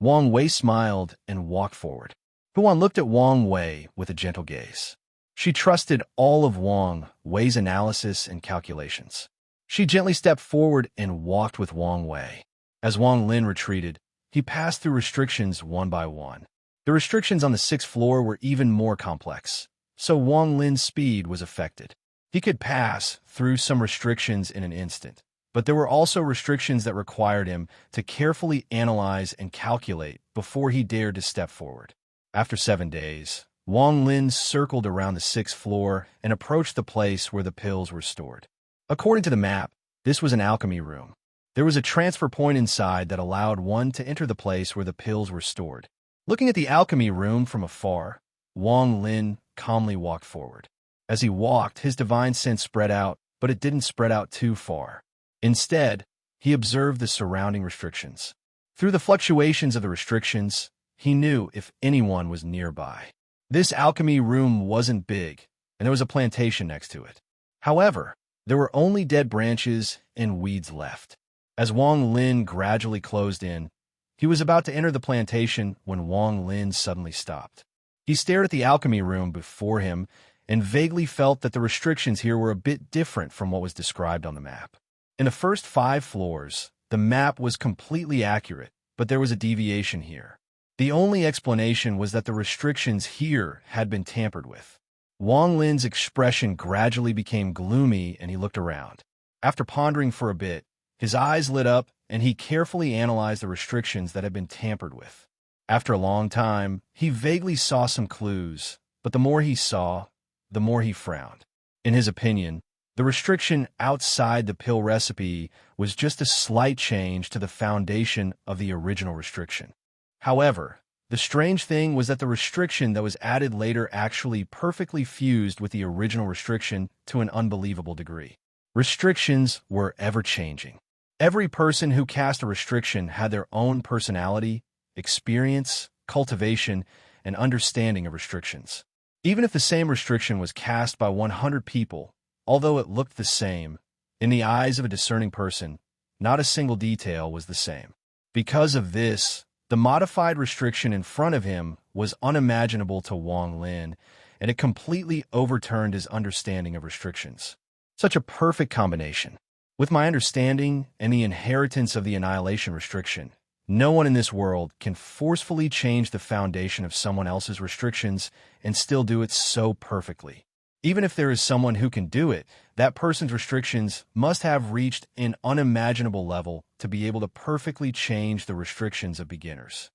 Speaker 1: Wang Wei smiled and walked forward. Huan looked at Wang Wei with a gentle gaze. She trusted all of Wang Wei's analysis and calculations. She gently stepped forward and walked with Wang Wei. As Wang Lin retreated, he passed through restrictions one by one. The restrictions on the 6th floor were even more complex, so Wang Lin's speed was affected. He could pass through some restrictions in an instant, but there were also restrictions that required him to carefully analyze and calculate before he dared to step forward. After 7 days, Wang Lin circled around the 6th floor and approached the place where the pills were stored. According to the map, this was an alchemy room. There was a transfer point inside that allowed one to enter the place where the pills were stored. Looking at the alchemy room from afar, Wang Lin calmly walked forward. As he walked, his divine sense spread out, but it didn't spread out too far. Instead, he observed the surrounding restrictions. Through the fluctuations of the restrictions, he knew if anyone was nearby. This alchemy room wasn't big, and there was a plantation next to it. However, there were only dead branches and weeds left. As Wang Lin gradually closed in, he was about to enter the plantation when Wang Lin suddenly stopped. He stared at the alchemy room before him and vaguely felt that the restrictions here were a bit different from what was described on the map. In the first 5 floors, the map was completely accurate, but there was a deviation here. The only explanation was that the restrictions here had been tampered with. Wang Lin's expression gradually became gloomy and he looked around. After pondering for a bit, his eyes lit up and he carefully analyzed the restrictions that had been tampered with. After a long time, he vaguely saw some clues, but the more he saw, the more he frowned. In his opinion, the restriction outside the pill recipe was just a slight change to the foundation of the original restriction. However, the strange thing was that the restriction that was added later actually perfectly fused with the original restriction to an unbelievable degree. Restrictions were ever-changing. Every person who cast a restriction had their own personality, experience, cultivation, and understanding of restrictions. Even if the same restriction was cast by 100 people, although it looked the same, in the eyes of a discerning person, not a single detail was the same. Because of this, the modified restriction in front of him was unimaginable to Wang Lin, and it completely overturned his understanding of restrictions. Such a perfect combination. With my understanding and the inheritance of the annihilation restriction, no one in this world can forcefully change the foundation of someone else's restrictions and still do it so perfectly. Even if there is someone who can do it, that person's restrictions must have reached an unimaginable level to be able to perfectly change the restrictions of beginners.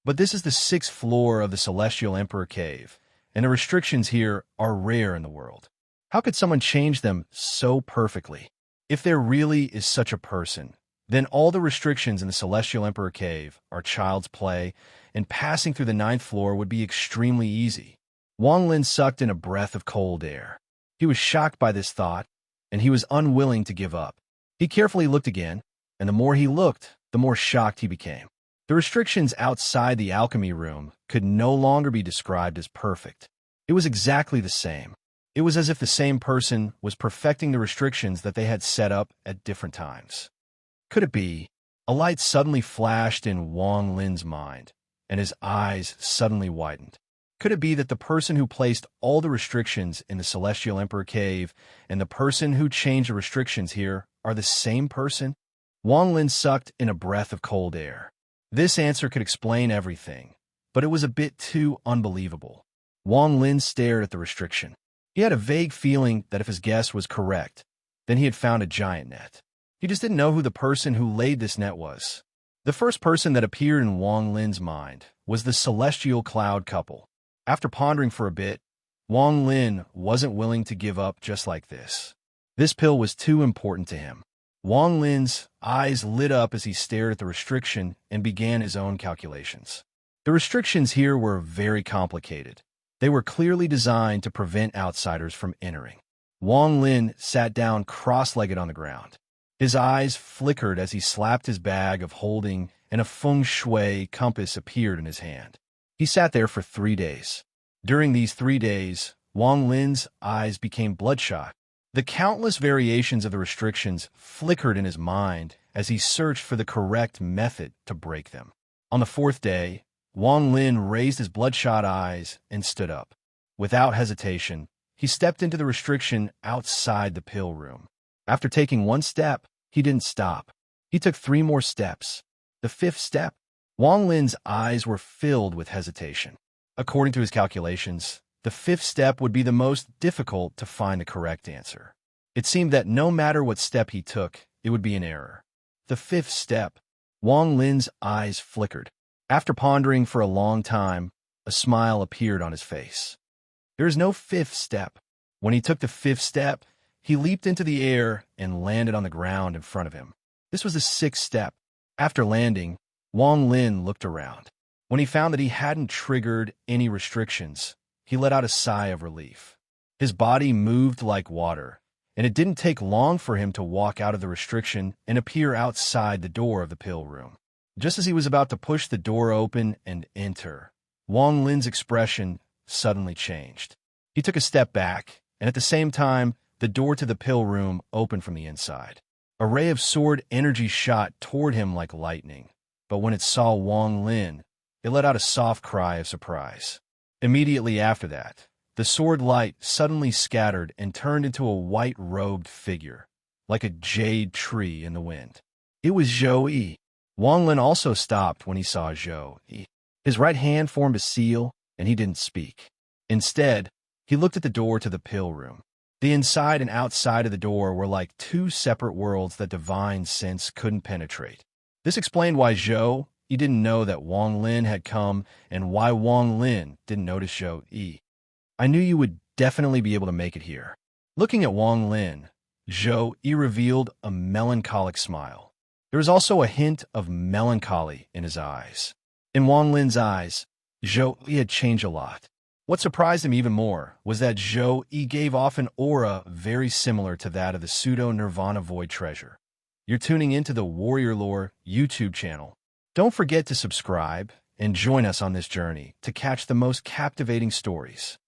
Speaker 1: But this is the 6th floor of the Celestial Emperor Cave, and the restrictions here are rare in the world. How could someone change them so perfectly? If there really is such a person, then all the restrictions in the Celestial Emperor Cave are child's play, and passing through the 9th floor would be extremely easy. Wang Lin sucked in a breath of cold air. He was shocked by this thought, and he was unwilling to give up. He carefully looked again, and the more he looked, the more shocked he became. The restrictions outside the alchemy room could no longer be described as perfect. It was exactly the same. It was as if the same person was perfecting the restrictions that they had set up at different times. Could it be? A light suddenly flashed in Wang Lin's mind, and his eyes suddenly widened. Could it be that the person who placed all the restrictions in the Celestial Emperor Cave and the person who changed the restrictions here are the same person? Wang Lin sucked in a breath of cold air. This answer could explain everything, but it was a bit too unbelievable. Wang Lin stared at the restriction. He had a vague feeling that if his guess was correct, then he had found a giant net. He just didn't know who the person who laid this net was. The first person that appeared in Wang Lin's mind was the celestial cloud couple. After pondering for a bit, Wang Lin wasn't willing to give up just like this. This pill was too important to him. Wang Lin's eyes lit up as he stared at the restriction and began his own calculations. The restrictions here were very complicated. They were clearly designed to prevent outsiders from entering. Wang Lin sat down cross-legged on the ground. His eyes flickered as he slapped his bag of holding, and a feng shui compass appeared in his hand. He sat there for 3 days. During these 3 days, Wang Lin's eyes became bloodshot. The countless variations of the restrictions flickered in his mind as he searched for the correct method to break them. On the 4th day, Wang Lin raised his bloodshot eyes and stood up. Without hesitation, he stepped into the restriction outside the pill room. After taking 1 step, he didn't stop. He took 3 more steps. The 5th step, Wang Lin's eyes were filled with hesitation. According to his calculations, the 5th step would be the most difficult to find the correct answer. It seemed that no matter what step he took, it would be an error. The 5th step, Wang Lin's eyes flickered. After pondering for a long time, a smile appeared on his face. There is no 5th step. When he took the 5th step, he leaped into the air and landed on the ground in front of him. This was the 6th step. After landing, Wang Lin looked around. When he found that he hadn't triggered any restrictions, he let out a sigh of relief. His body moved like water, and it didn't take long for him to walk out of the restriction and appear outside the door of the pill room. Just as he was about to push the door open and enter, Wang Lin's expression suddenly changed. He took a step back, and at the same time, the door to the pill room opened from the inside. A ray of sword energy shot toward him like lightning, but when it saw Wang Lin, it let out a soft cry of surprise. Immediately after that, the sword light suddenly scattered and turned into a white-robed figure, like a jade tree in the wind. It was Zhou Yi. Wang Lin also stopped when he saw Zhou Yi. His right hand formed a seal, and he didn't speak. Instead, he looked at the door to the pill room. The inside and outside of the door were like 2 separate worlds that divine sense couldn't penetrate. This explained why Zhou Yi didn't know that Wang Lin had come and why Wang Lin didn't notice Zhou Yi. I knew you would definitely be able to make it here. Looking at Wang Lin, Zhou Yi revealed a melancholic smile. There was also a hint of melancholy in his eyes. In Wang Lin's eyes, Zhou Yi had changed a lot. What surprised him even more was that Zhou Yi gave off an aura very similar to that of the pseudo-Nirvana Void Treasure. You're tuning into the Warrior Lore YouTube channel. Don't forget to subscribe and join us on this journey to catch the most captivating stories.